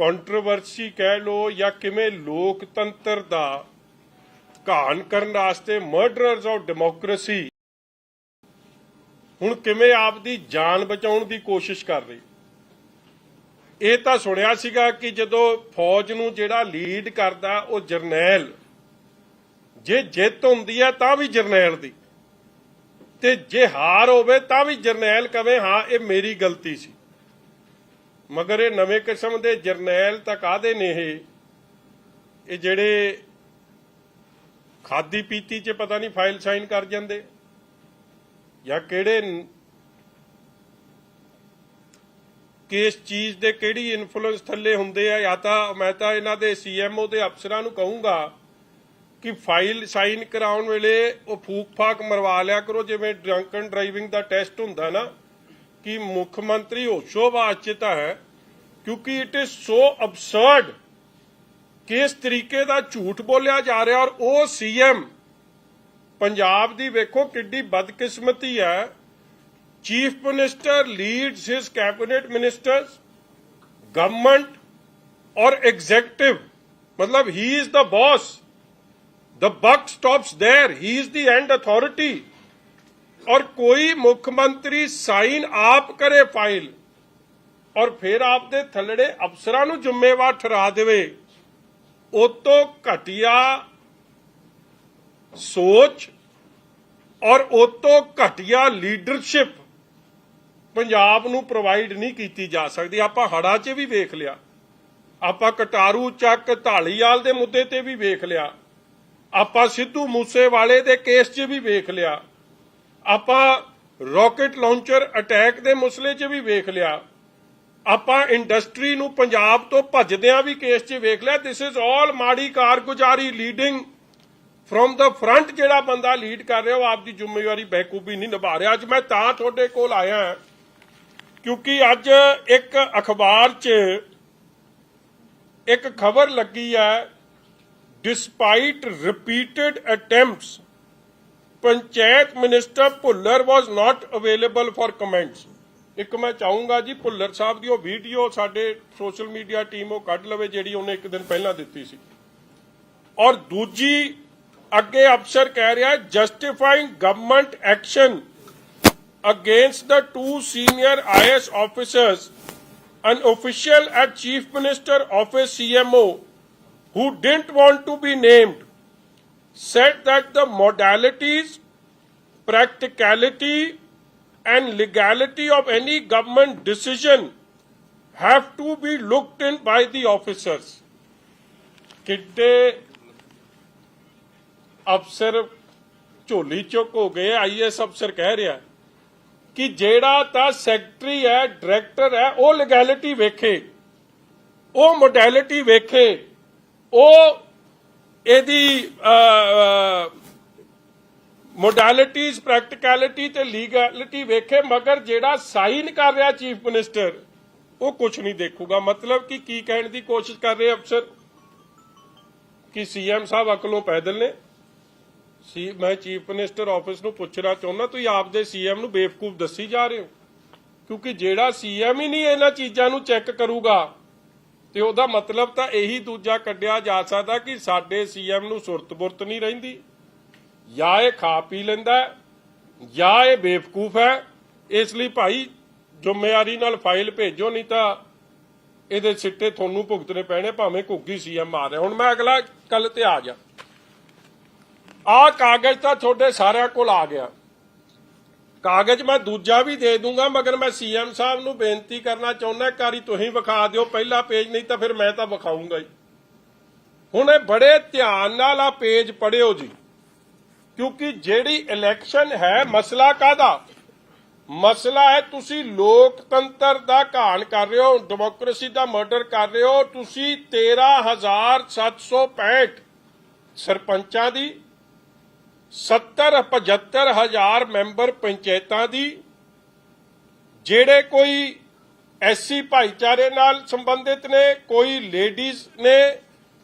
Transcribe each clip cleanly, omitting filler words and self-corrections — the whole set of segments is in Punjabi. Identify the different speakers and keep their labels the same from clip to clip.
Speaker 1: ਕੰਟਰੋਵਰਸੀ कह लो या किवें लोकतंत्र दा घान करन वास्ते मर्डरर्स ऑफ डेमोक्रेसी हुण किवें आपदी जान बचाउण दी कोशिश कर रही। ਇਹ ਤਾਂ ਸੁਣਿਆ ਸੀਗਾ ਕਿ ਜਦੋਂ ਫੌਜ ਨੂੰ ਜਿਹੜਾ ਲੀਡ ਕਰਦਾ ਉਹ ਜਰਨੈਲ, ਜੇ ਜਿੱਤ ਹੁੰਦੀ ਹੈ ਤਾਂ ਵੀ ਜਰਨੈਲ ਦੀ, ਤੇ ਜੇ ਹਾਰ ਹੋਵੇ ਤਾਂ ਵੀ ਜਰਨੈਲ ਕਵੇ ਹਾਂ ਇਹ ਮੇਰੀ ਗਲਤੀ ਸੀ। ਮਗਰ ਇਹ ਨਵੇਂ ਕਿਸਮ ਦੇ ਜਰਨੈਲ ਤਾਂ ਕਾਹਦੇ ਨੇ? ਇਹ ਜਿਹੜੇ ਖਾਦੀ ਪੀਤੀ 'ਚ ਪਤਾ ਨਹੀਂ ਫਾਈਲ ਸਾਈਨ ਕਰ ਜਾਂਦੇ ਜਾਂ ਕਿਹੜੇ किस चीज़ के किहड़ी इन्फ्लुएंस थले हुंदे आ। या तो मैं तो इन्हां दे CMO के अफसरां नूं कहूँगा कि फाइल साइन कराउण वेले वो फूक फाक मरवा लिया करो, जिवें ड्रंकन ड्राइविंग का टेस्ट हुंदा ना, कि मुख्यमंत्री होशोहवास च तां है, क्योंकि इट इज़ सो अबसर्ड कि इस तरीके का झूठ बोलिया जा रहा। और वो CM पंजाब दी वेखो किड्डी बदकिस्मती है। Chief minister leads his cabinet ministers, government और एग्जीक्यूटिव, मतलब he is the boss, the buck stops there, he is the end authority. और कोई मुख्यमंत्री साइन आप करे फाइल और फिर आपदे थल्लड़े अफसरां नूं जिम्मेवार ठहरा देवे, उतो घटिया सोच और उतो घटिया लीडरशिप पंजाब नूं प्रोवाइड नहीं की जा सकती। आपां हड़ा 'च भी वेख लिया, आपां कटारू चक धालीवाल दे मुद्दे ते भी वेख लिया, आपां सिद्धू मूसेवाले दे केस 'च भी वेख लिया, आपां रॉकेट लॉन्चर अटैक दे मसले 'च भी वेख लिया, आपां इंडस्ट्री नूं पंजाब तो भजदियां भी केस 'च वेख लिया। दिस इज ऑल माड़ी कारगुजारी लीडिंग फ्रॉम द फ्रंट। जिहड़ा बंदा लीड कर रहा हो आपकी जिम्मेवारी बखूबी नहीं निभा रहा। अज मैं तां तुहाडे कोल आया क्योंकि अज एक अखबार च एक खबर लगी है, despite repeated attempts panchayat minister Bhullar was not available for comments. एक मैं चाहूँगा जी भुल्लर साहब की वीडियो साडे सोशल मीडिया टीम वो कढ लवे जिहड़ी उन्हें एक दिन पहला दित्ती सी। और दूजी अगे अफसर कह रहा है justifying government action against the two senior IAS officers, an official at Chief Minister Office CMO who didn't want to be named, said that the modalities, practicality and legality of any government decision have to be looked in by the officers. किड्डे अफसर झोली चुक हो गए। IAS अफसर कह रहा कि जेड़ा ता सैकटरी है, डायरैक्टर है, वो लीगैलिटी वेखे, वो मोडैलिटी वेखे, वो एदी मोडैलिटीज प्रैक्टिकलिटी ते लीगैलिटी वेखे, मगर जेड़ा साइन कर रहा चीफ मिनिस्टर वो कुछ नहीं देखूगा। मतलब कि की कहने की कोशिश कर रहे अफसर कि CM साहब अकलों पैदल ने। मैं चीफ मिनिस्टर ऑफिस नूं पुछना चाहुंदा, तुसीं आपदे CM नूं बेवकूफ दसी जा रहे हो, क्योंकि जेड़ा CM ही नहीं इन्हां चीज़ां नूं चैक करूगा ते ओहदा मतलब तां यही दूजा कढिया जा सकदा कि साडे CM नूं सुरत बुरत नहीं रहिंदी, या ये खा पी लैंदा या ये बेवकूफ है। इसलिए भाई जिम्मेवारी नाल फाइल भेजो, नहीं तां इहदे सिट्टे तुहानूं भुगतने पैणे, भावें घुग्गी CM आ रहा। हुण मैं अगला कल ते आ जा, आ कागज तो थोड़े सारिਆਂ ਕੋਲ आ गया, कागज मैं दूजा भी दे दूंगा, मगर मैं CM साहब नूं बेनती करना चाहुंदा एक वारी तुसीं विखा दिओ पहला पेज, नहीं तो फिर मैं तो विखाऊंगा ही। हुण बड़े ध्यान नाल आ पेज पढ़िओ जी, क्योंकि जिहड़ी इलैक्शन है मसला काहदा मसला है, तुसीं लोकतंत्र दा घाण कर रहे हो, डेमोक्रेसी दा मर्डर कर रहे हो। तुसीं 13,765 सरपंचां दी, 70-75 मैंबर पंचायतां दी, जेड़े कोई SC भाईचारे नाल संबंधित ने, कोई लेडीज ने,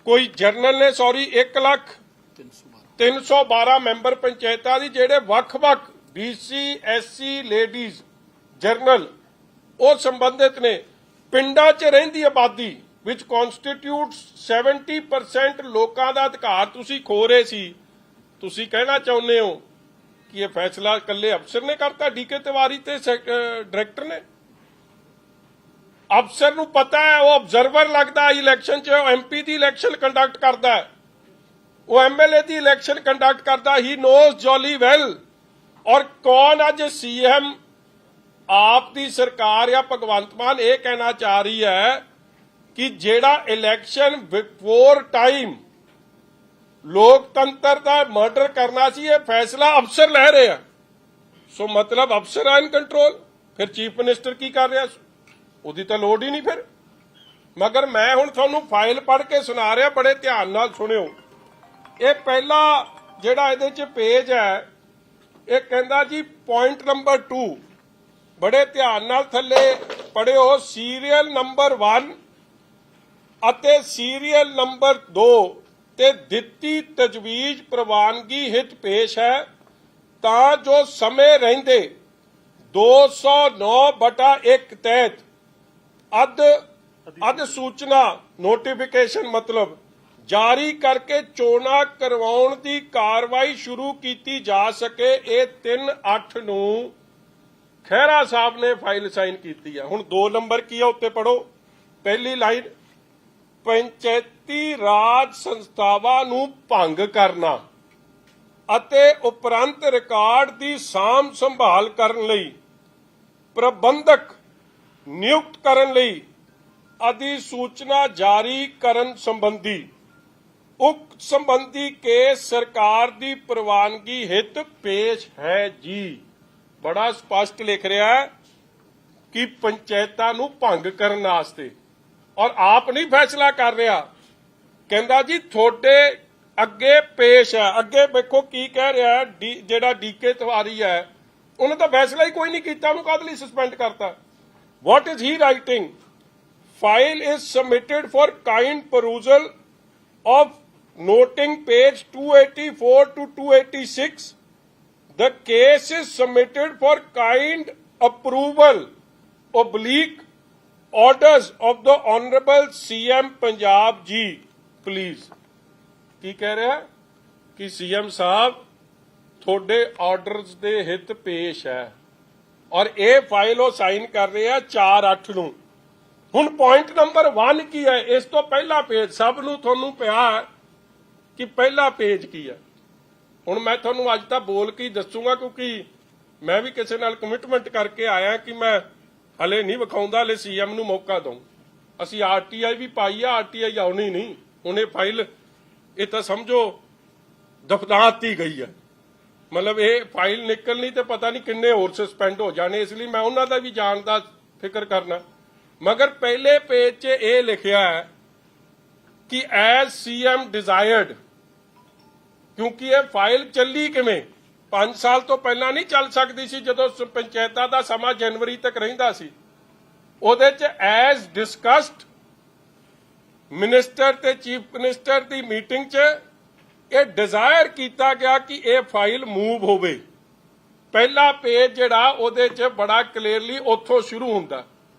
Speaker 1: कोई जरनल ने, सॉरी 1,03,12 मैंबर पंचायतां दी, जेड़े वख-वख DC SC लेडीज जरनल वो संबंधित ने। पिंडां 'च रहिंदी आबादी which constitutes 70% ਲੋਕਾਂ ਦਾ ਅਧਿਕਾਰ ਤੁਸੀਂ ਖੋ ਰਹੇ ਸੀ। ਤੁਸੀਂ ਕਹਿਣਾ ਚਾਹੁੰਦੇ ਹੋ ਕਿ ਇਹ ਫੈਸਲਾ ਇਕੱਲੇ ਅਫਸਰ ਨੇ ਕਰਤਾ, ਡੀਕੇ ਤਿਵਾਰੀ ਤੇ ਡਾਇਰੈਕਟਰ ਨੇ? ਅਫਸਰ ਨੂੰ ਪਤਾ ਹੈ, ਉਹ ਆਬਜ਼ਰਵਰ ਲੱਗਦਾ ਇਲੈਕਸ਼ਨ 'ਚ, ਉਹ ਐਮਪੀ ਦੀ ਇਲੈਕਸ਼ਨ ਕੰਡਕਟ ਕਰਦਾ ਹੈ, ਉਹ ਐਮਐਲਏ ਦੀ ਇਲੈਕਸ਼ਨ ਕੰਡਕਟ ਕਰਦਾ, ਹੀ ਨੋਜ਼ ਜੋਲੀ ਵੈਲ। ਔਰ ਕੌਣ ਅੱਜ ਸੀਐਮ ਆਪ ਦੀ ਸਰਕਾਰ ਜਾਂ ਭਗਵੰਤ ਮਾਨ ਇਹ ਕਹਿਣਾ ਚਾਹ ਰਹੀ ਹੈ ਕਿ ਜਿਹੜਾ ਇਲੈਕਸ਼ਨ ਬਿਫੋਰ ਟਾਈਮ ਲੋਕਤੰਤਰ ਦਾ ਮਰਡਰ ਕਰਨਾ ਸੀ, ਇਹ ਫੈਸਲਾ ਅਫਸਰ ਲੈ ਰਹੇ ਆ। ਸੋ ਮਤਲਬ ਅਫਸਰ ਆ ਇਨ ਕੰਟਰੋਲ। ਫਿਰ ਚੀਫ ਮਿਨਿਸਟਰ ਕੀ ਕਰ ਰਿਹਾ? ਉਹਦੀ ਤਾਂ ਲੋੜ ਹੀ ਨਹੀਂ ਫਿਰ। ਮਗਰ ਮੈਂ ਹੁਣ ਤੁਹਾਨੂੰ ਫਾਈਲ ਪੜ੍ਹ ਕੇ ਸੁਣਾ ਰਿਹਾ, ਬੜੇ ਧਿਆਨ ਨਾਲ ਸੁਣਿਓ। ਇਹ ਪਹਿਲਾ ਜਿਹੜਾ ਇਹਦੇ 'ਚ ਪੇਜ ਹੈ, ਇਹ ਕਹਿੰਦਾ ਜੀ ਪੁਆਇੰਟ ਨੰਬਰ 2, ਬੜੇ ਧਿਆਨ ਨਾਲ ਥੱਲੇ ਪੜ੍ਹਿਓ। ਸੀਰੀਅਲ ਨੰਬਰ 1 ਅਤੇ ਸੀਰੀਅਲ ਨੰਬਰ 2 ਤੇ ਦਿੱਤੀ ਤਜਵੀਜ਼ ਪ੍ਰਵਾਨਗੀ ਹਿਤ ਪੇਸ਼ ਹੈ, ਤਾਂ ਜੋ ਸਮੇਂ ਰਹਿੰਦੇ 209/1 ਤਹਿਤ ਅਧ ਸੂਚਨਾ ਨੋਟੀਫਿਕੇਸ਼ਨ ਮਤਲਬ ਜਾਰੀ ਕਰਕੇ ਚੋਣਾਂ ਕਰਵਾਉਣ ਦੀ ਕਾਰਵਾਈ ਸ਼ੁਰੂ ਕੀਤੀ ਜਾ ਸਕੇ। ਇਹ 3/8 ਨੂੰ ਖਹਿਰਾ ਸਾਹਿਬ ਨੇ ਫਾਈਲ ਸਾਈਨ ਕੀਤੀ ਹੈ। ਹੁਣ 2 ਨੰਬਰ ਕੀ ਹੈ, ਉੱਤੇ ਪੜੋ। ਪਹਿਲੀ ਲਾਈਨ, ਪੰਚਾਇਤੀ ਰਾਜ ਸੰਸਥਾਵਾਂ ਨੂੰ ਭੰਗ ਕਰਨਾ ਅਤੇ ਉਪਰੰਤ ਰਿਕਾਰਡ ਦੀ ਸਾਂਭ ਸੰਭਾਲ ਕਰਨ ਲਈ ਪ੍ਰਬੰਧਕ ਨਿਯੁਕਤ ਕਰਨ ਲਈ ਅਧਿਸੂਚਨਾ ਜਾਰੀ ਕਰਨ ਸੰਬੰਧੀ ਉਕਤ ਸੰਬੰਧੀ ਕੇਸ ਸਰਕਾਰ ਦੀ ਪ੍ਰਵਾਨਗੀ ਹਿਤ ਪੇਸ਼ ਹੈ ਜੀ। ਬੜਾ ਸਪਸ਼ਟ ਲਿਖ ਰਿਹਾ ਹੈ ਕਿ ਪੰਚਾਇਤਾਂ ਨੂੰ ਭੰਗ ਕਰਨ ਵਾਸਤੇ, ਔਰ ਆਪ ਨਹੀਂ ਫੈਸਲਾ ਕਰ ਰਿਹਾ। ਕਹਿੰਦਾ ਜੀ ਤੁਹਾਡੇ ਅੱਗੇ ਪੇਸ਼ ਹੈ। ਅੱਗੇ ਵੇਖੋ ਕੀ ਕਹਿ ਰਿਹਾ, ਜਿਹੜਾ ਡੀਕੇ ਤਿਵਾਰੀ ਹੈ ਉਹਨੇ ਤਾਂ ਫੈਸਲਾ ਹੀ ਕੋਈ ਨਹੀਂ ਕੀਤਾ, ਉਹਨੂੰ ਕਾਹਦੇ ਲਈ ਸਸਪੈਂਡ ਕਰਤਾ? What is he writing? File is submitted for kind perusal of noting page 284 to 286. The case is submitted for kind approval / orders of the Honorable CM Punjab ji, please. ਕੀ ਕਹਿ ਰਿਹਾ ਕਿ ਸੀਐਮ ਸਾਹਿਬ ਤੁਹਾਡੇ ਆਰਡਰਸ ਦੇ ਹਿੱਤ ਪੇਸ਼ ਹੈ, ਔਰ ਇਹ ਫਾਈਲ ਉਹ ਸਾਈਨ ਕਰ ਰਹੇ ਆ 4/8 ਨੂੰ। ਹੁਣ ਪੁਆਇੰਟ ਨੰਬਰ 1 ਕੀ ਹੈ? ਇਸ ਤੋਂ ਪਹਿਲਾ ਪੇਜ ਸਭ ਨੂੰ ਤੁਹਾਨੂੰ ਪਿਆ ਕਿ ਪਹਿਲਾ ਪੇਜ ਕੀ ਹੈ। ਹੁਣ ਮੈਂ ਤੁਹਾਨੂੰ ਅੱਜ ਤਾਂ ਬੋਲ ਕੇ ਹੀ ਦੱਸੂਗਾ, ਕਿਉਂਕਿ ਮੈਂ ਵੀ ਕਿਸੇ ਨਾਲ ਕਮਿਟਮੈਂਟ ਕਰਕੇ ਆਇਆ ਕਿ ਮੈਂ ਹਲੇ ਨਹੀਂ ਵਿਖਾਉਂਦਾ, ਹਲੇ ਸੀਐਮ ਨੂੰ ਮੌਕਾ ਦਊਂ। ਅਸੀਂ ਆਰਟੀਆਈ ਵੀ ਪਾਈ ਆ, ਆਰਟੀਆਈ ਆਉਣੀ ਨਹੀਂ। ਹੁਣ ਇਹ ਫਾਈਲ ਇਹ ਤਾਂ ਸਮਝੋ ਦਫਨਾਤੀ ਗਈ ਹੈ। ਮਤਲਬ ਇਹ ਫਾਈਲ ਨਿਕਲਣੀ ਤੇ ਪਤਾ ਨਹੀਂ ਕਿੰਨੇ ਹੋਰ ਸਸਪੈਂਡ ਹੋ ਜਾਣੇ, ਇਸ ਲਈ ਮੈਂ ਉਹਨਾਂ ਦਾ ਵੀ ਜਾਣ ਦਾ ਫਿਕਰ ਕਰਨਾ। ਮਗਰ ਪਹਿਲੇ ਪੇਜ 'ਚ ਇਹ ਲਿਖਿਆ ਹੈ ਕਿ ਐਜ਼ ਸੀਐਮ ਡਿਜ਼ਾਇਰਡ, ਕਿਉਂਕਿ ਇਹ ਫਾਈਲ ਚੱਲੀ ਕਿਵੇਂ? 5 ਸਾਲ ਤੋਂ ਪਹਿਲਾਂ ਨਹੀਂ ਚੱਲ ਸਕਦੀ ਸੀ, ਜਦੋਂ ਪੰਚਾਇਤਾਂ ਦਾ ਸਮਾਂ ਜਨਵਰੀ ਤੱਕ ਰਹਿੰਦਾ ਸੀ। ਉਹਦੇ 'ਚ ਐਜ਼ ਡਿਸਕਸਡ ਮਿਨਿਸਟਰ ਤੇ ਚੀਫ ਮਿਨਿਸਟਰ ਦੀ ਮੀਟਿੰਗ 'ਚ ਇਹ ਡਿਜ਼ਾਇਰ ਕੀਤਾ ਗਿਆ ਕਿ ਇਹ ਫਾਈਲ ਮੂਵ ਹੋਵੇ। ਪਹਿਲਾ ਪੇਜ ਜਿਹੜਾ ਉਹਦੇ 'ਚ ਬੜਾ ਕਲੀਅਰਲੀ ਉੱਥੋਂ ਸ਼ੁਰੂ ਹੁੰਦਾ।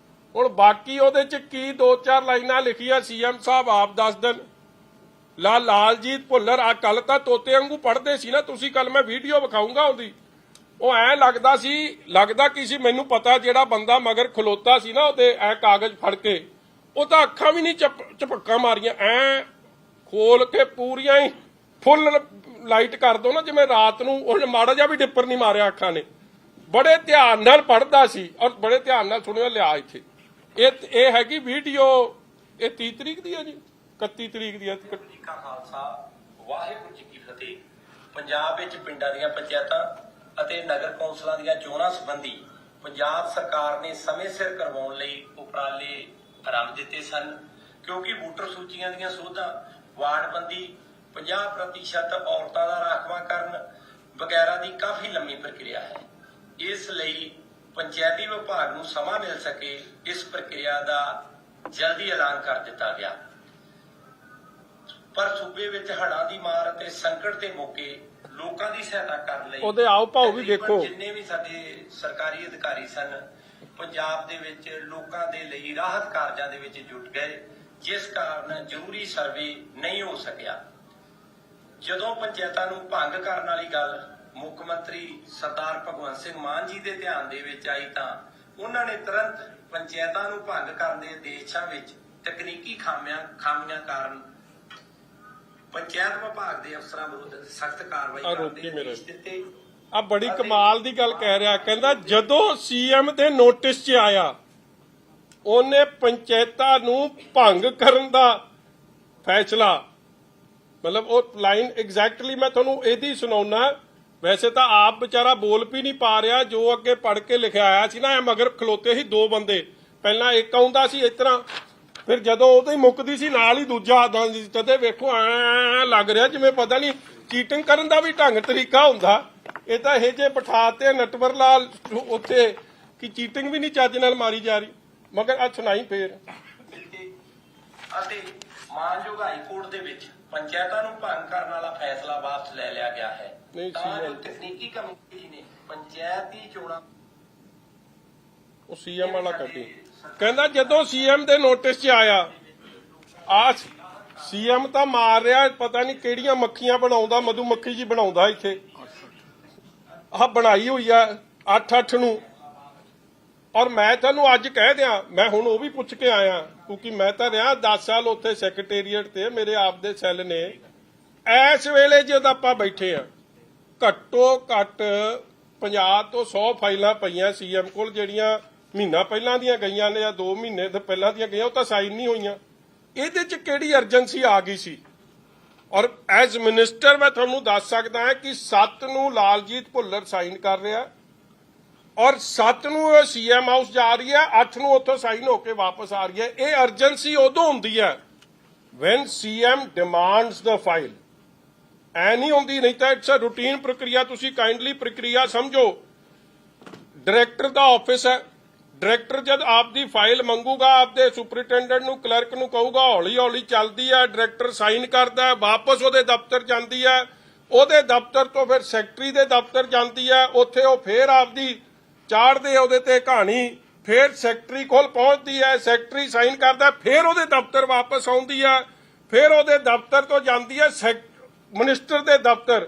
Speaker 1: ਹੁਣ ਬਾਕੀ ਉਹਦੇ 'ਚ ਕੀ 2-4 ਲਾਈਨਾਂ ਲਿਖੀਆਂ ਸੀਐਮ ਸਾਹਿਬ ਆਪ ਦੱਸ ਦੇਣ। ਲਾਲਜੀਤ ਭੁੱਲਰ ਆ ਕੱਲ ਤਾਂ ਤੋਤੇ ਵਾਂਗੂ ਪੜ੍ਹਦੇ ਸੀ ਨਾ ਤੁਸੀਂ, ਕੱਲ ਮੈਂ ਵੀਡੀਓ ਵਿਖਾਊਂਗਾ ਉਹਦੀ। ਉਹ ਐ ਲੱਗਦਾ ਕੀ ਸੀ ਮੈਨੂੰ ਪਤਾ, ਜਿਹੜਾ ਬੰਦਾ ਮਗਰ ਖਲੋਤਾ ਸੀ ਨਾ ਉਹਦੇ ਐ ਕਾਗਜ਼ ਫੜ ਕੇ, ਉਹ ਤਾਂ ਅੱਖਾਂ ਵੀ ਨਹੀਂ ਝਪੱਕਾਂ ਮਾਰੀਆਂ, ਐ ਖੋਲ ਕੇ ਪੂਰੀਆਂ ਹੀ ਫੁੱਲ ਲਾਈਟ ਕਰ ਦੋ ਨਾ, ਜਿਵੇਂ ਰਾਤ ਨੂੰ ਉਹ ਮਾੜਾ ਜਿਹਾ ਵੀ ਡਿੱਪਰ ਨਹੀਂ ਮਾਰਿਆ ਅੱਖਾਂ ਨੇ। ਬੜੇ ਧਿਆਨ ਨਾਲ ਪੜ੍ਹਦਾ ਸੀ ਔਰ ਬੜੇ ਧਿਆਨ ਨਾਲ ਸੁਣਿਆ। ਲਿਆ ਇੱਥੇ ਇਹ ਹੈਗੀ ਵੀਡੀਓ, ਇਹ 30 ਤਰੀਕ ਦੀ ਹੈ ਜੀ, 31 ਤਰੀਕ ਦੀ ਹੈ।
Speaker 2: ਖਾਲਸਾ ਵਾਹਿਗੁਰੂ ਜੀ ਕੀ ਫਤਿਹ। ਪੰਜਾਬ ਵਿੱਚ ਪਿੰਡਾਂ ਦੀਆਂ ਪੰਚਾਇਤਾਂ ਅਤੇ ਨਗਰ ਕੌਂਸਲਾਂ ਦੀਆਂ ਚੋਣਾਂ ਸੰਬੰਧੀ ਪੰਜਾਬ ਸਰਕਾਰ ਨੇ ਸਮੇਂ ਸਿਰ ਕਰਵਾਉਣ ਲਈ ਉਪਰਾਲੇ ਆਰੰਭ ਦਿੱਤੇ ਸਨ, ਕਿਉਂਕਿ ਵੋਟਰ ਸੂਚੀਆਂ ਦੀਆਂ ਸੋਧਾਂ, ਵਾਰਡਬੰਦੀ, 50% ਔਰਤਾਂ ਦਾ ਰਾਖਵਾਂਕਰਨ ਵਗੈਰਾ ਦੀ ਕਾਫੀ ਲੰਮੀ ਪ੍ਰਕਿਰਿਆ ਹੈ। ਇਸ ਲਈ ਪੰਚਾਇਤੀ ਵਿਭਾਗ ਨੂੰ ਸਮਾਂ ਮਿਲ ਸਕੇ, ਇਸ ਪ੍ਰਕਿਰਿਆ ਦਾ ਜਲਦੀ ਐਲਾਨ ਕਰ ਦਿੱਤਾ ਗਿਆ। ਪਰ ਸੂਬੇ ਵਿੱਚ ਹੜ੍ਹਾਂ ਦੀ ਮਾਰ ਅਤੇ ਸੰਕਟ ਦੇ ਮੌਕੇ ਲੋਕਾਂ ਦੀ ਸਹਾਇਤਾ ਕਰਨ ਲਈ
Speaker 1: ਉਹਦੇ ਆਓ ਭਾਉ ਵੀ ਦੇਖੋ,
Speaker 2: ਜਿੰਨੇ ਵੀ ਸਾਡੇ ਸਰਕਾਰੀ ਅਧਿਕਾਰੀ ਸਨ ਪੰਜਾਬ ਦੇ ਵਿੱਚ ਲੋਕਾਂ ਦੇ ਲਈ ਰਾਹਤ ਕਾਰਜਾਂ ਦੇ ਵਿੱਚ ਜੁਟ ਗਏ। ਜਿਸ ਕਾਰਨ ਜ਼ਰੂਰੀ ਸਰਵੇ ਨਹੀਂ ਹੋ ਸਕਿਆ। ਜਦੋਂ ਪੰਚਾਇਤਾਂ ਨੂੰ ਭੰਗ ਕਰਨ ਵਾਲੀ ਗੱਲ ਮੁੱਖ ਮੰਤਰੀ ਸਰਦਾਰ ਭਗਵੰਤ ਸਿੰਘ ਮਾਨ ਜੀ ਦੇ ਧਿਆਨ ਦੇ ਵਿੱਚ ਆਈ ਤਾਂ ਉਹਨਾਂ ਨੇ ਤੁਰੰਤ ਪੰਚਾਇਤਾਂ ਨੂੰ ਭੰਗ ਕਰਨ ਦੇ ਆਦੇਸ਼ਾਂ ਵਿੱਚ ਤਕਨੀਕੀ ਖਾਮੀਆਂ ਕਾਰਨ ਪੰਚਾਇਤ ਵਿਭਾਗ ਦੇ ਅਫਸਰਾਂ ਵਿਰੁੱਧ ਸਖਤ ਕਾਰਵਾਈ ਕਰਨ ਦੇ ਆਦੇਸ਼ ਦਿੱਤੇ।
Speaker 1: ਆ ਬੜੀ ਕਮਾਲ ਦੀ ਗੱਲ ਕਹਿ ਰਿਹਾ, ਕਹਿੰਦਾ ਜਦੋਂ ਸੀਐਮ ਦੇ ਨੋਟਿਸ 'ਚ ਆਇਆ ਉਹਨੇ ਪੰਚਾਇਤਾਂ ਨੂੰ ਭੰਗ ਕਰਨ ਦਾ ਫੈਸਲਾ, ਮਤਲਬ ਉਹ ਲਾਈਨ ਐਗਜ਼ੈਕਟਲੀ ਮੈਂ ਤੁਹਾਨੂੰ ਇਹਦੀ ਸੁਣਾਉਣਾ। ਵੈਸੇ ਤਾਂ ਆਪ ਵਿਚਾਰਾ ਬੋਲ ਵੀ ਨਹੀਂ ਪਾ ਰਿਹਾ, ਜੋ ਅੱਗੇ ਪੜ੍ਹ ਕੇ ਲਿਖਿਆ ਆਇਆ ਸੀ ਨਾ, ਇਹ ਮਗਰ ਖਲੋਤੇ ਸੀ ਦੋ ਬੰਦੇ, ਪਹਿਲਾਂ ਇੱਕ ਆਉਂਦਾ ਸੀ ਇਸ ਤਰ੍ਹਾਂ, ਫਿਰ ਜਦੋਂ ਉਹਦੀ ਮੁੱਕਦੀ ਸੀ ਨਾਲ ਹੀ ਦੂਜਾ ਆਦਾ ਸੀ। ਤਦੇ ਵੇਖੋ ਐ ਲੱਗ ਰਿਹਾ ਜਿਵੇਂ ਪਤਾ ਨਹੀਂ ਚੀਟਿੰਗ ਕਰਨ ਦਾ ਵੀ ਢੰਗ ਤਰੀਕਾ ਹੁੰਦਾ। ਇਹ ਤਾਂ ਇਹ ਜੇ ਬਿਠਾਤੇ ਨਟਵਰ ਲਾਲ ਉੱਥੇ ਕਿ ਚੀਟਿੰਗ ਵੀ ਨਹੀਂ ਚੱਜ ਨਾਲ ਮਾਰੀ ਜਾ ਰਹੀ। ਮਗਰ ਆ ਸੁਣਾਈ ਫੇਰ
Speaker 2: ਅਤੇ ਮਾਨਯੋਗ ਹਾਈ ਕੋਰਟ ਦੇ ਵਿੱਚ ਪੰਚਾਇਤਾਂ ਨੂੰ ਭੰਗ ਕਰਨ ਵਾਲਾ ਫੈਸਲਾ ਵਾਪਸ ਲੈ ਲਿਆ ਗਿਆ ਹੈ। ਤਾਂ ਜੋ ਤਕਨੀਕੀ ਕਮੇਟੀ ਨੇ ਪੰਚਾਇਤ ਦੀ ਚੋਣਾਂ
Speaker 1: ਉਹ ਸੀਐਮ ਵਾਲਾ ਕੱਢੀ, ਕਹਿੰਦਾ ਜਦੋਂ ਸੀਐਮ ਦੇ ਨੋਟਿਸ 'ਚ ਆਇਆ ਆ ਸੀਐਮ ਤਾਂ ਮਾਰ ਰਿਹਾ ਪਤਾ ਨਹੀਂ ਕਿਹੜੀਆਂ ਮੱਖੀਆਂ ਬਣਾਉਂਦਾ, ਮਧੂ ਮੱਖੀ ਜੀ ਬਣਾਉਂਦਾ ਇੱਥੇ, ਆਹ ਬਣਾਈ ਹੋਈ ਆ 8-8 ਨੂੰ। ਔਰ ਮੈਂ ਤੁਹਾਨੂੰ ਅੱਜ ਕਹਿ ਦਿਆਂ, ਮੈਂ ਹੁਣ ਉਹ ਵੀ ਪੁੱਛ ਕੇ ਆਇਆ ਕਿਉਂਕਿ ਮੈਂ ਤਾਂ ਰਿਹਾ 10 ਸਾਲ ਉੱਥੇ ਸੈਕਟਰੀਏਟ ਤੇ, ਮੇਰੇ ਆਪ ਦੇ ਸੈੱਲ ਨੇ। ਇਸ ਵੇਲੇ ਜਦ ਆਪਾਂ ਬੈਠੇ ਆ ਘੱਟੋ ਘੱਟ 50 ਤੋਂ 100 ਫਾਈਲਾਂ ਪਈਆਂ ਸੀਐਮ ਕੋਲ, ਜਿਹੜੀਆਂ ਮਹੀਨਾ ਪਹਿਲਾਂ ਦੀਆਂ ਗਈਆਂ ਨੇ ਜਾਂ 2 ਮਹੀਨੇ ਤੋਂ ਪਹਿਲਾਂ ਦੀਆਂ ਗਈਆਂ, ਉਹ ਤਾਂ ਸਾਈਨ ਨਹੀਂ ਹੋਈਆਂ। ਇਹਦੇ 'ਚ ਕਿਹੜੀ ਅਰਜੈਂਸੀ ਆ ਗਈ ਸੀ? ਔਰ ਐਜ਼ ਮਿਨਿਸਟਰ ਮੈਂ ਤੁਹਾਨੂੰ ਦੱਸ ਸਕਦਾ ਹਾਂ ਕਿ 7 ਨੂੰ ਲਾਲਜੀਤ ਭੁੱਲਰ ਸਾਈਨ ਕਰ ਰਿਹਾ ਔਰ 7 ਨੂੰ ਸੀਐਮ ਹਾਊਸ ਜਾ ਰਹੀ ਹੈ, 8 ਨੂੰ ਉੱਥੋਂ ਸਾਈਨ ਹੋ ਕੇ ਵਾਪਸ ਆ ਰਹੀ ਹੈ। ਇਹ ਅਰਜੈਂਸੀ ਉਦੋਂ ਹੁੰਦੀ ਹੈ when CM demands the file, ਐ ਨਹੀਂ ਹੁੰਦੀ, ਨਹੀਂ ਤਾਂ ਇਟਸ ਅ ਰੂਟੀਨ ਪ੍ਰਕਿਰਿਆ। ਤੁਸੀਂ ਕਾਈਂਡਲੀ ਪ੍ਰਕਿਰਿਆ ਸਮਝੋ। ਡਾਇਰੈਕਟਰ ਦਾ ਆਫਿਸ ਹੈ, ਡਾਇਰੈਕਟਰ ਜਦ ਆਪ ਦੀ ਫਾਈਲ ਮੰਗੂਗਾ ਆਪਦੇ ਸੁਪਰਿੰਟੈਂਡੈਂਟ ਨੂੰ, ਕਲਰਕ ਨੂੰ ਕਹੂਗਾ, ਹੌਲੀ ਹੌਲੀ ਚੱਲਦੀ ਹੈ, ਡਾਇਰੈਕਟਰ ਸਾਈਨ ਕਰਦਾ ਹੈ, ਵਾਪਸ ਉਹਦੇ ਦਫ਼ਤਰ ਜਾਂਦੀ ਹੈ, ਉਹਦੇ ਦਫ਼ਤਰ ਤੋਂ ਫਿਰ ਸੈਕਟਰੀ ਦੇ ਦਫ਼ਤਰ ਜਾਂਦੀ ਹੈ, ਉੱਥੇ ਉਹ ਫੇਰ ਆਪਦੀ ਚਾੜਦੇ ਉਹਦੇ ਤੇ ਕਹਾਣੀ, ਫਿਰ ਸੈਕਟਰੀ ਕੋਲ ਪਹੁੰਚਦੀ ਹੈ, ਸੈਕਟਰੀ ਸਾਈਨ ਕਰਦਾ, ਫਿਰ ਉਹਦੇ ਦਫ਼ਤਰ ਵਾਪਸ ਆਉਂਦੀ ਹੈ, ਫਿਰ ਉਹਦੇ ਦਫ਼ਤਰ ਤੋਂ ਜਾਂਦੀ ਹੈ ਮਿਨਿਸਟਰ ਦੇ ਦਫ਼ਤਰ,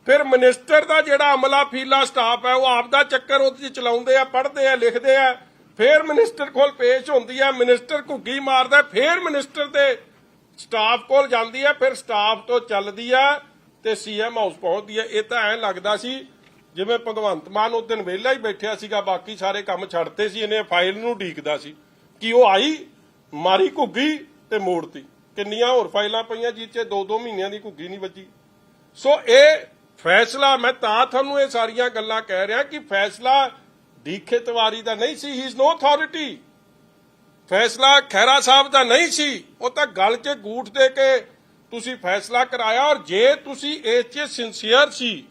Speaker 1: ਫਿਰ ਮਿਨਿਸਟਰ ਦਾ ਜਿਹੜਾ ਅਮਲਾ ਫੀਲਾ ਸਟਾਫ ਹੈ ਉਹ ਆਪਦਾ ਚੱਕਰ ਉਹਦੇ ਚਲਾਉਂਦੇ ਆ, ਪੜ੍ਹਦੇ ਆ, ਲਿਖਦੇ ਆ, ਫਿਰ ਮਿਨਿਸਟਰ ਕੋਲ ਪੇਸ਼ ਹੁੰਦੀ ਹੈ, ਮਿਨਿਸਟਰ ਘੁੱਗੀ ਮਾਰਦਾ, ਫਿਰ ਮਿਨਿਸਟਰ ਦੇ ਸਟਾਫ ਕੋਲ ਜਾਂਦੀ ਹੈ, ਫਿਰ ਸਟਾਫ ਤੋਂ ਚੱਲਦੀ ਹੈ ਤੇ ਸੀਐਮ ਹਾਊਸ ਪਹੁੰਚਦੀ ਹੈ। ਇਹ ਤਾਂ ਐਂ ਲੱਗਦਾ ਸੀ ਜਿਵੇਂ ਭਗਵੰਤ ਮਾਨ ਉਸ ਦਿਨ ਵਿਹਲਾ ਹੀ ਬੈਠਿਆ ਸੀਗਾ, ਬਾਕੀ ਸਾਰੇ ਕੰਮ ਛੱਡਤੇ ਸੀ, ਇਹਨੇ ਫਾਈਲ ਨੂੰ ਢੀਕਦਾ ਸੀ ਕਿ ਉਹ ਆਈ, ਮਾਰੀ ਘੁੱਗੀ ਤੇ ਮੋੜਤੀ। ਕਿੰਨੀਆਂ ਹੋਰ ਫਾਈਲਾਂ ਪਈਆਂ ਜਿਹ 'ਚ 2-2 ਮਹੀਨਿਆਂ ਦੀ ਘੁੱਗੀ ਨਹੀਂ ਵੱਜੀ। ਸੋ ਇਹ ਫੈਸਲਾ, ਮੈਂ ਤਾਂ ਤੁਹਾਨੂੰ ਇਹ ਸਾਰੀਆਂ ਗੱਲਾਂ ਕਹਿ ਰਿਹਾ ਕਿ ਫੈਸਲਾ ਡੀਕੇ ਤਿਵਾਰੀ ਦਾ ਨਹੀਂ ਸੀ, ਹੀ ਇਜ਼ ਨੋ ਅਥਾਰਟੀ। ਫੈਸਲਾ ਖਹਿਰਾ ਸਾਹਿਬ ਦਾ ਨਹੀਂ ਸੀ, ਉਹ ਤਾਂ ਗੱਲ 'ਚ ਗੂਠ ਦੇ ਕੇ ਤੁਸੀਂ ਫੈਸਲਾ ਕਰਾਇਆ। ਔਰ ਜੇ ਤੁਸੀਂ ਇਸ 'ਚ ਸਿੰਸੀਅਰ ਸੀ,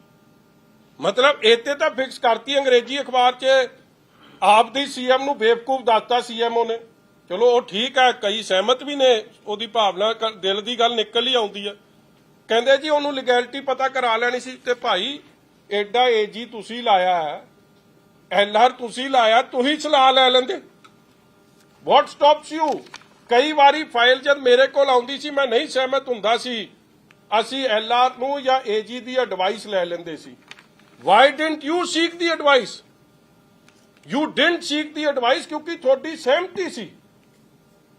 Speaker 1: ਮਤਲਬ ਇੱਥੇ ਤਾਂ ਫਿਕਸ ਕਰਤੀ ਅੰਗਰੇਜ਼ੀ ਅਖਬਾਰ 'ਚ ਆਪ ਦੀ ਸੀਐਮ ਨੂੰ ਬੇਵਕੂਫ ਦੱਸਤਾ ਸੀਐਮਓ ਨੇ। ਚਲੋ ਉਹ ਠੀਕ ਹੈ, ਕਈ ਸਹਿਮਤ ਵੀ ਨੇ, ਉਹਦੀ ਭਾਵਨਾ ਦਿਲ ਦੀ ਗੱਲ ਨਿਕਲ ਹੀ ਆਉਂਦੀ ਹੈ। ਕਹਿੰਦੇ ਜੀ ਉਹਨੂੰ ਲੀਗੈਲਿਟੀ ਪਤਾ ਕਰਾ ਲੈਣੀ ਸੀ। ਤੇ ਭਾਈ ਐਡਾ ਏਜੀ ਤੁਸੀਂ ਲਾਇਆ, ਐਲਆਰ ਤੁਸੀਂ ਲਾਇਆ, ਤੁਸੀਂ ਸਲਾਹ ਲੈ ਲੈਂਦੇ। ਵਾਟ ਸਟਾਪਸ ਯੂ? ਕਈ ਵਾਰੀ ਫਾਈਲ ਜਦ ਮੇਰੇ ਕੋਲ ਆਉਂਦੀ ਸੀ, ਮੈਂ ਨਹੀਂ ਸਹਿਮਤ ਹੁੰਦਾ ਸੀ, ਅਸੀਂ ਐਲਆਰ ਨੂੰ ਜਾਂ ਏਜੀ ਦੀ ਐਡਵਾਈਸ ਲੈ ਲੈਂਦੇ ਸੀ। Y didn't you seek the advice? You didn't seek the advice ਕਿਉਂਕਿ ਤੁਹਾਡੀ ਸਹਿਮਤੀ ਸੀ।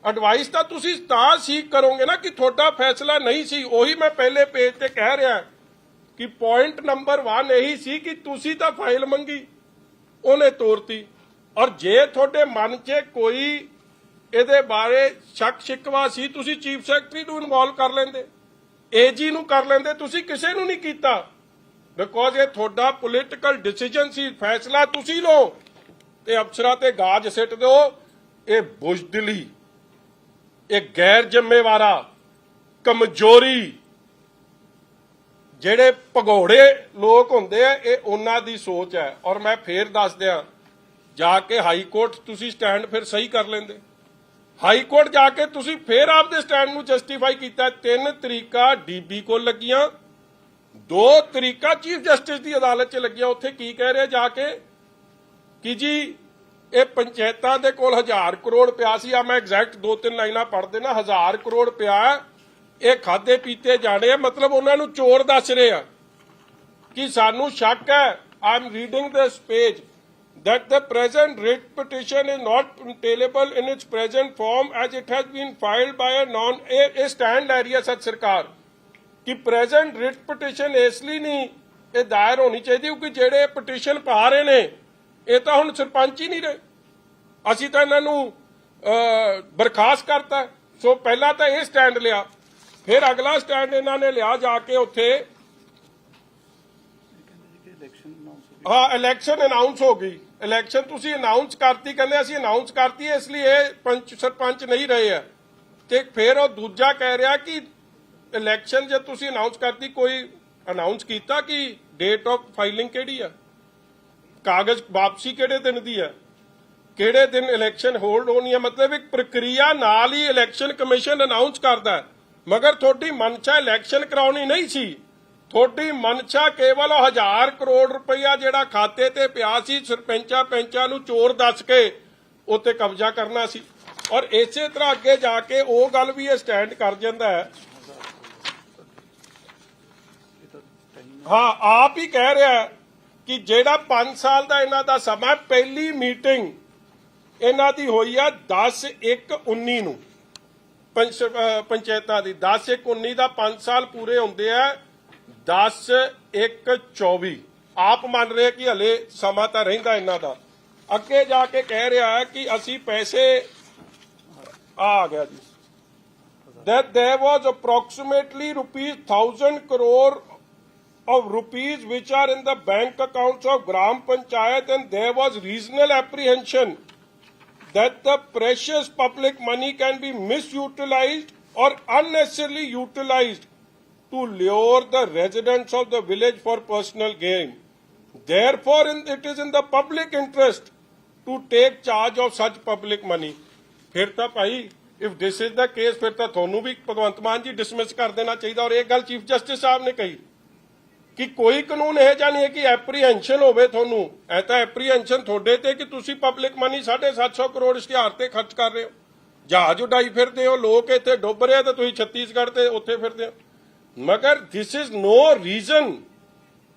Speaker 1: ਐਡਵਾਈਸ ਤਾਂ ਤੁਸੀਂ ਤਾਂ ਸੀਕ ਕਰੋਗੇ ਨਾ ਕਿ ਤੁਹਾਡਾ ਫੈਸਲਾ ਨਹੀਂ ਸੀ। ਉਹੀ ਮੈਂ ਪਹਿਲੇ ਪੇਜ ਤੇ ਕਹਿ ਰਿਹਾ ਕਿ ਪੁਆਇੰਟ ਨੰਬਰ 1 ਇਹੀ ਸੀ ਕਿ ਤੁਸੀਂ ਤਾਂ ਫਾਈਲ ਮੰਗੀ, ਉਹਨੇ ਤੋਰਤੀ। ਔਰ ਜੇ ਤੁਹਾਡੇ ਮਨ 'ਚ ਕੋਈ ਇਹਦੇ ਬਾਰੇ ਸ਼ੱਕ ਸ਼ਿਕਵਾ ਸੀ, ਤੁਸੀਂ ਚੀਫ ਸੈਕਟਰੀ ਨੂੰ ਇਨਵੋਲਵ ਕਰ ਲੈਂਦੇ, ਏਜੀ ਨੂੰ ਕਰ ਲੈਂਦੇ, ਤੁਸੀਂ ਕਿਸੇ ਨੂੰ ਨਹੀਂ ਕੀਤਾ। ਬਿਕੋਜ਼ ਇਹ ਤੁਹਾਡਾ ਪੋਲੀਟੀਕਲ ਡਿਸੀਜਨ ਸੀ, ਫੈਸਲਾ ਤੁਸੀਂ ਲਓ ਤੇ ਅਫਸਰਾਂ ਤੇ ਗਾਜ ਸਿੱਟ ਦਿਓ। ਇਹ ਬੁਜ਼ਦਿਲੀ, ਇਹ ਗੈਰ ਜ਼ਿੰਮੇਵਾਰਾ, ਕਮਜ਼ੋਰੀ, ਜਿਹੜੇ ਭਗੌੜੇ ਲੋਕ ਹੁੰਦੇ ਆ, ਇਹ ਉਹਨਾਂ ਦੀ ਸੋਚ ਹੈ। ਔਰ ਮੈਂ ਫੇਰ ਦੱਸ ਦਿਆਂ, ਜਾ ਕੇ ਹਾਈ ਕੋਰਟ ਤੁਸੀਂ ਸਟੈਂਡ ਫਿਰ ਸਹੀ ਕਰ ਲੈਂਦੇ। ਹਾਈ ਕੋਰਟ ਜਾ ਕੇ ਤੁਸੀਂ ਫੇਰ ਆਪਦੇ ਸਟੈਂਡ ਨੂੰ ਜਸਟੀਫਾਈ ਕੀਤਾ। 3 ਤਰੀਕਾ ਡੀਬੀ ਕੋਲ ਲੱਗੀਆਂ, 2 ਤਰੀਕਾ ਚੀਫ ਜਸਟਿਸ ਦੀ ਅਦਾਲਤ 'ਚ ਲੱਗੀਆਂ। ਉੱਥੇ ਕੀ ਕਹਿ ਰਿਹਾ ਜਾ ਕੇ ਕਿ ਜੀ ਇਹ ਪੰਚਾਇਤਾਂ ਦੇ ਕੋਲ 1000 ਕਰੋੜ ਪਿਆ ਸੀ। ਆ ਮੈਂ ਐਗਜ਼ੈਕਟ 2-3 ਲਾਈਨਾਂ ਪੜ੍ਹ ਦੇਣਾ। 1000 ਕਰੋੜ ਪਿਆ ਇਹ ਖਾਦੇ ਪੀਤੇ ਜਾਣੇ ਆ, ਮਤਲਬ ਉਹਨਾਂ ਨੂੰ ਚੋਰ ਦੱਸ ਰਹੇ ਆ ਕਿ ਸਾਨੂੰ ਸ਼ੱਕ ਹੈ। I am reading this page that the present writ petition is not tailable in its present form as it has been filed by a non stand ਲੈ ਰਹੀ ਹੈ ਸੱਚ ਸਰਕਾਰ ਕਿ present writ petition ਇਸ ਲਈ ਨਹੀਂ ਇਹ ਦਾਇਰ ਹੋਣੀ ਚਾਹੀਦੀ ਕਿਉਂਕਿ ਜਿਹੜੇ ਪਟੀਸ਼ਨ ਪਾ ਰਹੇ ਨੇ ਇਹ ਤਾਂ ਹੁਣ ਸਰਪੰਚ ਹੀ ਨਹੀਂ ਰਹੇ। ਅਸੀਂ ਤਾਂ ਇਹਨਾਂ ਨੂੰ ਬਰਖਾਸਤ ਕਰਤਾ। ਸੋ ਪਹਿਲਾਂ ਤਾਂ ਇਹ ਸਟੈਂਡ ਲਿਆ, ਫਿਰ ਅਗਲਾ ਸਟੈਂਡ ਇਹਨਾਂ ਨੇ ਲਿਆ ਜਾ ਕੇ ਉੱਥੇ ਹਾਂ ਇਲੈਕਸ਼ਨ ਅਨਾਉਂਸ ਹੋ ਗਈ। ਇਲੈਕਸ਼ਨ ਤੁਸੀਂ ਅਨਾਉਂਸ ਕਰਤੀ, ਕਹਿੰਦੇ ਅਸੀਂ ਅਨਾਉਂਸ ਕਰਤੀ ਇਸ ਲਈ ਇਹ ਸਰਪੰਚ ਨਹੀਂ ਰਹੇ ਆ। ਤੇ ਫਿਰ ਉਹ ਦੂਜਾ ਕਹਿ ਰਿਹਾ ਕਿ ਇਲੈਕਸ਼ਨ ਜੇ ਤੁਸੀਂ ਅਨਾਉਂਸ ਕਰਤੀ, ਕੋਈ ਅਨਾਉਂਸ ਕੀਤਾ ਕਿ ਡੇਟ ਆਫ ਫਾਈਲਿੰਗ ਕਿਹੜੀ ਆ, ਕਾਗਜ਼ ਵਾਪਸੀ ਕਿਹੜੇ ਦਿਨ ਦੀ ਆ, ਕਿਹੜੇ ਦਿਨ ਇਲੈਕਸ਼ਨ ਹੋਲਡ ਹੋਣੀ ਆ। ਮਤਲਬ ਇੱਕ ਪ੍ਰਕਿਰਿਆ ਨਾਲ ਹੀ ਇਲੈਕਸ਼ਨ ਕਮਿਸ਼ਨ ਅਨਾਉਂਸ ਕਰਦਾ ਹੈ, ਮਗਰ ਤੁਹਾਡੀ ਮਨਸ਼ਾ ਇਲੈਕਸ਼ਨ ਕਰਾਉਣੀ ਨਹੀਂ ਸੀ। ਤੁਹਾਡੀ ਮਨਸ਼ਾ ਕੇਵਲ 1000 ਕਰੋੜ ਰੁਪਈਆ ਜਿਹੜਾ ਖਾਤੇ ਤੇ ਪਿਆ ਸੀ ਸਰਪੰਚਾਂ ਪੈਂਚਾਂ ਨੂੰ ਚੋਰ ਦੱਸ ਕੇ ਉੱਤੇ ਕਬਜ਼ਾ ਕਰਨਾ ਸੀ। ਔਰ ਇਸੇ ਤਰ੍ਹਾਂ ਅੱਗੇ ਜਾ ਕੇ ਉਹ ਗੱਲ ਵੀ ਇਹ ਸਟੈਂਡ ਕਰ ਜਾਂਦਾ ਹੈ। ਹਾਂ ਆਪ ਹੀ ਕਹਿ ਰਿਹਾ ਕਿ ਜਿਹੜਾ 5 ਸਾਲ ਦਾ ਇਹਨਾਂ ਦਾ ਸਮਾਂ, ਪਹਿਲੀ ਮੀਟਿੰਗ ਇਹਨਾਂ ਦੀ ਹੋਈ ਆ 10/1/19 ਨੂੰ ਪੰਚਾਇਤਾਂ ਦੀ। 10/1/19 ਦਾ 5 ਸਾਲ ਪੂਰੇ ਹੁੰਦੇ ਆ 10/1/24। ਆਪ ਮੰਨ ਰਹੇ ਕਿ ਹਲੇ ਸਮਾਂ ਤਾਂ ਰਹਿੰਦਾ ਇਹਨਾਂ ਦਾ। ਅੱਗੇ ਜਾ ਕੇ ਕਹਿ ਰਿਹਾ ਹੈ ਕਿ ਅਸੀਂ ਪੈਸੇ ਆ ਗਿਆ ਜੀ that there was approximately ₹1000 crore of rupees which are in the bank accounts of Gram Panchayat, and there was reasonable apprehension that the precious public money can be misutilized or unnecessarily utilized to lure the residents of the village for personal gain. Therefore, it is in the public interest to take charge of such public money. ਫਿਰ ਤਾਂ ਭਾਈ if this is the case ਫਿਰ ਤਾਂ ਤੁਹਾਨੂੰ ਵੀ ਭਗਵੰਤ ਮਾਨ ਜੀ ਡਿਸਮਿਸ ਕਰ ਦੇਣਾ ਚਾਹੀਦਾ। ਔਰ ਇਹ ਗੱਲ ਚੀਫ ਜਸਟਿਸ ਸਾਹਿਬ ਨੇ ਕਹੀ ਕਿ ਕੋਈ ਕਾਨੂੰਨ ਇਹ ਜਾਂ ਨਹੀਂ ਹੈ ਕਿ ਐਪਰੀਹੈਂਸ਼ਨ ਹੋਵੇ ਤੁਹਾਨੂੰ। ਐ ਤਾਂ ਐਪਰੀਹੈਂਸ਼ਨ ਤੁਹਾਡੇ ਤੇ ਕਿ ਤੁਸੀਂ ਪਬਲਿਕ ਮਨੀ 750 ਕਰੋੜ ਇਸ਼ਤਿਹਾਰ ਤੇ ਖਰਚ ਕਰ ਰਹੇ ਹੋ, ਜਹਾਜ਼ ਉਡਾਈ ਫਿਰਦੇ ਹੋ, ਲੋਕ ਇੱਥੇ ਡੁੱਬ ਰਹੇ ਤੇ ਤੁਸੀਂ ਛੱਤੀਸਗੜ੍ਹ ਤੇ ਉੱਥੇ ਫਿਰਦੇ ਹੋ। ਮਗਰ ਦਿਸ ਇਜ਼ ਨੋ ਰੀਜ਼ਨ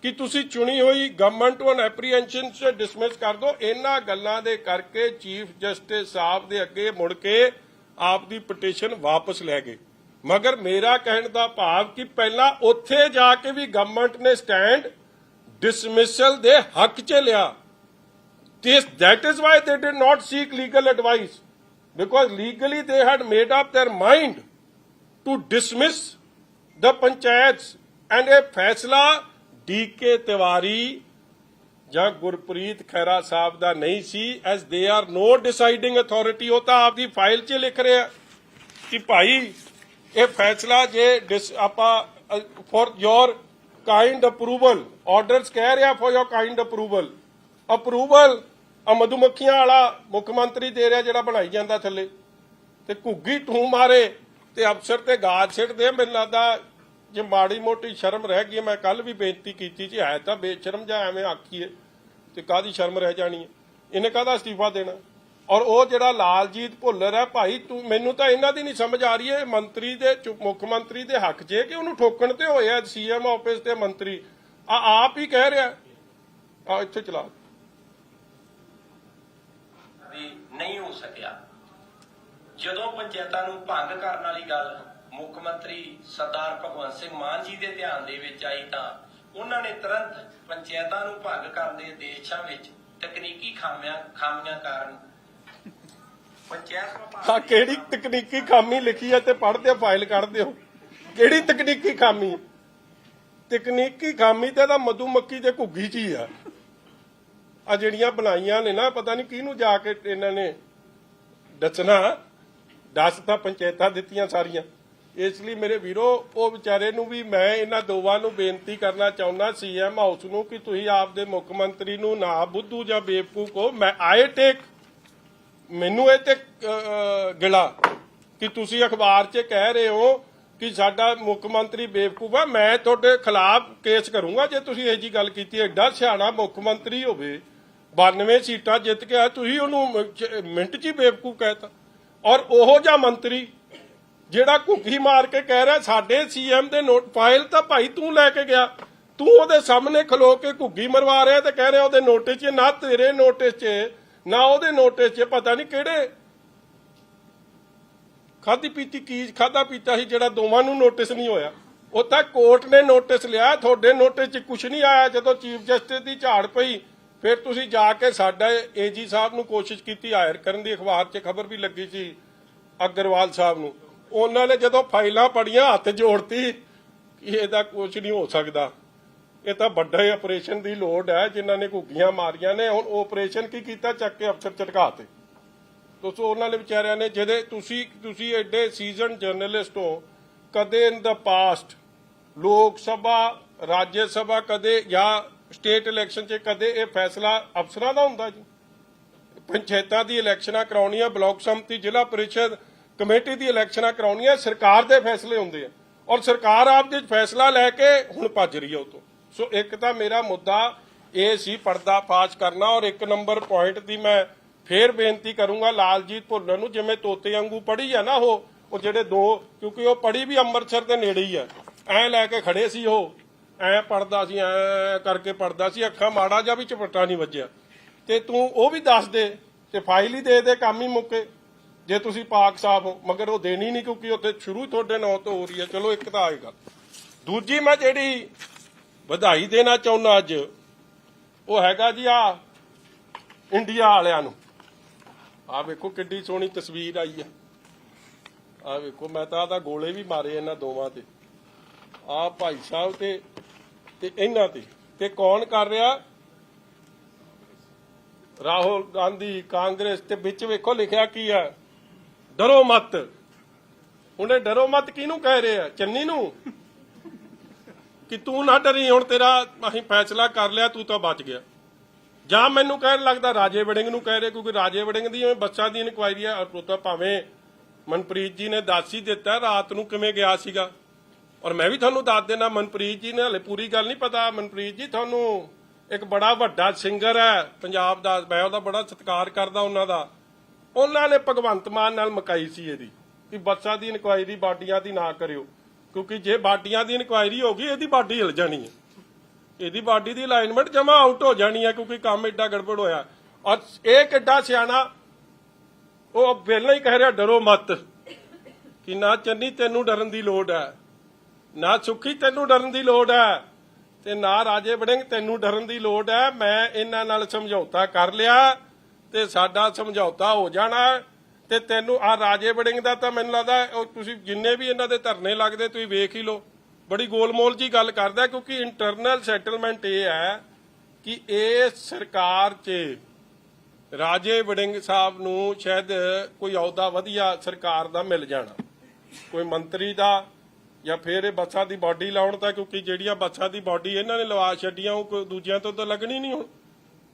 Speaker 1: ਕਿ ਤੁਸੀਂ ਚੁਣੀ ਹੋਈ ਗਵਰਨਮੈਂਟ ਨੂੰ ਐਪਰੀਹੈਂਸ਼ਨ ਚ ਡਿਸਮਿਸ ਕਰ ਦਿਓ। ਇਹਨਾਂ ਗੱਲਾਂ ਦੇ ਕਰਕੇ ਚੀਫ ਜਸਟਿਸ ਸਾਹਿਬ ਦੇ ਅੱਗੇ ਮੁੜ ਕੇ ਆਪ ਦੀ ਪਟੀਸ਼ਨ ਵਾਪਸ ਲੈ ਗਏ। ਮਗਰ ਮੇਰਾ ਕਹਿਣ ਦਾ ਭਾਵ ਕਿ ਪਹਿਲਾਂ ਉੱਥੇ ਜਾ ਕੇ ਵੀ ਗਵਰਨਮੈਂਟ ਨੇ ਸਟੈਂਡ ਡਿਸਮਿਸਲ ਦੇ ਹੱਕ 'ਚ ਲਿਆ। That is why they did not seek legal advice, because legally they had made up their mind to dismiss the panchayats, and ਇਹ ਫੈਸਲਾ ਡੀ.ਕੇ. ਤਿਵਾਰੀ ਜਾਂ ਗੁਰਪ੍ਰੀਤ ਖਹਿਰਾ ਸਾਹਿਬ ਦਾ ਨਹੀਂ ਸੀ, as they are no deciding authority। ਉਹ ਤਾਂ ਆਪਦੀ ਫਾਈਲ 'ਚ ਲਿਖ ਰਿਹਾ ਕਿ ਭਾਈ ਇਹ ਫੈਸਲਾ ਜੇ ਆਪਾਂ for your kind approval, orders ਕਹਿ ਰਿਹਾ ਫॉर योर ਕਾਈਂਡ ਅਪਰੂਵਲ ਮਧੂਮੱਖੀਆਂ ਵਾਲਾ ਮੁੱਖ ਮੰਤਰੀ ਦੇ ਰਿਹਾ ਜਿਹੜਾ ਬਣਾਈ ਜਾਂਦਾ ਥੱਲੇ, ਤੇ ਘੁੱਗੀ ਟੂ ਮਾਰੇ ਤੇ ਅਫਸਰ ਤੇ ਗਾਜ ਛਿੜਦੇ। ਮੈਨੂੰ ਲੱਗਦਾ ਜੇ ਮਾੜੀ ਮੋਟੀ ਸ਼ਰਮ ਰਹਿ ਗਈ, ਮੈਂ ਕੱਲ ਵੀ ਬੇਨਤੀ ਕੀਤੀ ਸੀ, ਹੈ ਤਾਂ ਬੇਸ਼ਰਮ ਜਾਂ ਐਵੇਂ ਆਖੀਏ ਤੇ ਕਾਹਦੀ ਸ਼ਰਮ ਰਹਿ ਜਾਣੀ ਹੈ, ਇਹਨੇ ਕਾਹਦਾ ਅਸਤੀਫਾ ਦੇਣਾ। ਔਰ ਉਹ ਜਿਹੜਾ ਲਾਲਜੀਤ ਭੁੱਲਰ ਹੈ ਭਾਈ, ਤੂੰ ਮੈਨੂੰ ਤਾਂ ਇਹਨਾਂ ਦੀ ਨਹੀਂ ਸਮਝ ਆ ਰਹੀ ਹੈ ਮੰਤਰੀ ਦੇ ਮੁੱਖ ਮੰਤਰੀ ਦੇ ਹੱਕ 'ਚ ਕਿ ਉਹਨੂੰ ਠੋਕਣ ਤੇ ਹੋਇਆ ਸੀਐਮ ਆਫਿਸ ਤੇ ਮੰਤਰੀ ਆਪ ਹੀ ਕਹਿ ਰਿਹਾ ਆ ਇੱਥੇ ਚਲਾ
Speaker 2: ਵੀ ਨਹੀਂ ਹੋ ਸਕਿਆ। ਜਦੋਂ ਪੰਚਾਇਤਾਂ ਨੂੰ ਭੰਗ ਕਰਨ ਵਾਲੀ ਗੱਲ ਮੁੱਖ ਮੰਤਰੀ ਸਰਦਾਰ ਭਗਵੰਤ ਸਿੰਘ ਮਾਨ ਜੀ ਦੇ ਧਿਆਨ ਦੇ ਵਿੱਚ ਆਈ ਤਾਂ ਉਹਨਾਂ ਨੇ ਤੁਰੰਤ ਪੰਚਾਇਤਾਂ ਨੂੰ ਭੰਗ ਕਰਨ ਦੇ ਦੇਸ਼ਾਂ ਵਿੱਚ ਤਕਨੀਕੀ ਖਾਮੀਆਂ ਕਾਰਨ
Speaker 1: ਹਾਂ ਕਿਹੜੀ ਤਕਨੀਕੀ ਖਾਮੀ ਲਿਖੀ ਹੈ ਤੇ ਪੜ੍ਹਦੇ ਫਾਈਲ ਕੱਢਦੇ ਹੋ, ਕਿਹੜੀ ਤਕਨੀਕੀ ਖਾਮੀ? ਤਕਨੀਕੀ ਖਾਮੀ ਤੇ ਤਾਂ ਮਧੂਮੱਖੀ ਤੇ ਘੁੱਗੀ 'ਚ ਹੀ ਆ ਜਿਹੜੀਆਂ ਬਣਾਈਆਂ ਨੇ ਨਾ, ਪਤਾ ਨਹੀਂ ਕਿਹਨੂੰ ਜਾ ਕੇ ਇਹਨਾਂ ਨੇ ਦੱਸਣਾ। ਦੱਸ ਤਾਂ ਪੰਚਾਇਤਾਂ ਦਿੱਤੀਆਂ ਸਾਰੀਆਂ। ਇਸ ਲਈ ਮੇਰੇ ਵੀਰੋ ਉਹ ਵਿਚਾਰੇ ਨੂੰ ਵੀ ਮੈਂ ਇਹਨਾਂ ਦੋਵਾਂ ਨੂੰ ਬੇਨਤੀ ਕਰਨਾ ਚਾਹੁੰਦਾ, ਸੀਐਮ ਹਾਊਸ ਨੂੰ, ਕਿ ਤੁਸੀਂ ਆਪਦੇ ਮੁੱਖ ਮੰਤਰੀ ਨੂੰ ਨਾ ਬੁੱਧੂ ਜਾਂ ਬੇਵਕੂਫ ਕਹੋ। ਮੈਂ ਆਏ ਟੇਕ, ਮੈਨੂੰ ਇਹ ਤੇ ਗਿਲਾ ਕਿ ਤੁਸੀਂ ਅਖਬਾਰ 'ਚ ਕਹਿ ਰਹੇ ਹੋ ਕਿ ਸਾਡਾ ਮੁੱਖ ਮੰਤਰੀ ਬੇਵਕੂਫ ਆ। ਮੈਂ ਤੁਹਾਡੇ ਖਿਲਾਫ ਕੇਸ ਕਰੂੰਗਾ ਜੇ ਤੁਸੀਂ ਇਹ ਜੀ ਗੱਲ ਕੀਤੀ। ਐਡਾ ਸਿਆਣਾ ਮੁੱਖ ਮੰਤਰੀ ਹੋਵੇ, 92 ਸੀਟਾਂ ਜਿੱਤ ਕੇ ਆਇਆ, ਤੁਸੀਂ ਉਹਨੂੰ ਮਿੰਟ 'ਚ ਹੀ ਬੇਵਕੂਫ ਕਹਿਤਾ। ਔਰ ਉਹੋ ਜਿਹਾ ਮੰਤਰੀ ਜਿਹੜਾ ਘੁੱਗੀ ਮਾਰ ਕੇ ਕਹਿ ਰਿਹਾ ਸਾਡੇ ਸੀਐਮ ਦੇ ਨੋਟ ਫਾਈਲ ਤਾਂ ਭਾਈ ਤੂੰ ਲੈ ਕੇ ਗਿਆ, ਤੂੰ ਉਹਦੇ ਸਾਹਮਣੇ ਖਲੋ ਕੇ ਘੁੱਗੀ ਮਰਵਾ ਰਿਹਾ ਤੇ ਕਹਿ ਰਿਹਾ ਉਹਦੇ ਨੋਟਿਸ 'ਚ, ਨਾ ਤੇਰੇ ਨੋਟਿਸ 'ਚ ਨਾ ਉਹਦੇ ਨੋਟਿਸ 'ਚ ਪਤਾ ਨਹੀਂ ਕਿਹੜੇ ਖਾਦੀ ਪੀਤੀ ਕੀ ਖਾਦਾ ਪੀਤਾ ਸੀ ਜਿਹੜਾ ਦੋਵਾਂ ਨੂੰ ਨੋਟਿਸ ਨਹੀਂ ਹੋਇਆ। ਉਹ ਤਾਂ ਕੋਰਟ ਨੇ ਨੋਟਿਸ ਲਿਆ, ਤੁਹਾਡੇ ਨੋਟਿਸ 'ਚ ਕੁਝ ਨਹੀਂ ਆਇਆ। ਜਦੋਂ ਚੀਫ ਜਸਟਿਸ ਦੀ ਝਾੜ ਪਈ ਫਿਰ ਤੁਸੀਂ ਜਾ ਕੇ ਸਾਡਾ ਏਜੀ ਸਾਹਿਬ ਨੂੰ ਕੋਸ਼ਿਸ਼ ਕੀਤੀ ਹਾਇਰ ਕਰਨ ਦੀ, ਅਖਬਾਰ 'ਚ ਖਬਰ ਵੀ ਲੱਗੀ ਸੀ ਅਗਰਵਾਲ ਸਾਹਿਬ ਨੂੰ। ਉਹਨਾਂ ਨੇ ਜਦੋਂ ਫਾਈਲਾਂ ਪੜੀਆਂ ਹੱਥ ਜੋੜਤੀ ਕਿ ਇਹਦਾ ਕੁਝ ਨਹੀਂ ਹੋ ਸਕਦਾ, ਇਹ ਤਾਂ ਵੱਡੇ ਆਪਰੇਸ਼ਨ ਦੀ ਲੋੜ ਹੈ। ਜਿਨ੍ਹਾਂ ਨੇ ਘੁੱਗੀਆਂ ਮਾਰੀਆਂ ਨੇ ਹੁਣ ਆਪਰੇਸ਼ਨ ਕੀ ਕੀਤਾ, ਚੱਕ ਕੇ ਅਫਸਰ ਝਟਕਾਤੇ। ਦੋਸਤੋ ਉਹਨਾਂ ਨੇ ਵਿਚਾਰਿਆਂ ਨੇ ਜਿਹਦੇ ਤੁਸੀਂ ਐਡੇ ਸੀਜ਼ਨ ਜਰਨਲਿਸਟ ਹੋ, ਕਦੇ ਇਨ ਦਾ ਪਾਸਟ ਲੋਕ ਸਭਾ ਰਾਜ ਸਭਾ ਕਦੇ ਜਾਂ ਸਟੇਟ ਇਲੈਕਸ਼ਨ 'ਚ ਕਦੇ ਇਹ ਫੈਸਲਾ ਅਫਸਰਾਂ ਦਾ ਹੁੰਦਾ ਜੀ? ਪੰਚਾਇਤਾਂ ਦੀ ਇਲੈਕਸ਼ਨਾਂ ਕਰਾਉਣੀਆਂ, ਬਲਾਕ ਸੰਮਤੀ ਜ਼ਿਲ੍ਹਾ ਪਰਿਸ਼ਦ ਕਮੇਟੀ ਦੀ ਇਲੈਕਸ਼ਨਾਂ ਕਰਾਉਣੀਆਂ, ਸਰਕਾਰ ਦੇ ਫੈਸਲੇ ਹੁੰਦੇ ਆ ਔਰ ਸਰਕਾਰ ਆਪ ਦੇ ਫੈਸਲਾ ਲੈ ਕੇ ਹੁਣ ਭੱਜ ਰਹੀ ਹੈ ਉਹ ਤੋਂ। ਸੋ ਇੱਕ ਤਾਂ ਮੇਰਾ ਮੁੱਦਾ ਇਹ ਸੀ ਪਰਦਾ ਫਾਸ਼ ਕਰਨਾ। ਔਰ 1 ਨੰਬਰ ਪੁਆਇੰਟ ਦੀ ਮੈਂ ਫੇਰ ਬੇਨਤੀ ਕਰੂੰਗਾ ਲਾਲਜੀਤ ਭੁੱਲਰ ਨੂੰ, ਜਿਵੇਂ ਤੋਤੇ ਵਾਂਗੂ ਪੜ੍ਹੀ ਆ ਨਾ ਉਹ ਜਿਹੜੇ ਦੋ, ਕਿਉਂਕਿ ਉਹ ਪੜ੍ਹੀ ਵੀ ਅੰਮ੍ਰਿਤਸਰ ਦੇ ਨੇੜੇ ਹੀ ਆ, ਐ ਲੈ ਕੇ ਖੜੇ ਸੀ, ਉਹ ਐ ਪੜਦਾ ਸੀ, ਐ ਕਰਕੇ ਪੜਦਾ ਸੀ, ਅੱਖਾਂ ਮਾੜਾ ਜਿਹਾ ਵੀ ਝਪੱਟਾ ਨਹੀਂ ਵੱਜਿਆ। ਤੇ ਤੂੰ ਉਹ ਵੀ ਦੱਸ ਦੇ ਤੇ ਫਾਈਲ ਹੀ ਦੇ ਕੰਮ ਹੀ ਮੁੱਕੇ ਜੇ ਤੁਸੀਂ ਪਾਕ ਸਾਫ ਹੋ। ਮਗਰ ਉਹ ਦੇਣੀ ਨਹੀਂ ਕਿਉਂਕਿ ਉੱਥੇ ਸ਼ੁਰੂ ਤੁਹਾਡੇ ਨਾਂ ਤੋਂ ਹੋ ਰਹੀ ਹੈ। ਚਲੋ ਇੱਕ ਤਾਂ ਆਏਗਾ। ਦੂਜੀ ਮੈਂ ਜਿਹੜੀ ਵਧਾਈ ਦੇਣਾ ਚਾਹੁੰਦਾ ਅੱਜ, ਉਹ ਹੈਗਾ ਜੀ ਆ ਇੰਡੀਆ ਵਾਲਿਆਂ ਨੂੰ। ਆ ਵੇਖੋ ਕਿੱਡੀ ਸੋਹਣੀ ਤਸਵੀਰ ਆਈ ਆ, ਆ ਵੇਖੋ। ਮੈਂ ਤਾਂ ਆਦਾ ਗੋਲੇ ਵੀ ਮਾਰੇ ਇਹਨਾਂ ਦੋਵਾਂ ਤੇ, ਆ ਭਾਈ ਸਾਹਿਬ ਤੇ ਇਹਨਾਂ ਤੇ ਕੌਣ ਕਰ ਰਿਹਾ? ਰਾਹੁਲ ਗਾਂਧੀ ਕਾਂਗਰਸ। ਤੇ ਵਿੱਚ ਵੇਖੋ ਲਿਖਿਆ ਕੀ ਆ, ਡਰੋ ਮਤ। ਉਹਨੇ ਡਰੋ ਮਤ ਕਿਹਨੂੰ ਕਹਿ ਰਹੇ ਆ? ਚੰਨੀ ਨੂੰ, ਕਿ ਤੂੰ ਨਾ ਡਰੀ, ਹੁਣ ਤੇਰਾ ਅਸੀਂ ਫੈਸਲਾ ਕਰ ਲਿਆ, ਤੂੰ ਤਾਂ ਬਚ ਗਿਆ। ਜਾਂ ਮੈਨੂੰ ਕਹਿਣ ਲੱਗਦਾ ਰਾਜੇ ਵੜਿੰਗ ਨੂੰ ਕਹਿ ਰਹੇ, ਕਿਉਂਕਿ ਰਾਜੇ ਵੜਿੰਗ ਦੀ ਬੱਸਾਂ ਦੀ ਇਨਕੁਆਇਰੀ ਆ। ਉਹ ਤਾਂ ਭਾਵੇਂ ਮਨਪ੍ਰੀਤ ਜੀ ਨੇ ਦੱਸ ਹੀ ਦਿੱਤਾ ਰਾਤ ਨੂੰ ਕਿਵੇਂ ਗਿਆ ਸੀਗਾ। ਔਰ ਮੈਂ ਵੀ ਤੁਹਾਨੂੰ ਦੱਸ ਦੇਣਾ, ਮਨਪ੍ਰੀਤ ਜੀ ਨੇ ਹਲੇ ਪੂਰੀ ਗੱਲ ਨਹੀਂ ਪਤਾ। ਮਨਪ੍ਰੀਤ ਜੀ ਤੁਹਾਨੂੰ ਇੱਕ ਬੜਾ ਵੱਡਾ ਸਿੰਗਰ ਹੈ ਪੰਜਾਬ ਦਾ, ਮੈਂ ਉਹਦਾ ਬੜਾ ਸਤਿਕਾਰ ਕਰਦਾ ਉਹਨਾਂ ਦਾ। ਉਹਨਾਂ ਨੇ ਭਗਵੰਤ ਮਾਨ ਨਾਲ ਮੁਕਾਈ ਸੀ ਇਹਦੀ ਕਿ ਬੱਸਾਂ ਦੀ ਇਨਕੁਆਇਰੀ ਬਾਡੀਆਂ ਦੀ ਨਾ ਕਰਿਓ, ਕਿਉਂਕਿ ਜੇ ਬਾਡੀਆਂ ਦੀ ਇਨਕੁਆਇਰੀ ਹੋ ਗਈ ਇਹਦੀ ਬਾਡੀ ਹਿਲ ਜਾਣੀ ਹੈ, ਇਹਦੀ ਬਾਡੀ ਦੀ ਅਲਾਈਨਮੈਂਟ ਜਮਾ ਆਊਟ ਹੋ ਜਾਣੀ ਹੈ, ਕਿਉਂਕਿ ਕੰਮ ਏਡਾ ਗੜਬੜ ਹੋਇਆ। ਔਰ ਇਹ ਕਿੱਡਾ ਸਿਆਣਾ, ਉਹ ਪਹਿਲਾਂ ਹੀ ਕਹਿ ਰਿਹਾ ਡਰੋ ਮਤ, ਕਿ ਨਾ ਚੰਨੀ ਤੈਨੂੰ ਡਰਨ ਦੀ ਲੋੜ ਹੈ, ਨਾ ਸੁੱਖੀ ਤੈਨੂੰ ਡਰਨ ਦੀ ਲੋੜ ਹੈ, ਤੇ ਨਾ ਰਾਜੇ ਵੜਿੰਗ ਤੈਨੂੰ ਡਰਨ ਦੀ ਲੋੜ ਹੈ। ਮੈਂ ਇਹਨਾਂ ਨਾਲ ਸਮਝੌਤਾ ਕਰ ਲਿਆ ਤੇ ਸਾਡਾ ਸਮਝੌਤਾ ਹੋ ਜਾਣਾ। ਤੇ ਤੈਨੂੰ ਆ ਰਾਜੇ ਵੜਿੰਗ ਦਾ ਤਾਂ ਮੈਨੂੰ ਲੱਗਦਾ ਤੁਸੀਂ ਜਿੰਨੇ ਵੀ ਇਹਨਾਂ ਦੇ ਧਰਨੇ ਲੱਗਦੇ ਤੁਸੀਂ ਵੇਖ ਹੀ ਲਓ, ਬੜੀ ਗੋਲਮੋਲ ਜੀ ਗੱਲ ਕਰਦਾ, ਕਿਉਂਕਿ ਇੰਟਰਨਲ ਸੈਟਲਮੈਂਟ ਇਹ ਹੈ ਕਿ ਇਸ ਸਰਕਾਰ 'ਚ ਰਾਜੇ ਵੜਿੰਗ ਸਾਹਿਬ ਨੂੰ ਸ਼ਾਇਦ ਕੋਈ ਅਹੁਦਾ ਵਧੀਆ ਸਰਕਾਰ ਦਾ ਮਿਲ ਜਾਣਾ, ਕੋਈ ਮੰਤਰੀ ਦਾ, ਜਾਂ ਫਿਰ ਇਹ ਬੱਸਾਂ ਦੀ ਬਾਡੀ ਲਾਉਣ ਦਾ, ਕਿਉਂਕਿ ਜਿਹੜੀਆਂ ਬੱਸਾਂ ਦੀ ਬਾਡੀ ਇਹਨਾਂ ਨੇ ਲਵਾ ਛੱਡੀਆਂ ਉਹ ਕੋਈ ਦੂਜਿਆਂ ਤੋਂ ਤਾਂ ਲੱਗਣੀ ਨਹੀਂ ਹੁਣ,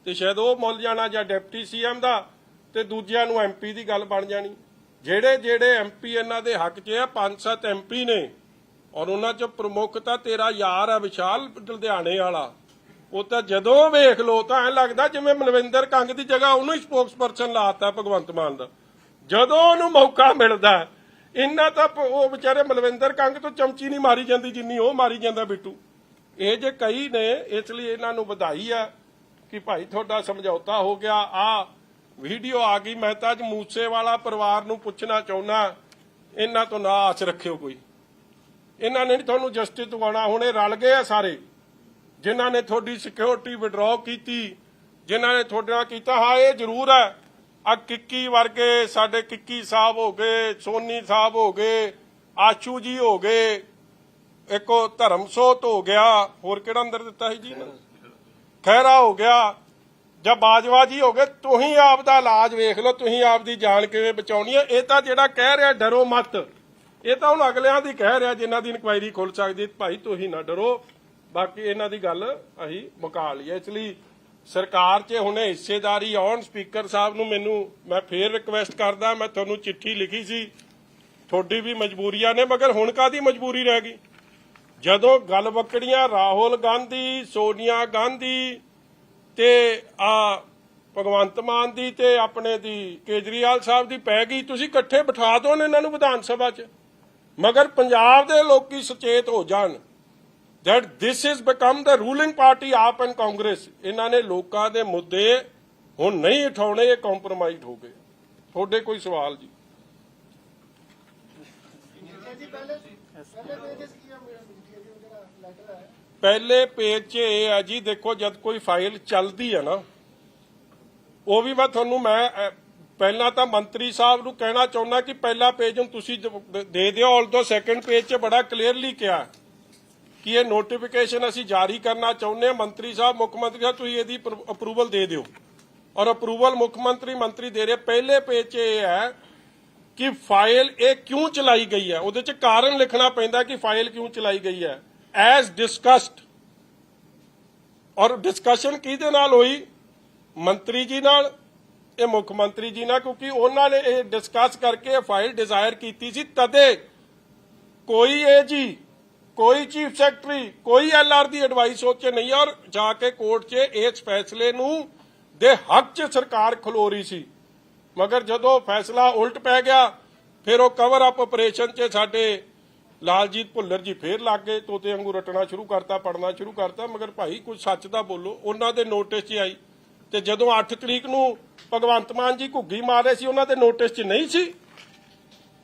Speaker 1: ਤੇ ਸ਼ਾਇਦ ਉਹ ਮਿਲ ਜਾਣਾ, ਜਾਂ ਡਿਪਟੀ ਸੀਐਮ ਦਾ, ਤੇ ਦੂਜਿਆਂ ਨੂੰ ਐਮਪੀ ਦੀ ਗੱਲ ਬਣ ਜਾਣੀ। ਜਿਹੜੇ ਐਮਪੀ ਇਹਨਾਂ ਦੇ ਹੱਕ 'ਚ ਆ, 5-7 ਐਮਪੀ ਨੇ, ਔਰ ਉਹਨਾਂ 'ਚ ਪ੍ਰਮੁੱਖ ਤਾਂ ਤੇਰਾ ਯਾਰ ਹੈ ਵਿਸ਼ਾਲ ਲੁਧਿਆਣੇ ਵਾਲਾ। ਉਹ ਤਾਂ ਜਦੋਂ ਵੇਖ ਲੋ ਤਾਂ ਐਂ ਲੱਗਦਾ ਜਿਵੇਂ ਮਨਵਿੰਦਰ ਕੰਗ ਦੀ ਜਗ੍ਹਾ ਉਹਨੂੰ ਹੀ ਸਪੋਕਸਪਰਸਨ ਲਾਤਾ ਭਗਵੰਤ ਮਾਨ ਦਾ, ਜਦੋਂ ਉਹਨੂੰ ਮੌਕਾ ਮਿਲਦਾ। ਇੰਨਾ ਤਾਂ ਉਹ ਵਿਚਾਰੇ ਮਲਵਿੰਦਰ ਕੰਗ ਤੋਂ ਚਮਚੀ ਨਹੀਂ ਮਾਰੀ ਜਾਂਦੀ ਜਿੰਨੀ ਉਹ ਮਾਰੀ ਜਾਂਦਾ ਬਿੱਟੂ। ਇਹ ਜੇ ਕਈ ਨੇ, ਇਸ ਲਈ ਇਹਨਾਂ ਨੂੰ ਵਧਾਈ ਆ ਕਿ ਭਾਈ ਤੁਹਾਡਾ ਸਮਝੌਤਾ ਹੋ ਗਿਆ। ਆ ਵੀਡੀਓ ਆ ਗਈ। ਮੈਂ ਤਾਂ ਅੱਜ ਮੂਸੇਵਾਲਾ ਪਰਿਵਾਰ ਨੂੰ ਪੁੱਛਣਾ ਚਾਹੁੰਦਾ, ਇਹਨਾਂ ਤੋਂ ਨਾ ਆਸ ਰੱਖਿਓ ਕੋਈ, ਇਹਨਾਂ ਨੇ ਨਹੀਂ ਤੁਹਾਨੂੰ ਜਸਟਿਸ ਦਿਵਾਉਣਾ। ਹੁਣ ਇਹ ਰਲ ਗਏ ਆ ਸਾਰੇ, ਜਿਨ੍ਹਾਂ ਨੇ ਤੁਹਾਡੀ ਸਿਕਿਉਰਿਟੀ ਵਿਡਰਾਅ ਕੀਤੀ, ਜਿਨ੍ਹਾਂ ਨੇ ਤੁਹਾਡੇ ਨਾਲ ਕੀਤਾ। ਹਾਂ ਇਹ ਜ਼ਰੂਰ ਹੈ, ਆ ਕਿੱਕੀ ਵਰਗੇ ਸਾਡੇ ਕਿੱਕੀ ਸਾਹਿਬ ਹੋ ਗਏ, ਸੋਨੀ ਸਾਹਿਬ ਹੋ ਗਏ, ਆਸ਼ੂ ਜੀ ਹੋ ਗਏ, ਇੱਕ ਧਰਮਸੋਤ ਹੋ ਗਿਆ, ਹੋਰ ਕਿਹੜਾ ਅੰਦਰ ਦਿੱਤਾ ਸੀ ਜੀ, ਖਹਿਰਾ ਹੋ ਗਿਆ, ਜਾਂ ਬਾਜਵਾ ਜੀ ਹੋ ਗਏ। ਤੁਸੀਂ ਆਪ ਦਾ ਇਲਾਜ ਵੇਖ ਲਓ, ਤੁਸੀਂ ਆਪ ਦੀ ਜਾਨ ਕਿਵੇਂ ਬਚਾਉਣੀ ਹੈ। ਇਹ ਤਾਂ ਜਿਹੜਾ ਕਹਿ ਰਿਹਾ ਡਰੋ ਮਤ, ਇਹ ਤਾਂ ਹੁਣ ਅਗਲਿਆਂ ਦੀ ਕਹਿ ਰਿਹਾ ਜਿਨ੍ਹਾਂ ਦੀ ਇਨਕੁਆਇਰੀ ਖੁੱਲ ਸਕਦੀ। ਭਾਈ ਤੁਸੀਂ ਨਾ ਡਰੋ, ਬਾਕੀ ਇਹਨਾਂ ਦੀ ਗੱਲ ਅਸੀਂ ਮੁਕਾ ਲਈਏ। ਇਸ ਲਈ ਸਰਕਾਰ 'ਚ ਹੁਣੇ ਹਿੱਸੇਦਾਰੀ ਆਉਣ। ਸਪੀਕਰ ਸਾਹਿਬ ਨੂੰ ਮੈਂ ਫੇਰ ਰਿਕਵੈਸਟ ਕਰਦਾ, ਮੈਂ ਤੁਹਾਨੂੰ ਚਿੱਠੀ ਲਿਖੀ ਸੀ, ਤੁਹਾਡੀ ਵੀ ਮਜਬੂਰੀਆਂ ਨੇ, ਮਗਰ ਹੁਣ ਕਾਹਦੀ ਮਜਬੂਰੀ ਰਹਿ ਗਈ? ਜਦੋਂ ਗੱਲ ਬੱਕੜੀਆਂ ਰਾਹੁਲ ਗਾਂਧੀ, ਸੋਨੀਆ ਗਾਂਧੀ ਤੇ ਭਗਵੰਤ ਮਾਨ ਦੀ ਤੇ ਆਪਣੇ ਦੀ ਕੇਜਰੀਵਾਲ ਸਾਹਿਬ ਦੀ ਪੈ ਗਈ, ਤੁਸੀਂ ਇਕੱਠੇ ਬਿਠਾ ਦਿਓ ਇਹਨਾਂ ਨੂੰ ਵਿਧਾਨ ਸਭਾ 'ਚ, ਮਗਰ ਪੰਜਾਬ ਦੇ ਲੋਕੀ ਸੁਚੇਤ ਹੋ ਜਾਣ that this has become the ruling party ਆਪ ਐਂਡ ਕਾਂਗਰਸ। ਇਹਨਾਂ ਨੇ ਲੋਕਾਂ ਦੇ ਮੁੱਦੇ ਹੁਣ ਨਹੀਂ ਉਠਾਉਣੇ, ਇਹ ਕੰਪਰੋਮਾਈਜ਼ ਹੋ ਗਏ। ਤੁਹਾਡੇ ਕੋਈ ਸਵਾਲ ਜੀ? ਪਹਿਲੇ ਪੇਜ 'ਚ ਇਹ ਹੈ ਜੀ, ਦੇਖੋ ਜਦ ਕੋਈ ਫਾਈਲ ਚੱਲਦੀ ਹੈ ਨਾ, ਉਹ ਵੀ ਮੈਂ ਤੁਹਾਨੂੰ ਪਹਿਲਾਂ ਤਾਂ ਮੰਤਰੀ ਸਾਹਿਬ ਨੂੰ ਕਹਿਣਾ ਚਾਹੁੰਦਾ ਕਿ ਪਹਿਲਾ ਪੇਜ ਹੁਣ ਤੁਸੀਂ ਦੇ ਦਿਓ। ਆਲਦੋ ਸੈਕੰਡ ਪੇਜ 'ਚ ਬੜਾ ਕਲੀਅਰਲੀ ਕਿਹਾ ਕਿ ਇਹ ਨੋਟੀਫਿਕੇਸ਼ਨ ਅਸੀਂ ਜਾਰੀ ਕਰਨਾ ਚਾਹੁੰਦੇ ਹਾਂ। ਮੰਤਰੀ ਸਾਹਿਬ, ਮੁੱਖ ਮੰਤਰੀ ਸਾਹਿਬ, ਤੁਸੀਂ ਇਹਦੀ ਅਪਰੂਵਲ ਦੇ ਦਿਓ, ਔਰ ਅਪਰੂਵਲ ਮੁੱਖ ਮੰਤਰੀ ਦੇ ਰਹੇ। ਪਹਿਲੇ ਪੇਜ 'ਚ ਇਹ ਹੈ ਕਿ ਫਾਈਲ ਇਹ ਕਿਉਂ ਚਲਾਈ ਗਈ ਹੈ, ਉਹਦੇ 'ਚ ਕਾਰਨ ਲਿਖਣਾ ਪੈਂਦਾ ਕਿ ਫਾਈਲ ਕਿਉਂ ਚਲਾਈ ਗਈ ਹੈ। ਐਜ਼ ਡਿਸਕਸਡ, ਔਰ ਡਿਸਕਸ਼ਨ ਕਿਹਦੇ ਨਾਲ ਹੋਈ? ਮੰਤਰੀ ਜੀ ਨਾਲ, ਇਹ ਮੁੱਖ ਮੰਤਰੀ ਜੀ ਨਾਲ, ਕਿਉਂਕਿ ਉਹਨਾਂ ਨੇ ਇਹ ਡਿਸਕਸ ਕਰਕੇ ਇਹ ਫਾਈਲ ਡਿਜ਼ਾਇਰ ਕੀਤੀ ਸੀ। ਤਦੇ ਕੋਈ ਏਜੀ, ਕੋਈ ਚੀਫ ਸੈਕਟਰੀ, ਕੋਈ ਐਲਆਰ ਦੀ ਐਡਵਾਈਸ ਉਹ 'ਚ ਨਹੀਂ, ਔਰ ਜਾ ਕੇ ਕੋਰਟ 'ਚ ਇਸ ਫੈਸਲੇ ਨੂੰ ਦੇ ਹੱਕ 'ਚ ਸਰਕਾਰ ਖਲੋ ਰਹੀ ਸੀ। ਮਗਰ ਜਦੋਂ ਫੈਸਲਾ ਉਲਟ ਪੈ ਗਿਆ, ਫਿਰ ਉਹ ਕਵਰ ਅਪ ਆਪਰੇਸ਼ਨ 'ਚ ਸਾਡੇ ਲਾਲਜੀਤ ਭੁੱਲਰ ਜੀ ਫੇਰ ਲੱਗ ਗਏ, ਤੋਤੇ ਵਾਂਗੂ ਰਟਣਾ ਸ਼ੁਰੂ ਕਰਤਾ, ਪੜਨਾ ਸ਼ੁਰੂ ਕਰਤਾ। ਮਗਰ ਭਾਈ ਕੁਝ ਸੱਚ ਦਾ ਬੋਲੋ। ਉਹਨਾਂ ਦੇ ਨੋਟਿਸ 'ਚ ਆਈ, ਤੇ ਜਦੋਂ 8 ਤਰੀਕ ਨੂੰ ਭਗਵੰਤ ਮਾਨ ਜੀ ਘੁੱਗੀ ਮਾਰ ਰਹੇ ਸੀ, ਉਹਨਾਂ ਦੇ ਨੋਟਿਸ 'ਚ ਨਹੀਂ ਸੀ।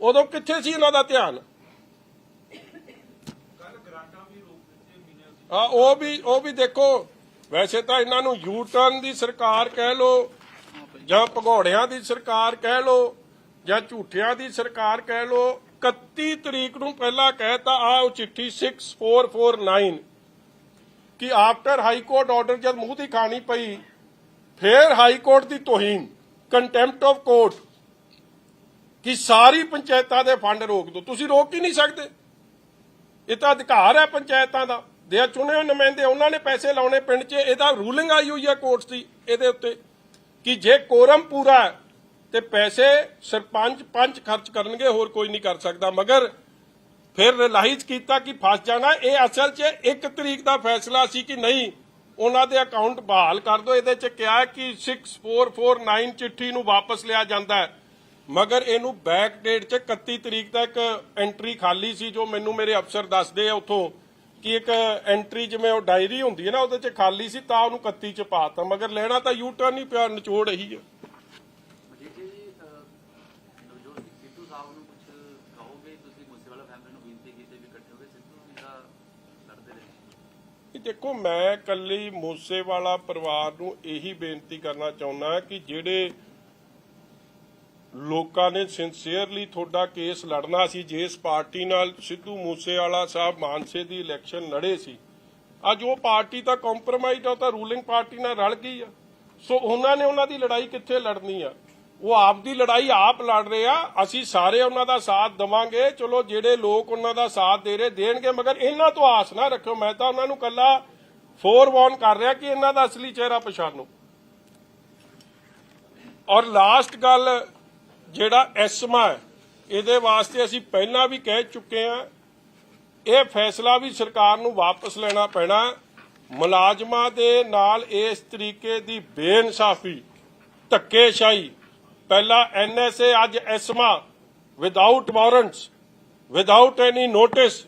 Speaker 1: ਉਦੋਂ ਕਿੱਥੇ ਸੀ ਇਹਨਾਂ ਦਾ ਧਿਆਨ? ਹਾਂ, ਉਹ ਵੀ ਦੇਖੋ। ਵੈਸੇ ਤਾਂ ਇਹਨਾਂ ਨੂੰ ਯੂ ਟਰਨ ਦੀ ਸਰਕਾਰ ਕਹਿ ਲੋ, ਜਾਂ ਭਗੌੜਿਆਂ ਦੀ ਸਰਕਾਰ ਕਹਿ ਲੋ, ਜਾਂ ਝੂਠਿਆਂ ਦੀ ਸਰਕਾਰ ਕਹਿ ਲੋ। 31 ਤਰੀਕ ਨੂੰ ਪਹਿਲਾਂ ਕਹਿਤਾ ਆ ਉਹ ਚਿੱਠੀ 6449 ਕਿ ਆਫਟਰ ਹਾਈ ਕੋਰਟ ਆਰਡਰ ਜਦ ਮੂੰਹ ਦੀ ਖਾਣੀ ਪਈ, ਫਿਰ high court the ਤੋਹੀਨ, contempt of court, ਕਿ ਸਾਰੀ ਪੰਚਾਇਤਾਂ ਦੇ ਫੰਡ ਰੋਕ ਦਿਓ। ਤੁਸੀਂ ਰੋਕ ਹੀ ਨਹੀਂ ਸਕਦੇ, ਇਹ ਤਾਂ ਅਧਿਕਾਰ ਹੈ ਪੰਚਾਇਤਾਂ ਦਾ। ਦੇ ਚੁਣੇ ਹੋਏ ਨੁਮਾਇੰਦੇ, ਉਹਨਾਂ ਨੇ ਪੈਸੇ ਲਾਉਣੇ ਪਿੰਡ 'ਚ। ਇਹਦਾ ਰੂਲਿੰਗ ਆਈ ਹੋਈ ਹੈ ਕੋਰਟ ਦੀ ਇਹਦੇ ਉੱਤੇ ਕਿ ਜੇ ਕੋਰਮ ਪੂਰਾ ਹੈ ਤੇ ਪੈਸੇ ਸਰਪੰਚ ਪੰਚ ਖਰਚ ਕਰਨਗੇ, ਹੋਰ ਕੋਈ ਨਹੀਂ ਕਰ ਸਕਦਾ। ਮਗਰ ਫਿਰ ਰਿਲਾਈਜ਼ ਕੀਤਾ ਕਿ ਫਸ ਜਾਣਾ। ਇਹ ਅਸਲ 'ਚ 1 ਤਰੀਕ ਦਾ ਫੈਸਲਾ ਸੀ ਕਿ ਨਹੀਂ, ਉਹਨਾਂ ਦੇ ਅਕਾਊਂਟ ਬਹਾਲ ਕਰ ਦਿਓ। ਇਹਦੇ 'ਚ ਕਿਹਾ ਕਿ 6449 ਚਿੱਠੀ ਨੂੰ ਵਾਪਸ ਲਿਆ ਜਾਂਦਾ ਹੈ, ਮਗਰ ਇਹਨੂੰ ਬੈਕ ਡੇਟ 'ਚ 31 ਤਰੀਕ ਤੱਕ ਐਂਟਰੀ ਖਾਲੀ ਸੀ, ਜੋ ਮੈਨੂੰ ਮੇਰੇ ਅਫਸਰ ਦੱਸਦੇ ਆ ਉੱਥੋਂ ਕਿ ਇੱਕ ਐਂਟਰੀ ਜਿਵੇਂ ਉਹ ਡਾਇਰੀ ਹੁੰਦੀ ਹੈ ਨਾ, ਉਹਦੇ 'ਚ ਖਾਲੀ ਸੀ, ਤਾਂ ਉਹਨੂੰ 31 'ਚ ਪਾਤਾ। ਮਗਰ ਲੈਣਾ ਤਾਂ ਯੂ ਟਰਨ ਹੀ ਪਿਆ, ਨਿਚੋੜ ਇਹੀ ਹੈ। ਦੇਖੋ, ਮੈਂ ਇਕੱਲੀ ਮੂਸੇਵਾਲਾ ਪਰਿਵਾਰ ਨੂੰ ਇਹੀ ਬੇਨਤੀ ਕਰਨਾ ਚਾਹੁੰਦਾ ਕਿ ਜਿਹੜੇ ਲੋਕਾਂ ਨੇ ਸਿੰਸੀਅਰਲੀ ਤੁਹਾਡਾ ਕੇਸ ਲੜਨਾ ਸੀ, ਜਿਸ ਪਾਰਟੀ ਨਾਲ ਸਿੱਧੂ ਮੂਸੇਵਾਲਾ ਸਾਹਿਬ ਮਾਨਸੇ ਦੀ ਇਲੈਕਸ਼ਨ ਲੜੇ ਸੀ, ਅੱਜ ਉਹ ਪਾਰਟੀ ਤਾਂ ਕੰਪਰੋਮਾਈਜ਼ ਆ, ਤਾਂ ਰੂਲਿੰਗ ਪਾਰਟੀ ਨਾਲ ਰਲ ਗਈ ਆ। ਸੋ ਉਹਨਾਂ ਨੇ ਉਹਨਾਂ ਦੀ ਲੜਾਈ ਕਿੱਥੇ ਲੜਨੀ ਆ? ਉਹ ਆਪ ਦੀ ਲੜਾਈ ਆਪ ਲੜ ਰਹੇ ਆ। ਅਸੀਂ ਸਾਰੇ ਉਹਨਾਂ ਦਾ ਸਾਥ ਦੇਵਾਂਗੇ। ਚਲੋ, ਜਿਹੜੇ ਲੋਕ ਉਹਨਾਂ ਦਾ ਸਾਥ ਦੇ ਰਹੇ ਦੇਣਗੇ, ਮਗਰ ਇਹਨਾਂ ਤੋਂ ਆਸ ਨਾ ਰੱਖਿਓ। ਮੈਂ ਤਾਂ ਉਹਨਾਂ ਨੂੰ ਕੱਲਾ ਫੋਰਵਾਰਨ ਕਰ ਰਿਹਾ ਕਿ ਇਹਨਾਂ ਦਾ ਅਸਲੀ ਚਿਹਰਾ ਪਛਾਣੋ। ਔਰ ਲਾਸਟ ਗੱਲ, ਜਿਹੜਾ ਐਸਮਾ ਹੈ, ਇਹਦੇ ਵਾਸਤੇ ਅਸੀਂ ਪਹਿਲਾਂ ਵੀ ਕਹਿ ਚੁੱਕੇ ਹਾਂ, ਇਹ ਫੈਸਲਾ ਵੀ ਸਰਕਾਰ ਨੂੰ ਵਾਪਸ ਲੈਣਾ ਪੈਣਾ। ਮੁਲਾਜ਼ਮਾਂ ਦੇ ਨਾਲ ਇਸ ਤਰੀਕੇ ਦੀ ਬੇਇਨਸਾਫੀ, ਧੱਕੇਸ਼ਾਹੀ, ਪਹਿਲਾਂ ਐਨਐਸਏ, ਅੱਜ ਐਸਮਾ, without warrants, without any notice.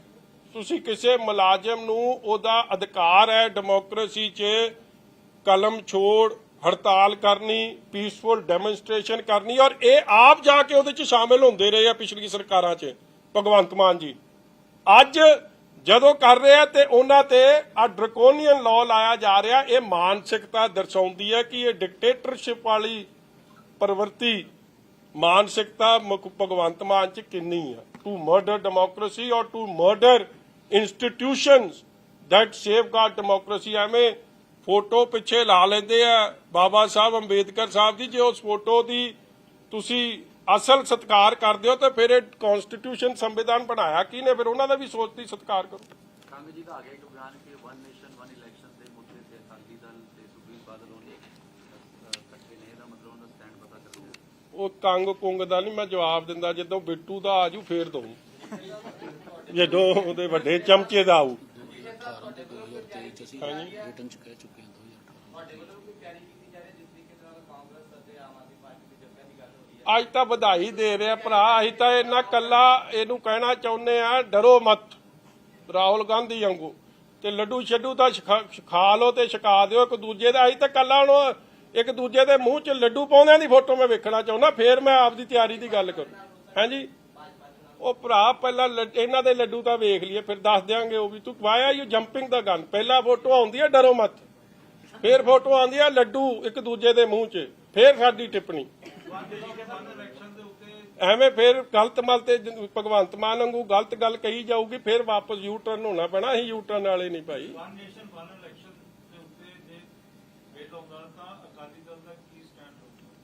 Speaker 1: ਤੁਸੀਂ ਕਿਸੇ ਮੁਲਾਜ਼ਮ ਨੂੰ, ਉਹਦਾ ਅਧਿਕਾਰ ਹੈ ਡੈਮੋਕ੍ਰੇਸੀ 'ਚ ਕਲਮ ਛੋੜ, ਹੜਤਾਲ ਕਰਨੀ, ਪੀਸਫੁਲ ਡੈਮੋਨਸਟ੍ਰੇਸ਼ਨ ਕਰਨੀ, ਔਰ ਇਹ ਆਪ ਜਾ ਕੇ ਉਹਦੇ 'ਚ ਸ਼ਾਮਿਲ ਹੁੰਦੇ ਰਹੇ ਆ ਪਿਛਲੀ ਸਰਕਾਰਾਂ 'ਚ। ਭਗਵੰਤ ਮਾਨ ਜੀ ਅੱਜ ਜਦੋਂ ਕਰ ਰਹੇ ਆ ਤੇ ਉਹਨਾਂ ਤੇ ਆ ਡਰਕੋਨੀਅਨ ਲਾਅ ਲਾਇਆ ਜਾ ਰਿਹਾ। ਇਹ ਮਾਨਸਿਕਤਾ ਦਰਸਾਉਂਦੀ ਹੈ ਕਿ ਇਹ ਡਿਕਟੇਟਰਸ਼ਿਪ ਵਾਲੀ ਪ੍ਰਵਿਰਤੀ, ਮਾਨਸਿਕਤਾ ਭਗਵੰਤ ਮਾਨ 'ਚ ਕਿੰਨੀ ਆ। ਟੂ ਮਰਡਰ ਡੈਮੋਕ੍ਰੇਸੀ ਔਰ to murder institutions that safeguard democracy. ਐਵੇਂ ਫੋਟੋ ਪਿੱਛੇ ਲਾ ਲੈਂਦੇ ਆ ਬਾਬਾ ਸਾਹਿਬ ਅੰਬੇਦਕਰ ਸਾਹਿਬ ਦੀ। ਜੇ ਉਸ ਫੋਟੋ ਦੀ ਤੁਸੀਂ ਅਸਲ ਸਤਿਕਾਰ ਕਰਦੇ ਹੋ ਤਾਂ ਫਿਰ ਇਹ ਕਨਸਟੀਟਿਊਸ਼ਨ ਸੰਵਿਧਾਨ ਬਣਾਇਆ ਕਿਹਨੇ? ਫਿਰ ਉਹਨਾਂ ਦਾ ਵੀ ਸੋਚਦੀ ਸਤਿਕਾਰ ਕਰੋ।
Speaker 3: ਕਾਂਗਰਸ ਜੀ ਦਾ ਆ ਗਿਆ ਇੱਕ ਬਿਆਨ ਕਿ ਵਨ ਨੇਸ਼ਨ ਵਨ ਇਲੈਕਸ਼ਨ ਦੇ ਮੁੱਦੇ ਤੇ ਅਕਾਲੀ ਦਲ ਤੇ ਸੁਖਬੀਰ ਬਾਦਲ ਹੋਣੀ ਇਕੱਠੇ ਨੇ, ਇਹਦਾ ਮਤਲਬ ਉਹਦਾ ਸਟੈਂਡ ਪਤਾ ਕਰਦੇ ਹੋ।
Speaker 1: ਉਹ ਤੰਗ ਪੁੰਗ ਦਾ ਨਹੀਂ ਮੈਂ ਜਵਾਬ ਦਿੰਦਾ, ਜਦੋਂ ਬਿੱਟੂ ਦਾ ਆਜੂ ਫੇਰ ਦਊ, ਜਦੋਂ ਉਹਦੇ ਵੱਡੇ ਚਮਚੇ ਦਾ ਆਊ। ਅੱਜ ਤਾਂ ਵਧਾਈ ਦੇ ਰਿਹਾ ਭਰਾ। ਅਸੀਂ ਤਾਂ ਇਹਨਾਂ ਕੱਲਾ ਇਹਨੂੰ ਕਹਿਣਾ ਚਾਹੁੰਦੇ ਆ, ਡਰੋ ਮਤ ਰਾਹੁਲ ਗਾਂਧੀ ਵਾਂਗੂ, ਤੇ ਲੱਡੂ ਛੱਡੂ ਤਾਂ ਖਾ ਲਓ ਤੇ ਛਕਾ ਦਿਓ ਇੱਕ ਦੂਜੇ ਦਾ। ਅਸੀਂ ਤਾਂ ਕੱਲਾ ਹੁਣ ਇੱਕ ਦੂਜੇ ਦੇ ਮੂੰਹ 'ਚ ਲੱਡੂ ਪਾਉਂਦਿਆਂ ਦੀ ਫੋਟੋ ਮੈਂ ਵੇਖਣਾ ਚਾਹੁੰਦਾ, ਫੇਰ ਮੈਂ ਆਪਦੀ ਤਿਆਰੀ ਦੀ ਗੱਲ ਕਰੂੰ। ਹਾਂਜੀ ਉਹ ਭਰਾ ਪਹਿਲਾਂ ਇਹਨਾਂ ਦੇ ਲੱਡੂ ਤਾਂ ਵੇਖ ਲਈਏ, ਫਿਰ ਦੱਸ ਦਿਆਂਗੇ ਉਹ ਵੀ। ਤੂੰ why are you jumping the gun? ਪਹਿਲਾਂ ਫੋਟੋ ਆਉਂਦੀ ਹੈ ਡਰੋ ਮਤ, ਫਿਰ ਫੋਟੋ ਆਉਂਦੀ ਹੈ ਲੱਡੂ ਇੱਕ ਦੂਜੇ ਦੇ ਮੂੰਹ 'ਚ, ਫਿਰ ਸਾਡੀ ਟਿੱਪਣੀ ਐਵੇਂ ਫਿਰ ਗਲਤ ਮਲ ਤੇ ਭਗਵੰਤ ਮਾਨ ਵਾਂਗੂ ਗਲਤ ਗੱਲ ਕਹੀ ਜਾਊਗੀ, ਫਿਰ ਵਾਪਸ ਯੂ ਟਰਨ ਹੋਣਾ ਪੈਣਾ। ਅਸੀਂ ਯੂ ਟਰਨ ਵਾਲੇ ਨਹੀਂ ਭਾਈ।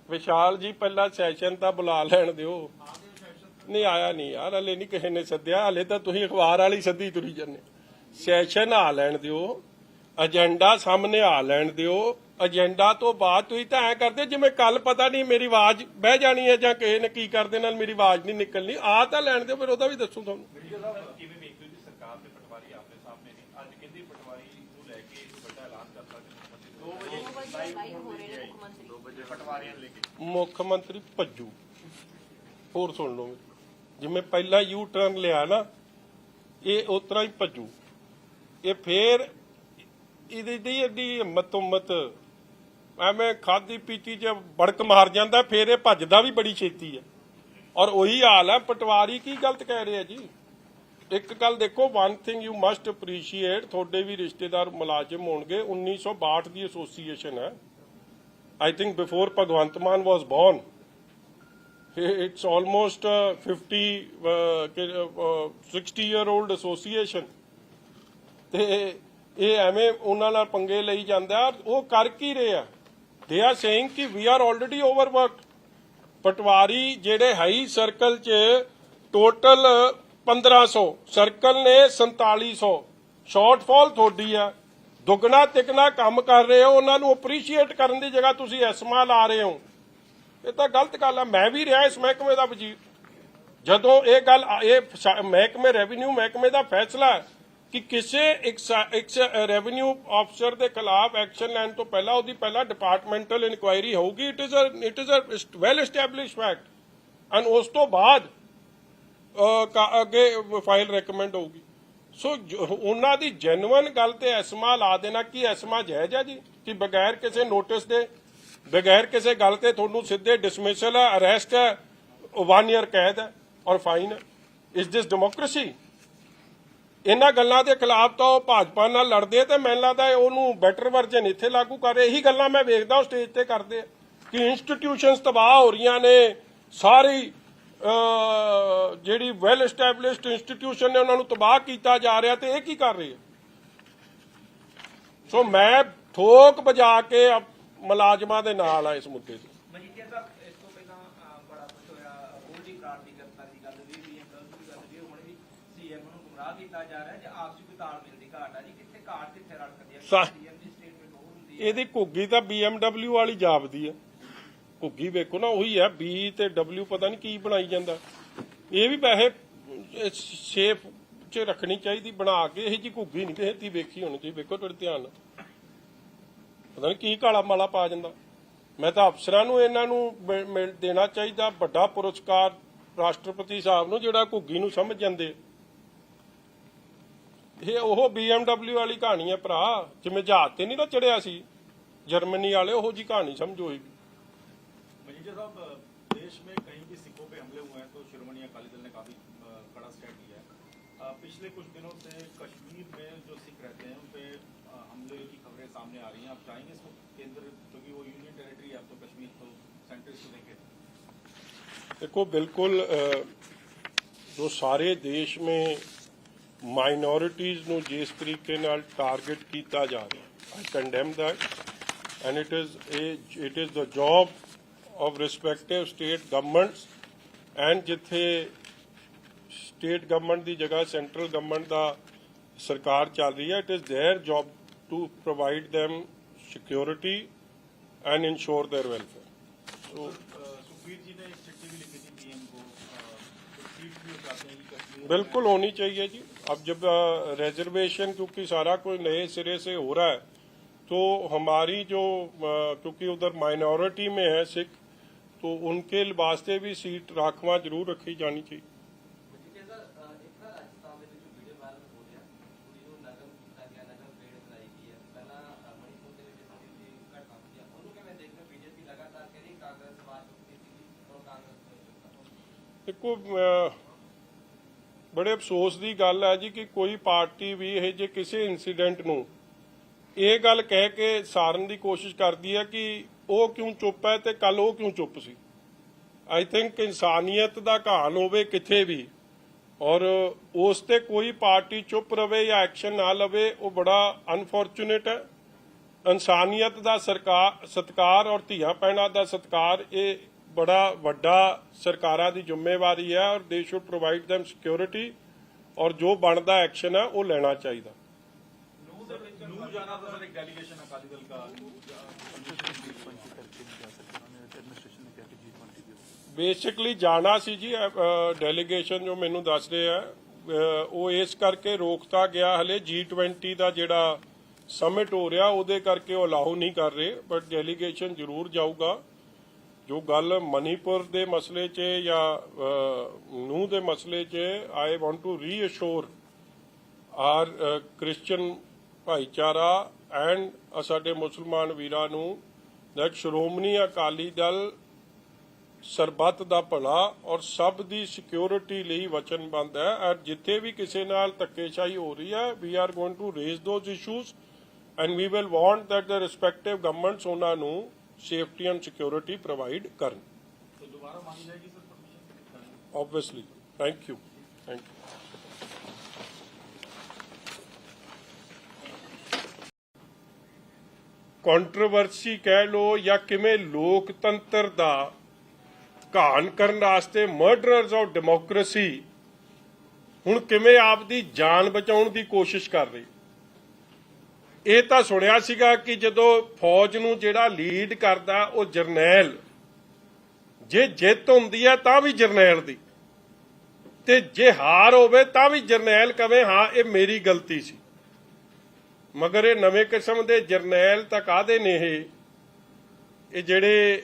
Speaker 1: ਵਿਸ਼ਾਲ ਜੀ ਪਹਿਲਾਂ ਸੈਸ਼ਨ ਤਾਂ ਬੁਲਾ ਲੈਣ ਦਿਓ। ਨਹੀਂ ਆਇਆ ਨਹੀਂ ਯਾਰ, ਹਲੇ ਨਹੀਂ ਕਿਸੇ ਨੇ ਸੱਦਿਆ, ਹਲੇ ਤਾਂ ਤੁਸੀਂ ਅਖਬਾਰ ਵਾਲੀ ਸੱਦੀ ਤੁਰੀ ਜਾਂਦੇ। ਸੈਸ਼ਨ ਆ ਲੈਣ ਦਿਓ, ਏਜੰਡਾ ਸਾਹਮਣੇ ਆ ਲੈਣ ਦਿਓ। ਏਜੰਡਾ ਤੋਂ ਬਾਅਦ ਤੁਸੀਂ ਤਾਂ ਐ ਕਰਦੇ ਜਿਵੇਂ ਕੱਲ ਪਤਾ ਨਹੀਂ ਮੇਰੀ ਆਵਾਜ਼ ਬਹਿ ਜਾਣੀ ਹੈ ਜਾਂ ਕਿਸੇ ਨੇ ਕੀ ਕਰਦੇ ਨਾਲ ਮੇਰੀ ਆਵਾਜ਼ ਨਹੀਂ ਨਿਕਲਣੀ। ਆ ਤਾਂ ਲੈਣ ਦਿਓ, ਫਿਰ ਉਹਦਾ ਵੀ ਦੱਸੂ ਤੁਹਾਨੂੰ।
Speaker 4: ਕਿਵੇਂ ਵੇਖਦੇ ਹੋ ਜੀ ਸਰਕਾਰ ਦੇ ਪਟਵਾਰੀ ਆਪਣੇ ਸਾਹਮਣੇ ਨੇ, ਅੱਜ ਕਹਿੰਦੇ ਪਟਵਾਰੀ ਨੂੰ ਲੈ ਕੇ ਵੱਡਾ ਐਲਾਨ ਕਰਤਾ ਕਿ 2 ਵਜੇ ਪਟਵਾਰੀਆਂ ਨੂੰ ਲੈ ਕੇ
Speaker 1: ਮੁੱਖ ਮੰਤਰੀ ਭੱਜੂ। ਹੋਰ ਸੁਣ ਲਓ, ਜਿਵੇਂ ਪਹਿਲਾਂ ਯੂ ਟਰਨ ਲਿਆ ਨਾ, ਇਹ ਉਸ ਤਰ੍ਹਾਂ ਹੀ ਭੱਜੂ। ਇਹ ਫੇਰ ਇਹਦੀ ਐਡੀ ਹਿੰਮਤ ਐਵੇਂ ਖਾਦੀ ਪੀਤੀ 'ਚ ਬੜਕ ਮਾਰ ਜਾਂਦਾ, ਫੇਰ ਇਹ ਭੱਜਦਾ ਵੀ ਬੜੀ ਛੇਤੀ ਹੈ। ਔਰ ਉਹੀ ਹਾਲ ਹੈ ਪਟਵਾਰੀ। ਕੀ ਗਲਤ ਕਹਿ ਰਹੇ ਆ ਜੀ? ਇੱਕ ਗੱਲ ਦੇਖੋ, one thing you must appreciate, ਤੁਹਾਡੇ ਵੀ ਰਿਸ਼ਤੇਦਾਰ ਮੁਲਾਜ਼ਮ ਹੋਣਗੇ। 1962 ਦੀ ਐਸੋਸੀਏਸ਼ਨ ਹੈ, I think before Bhagwant Mann was born. It's almost 60 year old association। ਤੇ ਇਹ ਐਵੇਂ ਉਹਨਾਂ ਨਾਲ ਪੰਗੇ ਲਈ ਜਾਂਦਾ। ਉਹ ਕਰ ਕੀ ਰਹੇ ਆ? ਦੇ ਆਰ ਸੇਇੰਗ ਕਿ ਵੀ ਆਰ ਆਲਰੇਡੀ ਓਵਰਵਰਕਡ। ਪਟਵਾਰੀ ਜਿਹੜੇ ਹਾਈ ਸਰਕਲ 'ਚ ਟੋਟਲ 1500, ਸਰਕਲ ਨੇ 4700, ਸ਼ਾਰਟਫਾਲ ਤੁਹਾਡੀ ਆ। ਦੁੱਗਣਾ ਤਿੱਗਣਾ ਕੰਮ ਕਰ ਰਹੇ ਹੋ, ਉਹਨਾਂ ਨੂੰ ਅਪਰੀਸ਼ੀਏਟ ਕਰਨ ਦੀ ਜਗ੍ਹਾ ਤੁਸੀਂ ਐਸਮਾ ਲਾ ਰਹੇ ਹੋ। ਇਹ ਤਾਂ ਗਲਤ ਗੱਲ ਆ। ਮੈਂ ਵੀ ਰਿਹਾ ਇਸ ਮਹਿਕਮੇ ਦਾ ਵਜ਼ੀਰ। ਜਦੋਂ ਇਹ ਗੱਲ ਇਹ ਮਹਿਕਮੇ ਰੈਵਨਿਊ ਮਹਿਕਮੇ ਦਾ ਫੈਸਲਾ ਕਿ ਕਿਸੇ ਇੱਕ ਰੈਵਨਿਊ ਅਫਸਰ ਦੇ ਖਿਲਾਫ ਐਕਸ਼ਨ ਲੈਣ ਤੋਂ ਪਹਿਲਾਂ ਉਹਦੀ ਪਹਿਲਾਂ ਡਿਪਾਰਟਮੈਂਟਲ ਇਨਕੁਆਇਰੀ ਹੋਊਗੀ। It is a well established fact. And ਉਸ ਤੋਂ ਬਾਅਦ ਅੱਗੇ ਫਾਈਲ ਰეკਮੈਂਡ ਹੋਊਗੀ। ਸੋ ਉਹਨਾਂ ਦੀ ਜੈਨੂਅਨ ਗੱਲ ਤੇ ਐਸਮਾ ਲਾ ਦੇਣਾ ਕਿ ਐਸਮਾ ਜਾਇਜ਼ ਹੈ ਜੀ, ਕਿ ਬਗੈਰ ਕਿਸੇ ਨੋਟਿਸ ਦੇ, ਬਗੈਰ ਕਿਸੇ ਗੱਲ ਤੇ ਤੁਹਾਨੂੰ ਸਿੱਧੇ ਡਿਸਮਿਸਲ ਹੈ, ਅਰੈਸਟ ਹੈ, 1 year ਕੈਦ ਹੈ ਔਰ ਫਾਈਨ ਹੈ। Is this democracy? ਇਹਨਾਂ ਗੱਲਾਂ ਦੇ ਖਿਲਾਫ ਤਾਂ ਉਹ ਭਾਜਪਾ ਨਾਲ ਲੜਦੇ ਤੇ ਮੈਨੂੰ ਲੱਗਦਾ ਉਹਨੂੰ ਬੈਟਰ ਵਰਜਨ ਇੱਥੇ ਲਾਗੂ ਕਰ ਰਹੇ। ਇਹੀ ਗੱਲਾਂ ਮੈਂ ਵੇਖਦਾ ਉਹ ਸਟੇਜ ਤੇ ਕਰਦੇ ਆ ਕਿ ਇੰਸਟੀਟਿਊਸ਼ਨਸ ਤਬਾਹ ਹੋ ਰਹੀਆਂ ਨੇ। ਸਾਰੀ ਜਿਹੜੀ ਵੈਲ ਐਸਟੈਬਲਿਸ਼ਡ ਇੰਸਟੀਟਿਊਸ਼ਨ ਨੇ ਉਹਨਾਂ ਨੂੰ ਤਬਾਹ ਕੀਤਾ ਜਾ ਰਿਹਾ, ਤੇ ਇਹ ਕੀ ਕਰ ਰਹੇ ਆ? ਸੋ ਮੈਂ ਠੋਕ ਵਜਾ ਕੇ ਮੁਲਾਜ਼ਮਾਂ ਦੇ ਨਾਲ ਆ ਇਸ ਮੁੱਦੇ ਤੇ।
Speaker 5: ਮਜੀਠੀਆ ਸਾਹਿਬ, ਇਸ ਤੋਂ ਪਹਿਲਾਂ ਬੜਾ ਕੁਝ ਹੋਇਆ, ਹੋਲਡੀ ਪ੍ਰਾਣ ਦੀ ਗ੍ਰਿਫਤਾਰੀ ਦੀ ਗੱਲ ਵੀ BMW ਦੀ ਗੱਲ ਵੀ, ਹੁਣ ਵੀ ਸੀਐਮ ਨੂੰ ਗੁੰਮਰਾਹ ਕੀਤਾ ਜਾ ਰਿਹਾ। ਜੇ ਆਪਸੀ ਕੋਈ ਤਾਲਮੇਲ ਦੀ ਘਾਟ ਆ ਜੀ, ਕਿੱਥੇ ਘਾਟ ਕਿੱਥੇ ਰੜਕਦੀ ਹੈ? ਸੀਐਮ ਦੀ ਸਟੇਟਮੈਂਟ ਉਹ ਹੁੰਦੀ ਹੈ।
Speaker 1: ਇਹਦੀ ਘੁੱਗੀ ਤਾਂ BMW ਵਾਲੀ ਜਾਪਦੀ ਹੈ। ਘੁੱਗੀ ਵੇਖੋ ਨਾ, ਉਹੀ ਹੈ। B ਤੇ W ਪਤਾ ਨਹੀਂ ਕੀ ਬਣਾਈ ਜਾਂਦਾ। ਇਹ ਵੀ ਵੈਸੇ ਸੇਫ 'ਚ ਰੱਖਣੀ ਚਾਹੀਦੀ ਬਣਾ ਕੇ। ਇਹ ਜੀ ਘੁੱਗੀ ਨਹੀਂ ਕਿਸੇ ਦੀ ਵੇਖੀ ਹੋਣੀ ਚਾਹੀਦੀ। ਵੇਖੋ ਤੁਹਾਡੇ ਧਿਆਨ ਨਾਲ, ਪਤਾ ਨਹੀਂ ਕੀ ਕਾਲਾ ਮਾਲਾ ਪਾ ਜਾਂਦਾ। ਮੈਂ ਤਾਂ ਅਫਸਰਾਂ ਨੂੰ ਇਹਨਾਂ ਨੂੰ ਦੇਣਾ ਚਾਹੀਦਾ ਵੱਡਾ ਪੁਰਸਕਾਰ, ਰਾਸ਼ਟਰਪਤੀ ਸਾਹਿਬ ਨੂੰ, ਜਿਹੜਾ ਘੁੱਗੀ ਨੂੰ ਸਮਝ ਜਾਂਦੇ। ਇਹ ਉਹ BMW ਵਾਲੀ ਕਹਾਣੀ ਹੈ ਭਰਾ, ਜਿਵੇਂ ਜਹਾਜ਼ ਤੇ ਨਹੀਂ ਨਾ ਚੜਿਆ ਸੀ ਜਰਮਨੀ वाले, ਉਹੋ जी कहानी समझो।
Speaker 4: मजीठिया साहब, देश में कहीं भी सिखों पे हमले हुए हैं तो शिरोमणि अकाली दल ने काफी कड़ा स्टैंड लिया है। पिछले कुछ दिनों से कश्मीर में जो सिख रहते हैं उन पे हमले की खबरें सामने आ रही हैं। आप चाहेंगे इसको केंद्र, क्योंकि वो यूनियन टेरिटरी है, अब तो कश्मीर तो सेंटर से लेके।
Speaker 1: देखो बिल्कुल जो सारे देश में माइनॉरिटीज़ ਨੂੰ ਜਿਸ ਤਰੀਕੇ ਨਾਲ ਟਾਰਗੇਟ ਕੀਤਾ ਜਾ ਰਿਹਾ, I condemn that, and it is the job of respective state governments, and ਜਿੱਥੇ state government ਦੀ ਜਗ੍ਹਾ central government ਦਾ ਸਰਕਾਰ ਚੱਲ ਰਹੀ ਹੈ, it is their job to provide them security and ensure their welfare. So
Speaker 4: Sukhbir ji ने एक चिट्ठी भी लिखी थी पीएम को, ट्वीट भी चाहते हैं कि कश्मीर
Speaker 1: बिल्कुल होनी चाहिए जी। अब जब रिजर्वेशन, क्योंकि सारा कोई नए सिरे से हो रहा है, तो हमारी जो क्योंकि उधर माइनॉरिटी में है सिख, तो उनके वास्ते भी सीट राखवा जरूर रखी जानी चाहिए। देखो बड़े अफसोस की गल है जी कि कोई पार्टी भी यह जे किसी इंसीडेंट नूं ਇਹ ਗੱਲ ਕਹਿ ਕੇ ਸਾਰਨ ਦੀ ਕੋਸ਼ਿਸ਼ ਕਰਦੀ ਹੈ ਕਿ ਉਹ ਕਿਉਂ ਚੁੱਪ ਹੈ ਤੇ ਕੱਲ ਉਹ ਕਿਉਂ ਚੁੱਪ ਸੀ। ਆਈ ਥਿੰਕ ਇਨਸਾਨੀਅਤ ਦਾ ਘਾਣ ਹੋਵੇ ਕਿੱਥੇ ਵੀ ਔਰ ਉਸ ਤੇ ਕੋਈ ਪਾਰਟੀ ਚੁੱਪ ਰਵੇ ਜਾਂ ਐਕਸ਼ਨ ਨਾ ਲਵੇ ਉਹ ਬੜਾ ਅਨਫੋਰਚੂਨੇਟ ਹੈ। ਇਨਸਾਨੀਅਤ ਦਾ ਸਤਿਕਾਰ ਔਰ ਧੀਆਂ ਭੈਣਾਂ ਦਾ ਸਤਿਕਾਰ ਇਹ ਬੜਾ ਵੱਡਾ ਸਰਕਾਰਾਂ ਦੀ ਜ਼ਿੰਮੇਵਾਰੀ ਹੈ ਔਰ ਦੇ ਸ਼ੁੱਡ ਪ੍ਰੋਵਾਈਡ them ਸਿਕਿਉਰਿਟੀ ਔਰ ਜੋ ਬਣਦਾ ਐਕਸ਼ਨ ਹੈ ਉਹ ਲੈਣਾ ਚਾਹੀਦਾ।
Speaker 4: नू जाना था सर, एक डेलीगेशन अकाली दल का
Speaker 1: ਬੇਸਿਕਲੀ ਜਾਣਾ ਸੀ ਜੀ ਡੈਲੀਗੇਸ਼ਨ ਜੋ ਮੈਨੂੰ ਦੱਸ ਰਹੇ ਆ ਉਹ ਇਸ ਕਰਕੇ ਰੋਕਤਾ ਗਿਆ। ਹਲੇ G20 ਦਾ ਜਿਹੜਾ ਸਮਿਟ ਹੋ ਰਿਹਾ ਉਹਦੇ ਕਰਕੇ ਉਹ ਅਲਾਉ ਨਹੀਂ ਕਰ ਰਹੇ, ਬਟ ਡੈਲੀਗੇਸ਼ਨ ਜ਼ਰੂਰ ਜਾਊਗਾ। ਜੋ ਗੱਲ ਮਨੀਪੁਰ ਦੇ ਮਸਲੇ 'ਚ ਜਾਂ ਨੂੰਹ ਦੇ ਮਸਲੇ 'ਚ I want to reassure our Christian ਭਾਈਚਾਰਾ ਐਂਡ ਸਾਡੇ ਮੁਸਲਮਾਨ ਵੀਰਾਂ ਨੂੰ that ਸ਼੍ਰੋਮਣੀ ਅਕਾਲੀ ਦਲ ਸਰਬੱਤ ਦਾ ਭਲਾ ਔਰ ਸਭ ਦੀ ਸਿਕਿਉਰਿਟੀ ਲਈ ਵਚਨਬੱਧ ਹੈ। ਔਰ ਜਿੱਥੇ ਵੀ ਕਿਸੇ ਨਾਲ ਧੱਕੇਸ਼ਾਹੀ ਹੋ ਰਹੀ ਹੈ we are going to raise those issues and we will want that the respective governments ਉਹਨਾਂ ਨੂੰ ਸੇਫਟੀ ਐਂਡ ਸਿਕਿਉਰਿਟੀ ਪ੍ਰੋਵਾਈਡ ਕਰਨ।
Speaker 4: तो दोबारा मांगी जाएगी sir permission?
Speaker 1: Obviously. Thank you. Controversy ਕਹਿ ਲੋ ਜਾਂ ਕਿਵੇਂ ਲੋਕਤੰਤਰ ਦਾ ਘਾਣ ਕਰਨ ਵਾਸਤੇ ਮਰਡਰਰਸ ਆਫ ਡੈਮੋਕ੍ਰੇਸੀ ਹੁਣ ਕਿਵੇਂ ਆਪਦੀ ਜਾਨ ਬਚਾਉਣ ਦੀ ਕੋਸ਼ਿਸ਼ ਕਰ ਰਹੀ। ਇਹ ਤਾਂ ਸੁਣਿਆ ਸੀਗਾ ਕਿ ਜਦੋਂ ਫੌਜ ਨੂੰ ਜਿਹੜਾ ਲੀਡ ਕਰਦਾ ਉਹ ਜਰਨੈਲ, ਜੇ ਜਿੱਤ ਹੁੰਦੀ ਹੈ ਤਾਂ ਵੀ ਜਰਨੈਲ ਦੀ ਤੇ ਜੇ ਹਾਰ ਹੋਵੇ ਤਾਂ ਵੀ ਜਰਨੈਲ ਕਵੇ ਹਾਂ ਇਹ ਮੇਰੀ ਗਲਤੀ ਸੀ। ਮਗਰ ਇਹ ਨਵੇਂ ਕਿਸਮ ਦੇ ਜਰਨੈਲ ਤਾਂ ਕਾਹਦੇ ਨੇ ਇਹ ਜਿਹੜੇ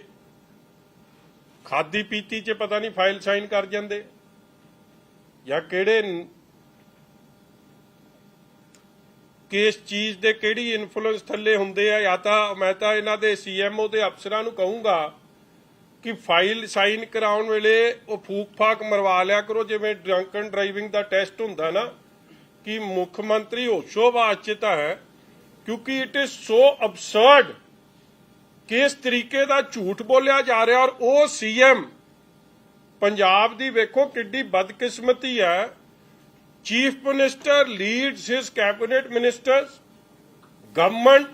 Speaker 1: ਖਾਦੀ ਪੀਤੀ 'ਚ ਪਤਾ ਨਹੀਂ ਫਾਈਲ ਸਾਈਨ ਕਰ ਜਾਂਦੇ ਜਾਂ ਕਿਹੜੇ ਕਿਸ ਚੀਜ਼ ਦੇ ਕਿਹੜੀ ਇਨਫਲੂਐਂਸ ਥੱਲੇ ਹੁੰਦੇ ਆ। ਜਾਂ ਤਾਂ ਮੈਂ ਤਾਂ ਇਹਨਾਂ ਦੇ CMO ਦੇ ਅਫਸਰਾਂ ਨੂੰ ਕਹੂੰਗਾ ਕਿ ਫਾਈਲ ਸਾਈਨ ਕਰਾਉਣ ਵੇਲੇ ਉਹ ਫੂਕ ਫਾਕ ਮਰਵਾ ਲਿਆ ਕਰੋ, ਜਿਵੇਂ ਡਰੰਕਨ ਡਰਾਈਵਿੰਗ ਦਾ ਟੈਸਟ ਹੁੰਦਾ ਨਾ ਕਿ ਮੁੱਖ ਮੰਤਰੀ ਹੋਸ਼ੋਹਵਾਸ 'ਚ ਤਾਂ ਹੈ ਕਿਉਂਕਿ ਇਟ ਇਜ਼ ਸੋ ਅਬਸਰਡ ਕਿਸ ਤਰੀਕੇ ਦਾ ਝੂਠ ਬੋਲਿਆ ਜਾ ਰਿਹਾ। ਔਰ ਉਹ CM ਪੰਜਾਬ ਦੀ ਵੇਖੋ ਕਿੱਡੀ ਬਦਕਿਸਮਤੀ ਹੈ। Chief minister leads his cabinet ministers, government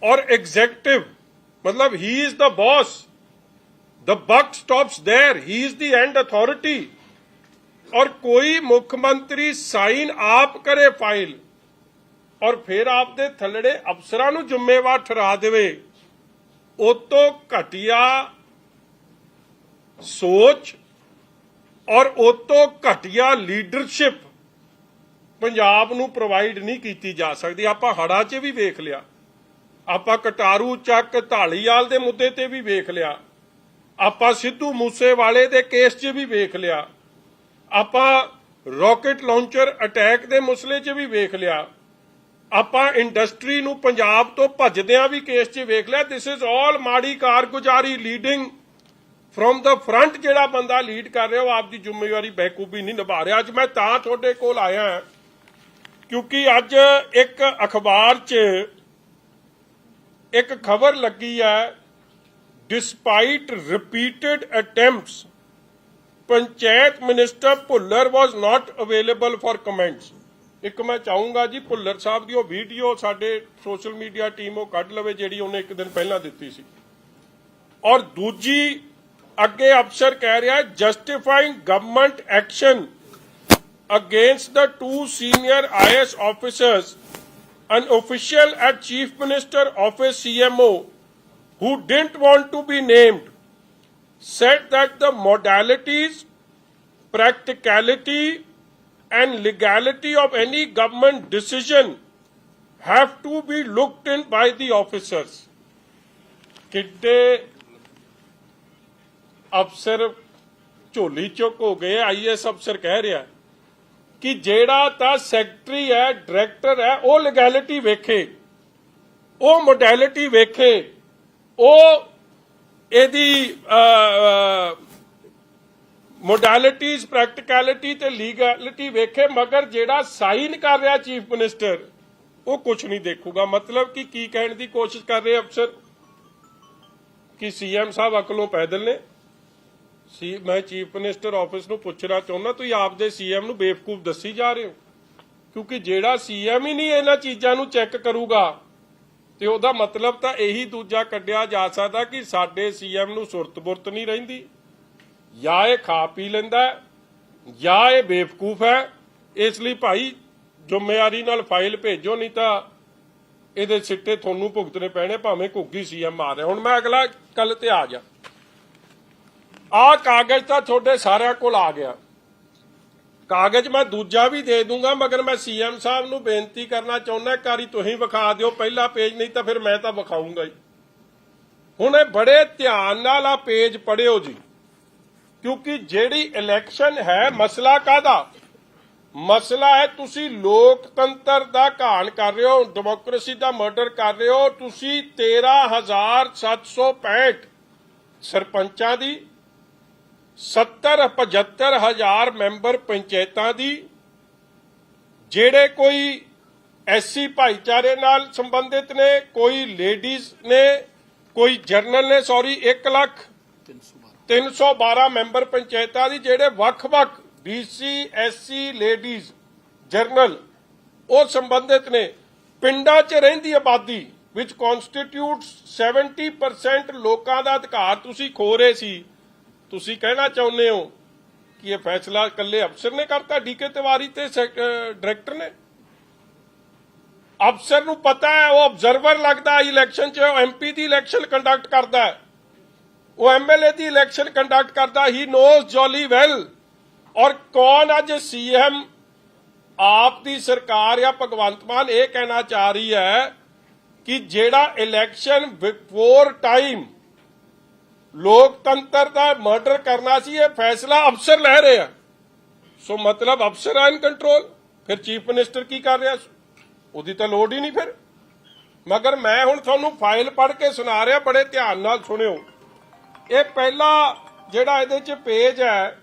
Speaker 1: ਔਰ ਐਗਜ਼ੀਕਿਊਟਿਵ, ਮਤਲਬ he is the boss, the buck stops there, he is the end authority. और कोई मुख्यमंत्री साइन आप करे फाइल और फिर आपके थल्लड़े अफसरां नूं जिम्मेवार ठहरा देवे, उतो घटिया सोच और उतो घटिया लीडरशिप पंजाब नूं प्रोवाइड नहीं की जा सकती। आपां हड़ा 'च भी वेख लिया, आपां कटारू ਚੱਕ ਢਾਲੀਵਾਲ ਦੇ ਮੁੱਦੇ ਤੇ ਵੀ ਵੇਖ ਲਿਆ, आपां सिद्धू मूसेवाले ਦੇ केस 'ਚ ਵੀ ਵੇਖ ਲਿਆ, ਆਪਾਂ ਰਾਕਟ ਲਾਂਚਰ ਅਟੈਕ ਦੇ ਮਸਲੇ 'ਚ ਵੀ ਵੇਖ ਲਿਆ, ਆਪਾਂ ਇੰਡਸਟਰੀ ਨੂੰ ਪੰਜਾਬ ਤੋਂ ਭੱਜਦਿਆਂ ਵੀ ਕੇਸ 'ਚ ਵੇਖ ਲਿਆ। ਦਿਸ ਇਜ਼ ਆਲ ਮਾੜੀ ਕਾਰਗੁਜ਼ਾਰੀ ਲੀਡਿੰਗ ਫਰੋਮ ਦਾ ਫਰੰਟ। ਜਿਹੜਾ ਬੰਦਾ ਲੀਡ ਕਰ ਰਿਹਾ ਉਹ ਆਪਦੀ ਜ਼ਿੰਮੇਵਾਰੀ ਬਖੂਬੀ ਨਹੀਂ ਨਿਭਾ ਰਿਹਾ। ਅੱਜ ਮੈਂ ਤਾਂ ਤੁਹਾਡੇ ਕੋਲ ਆਇਆ ਕਿਉਂਕਿ ਅੱਜ ਇੱਕ ਅਖਬਾਰ 'ਚ ਇੱਕ ਖਬਰ ਲੱਗੀ ਹੈ, despite repeated attempts panchayat minister Bhullar was not available for comments. एक मैं चाहूंगा जी भुल्लर साहब की वीडियो साडे सोशल मीडिया टीम वो कढ लवे जिहड़ी उन्हें एक दिन पहला दित्ती सी। और दूजी अगे अफसर कह रहा है justifying government action against the 2 senior IAS officers, an official at Chief Minister Office CMO who didn't want to be named said that the modalities, practicality and legality of any government decision have to be looked in by the officers. किड्डे ਅਫਸਰ ਝੋਲੀ ਚੁੱਕ ਹੋ ਗਏ। ਆਈਐਸ ਅਫਸਰ ਕਹਿ ਰਿਹਾ ਕਿ ਜਿਹੜਾ ਤਾਂ ਸੈਕਟਰੀ ਹੈ, ਡਾਇਰੈਕਟਰ ਹੈ, ਉਹ ਲੀਗੈਲਿਟੀ ਵੇਖੇ, ਉਹ ਮੋਡੈਲਿਟੀ ਵੇਖੇ, ਉਹ ਇਹਦੀ ਮੋਡੈਲਿਟੀਜ਼, ਪ੍ਰੈਕਟੀਕੈਲਿਟੀ ਤੇ ਲੀਗੈਲਿਟੀ ਵੇਖੇ, ਮਗਰ ਜਿਹੜਾ ਸਾਈਨ ਕਰ ਰਿਹਾ ਚੀਫ ਮਿਨਿਸਟਰ ਉਹ ਕੁਝ ਨਹੀਂ ਦੇਖੂਗਾ। ਮਤਲਬ ਕਿ ਕੀ ਕਹਿਣ ਦੀ ਕੋਸ਼ਿਸ਼ ਕਰ ਰਹੇ ਅਫਸਰ ਕਿ ਸੀਐਮ ਸਾਹਿਬ ਅਕਲੋਂ ਪੈਦਲ ਨੇ। ਮੈਂ ਚੀਫ ਮਿਨਿਸਟਰ ਆਫਿਸ ਨੂੰ ਪੁੱਛਣਾ ਚਾਹੁੰਦਾ, ਤੁਸੀਂ ਆਪਦੇ ਸੀਐਮ ਨੂੰ ਬੇਵਕੂਫ ਦੱਸੀ ਜਾ ਰਹੇ ਹੋ, ਕਿਉਂਕਿ ਜਿਹੜਾ ਸੀਐਮ ਹੀ ਨਹੀਂ ਇਹਨਾਂ ਚੀਜ਼ਾਂ ਨੂੰ ਚੈੱਕ ਕਰੂਗਾ ਤੇ ਉਹਦਾ ਮਤਲਬ ਤਾਂ ਇਹੀ ਦੂਜਾ ਕੱਢਿਆ ਜਾ ਸਕਦਾ ਕਿ ਸਾਡੇ ਸੀਐਮ ਨੂੰ ਸੁਰਤ ਬੁਰਤ ਨਹੀਂ ਰਹਿੰਦੀ, ਜਾਂ ਇਹ ਖਾ ਪੀ ਲੈਂਦਾ ਜਾਂ ਇਹ ਬੇਵਕੂਫ ਹੈ। ਇਸ ਲਈ ਭਾਈ ਜ਼ਿੰਮੇਵਾਰੀ ਨਾਲ ਫਾਈਲ ਭੇਜੋ, ਨਹੀਂ ਤਾਂ ਇਹਦੇ ਸਿੱਟੇ ਤੁਹਾਨੂੰ ਭੁਗਤਣੇ ਪੈਣੇ, ਭਾਵੇਂ ਘੁੱਗੀ ਸੀਐਮ ਆ ਰਿਹਾ। ਹੁਣ ਮੈਂ ਅਗਲਾ ਗੱਲ ਤੇ ਆ ਜਾ। ਆਹ ਕਾਗਜ਼ ਤਾਂ ਤੁਹਾਡੇ ਸਾਰਿਆਂ ਕੋਲ ਆ ਗਿਆ, ਕਾਗਜ਼ ਮੈਂ ਦੂਜਾ ਵੀ ਦੇ ਦੂੰਗਾ, ਮਗਰ ਮੈਂ ਸੀਐਮ ਸਾਹਿਬ ਨੂੰ ਬੇਨਤੀ ਕਰਨਾ ਚਾਹੁੰਦਾ ਕਾਰੀ ਤੁਸੀਂ ਵਿਖਾ ਦਿਓ ਪਹਿਲਾ ਪੇਜ, ਨਹੀਂ ਤਾਂ ਫਿਰ ਮੈਂ ਤਾਂ ਵਿਖਾਊਂਗਾ ਹੀ। ਹੁਣ ਇਹ ਬੜੇ ਧਿਆਨ ਨਾਲ ਆ ਪੇਜ ਪੜ੍ਹਿਓ ਜੀ, ਕਿਉਂਕਿ ਜਿਹੜੀ ਇਲੈਕਸ਼ਨ ਹੈ, ਮਸਲਾ ਕਾਹਦਾ ਮਸਲਾ ਹੈ? ਤੁਸੀਂ ਲੋਕਤੰਤਰ ਦਾ ਘਾਣ ਕਰ ਰਹੇ ਹੋ, ਡੈਮੋਕ੍ਰੇਸੀ ਦਾ ਮਰਡਰ ਕਰ ਰਹੇ ਹੋ। ਤੁਸੀਂ 13,765 ਸਰਪੰਚਾਂ ਦੀ, 75,000 ਮੈਂਬਰ ਪੰਚਾਇਤਾਂ ਦੀ, ਜਿਹੜੇ ਕੋਈ ਐਸਸੀ ਭਾਈਚਾਰੇ ਨਾਲ ਸੰਬੰਧਿਤ ਨੇ, ਕੋਈ ਲੇਡੀਜ਼ ਨੇ, ਕੋਈ ਜਰਨਲ ਨੇ, 1,0312 ਮੈਂਬਰ ਪੰਚਾਇਤਾਂ ਦੀ, ਜਿਹੜੇ ਵੱਖ-ਵੱਖ ਬੀਸੀ, ਐਸਸੀ, ਲੇਡੀਜ਼, ਜਰਨਲ ਉਹ ਸੰਬੰਧਿਤ ਨੇ। ਪਿੰਡਾਂ 'ਚ ਰਹਿੰਦੀ ਆਬਾਦੀ ਵਿੱਚ ਕਨਸਟੀਟਿਊਟਸ 70% ਲੋਕਾਂ ਦਾ ਅਧਿਕਾਰ ਤੁਸੀਂ ਖੋ ਰਹੇ ਸੀ। ਤੁਸੀਂ ਕਹਿਣਾ ਚਾਹੁੰਦੇ ਹੋ ਕਿ ਇਹ ਫੈਸਲਾ ਇਕੱਲੇ ਅਫਸਰ ਨੇ ਕਰਤਾ, ਡੀਕੇ ਤਿਵਾਰੀ ਤੇ ਡਾਇਰੈਕਟਰ ਨੇ? ਅਫਸਰ ਨੂੰ ਪਤਾ ਹੈ, ਉਹ ਆਬਜ਼ਰਵਰ ਲੱਗਦਾ ਇਲੈਕਸ਼ਨ 'ਚ, ਉਹ ਐਮਪੀ ਦੀ ਇਲੈਕਸ਼ਨ ਕੰਡਕਟ ਕਰਦਾ ਹੈ, ਉਹ ਐਮਐਲਏ ਦੀ ਇਲੈਕਸ਼ਨ ਕੰਡਕਟ ਕਰਦਾ। ਹੀ ਨੋਜ਼ ਜੋਲੀ ਵੈਲ। ਔਰ ਕੌਣ ਅੱਜ ਸੀਐਮ ਆਪ ਦੀ ਸਰਕਾਰ ਜਾਂ ਭਗਵੰਤ ਮਾਨ ਇਹ ਕਹਿਣਾ ਚਾਹ ਰਹੀ ਹੈ ਕਿ ਜਿਹੜਾ ਇਲੈਕਸ਼ਨ ਬਿਫੋਰ ਟਾਈਮ ਲੋਕਤੰਤਰ ਦਾ ਮਰਡਰ ਕਰਨਾ ਸੀ, ਇਹ ਫੈਸਲਾ ਅਫਸਰ ਲੈ ਰਹੇ ਆ। ਸੋ ਮਤਲਬ ਅਫਸਰ ਆ ਇਨ ਕੰਟਰੋਲ। ਫਿਰ ਚੀਫ ਮਿਨਿਸਟਰ ਕੀ ਕਰ ਰਿਹਾ? ਉਹਦੀ ਤਾਂ ਲੋੜ ਹੀ ਨਹੀਂ ਫਿਰ। ਮਗਰ ਮੈਂ ਹੁਣ ਤੁਹਾਨੂੰ ਫਾਈਲ ਪੜ੍ਹ ਕੇ ਸੁਣਾ ਰਿਹਾ, ਬੜੇ ਧਿਆਨ ਨਾਲ ਸੁਣਿਓ। ਇਹ ਪਹਿਲਾ ਜਿਹੜਾ ਇਹਦੇ 'ਚ ਪੇਜ ਹੈ,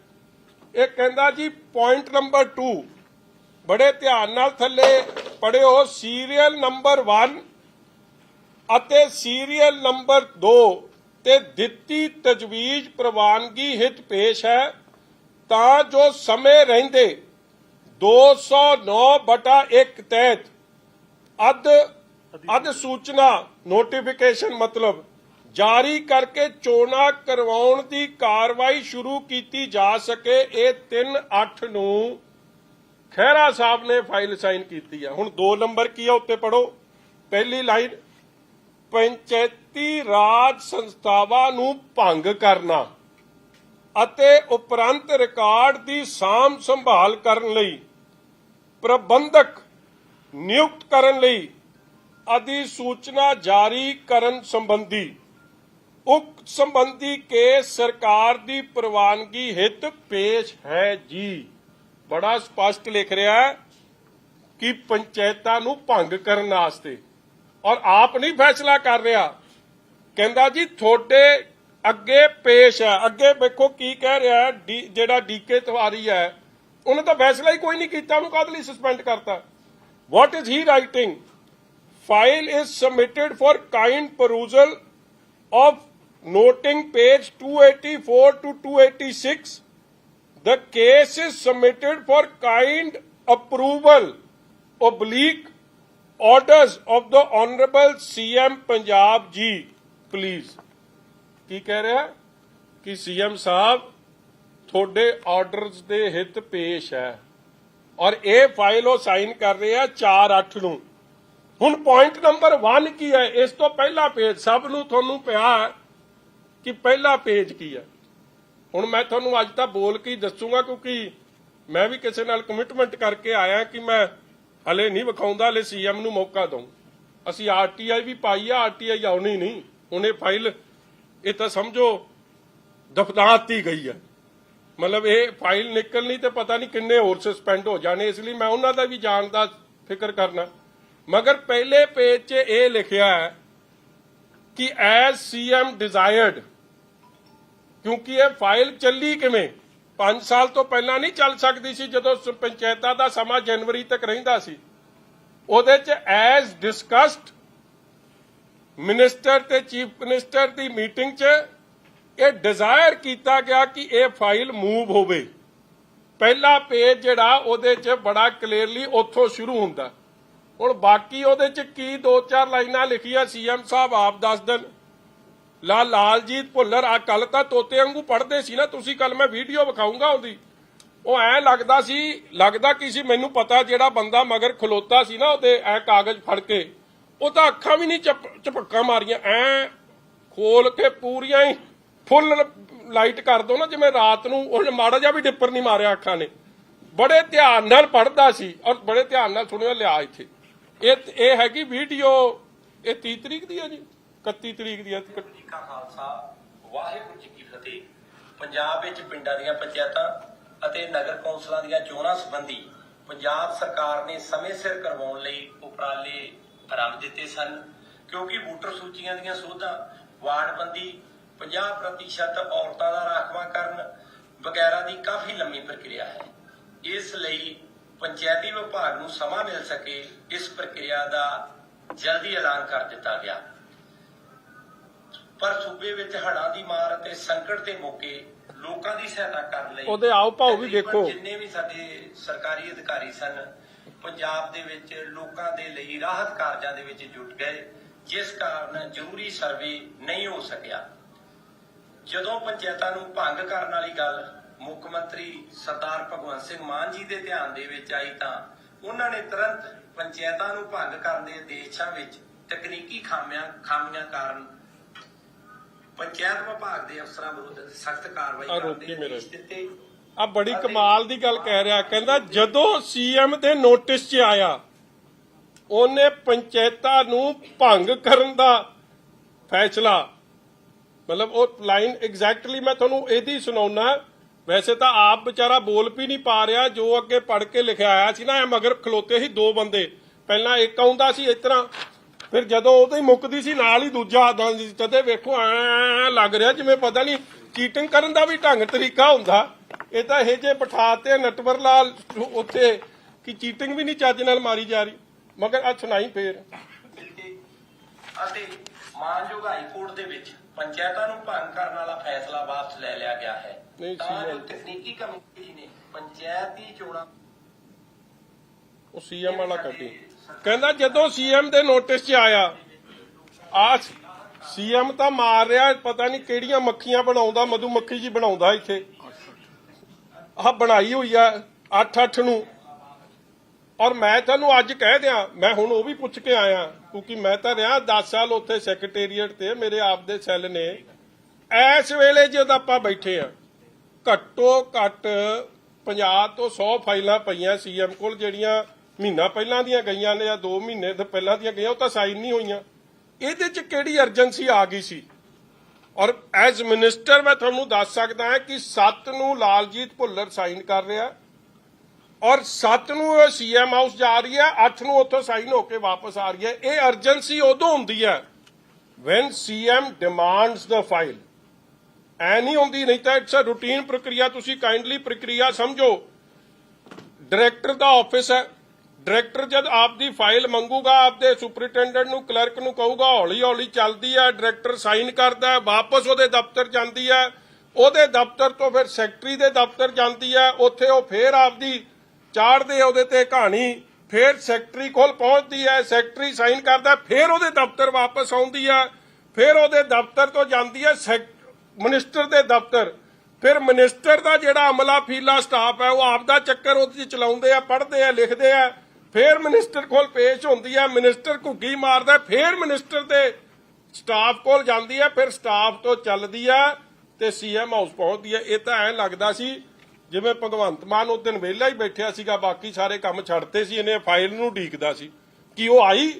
Speaker 1: ਇਹ ਕਹਿੰਦਾ ਜੀ ਪੁਆਇੰਟ ਨੰਬਰ 2, ਬੜੇ ਧਿਆਨ ਨਾਲ ਥੱਲੇ ਪੜ੍ਹਿਓ। ਸੀਰੀਅਲ ਨੰਬਰ 1 ਅਤੇ ਸੀਰੀਅਲ ਨੰਬਰ 2 ਤੇ ਦਿੱਤੀ ਤਜਵੀਜ਼ ਪ੍ਰਵਾਨਗੀ ਹਿਤ ਪੇਸ਼ ਹੈ, ਤਾਂ ਜੋ ਸਮੇਂ ਰਹਿੰਦੇ 209/1 ਤਹਿਤ ਅਧ ਸੂਚਨਾ ਨੋਟੀਫਿਕੇਸ਼ਨ ਮਤਲਬ ਜਾਰੀ ਕਰਕੇ ਚੋਣਾਂ ਕਰਵਾਉਣ ਦੀ ਕਾਰਵਾਈ ਸ਼ੁਰੂ ਕੀਤੀ ਜਾ ਸਕੇ। ਇਹ 3/8 ਨੂੰ ਖਹਿਰਾ ਸਾਹਿਬ ਨੇ ਫਾਈਲ ਸਾਈਨ ਕੀਤੀ ਹੈ। ਹੁਣ 2 ਨੰਬਰ ਕੀ ਹੈ, ਉੱਤੇ ਪੜੋ। ਪਹਿਲੀ ਲਾਈਨ, ਪੰਚਾਇਤੀ ਰਾਜ ਸੰਸਥਾਵਾਂ ਨੂੰ ਭੰਗ ਕਰਨਾ ਅਤੇ ਉਪਰੰਤ ਰਿਕਾਰਡ ਦੀ ਸਾਂਭ ਸੰਭਾਲ ਕਰਨ ਲਈ ਪ੍ਰਬੰਧਕ ਨਿਯੁਕਤ ਕਰਨ ਲਈ ਅਧਿਸੂਚਨਾ ਜਾਰੀ ਕਰਨ ਸੰਬੰਧੀ ਉਕਤ ਸੰਬੰਧੀ ਕੇਸ ਸਰਕਾਰ ਦੀ ਪ੍ਰਵਾਨਗੀ ਹਿਤ ਪੇਸ਼ ਹੈ ਜੀ। ਬੜਾ ਸਪਸ਼ਟ ਲਿਖ ਰਿਹਾ ਹੈ ਕਿ ਪੰਚਾਇਤਾਂ ਨੂੰ ਭੰਗ ਕਰਨ ਵਾਸਤੇ, ਔਰ ਆਪ ਨਹੀਂ ਫੈਸਲਾ ਕਰ ਰਿਹਾ। ਕਹਿੰਦਾ ਜੀ ਤੁਹਾਡੇ ਅੱਗੇ ਪੇਸ਼ ਹੈ। ਅੱਗੇ ਵੇਖੋ ਕੀ ਕਹਿ ਰਿਹਾ ਹੈ, ਜਿਹੜਾ ਡੀਕੇ ਤਿਵਾਰੀ ਹੈ, ਉਹਨੇ ਤਾਂ ਫੈਸਲਾ ਹੀ ਕੋਈ ਨਹੀਂ ਕੀਤਾ, ਉਹਨੂੰ ਕਾਹਦੇ ਲਈ ਸਸਪੈਂਡ ਕਰਤਾ? What is he writing? File is submitted for kind perusal of noting page 284 to 286. The case is submitted for kind approval / orders of the Honorable CM Punjab ji. Please. ਕੀ ਕਹਿ ਰਿਹਾ ਕਿ ਸੀਐਮ ਸਾਹਿਬ ਤੁਹਾਡੇ ਆਰਡਰਸ ਦੇ ਹਿੱਤ ਪੇਸ਼ ਹੈ, ਔਰ ਇਹ ਫਾਈਲ ਉਹ ਸਾਈਨ ਕਰ ਰਹੇ ਆ 4/8 ਨੂੰ। ਹੁਣ ਪੁਆਇੰਟ ਨੰਬਰ 1 ਕੀ ਹੈ? ਇਸ ਤੋਂ ਪਹਿਲਾ ਪੇਜ ਸਭ ਨੂੰ ਤੁਹਾਨੂੰ ਪਿਆ ਕਿ ਪਹਿਲਾ ਪੇਜ ਕੀ ਹੈ। ਹੁਣ ਮੈਂ ਤੁਹਾਨੂੰ ਅੱਜ ਤਾਂ ਬੋਲ ਕੇ ਹੀ ਦੱਸੂਗਾ, ਕਿਉਂਕਿ ਮੈਂ ਵੀ ਕਿਸੇ ਨਾਲ ਕਮਿਟਮੈਂਟ ਕਰਕੇ ਆਇਆ ਕਿ ਮੈਂ ਹਲੇ ਨਹੀਂ ਵਿਖਾਉਂਦਾ, ਹਲੇ ਸੀਐਮ ਨੂੰ ਮੌਕਾ ਦਊਂ। ਅਸੀਂ ਆਰਟੀਆਈ ਵੀ ਪਾਈ ਆ, ਆਰਟੀਆਈ ਆਉਣੀ ਨਹੀਂ। ਹੁਣ ਇਹ ਫਾਈਲ, ਇਹ ਤਾਂ ਸਮਝੋ ਦਫਨਾਤੀ ਗਈ ਹੈ। ਮਤਲਬ ਇਹ ਫਾਈਲ ਨਿਕਲਣੀ ਤੇ ਪਤਾ ਨਹੀਂ ਕਿੰਨੇ ਹੋਰ ਸਸਪੈਂਡ ਹੋ ਜਾਣੇ, ਇਸ ਲਈ ਮੈਂ ਉਹਨਾਂ ਦਾ ਵੀ ਜਾਣ ਦਾ ਫਿਕਰ ਕਰਨਾ। ਮਗਰ ਪਹਿਲੇ ਪੇਜ 'ਚ ਇਹ ਲਿਖਿਆ ਹੈ ਕਿ ਐਜ਼ ਸੀਐਮ ਡਿਜ਼ਾਇਰਡ, ਕਿਉਂਕਿ ਇਹ ਫਾਈਲ ਚੱਲੀ ਕਿਵੇਂ 5 ਸਾਲ ਤੋਂ ਪਹਿਲਾਂ ਨਹੀਂ ਚੱਲ ਸਕਦੀ ਸੀ, ਜਦੋਂ ਪੰਚਾਇਤਾਂ ਦਾ ਸਮਾਂ ਜਨਵਰੀ ਤੱਕ ਰਹਿੰਦਾ ਸੀ। ਉਹਦੇ 'ਚ ਐਜ਼ ਡਿਸਕਸਡ ਮਿਨਿਸਟਰ ਤੇ ਚੀਫ ਮਿਨਿਸਟਰ ਦੀ ਮੀਟਿੰਗ 'ਚ ਇਹ ਡਿਜ਼ਾਇਰ ਕੀਤਾ ਗਿਆ ਕਿ ਇਹ ਫਾਈਲ ਮੂਵ ਹੋਵੇ। ਪਹਿਲਾ ਪੇਜ ਜਿਹੜਾ ਉਹਦੇ 'ਚ ਬੜਾ ਕਲੀਅਰਲੀ ਉੱਥੋਂ ਸ਼ੁਰੂ ਹੁੰਦਾ। ਹੁਣ ਬਾਕੀ ਉਹਦੇ 'ਚ ਕੀ 2-4 ਲਾਈਨਾਂ ਲਿਖੀਆਂ ਸੀਐਮ ਸਾਹਿਬ ਆਪ ਦੱਸ ਦੇਣ। ਲਾਲਜੀਤ ਭੁੱਲਰ ਆ ਕੱਲ ਤਾਂ ਤੋਤੇ ਵਾਂਗੂ ਪੜ੍ਹਦੇ ਸੀ ਨਾ ਤੁਸੀਂ, ਕੱਲ ਮੈਂ ਵੀਡੀਓ ਵਿਖਾਊਂਗਾ ਉਹਦੀ, ਉਹ ਐ ਲੱਗਦਾ ਕਿ ਸੀ ਮੈਨੂੰ ਪਤਾ ਜਿਹੜਾ ਬੰਦਾ ਮਗਰ ਖਲੋਤਾ ਸੀ ਨਾ ਉਹਦੇ ਐ ਕਾਗਜ਼ ਫੜ ਕੇ, ਉਹ ਤਾਂ ਅੱਖਾਂ ਵੀ ਨਹੀਂ ਝਪੱਕਾਂ ਮਾਰੀਆਂ, ਐ ਖੋਲ ਕੇ ਪੂਰੀਆਂ ਹੀ ਫੁੱਲ ਲਾਈਟ ਕਰ ਦੋ ਨਾ, ਜਿਵੇਂ ਰਾਤ ਨੂੰ ਉਹਨੇ ਮਾੜਾ ਜਿਹਾ ਵੀ ਡਿੱਪਰ ਨਹੀਂ ਮਾਰਿਆ ਅੱਖਾਂ ਨੇ। ਬੜੇ ਧਿਆਨ ਨਾਲ ਪੜ੍ਹਦਾ ਸੀ ਔਰ ਬੜੇ ਧਿਆਨ ਨਾਲ ਸੁਣਿਆ। ਲਿਆ ਇੱਥੇ ਇਹ ਹੈਗੀ ਵੀਡੀਓ, ਇਹ 30 ਤਰੀਕ ਦੀ ਹੈ ਜੀ, 31 ਤਰੀਕ ਦੀ ਹੈ।
Speaker 2: ਜੀ ਕਾ ਖਾਲਸਾ, ਵਾਹਿਗੁਰੂ ਜੀ ਕੀ ਫਤਿਹ। ਪੰਜਾਬ ਵਿੱਚ ਪਿੰਡਾਂ ਦੀਆਂ ਪੰਚਾਇਤਾਂ ਅਤੇ ਨਗਰ ਕੌਂਸਲਾਂ ਦੀਆਂ ਚੋਣਾਂ ਸੰਬੰਧੀ ਪੰਜਾਬ ਸਰਕਾਰ ਨੇ ਸਮੇਂ ਸਿਰ ਕਰਵਾਉਣ ਲਈ ਉਪਰਾਲੇ ਆਰੰਭ ਦਿੱਤੇ ਸਨ, ਕਿਉਂਕਿ ਵੋਟਰ ਸੂਚੀਆਂ ਦੀਆਂ ਸੋਧਾਂ, ਵਾਰਡਬੰਦੀ, 50% ਔਰਤਾਂ ਦਾ ਰਾਖਵਾਂਕਰਨ ਵਗੈਰਾ ਦੀ ਕਾਫੀ ਲੰਮੀ ਪ੍ਰਕਿਰਿਆ ਹੈ। ਇਸ ਲਈ ਪੰਚਾਇਤੀ ਵਿਭਾਗ ਨੂੰ ਸਮਾਂ ਮਿਲ ਸਕੇ, ਇਸ ਪ੍ਰਕਿਰਿਆ ਦਾ ਜਲਦੀ ਐਲਾਨ ਕਰ ਦਿੱਤਾ ਗਿਆ। ਪਰ ਸੂਬੇ ਵਿੱਚ ਹੜ੍ਹਾਂ ਦੀ ਮਾਰ ਅਤੇ ਸੰਕਟ ਦੇ ਮੌਕੇ ਲੋਕਾਂ ਦੀ ਸਹਾਇਤਾ ਕਰਨ ਲਈ
Speaker 1: ਉਹਦੇ ਆਓ ਭਾਓ ਵੀ ਦੇਖੋ,
Speaker 2: ਜਿੰਨੇ ਵੀ ਸਾਡੇ ਸਰਕਾਰੀ ਅਧਿਕਾਰੀ ਸਨ ਪੰਜਾਬ ਦੇ ਵਿੱਚ ਲੋਕਾਂ ਦੇ ਲਈ ਰਾਹਤ ਕਾਰਜਾਂ ਦੇ ਵਿੱਚ ਜੁਟ ਗਏ, ਜਿਸ ਕਾਰਨ ਜ਼ਰੂਰੀ ਸਰਵੇ ਨਹੀਂ ਹੋ ਸਕਿਆ। ਜਦੋਂ ਪੰਚਾਇਤਾਂ ਨੂੰ ਭੰਗ ਕਰਨ ਵਾਲੀ ਗੱਲ ਮੁੱਖ ਮੰਤਰੀ ਸਰਦਾਰ ਭਗਵੰਤ ਸਿੰਘ ਮਾਨ ਜੀ ਦੇ ਧਿਆਨ ਦੇ ਵਿੱਚ ਆਈ ਤਾਂ ਉਹਨਾਂ ਨੇ ਤੁਰੰਤ ਪੰਚਾਇਤਾਂ ਨੂੰ ਭੰਗ ਕਰਨ ਦੇ ਉਦੇਸ਼ਾਂ ਵਿੱਚ ਤਕਨੀਕੀ ਖਾਮੀਆਂ ਕਾਰਨ ਪੰਚਾਇਤ ਵਿਭਾਗ ਦੇ ਅਫਸਰਾਂ ਵਿਰੁੱਧ ਸਖਤ ਕਾਰਵਾਈ ਕਰਨ ਦੇ ਆਦੇਸ਼ ਦਿੱਤੇ।
Speaker 1: ਆ ਬੜੀ ਕਮਾਲ ਦੀ ਗੱਲ ਕਹਿ ਰਿਹਾ, ਕਹਿੰਦਾ ਜਦੋਂ ਸੀਐਮ ਦੇ ਨੋਟਿਸ 'ਚ ਆਇਆ ਉਹਨੇ ਪੰਚਾਇਤਾਂ ਨੂੰ ਭੰਗ ਕਰਨ ਦਾ ਫੈਸਲਾ, ਮਤਲਬ ਉਹ ਲਾਈਨ ਐਗਜ਼ੈਕਟਲੀ ਮੈਂ ਤੁਹਾਨੂੰ ਇਹਦੀ ਸੁਣਾਉਣਾ। ਵੈਸੇ ਤਾਂ ਆਪ ਵਿਚਾਰਾ ਬੋਲ ਵੀ ਨਹੀਂ ਪਾ ਰਿਹਾ, ਜੋ ਅੱਗੇ ਪੜ੍ਹ ਕੇ ਲਿਖਿਆ ਆਇਆ ਸੀ ਨਾ, ਇਹ ਮਗਰ ਖਲੋਤੇ ਸੀ 2 ਬੰਦੇ, ਪਹਿਲਾਂ ਇੱਕ ਆਉਂਦਾ ਸੀ ਇਸ ਤਰ੍ਹਾਂ, ਫਿਰ ਜਦੋਂ ਉਹ ਹੀ ਮੁੱਕਦੀ ਸੀ ਨਾਲ ਹੀ ਦੂਜਾ ਆਉਂਦਾ ਸੀ। ਤਦੇ ਵੇਖੋ ਐ ਲੱਗ ਰਿਹਾ ਜਿਵੇਂ ਪਤਾ ਨਹੀਂ ਚੀਟਿੰਗ ਕਰਨ ਦਾ ਵੀ ਢੰਗ ਤਰੀਕਾ ਹੁੰਦਾ। ਇਹ ਤਾਂ ਇਹ ਜੇ ਬਿਠਾਤੇ ਨਟਵਰ ਲਾਲ ਉੱਥੇ ਕਿ ਚੀਟਿੰਗ ਵੀ ਨਹੀਂ ਚੱਜ ਨਾਲ ਮਾਰੀ ਜਾ ਰਹੀ। ਮਗਰ ਆ ਸੁਣਾਈ ਫੇਰ।
Speaker 2: ਅਤੇ ਮਾਨਯੋਗ ਹਾਈ ਕੋਰਟ ਦੇ ਵਿੱਚ ਪੰਚਾਇਤਾਂ ਨੂੰ ਭੰਗ ਕਰਨ ਵਾਲਾ ਫੈਸਲਾ ਵਾਪਸ ਲੈ ਲਿਆ ਗਿਆ ਹੈ। ਤਾਂ ਜੋ ਤਕਨੀਕੀ ਕਮੇਟੀ ਨੇ ਪੰਚਾਇਤੀ ਚੋਣਾਂ
Speaker 1: ਉਹ ਸੀਐਮ ਵਾਲਾ ਕੱਢੀ, ਕਹਿੰਦਾ ਜਦੋਂ ਸੀਐਮ ਦੇ ਨੋਟਿਸ 'ਚ ਆਇਆ, ਆ ਸੀਐਮ ਤਾਂ ਮਾਰ ਰਿਹਾ ਪਤਾ ਨਹੀਂ ਕਿਹੜੀਆਂ ਮੱਖੀਆਂ ਬਣਾਉਂਦਾ, ਮਧੂ ਮੱਖੀ ਜੀ ਬਣਾਉਂਦਾ ਇੱਥੇ, ਆਹ ਬਣਾਈ ਹੋਈ ਆ 8/8 ਨੂੰ। ਔਰ ਮੈਂ ਤੁਹਾਨੂੰ ਅੱਜ ਕਹਿ ਦਿਆਂ, ਮੈਂ ਹੁਣ ਉਹ ਵੀ ਪੁੱਛ ਕੇ ਆਇਆ, ਕਿਉਂਕਿ ਮੈਂ ਤਾਂ ਰਿਹਾ 10 ਸਾਲ ਉੱਥੇ ਸੈਕਟਰੀਏਟ ਤੇ, ਮੇਰੇ ਆਪ ਦੇ ਸੈੱਲ ਨੇ। ਇਸ ਵੇਲੇ ਜਦ ਆਪਾਂ ਬੈਠੇ ਆ, ਘੱਟੋ ਘੱਟ 50 ਤੋਂ 100 ਫਾਈਲਾਂ ਪਈਆਂ ਸੀਐਮ ਕੋਲ, ਜਿਹੜੀਆਂ ਮਹੀਨਾ ਪਹਿਲਾਂ ਦੀਆਂ ਗਈਆਂ ਨੇ ਜਾਂ 2 ਮਹੀਨੇ ਤੋਂ ਪਹਿਲਾਂ ਦੀਆਂ ਗਈਆਂ, ਉਹ ਤਾਂ ਸਾਈਨ ਨਹੀਂ ਹੋਈਆਂ। ਇਹਦੇ 'ਚ ਕਿਹੜੀ ਅਰਜੈਂਸੀ ਆ ਗਈ ਸੀ? ਔਰ ਐਜ਼ ਮਿਨਿਸਟਰ ਮੈਂ ਤੁਹਾਨੂੰ ਦੱਸ ਸਕਦਾ ਹਾਂ ਕਿ 7 ਨੂੰ ਲਾਲਜੀਤ ਭੁੱਲਰ ਸਾਈਨ ਕਰ ਰਿਹਾ ਔਰ 7 ਨੂੰ ਸੀਐਮ ਹਾਊਸ ਜਾ ਰਹੀ ਹੈ, 8 ਨੂੰ ਉੱਥੋਂ ਸਾਈਨ ਹੋ ਕੇ ਵਾਪਸ ਆ ਰਹੀ ਹੈ। ਇਹ ਅਰਜੈਂਸੀ ਉਦੋਂ ਹੁੰਦੀ ਹੈ ਵੈਨ ਸੀਐਮ ਡਿਮਾਂਡਸ ਦ ਫਾਈਲ, ਐ ਨਹੀਂ ਹੁੰਦੀ। ਨਹੀਂ ਤਾਂ ਇਟਸ ਅ ਰੂਟੀਨ ਪ੍ਰਕਿਰਿਆ, ਤੁਸੀਂ ਕਾਈਂਡਲੀ ਪ੍ਰਕਿਰਿਆ ਸਮਝੋ। ਡਾਇਰੈਕਟਰ ਦਾ ਆਫਿਸ ਹੈ, ਡਾਇਰੈਕਟਰ ਜਦ ਆਪਦੀ ਫਾਈਲ ਮੰਗੂਗਾ ਆਪਦੇ ਸੁਪਰਿੰਟੈਂਡੈਂਟ ਨੂੰ, ਕਲਰਕ ਨੂੰ ਕਹੂਗਾ, ਹੌਲੀ ਹੌਲੀ ਚੱਲਦੀ ਹੈ, ਡਾਇਰੈਕਟਰ ਸਾਈਨ ਕਰਦਾ, ਵਾਪਸ ਉਹਦੇ ਦਫ਼ਤਰ ਜਾਂਦੀ ਹੈ, ਉਹਦੇ ਦਫ਼ਤਰ ਤੋਂ ਫਿਰ ਸੈਕਟਰੀ ਦੇ ਦਫ਼ਤਰ ਜਾਂਦੀ ਹੈ, ਉੱਥੇ ਉਹ ਫੇਰ ਆਪਦੀ ਚਾੜਦੇ ਉਹਦੇ ਤੇ ਕਹਾਣੀ, ਫਿਰ ਸੈਕਟਰੀ ਕੋਲ ਪਹੁੰਚਦੀ ਹੈ, ਸੈਕਟਰੀ ਸਾਈਨ ਕਰਦਾ, ਫਿਰ ਉਹਦੇ ਦਫ਼ਤਰ ਵਾਪਸ ਆਉਂਦੀ ਹੈ, ਫਿਰ ਉਹਦੇ ਦਫ਼ਤਰ ਤੋਂ ਜਾਂਦੀ ਹੈ ਮਿਨਿਸਟਰ ਦੇ ਦਫ਼ਤਰ, ਫਿਰ ਮਿਨਿਸਟਰ ਦਾ ਜਿਹੜਾ ਅਮਲਾ ਫੀਲਾ ਸਟਾਫ ਹੈ ਉਹ ਆਪਦਾ ਚੱਕਰ ਉਹਦੇ ਚਲਾਉਂਦੇ ਆ, ਪੜ੍ਹਦੇ ਆ, ਲਿਖਦੇ ਆ, ਫਿਰ ਮਿਨਿਸਟਰ ਕੋਲ ਪੇਸ਼ ਹੁੰਦੀ ਹੈ, ਮਿਨਿਸਟਰ ਘੁੱਗੀ ਮਾਰਦਾ, ਫਿਰ ਮਿਨਿਸਟਰ ਦੇ ਸਟਾਫ ਕੋਲ ਜਾਂਦੀ ਹੈ, ਫਿਰ ਸਟਾਫ ਤੋਂ ਚੱਲਦੀ ਹੈ ਤੇ ਸੀਐਮ ਹਾਊਸ ਪਹੁੰਚਦੀ ਹੈ। ਇਹ ਤਾਂ ਐਂ ਲੱਗਦਾ ਸੀ ਜਿਵੇਂ ਭਗਵੰਤ ਮਾਨ ਉਸ ਦਿਨ ਵਿਹਲਾ ਹੀ ਬੈਠਿਆ ਸੀਗਾ, ਬਾਕੀ ਸਾਰੇ ਕੰਮ ਛੱਡਤੇ ਸੀ, ਇਹਨੇ ਫਾਈਲ ਨੂੰ ਢੀਕਦਾ ਸੀ ਕਿ ਉਹ ਆਈ,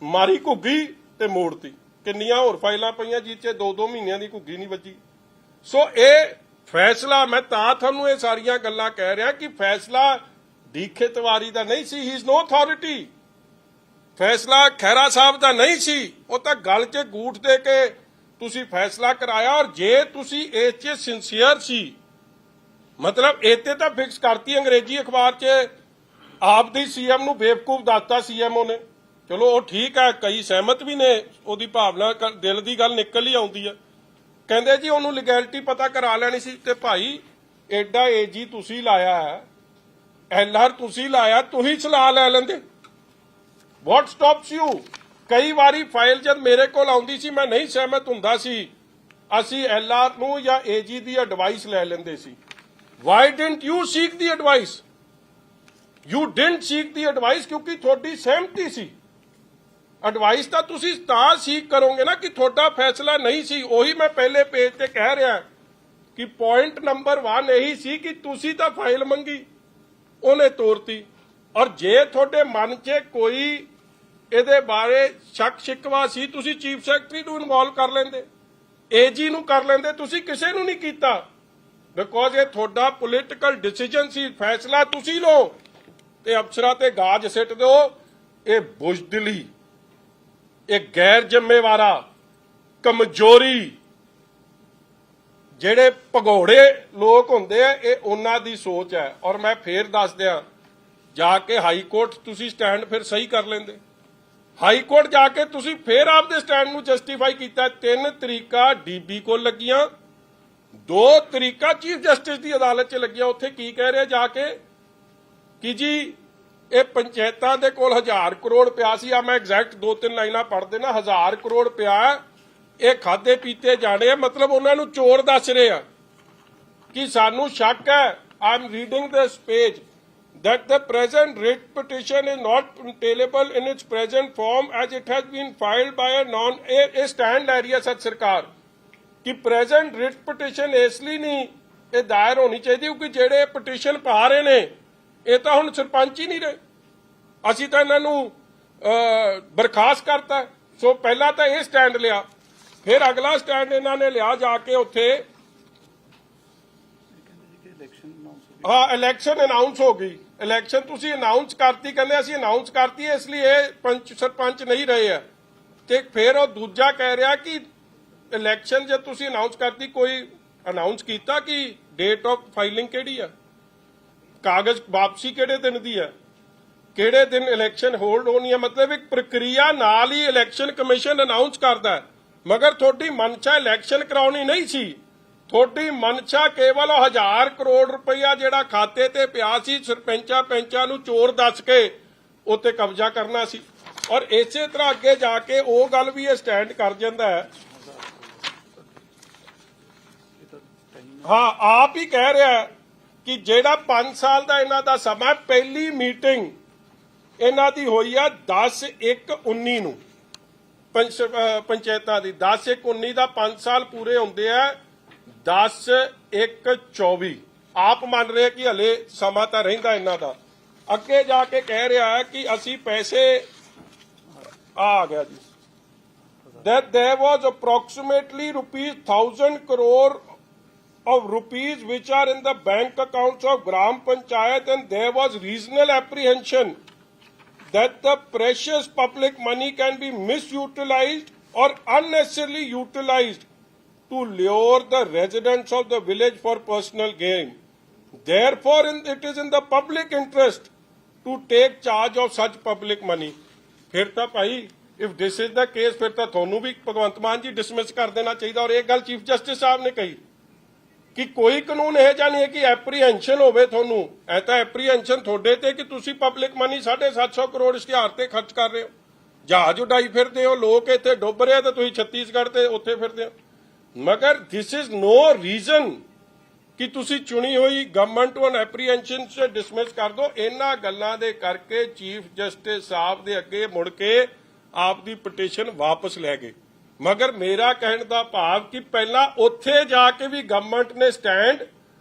Speaker 1: ਮਾਰੀ ਘੁੱਗੀ ਤੇ ਮੋੜਤੀ। ਕਿੰਨੀਆਂ ਹੋਰ ਫਾਈਲਾਂ ਪਈਆਂ ਜਿਹ 'ਚ 2-2 ਮਹੀਨਿਆਂ ਦੀ ਘੁੱਗੀ ਨਹੀਂ ਵੱਜੀ। ਸੋ ਇਹ ਫੈਸਲਾ ਮੈਂ ਤਾਂ ਤੁਹਾਨੂੰ ਇਹ ਸਾਰੀਆਂ ਗੱਲਾਂ ਕਹਿ ਰਿਹਾ ਕਿ ਫੈਸਲਾ ਡੀਕੇ ਤਿਵਾਰੀ ਦਾ ਨਹੀਂ ਸੀ, ਹੀ ਇਜ਼ ਨੋ ਅਥਾਰਟੀ। ਫੈਸਲਾ ਖਹਿਰਾ ਸਾਹਿਬ ਦਾ ਨਹੀਂ ਸੀ, ਉਹ ਤਾਂ ਗੱਲ 'ਚ ਗੂਠ ਦੇ ਕੇ ਤੁਸੀਂ ਫੈਸਲਾ ਕਰਾਇਆ। ਔਰ ਜੇ ਤੁਸੀਂ ਇਸ 'ਚ ਸਿੰਸੀਅਰ ਸੀ, ਮਤਲਬ ਇੱਥੇ ਤਾਂ ਫਿਕਸ ਕਰਤੀ ਅੰਗਰੇਜ਼ੀ ਅਖਬਾਰ 'ਚ ਆਪ ਦੀ ਸੀਐਮ ਨੂੰ ਬੇਵਕੂਫ ਦੱਸਤਾ ਸੀਐਮਓ ਨੇ। ਚਲੋ ਉਹ ਠੀਕ ਹੈ, ਕਈ ਸਹਿਮਤ ਵੀ ਨੇ, ਉਹਦੀ ਭਾਵਨਾ ਦਿਲ ਦੀ ਗੱਲ ਨਿਕਲ ਹੀ ਆਉਂਦੀ ਹੈ। ਕਹਿੰਦੇ ਜੀ ਉਹਨੂੰ ਲੀਗੈਲਿਟੀ ਪਤਾ ਕਰਾ ਲੈਣੀ ਸੀ। ਤੇ ਭਾਈ ਐਡਾ ਏਜੀ ਤੁਸੀਂ ਲਾਇਆ ਹੈ, ਐਲਆਰ ਤੁਸੀਂ ਲਾਇਆ, ਤੁਸੀਂ ਸਲਾਹ ਲੈ ਲੈਂਦੇ। ਵਾਟ ਸਟਾਪਸ ਯੂ? ਕਈ ਵਾਰੀ ਫਾਈਲ ਜਦ ਮੇਰੇ ਕੋਲ ਆਉਂਦੀ ਸੀ, ਮੈਂ ਨਹੀਂ ਸਹਿਮਤ ਹੁੰਦਾ ਸੀ, ਅਸੀਂ ਐਲਆਰ ਨੂੰ ਜਾਂ ਏਜੀ ਦੀ ਐਡਵਾਈਸ ਲੈ ਲੈਂਦੇ ਸੀ। Y didn't you seek the advice? You didn't seek the advice ਕਿਉਂਕਿ ਤੁਹਾਡੀ ਸਹਿਮਤੀ ਸੀ। ਐਡਵਾਈਸ ਤਾਂ ਤੁਸੀਂ ਤਾਂ ਸੀਕ ਕਰੋਗੇ ਨਾ ਕਿ ਤੁਹਾਡਾ ਫੈਸਲਾ ਨਹੀਂ ਸੀ। ਉਹੀ ਮੈਂ ਪਹਿਲੇ ਪੇਜ ਤੇ ਕਹਿ ਰਿਹਾ ਕਿ ਪੁਆਇੰਟ ਨੰਬਰ 1 ਇਹੀ ਸੀ ਕਿ ਤੁਸੀਂ ਤਾਂ ਫਾਈਲ ਮੰਗੀ, ਉਹਨੇ ਤੋਰਤੀ। ਔਰ ਜੇ ਤੁਹਾਡੇ ਮਨ 'ਚ ਕੋਈ ਇਹਦੇ ਬਾਰੇ ਸ਼ੱਕ ਸ਼ਿਕਵਾ ਸੀ, ਤੁਸੀਂ ਚੀਫ ਸੈਕਟਰੀ ਨੂੰ ਇਨਵੋਲਵ ਕਰ ਲੈਂਦੇ, ਏਜੀ ਨੂੰ ਕਰ ਲੈਂਦੇ, ਤੁਸੀਂ ਕਿਸੇ ਨੂੰ ਨਹੀਂ ਕੀਤਾ। ਬਿਕੋਜ਼ ਇਹ ਤੁਹਾਡਾ ਪੋਲੀਟੀਕਲ ਡਿਸੀਜਨ ਸੀ, ਫੈਸਲਾ ਤੁਸੀਂ ਲਓ ਤੇ ਅਫਸਰਾਂ ਤੇ ਗਾਜ ਸਿੱਟ ਦਿਓ। ਇਹ ਬੁਜ਼ਦਿਲੀ, ਇਹ ਗੈਰ ਜ਼ਿੰਮੇਵਾਰਾ, ਕਮਜ਼ੋਰੀ, ਜਿਹੜੇ ਭਗੌੜੇ ਲੋਕ ਹੁੰਦੇ ਆ, ਇਹ ਉਹਨਾਂ ਦੀ ਸੋਚ ਹੈ। ਔਰ ਮੈਂ ਫੇਰ ਦੱਸ ਦਿਆਂ, ਜਾ ਕੇ ਹਾਈ ਕੋਰਟ ਤੁਸੀਂ ਸਟੈਂਡ ਫਿਰ ਸਹੀ ਕਰ ਲੈਂਦੇ। ਹਾਈ ਕੋਰਟ ਜਾ ਕੇ ਤੁਸੀਂ ਫੇਰ ਆਪਦੇ ਸਟੈਂਡ ਨੂੰ ਜਸਟੀਫਾਈ ਕੀਤਾ। 3 ਤਰੀਕਾ ਡੀਬੀ ਕੋਲ ਲੱਗੀਆਂ, 2 ਤਰੀਕਾ ਚੀਫ ਜਸਟਿਸ ਦੀ ਅਦਾਲਤ 'ਚ ਲੱਗੀਆਂ। ਉੱਥੇ ਕੀ ਕਹਿ ਰਹੇ ਜਾ ਕੇ ਕਿ ਜੀ ਇਹ ਪੰਚਾਇਤਾਂ ਦੇ ਕੋਲ 1000 ਕਰੋੜ ਪਿਆ ਸੀ। ਆ ਮੈਂ ਐਗਜ਼ੈਕਟ 2-3 ਲਾਈਨਾਂ ਪੜ੍ਹ ਦੇਣਾ। 1000 ਕਰੋੜ ਪਿਆ, ਇਹ ਖਾਦੇ ਪੀਤੇ ਜਾਣੇ ਆ। ਮਤਲਬ ਉਹਨਾਂ ਨੂੰ ਚੋਰ ਦੱਸ ਰਹੇ ਆ ਕਿ ਸਾਨੂੰ ਸ਼ੱਕ ਹੈ। I am reading this page that the present writ petition is not tailable in its present form as it has been filed by a non stand ਲੈ ਰਹੀ ਹੈ ਸੱਚ ਸਰਕਾਰ ਕਿ present writ petition ਇਸ ਲਈ ਨਹੀਂ ਇਹ ਦਾਇਰ ਹੋਣੀ ਚਾਹੀਦੀ ਕਿਉਂਕਿ ਜਿਹੜੇ ਪਟੀਸ਼ਨ ਪਾ ਰਹੇ ਨੇ ਇਹ ਤਾਂ ਹੁਣ ਸਰਪੰਚ ਹੀ ਨਹੀਂ ਰਹੇ। ਅਸੀਂ ਤਾਂ ਇਹਨਾਂ ਨੂੰ ਬਰਖਾਸਤ ਕਰਤਾ। ਸੋ ਪਹਿਲਾਂ ਤਾਂ ਇਹ ਸਟੈਂਡ ਲਿਆ, ਫਿਰ ਅਗਲਾ ਸਟੈਂਡ ਇਹਨਾਂ ਨੇ ਲਿਆ ਜਾ ਕੇ ਉੱਥੇ ਹਾਂ ਇਲੈਕਸ਼ਨ ਅਨਾਉਂਸ ਹੋ ਗਈ। ਇਲੈਕਸ਼ਨ ਤੁਸੀਂ ਅਨਾਉਂਸ ਕਰਤੀ, ਕਹਿੰਦੇ ਅਸੀਂ ਅਨਾਉਂਸ ਕਰਤੀ ਇਸ ਲਈ ਇਹ ਪੰਚ ਸਰਪੰਚ ਨਹੀਂ ਰਹੇ ਆ। ਤੇ ਫਿਰ ਉਹ ਦੂਜਾ ਕਹਿ ਰਿਹਾ ਕਿ ਇਲੈਕਸ਼ਨ ਜੇ ਤੁਸੀਂ ਅਨਾਉਂਸ ਕਰਤੀ, ਕੋਈ ਅਨਾਉਂਸ ਕੀਤਾ ਕਿ ਡੇਟ ਆਫ ਫਾਈਲਿੰਗ ਕਿਹੜੀ ਆ, ਕਾਗਜ਼ ਵਾਪਸੀ ਕਿਹੜੇ ਦਿਨ ਦੀ ਆ, ਕਿਹੜੇ ਦਿਨ ਇਲੈਕਸ਼ਨ ਹੋਲਡ ਹੋਣੀ ਹੈ। ਮਤਲਬ ਇੱਕ ਪ੍ਰਕਿਰਿਆ ਨਾਲ ਹੀ ਇਲੈਕਸ਼ਨ ਕਮਿਸ਼ਨ ਅਨਾਉਂਸ ਕਰਦਾ, ਮਗਰ ਤੁਹਾਡੀ ਮਨਸ਼ਾ ਇਲੈਕਸ਼ਨ ਕਰਾਉਣੀ ਨਹੀਂ ਸੀ। ਤੁਹਾਡੀ ਮਨਸ਼ਾ ਕੇਵਲ 1000 ਕਰੋੜ ਰੁਪਇਆ ਜਿਹੜਾ ਖਾਤੇ ਤੇ ਪਿਆ ਸੀ ਸਰਪੰਚਾਂ ਨੂੰ ਚੋਰ ਦੱਸ ਕੇ ਉੱਤੇ ਕਬਜ਼ਾ ਕਰਨਾ ਸੀ। ਔਰ ਇਸੇ ਤਰ੍ਹਾਂ ਅੱਗੇ ਜਾ ਕੇ ਉਹ ਗੱਲ ਵੀ ਇਹ ਸਟੈਂਡ ਕਰ ਜਾਂਦਾ ਹੈ। ਹਾਂ ਆਪ ਹੀ ਕਹਿ ਰਿਹਾ ਕਿ ਜਿਹੜਾ 5 ਸਾਲ ਦਾ ਇਹਨਾਂ ਦਾ ਸਮਾਂ, ਪਹਿਲੀ ਮੀਟਿੰਗ ਇਹਨਾਂ ਦੀ ਹੋਈ ਆ 10/1/19 ਨੂੰ ਪੰਚਾਇਤਾਂ ਦੀ। 10/1/19 ਦਾ 5 ਸਾਲ ਪੂਰੇ ਹੁੰਦੇ ਆ 10/1/24। ਆਪ ਮੰਨ ਰਹੇ ਕਿ ਹਲੇ ਸਮਾਂ ਤਾਂ ਰਹਿੰਦਾ ਇਹਨਾਂ ਦਾ। ਅੱਗੇ ਜਾ ਕੇ ਕਹਿ ਰਿਹਾ ਹੈ ਕਿ ਅਸੀਂ ਪੈਸੇ ਆ ਗਿਆ ਜੀ that there was approximately ₹1000 crore of rupees which are in the bank accounts of Gram Panchayat, and there was reasonable apprehension that the precious public money can be misutilized or unnecessarily utilized to lure the residents of the village for personal gain. Therefore, it is in the public interest to take charge of such public money. ਫਿਰ ਤਾਂ ਭਾਈ if this is the case, ਫਿਰ ਤਾਂ ਤੁਹਾਨੂੰ ਵੀ ਭਗਵੰਤ ਮਾਨ ਜੀ ਡਿਸਮਿਸ ਕਰ ਦੇਣਾ ਚਾਹੀਦਾ। ਔਰ ਇਹ ਗੱਲ ਚੀਫ ਜਸਟਿਸ ਸਾਹਿਬ ਨੇ ਕਹੀ ਕਿ ਕੋਈ ਕਾਨੂੰਨ ਇਹ ਜਾਂ ਨਹੀਂ ਹੈ ਕਿ ਐਪਰੀਹੈਂਸ਼ਨ ਹੋਵੇ ਤੁਹਾਨੂੰ। ਇਹ ਤਾਂ ਐਪਰੀਹੈਂਸ਼ਨ ਤੁਹਾਡੇ ਤੇ ਕਿ ਤੁਸੀਂ ਪਬਲਿਕ ਮਨੀ 750 ਕਰੋੜ ਇਸ਼ਤਿਹਾਰ ਤੇ ਖਰਚ ਕਰ ਰਹੇ ਹੋ, ਜਹਾਜ਼ ਉਡਾਈ ਫਿਰਦੇ ਹੋ, ਲੋਕ ਇੱਥੇ ਡੁੱਬ ਰਹੇ ਤੇ ਤੁਸੀਂ ਛੱਤੀਸਗੜ੍ਹ ਤੇ ਉੱਥੇ ਫਿਰਦੇ ਹੋ। ਮਗਰ ਦਿਸ ਇਜ਼ ਨੋ ਰੀਜ਼ਨ ਕਿ ਤੁਸੀਂ ਚੁਣੀ ਹੋਈ ਗਵਰਨਮੈਂਟ ਨੂੰ ਐਪਰੀਹੈਂਸ਼ਨ ਸੇ ਡਿਸਮਿਸ ਕਰ ਦਿਓ। ਇਹਨਾਂ ਗੱਲਾਂ ਦੇ ਕਰਕੇ ਚੀਫ ਜਸਟਿਸ ਸਾਹਿਬ ਦੇ ਅੱਗੇ ਮੁੜ ਕੇ ਆਪ ਦੀ ਪਟੀਸ਼ਨ ਵਾਪਸ ਲੈ ਗਏ। ਮਗਰ ਮੇਰਾ ਕਹਿਣ ਦਾ ਭਾਵ ਕਿ ਪਹਿਲਾਂ ਉੱਥੇ ਜਾ ਕੇ ਵੀ ਗਵਰਨਮੈਂਟ ਨੇ ਸਟੈਂਡ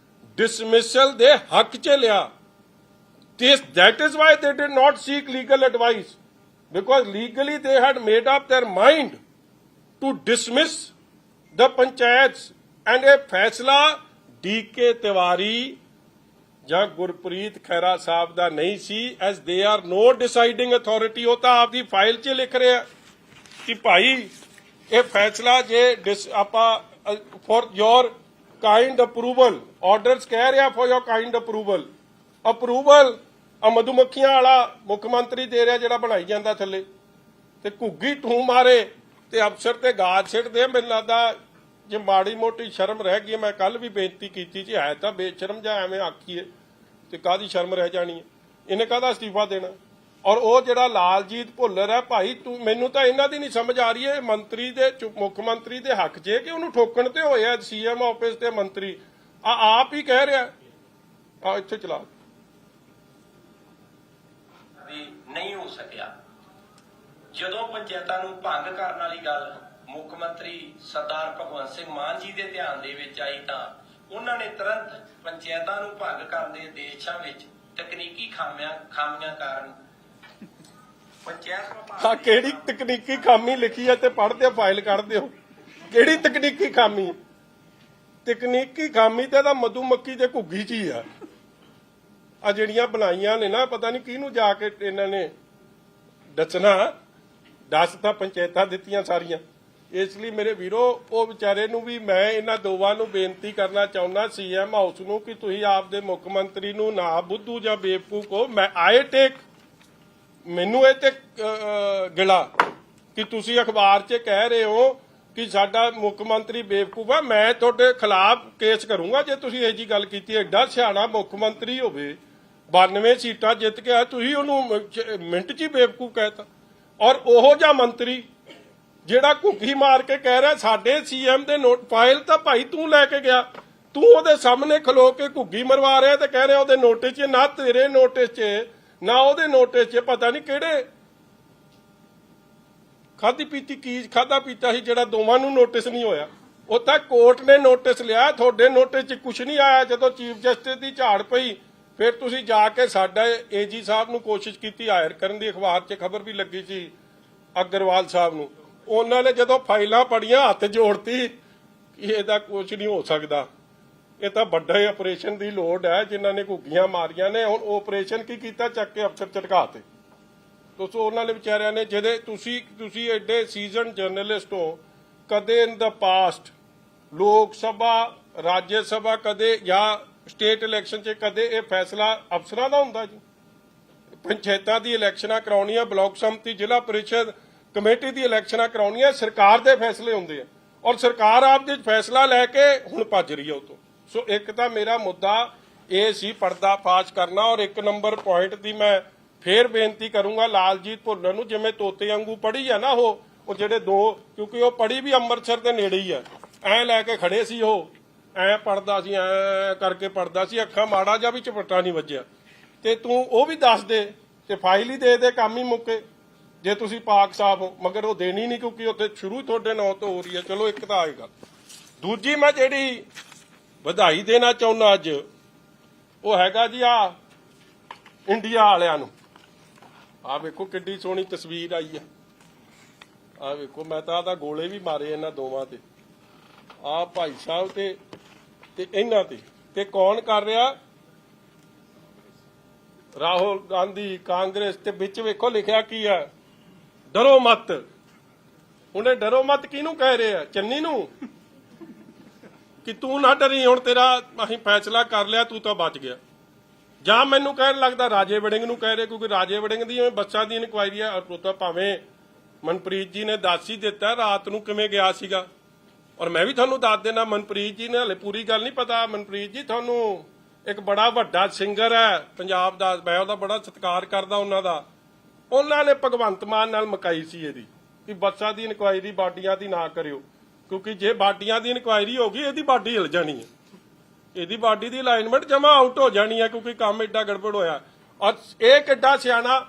Speaker 1: ਡਿਸਮਿਸਲ ਦੇ ਹੱਕ 'ਚ ਲਿਆ। That is why they did not seek legal advice, because legally they had made up their mind to dismiss the panchayats and ਇਹ ਫੈਸਲਾ ਡੀਕੇ ਤਿਵਾਰੀ ਜਾਂ ਗੁਰਪ੍ਰੀਤ ਖਹਿਰਾ ਸਾਹਿਬ ਦਾ ਨਹੀਂ ਸੀ, as they are no deciding authority. ਉਹ ਤਾਂ ਆਪਦੀ ਫਾਈਲ 'ਚ ਲਿਖ ਰਿਹਾ ਕਿ ਭਾਈ ਇਹ ਫੈਸਲਾ ਜੇ ਆਪਾਂ for your kind approval, orders ਕਹਿ ਰਿਹਾ ਫॉर योर ਕਾਈਂਡ ਅਪਰੂਵਲ ਆ ਮਧੂਮੱਖੀਆਂ ਵਾਲਾ ਮੁੱਖ ਮੰਤਰੀ ਦੇ ਰਿਹਾ ਜਿਹੜਾ ਬਣਾਈ ਜਾਂਦਾ ਥੱਲੇ, ਤੇ ਘੁੱਗੀ ਠੂ ਮਾਰੇ ਤੇ ਅਫਸਰ ਤੇ ਗਾਜ ਸਿੱਟਦੇ। ਮੈਨੂੰ ਲੱਗਦਾ ਜੇ ਮਾੜੀ ਮੋਟੀ ਸ਼ਰਮ ਰਹਿ ਗਈ, ਮੈਂ ਕੱਲ ਵੀ ਬੇਨਤੀ ਕੀਤੀ ਜੀ ਹੈ ਤਾਂ ਬੇਸ਼ਰਮ ਜਾਂ ਐਵੇਂ ਆਖੀਏ ਤੇ ਕਾਹਦੀ ਸ਼ਰਮ ਰਹਿ ਜਾਣੀ ਹੈ, ਇਹਨੇ ਕਾਹਦਾ ਅਸਤੀਫਾ ਦੇਣਾ। ਔਰ ਉਹ ਜਿਹੜਾ ਲਾਲਜੀਤ ਭੁੱਲਰ ਹੈ ਭਾਈ, ਤੂੰ ਮੈਨੂੰ ਤਾਂ ਇਹਨਾਂ ਦੀ ਨਹੀਂ ਸਮਝ ਆ ਰਹੀ ਹੈ ਮੰਤਰੀ ਦੇ ਮੁੱਖ ਮੰਤਰੀ ਦੇ ਹੱਕ 'ਚ ਕਿ ਉਹਨੂੰ ਠੋਕਣ ਤੇ ਹੋਇਆ ਸੀਐਮ ਆਫਿਸ ਤੇ ਮੰਤਰੀ ਆਪ ਹੀ ਕਹਿ ਰਿਹਾ ਆ ਇੱਥੇ ਚਲਾ
Speaker 2: ਵੀ ਨਹੀਂ ਹੋ ਸਕਿਆ। ਜਦੋਂ ਪੰਚਾਇਤਾਂ ਨੂੰ ਭੰਗ ਕਰਨ ਵਾਲੀ ਗੱਲ ਮੁੱਖ ਮੰਤਰੀ ਸਰਦਾਰ ਭਗਵੰਤ ਸਿੰਘ ਮਾਨ ਜੀ ਦੇ ਧਿਆਨ ਦੇ ਵਿੱਚ ਆਈ ਤਾਂ ਉਹਨਾਂ ਨੇ ਤੁਰੰਤ ਪੰਚਾਇਤਾਂ ਨੂੰ ਭੰਗ ਕਰਨ ਦੇ ਦੇਸ਼ਾਂ ਵਿੱਚ ਤਕਨੀਕੀ ਖਾਮੀਆਂ ਕਾਰਨ ਪੰਚਾਇਤ ਵਿਭਾਗ
Speaker 1: ਕਿਹੜੀ ਤਕਨੀਕੀ ਖਾਮੀ ਲਿਖੀ ਹੈ ਤੇ ਪੜ੍ਹਦੇ ਫਾਈਲ ਕੱਢਦੇ ਹੋ, ਕਿਹੜੀ ਤਕਨੀਕੀ ਖਾਮੀ? ਤਕਨੀਕੀ ਖਾਮੀ ਤੇ ਤਾਂ ਮਧੂਮੱਖੀ ਤੇ ਘੁੱਗੀ 'ਚ ਹੀ ਆ ਜਿਹੜੀਆਂ ਬਣਾਈਆਂ ਨੇ ਨਾ, ਪਤਾ ਨਹੀਂ ਕਿਹਨੂੰ ਜਾ ਕੇ ਇਹਨਾਂ ਨੇ ਦੱਸ ਤਾਂ ਪੰਚਾਇਤਾਂ ਦਿੱਤੀਆਂ ਸਾਰੀਆਂ। ਇਸ ਲਈ ਮੇਰੇ ਵੀਰੋ, ਉਹ ਵਿਚਾਰੇ ਨੂੰ ਵੀ ਮੈਂ ਇਹਨਾਂ ਦੋਵਾਂ ਨੂੰ ਬੇਨਤੀ ਕਰਨਾ ਚਾਹੁੰਦਾ, ਸੀਐਮ ਹਾਊਸ ਨੂੰ, ਕਿ ਤੁਸੀਂ ਆਪਦੇ ਮੁੱਖ ਮੰਤਰੀ ਨੂੰ ਨਾ ਬੁੱਧੂ ਜਾਂ ਬੇਵਕੂਫ ਕਹੋ। ਮੈਨੂੰ ਇਹ ਤੇ ਗਿਲਾ ਕਿ ਤੁਸੀਂ ਅਖਬਾਰ 'ਚ ਕਹਿ ਰਹੇ ਹੋ ਕਿ ਸਾਡਾ ਮੁੱਖ ਮੰਤਰੀ ਬੇਵਕੂਫ ਆ। ਮੈਂ ਤੁਹਾਡੇ ਖਿਲਾਫ ਕੇਸ ਕਰੂੰਗਾ ਜੇ ਤੁਸੀਂ ਇਹ ਜੀ ਗੱਲ ਕੀਤੀ। ਐਡਾ ਸਿਆਣਾ ਮੁੱਖ ਮੰਤਰੀ ਹੋਵੇ, 92 ਸੀਟਾਂ ਜਿੱਤ ਕੇ ਆਇਆ, ਤੁਸੀਂ ਉਹਨੂੰ ਮਿੰਟ 'ਚ ਹੀ ਬੇਵਕੂਫ ਕਹਿਤਾ। ਔਰ ਉਹੋ ਜਿਹਾ ਮੰਤਰੀ ਜਿਹੜਾ ਘੁੱਗੀ ਮਾਰ ਕੇ ਕਹਿ ਰਿਹਾ ਸਾਡੇ ਸੀਐਮ ਦੇ ਨੋਟ ਫਾਈਲ ਤਾਂ ਭਾਈ ਤੂੰ ਲੈ ਕੇ ਗਿਆ, ਤੂੰ ਉਹਦੇ ਸਾਹਮਣੇ ਖਲੋ ਕੇ ਘੁੱਗੀ ਮਰਵਾ ਰਿਹਾ ਤੇ ਕਹਿ ਰਿਹਾ ਉਹਦੇ ਨੋਟਿਸ 'ਚ, ਨਾ ਤੇਰੇ ਨੋਟਿਸ 'ਚ ਨਾ ਉਹਦੇ ਨੋਟਿਸ 'ਚ ਪਤਾ ਨਹੀਂ ਕਿਹੜੇ ਖਾਧੀ ਪੀਤੀ ਕੀ ਖਾਧਾ ਪੀਤਾ ਸੀ ਜਿਹੜਾ ਦੋਵਾਂ ਨੂੰ ਨੋਟਿਸ ਨਹੀਂ ਹੋਇਆ। ਉਹ ਤਾਂ ਕੋਰਟ ਨੇ ਨੋਟਿਸ ਲਿਆ, ਤੁਹਾਡੇ ਨੋਟਿਸ 'ਚ ਕੁਝ ਨਹੀਂ ਆਇਆ। ਜਦੋਂ ਚੀਫ ਜਸਟਿਸ ਦੀ ਝਾੜ ਪਈ ਫਿਰ ਤੁਸੀਂ ਜਾ ਕੇ ਸਾਡਾ ਏਜੀ ਸਾਹਿਬ ਨੂੰ ਕੋਸ਼ਿਸ਼ ਕੀਤੀ ਹਾਇਰ ਕਰਨ ਦੀ, ਅਖਬਾਰ 'ਚ ਖਬਰ ਵੀ ਲੱਗੀ ਸੀ ਅਗਰਵਾਲ ਸਾਹਿਬ ਨੂੰ। ਉਹਨਾਂ ਨੇ ਜਦੋਂ ਫਾਈਲਾਂ ਪੜੀਆਂ ਹੱਥ ਜੋੜਤੀ ਕਿ ਇਹਦਾ ਕੁਝ ਨਹੀਂ ਹੋ ਸਕਦਾ, ਇਹ ਤਾਂ ਵੱਡੇ ਆਪਰੇਸ਼ਨ ਦੀ ਲੋੜ ਹੈ ਜਿਨ੍ਹਾਂ ਨੇ ਘੁੱਗੀਆਂ ਮਾਰੀਆਂ ਨੇ। ਹੁਣ ਆਪਰੇਸ਼ਨ ਕੀ ਕੀਤਾ, ਚੱਕ ਕੇ ਅਫਸਰ ਝਟਕਾਤੇ। ਦੋਸਤੋ ਉਹਨਾਂ ਨੇ ਵਿਚਾਰਿਆਂ ਨੇ, ਜਿਹਦੇ ਤੁਸੀਂ ਐਡੇ ਸੀਜ਼ਨ ਜਰਨਲਿਸਟ ਹੋ, ਕਦੇ ਇਨ ਦਾ ਪਾਸਟ ਲੋਕ ਸਭਾ ਰਾਜ ਸਭਾ ਕਦੇ ਜਾਂ ਸਟੇਟ ਇਲੈਕਸ਼ਨ 'ਚ ਕਦੇ ਇਹ ਫੈਸਲਾ ਅਫਸਰਾਂ ਦਾ ਹੁੰਦਾ ਜੀ? ਪੰਚਾਇਤਾਂ ਦੀ ਇਲੈਕਸ਼ਨਾਂ ਕਰਾਉਣੀਆਂ, ਬਲਾਕ ਸੰਮਤੀ ਜ਼ਿਲ੍ਹਾ ਪਰਿਸ਼ਦ ਕਮੇਟੀ ਦੀ ਇਲੈਕਸ਼ਨਾਂ ਕਰਾਉਣੀਆਂ, ਸਰਕਾਰ ਦੇ ਫੈਸਲੇ ਹੁੰਦੇ ਆ ਔਰ ਸਰਕਾਰ ਆਪ ਦੇ ਫੈਸਲਾ ਲੈ ਕੇ ਹੁਣ ਭੱਜ ਰਹੀ ਹੈ ਉਤੋਂ। ਸੋ ਇੱਕ ਤਾਂ ਮੇਰਾ ਮੁੱਦਾ ਇਹ ਸੀ ਪਰਦਾ ਫਾਸ਼ ਕਰਨਾ। ਔਰ ਇੱਕ ਨੰਬਰ ਪੁਆਇੰਟ ਦੀ ਮੈਂ ਫੇਰ ਬੇਨਤੀ ਕਰੂੰਗਾ ਲਾਲਜੀਤ ਭੁੱਲਰ ਨੂੰ, ਜਿਵੇਂ ਤੋਤੇ ਵਾਂਗੂ ਪੜ੍ਹੀ ਆ ਨਾ ਉਹ ਜਿਹੜੇ ਦੋ, ਕਿਉਂਕਿ ਉਹ ਪੜ੍ਹੀ ਵੀ ਅੰਮ੍ਰਿਤਸਰ ਦੇ ਨੇੜੇ ਹੀ ਆ, ਐ ਲੈ ਕੇ ਖੜੇ ਸੀ, ਉਹ ਐ ਪੜਦਾ ਸੀ, ਐ ਕਰਕੇ ਪੜਦਾ ਸੀ, ਅੱਖਾਂ ਮਾੜਾ ਜਿਹਾ ਵੀ ਝਪਟਾ ਨਹੀਂ ਵੱਜਿਆ। ਤੇ ਤੂੰ ਉਹ ਵੀ ਦੱਸ ਦੇ ਤੇ ਫਾਈਲ ਹੀ ਦੇ ਕੰਮ ਹੀ ਮੁੱਕੇ ਜੇ ਤੁਸੀਂ ਪਾਕ ਸਾਫ ਹੋ। ਮਗਰ ਉਹ ਦੇਣੀ ਨਹੀਂ ਕਿਉਂਕਿ ਉੱਥੇ ਸ਼ੁਰੂ ਤੁਹਾਡੇ ਨਾਂ ਤੋਂ ਹੋ ਰਹੀ ਹੈ। ਚਲੋ ਇੱਕ ਤਾਂ ਆਏਗਾ। ਦੂਜੀ ਮੈਂ ਜਿਹੜੀ ਵਧਾਈ ਦੇਣਾ ਚਾਹੁੰਦਾ ਅੱਜ, ਉਹ ਹੈਗਾ ਜੀ ਆ ਇੰਡੀਆ ਵਾਲਿਆਂ ਨੂੰ। ਆ ਵੇਖੋ ਕਿੱਡੀ ਸੋਹਣੀ ਤਸਵੀਰ ਆਈ ਆ, ਆ ਵੇਖੋ। ਮੈਂ ਤਾਂ ਆਦਾ ਗੋਲੇ ਵੀ ਮਾਰੇ ਇਹਨਾਂ ਦੋਵਾਂ ਤੇ, ਆ ਭਾਈ ਸਾਹਿਬ ਤੇ ਇਹਨਾਂ ਤੇ ਕੌਣ ਕਰ ਰਿਹਾ? ਰਾਹੁਲ ਗਾਂਧੀ, ਕਾਂਗਰਸ। ਤੇ ਵਿੱਚ ਵੇਖੋ ਲਿਖਿਆ ਕੀ ਆ, ਡਰੋ ਮਤ। ਹੁਣ ਇਹ ਡਰੋ ਮਤ ਕਿਹਨੂੰ ਕਹਿ ਰਹੇ ਆ? ਚੰਨੀ ਨੂੰ ਕਿ ਤੂੰ ਨਾ ਡਰੀ, ਹੁਣ ਤੇਰਾ ਅਸੀਂ ਫੈਸਲਾ ਕਰ ਲਿਆ, ਤੂੰ ਤਾਂ ਬਚ ਗਿਆ। ਜਾਂ ਮੈਨੂੰ ਕਹਿਣ ਲੱਗਦਾ ਰਾਜੇ ਵੜਿੰਗ ਨੂੰ ਕਹਿ ਰਹੇ, ਕਿਉਂਕਿ ਰਾਜੇ ਵੜਿੰਗ ਦੀ ਬੱਸਾਂ ਦੀ ਇਨਕੁਆਇਰੀ ਆ। ਉਹ ਤਾਂ ਭਾਵੇਂ ਮਨਪ੍ਰੀਤ ਜੀ ਨੇ ਦੱਸ ਹੀ ਦਿੱਤਾ ਰਾਤ ਨੂੰ ਕਿਵੇਂ ਗਿਆ ਸੀਗਾ। ਔਰ ਮੈਂ ਵੀ ਤੁਹਾਨੂੰ ਦੱਸ ਦੇਣਾ, ਮਨਪ੍ਰੀਤ ਜੀ ਨੇ ਹਲੇ ਪੂਰੀ ਗੱਲ ਨਹੀਂ ਪਤਾ। ਮਨਪ੍ਰੀਤ ਜੀ ਤੁਹਾਨੂੰ ਇੱਕ ਬੜਾ ਵੱਡਾ ਸਿੰਗਰ ਹੈ ਪੰਜਾਬ ਦਾ, ਮੈਂ ਉਹਦਾ ਬੜਾ ਸਤਿਕਾਰ ਕਰਦਾ ਉਹਨਾਂ ਦਾ। ਉਹਨਾਂ ਨੇ ਭਗਵੰਤ ਮਾਨ ਨਾਲ ਮੁਕਾਈ ਸੀ ਇਹਦੀ ਕਿ ਬੱਸਾਂ ਦੀ ਇਨਕੁਆਇਰੀ ਬਾਡੀਆਂ ਦੀ ਨਾ ਕਰਿਓ, ਕਿਉਂਕਿ ਜੇ ਬਾਡੀਆਂ ਦੀ ਇਨਕੁਆਇਰੀ ਹੋ ਗਈ ਇਹਦੀ ਬਾਡੀ ਹਿਲ ਜਾਣੀ ਹੈ, ਇਹਦੀ ਬਾਡੀ ਦੀ ਅਲਾਈਨਮੈਂਟ ਜਮਾ ਆਊਟ ਹੋ ਜਾਣੀ ਹੈ, ਕਿਉਂਕਿ ਕੰਮ ਏਡਾ ਗੜਬੜ ਹੋਇਆ। ਔਰ ਇਹ ਕਿੱਡਾ ਸਿਆਣਾ,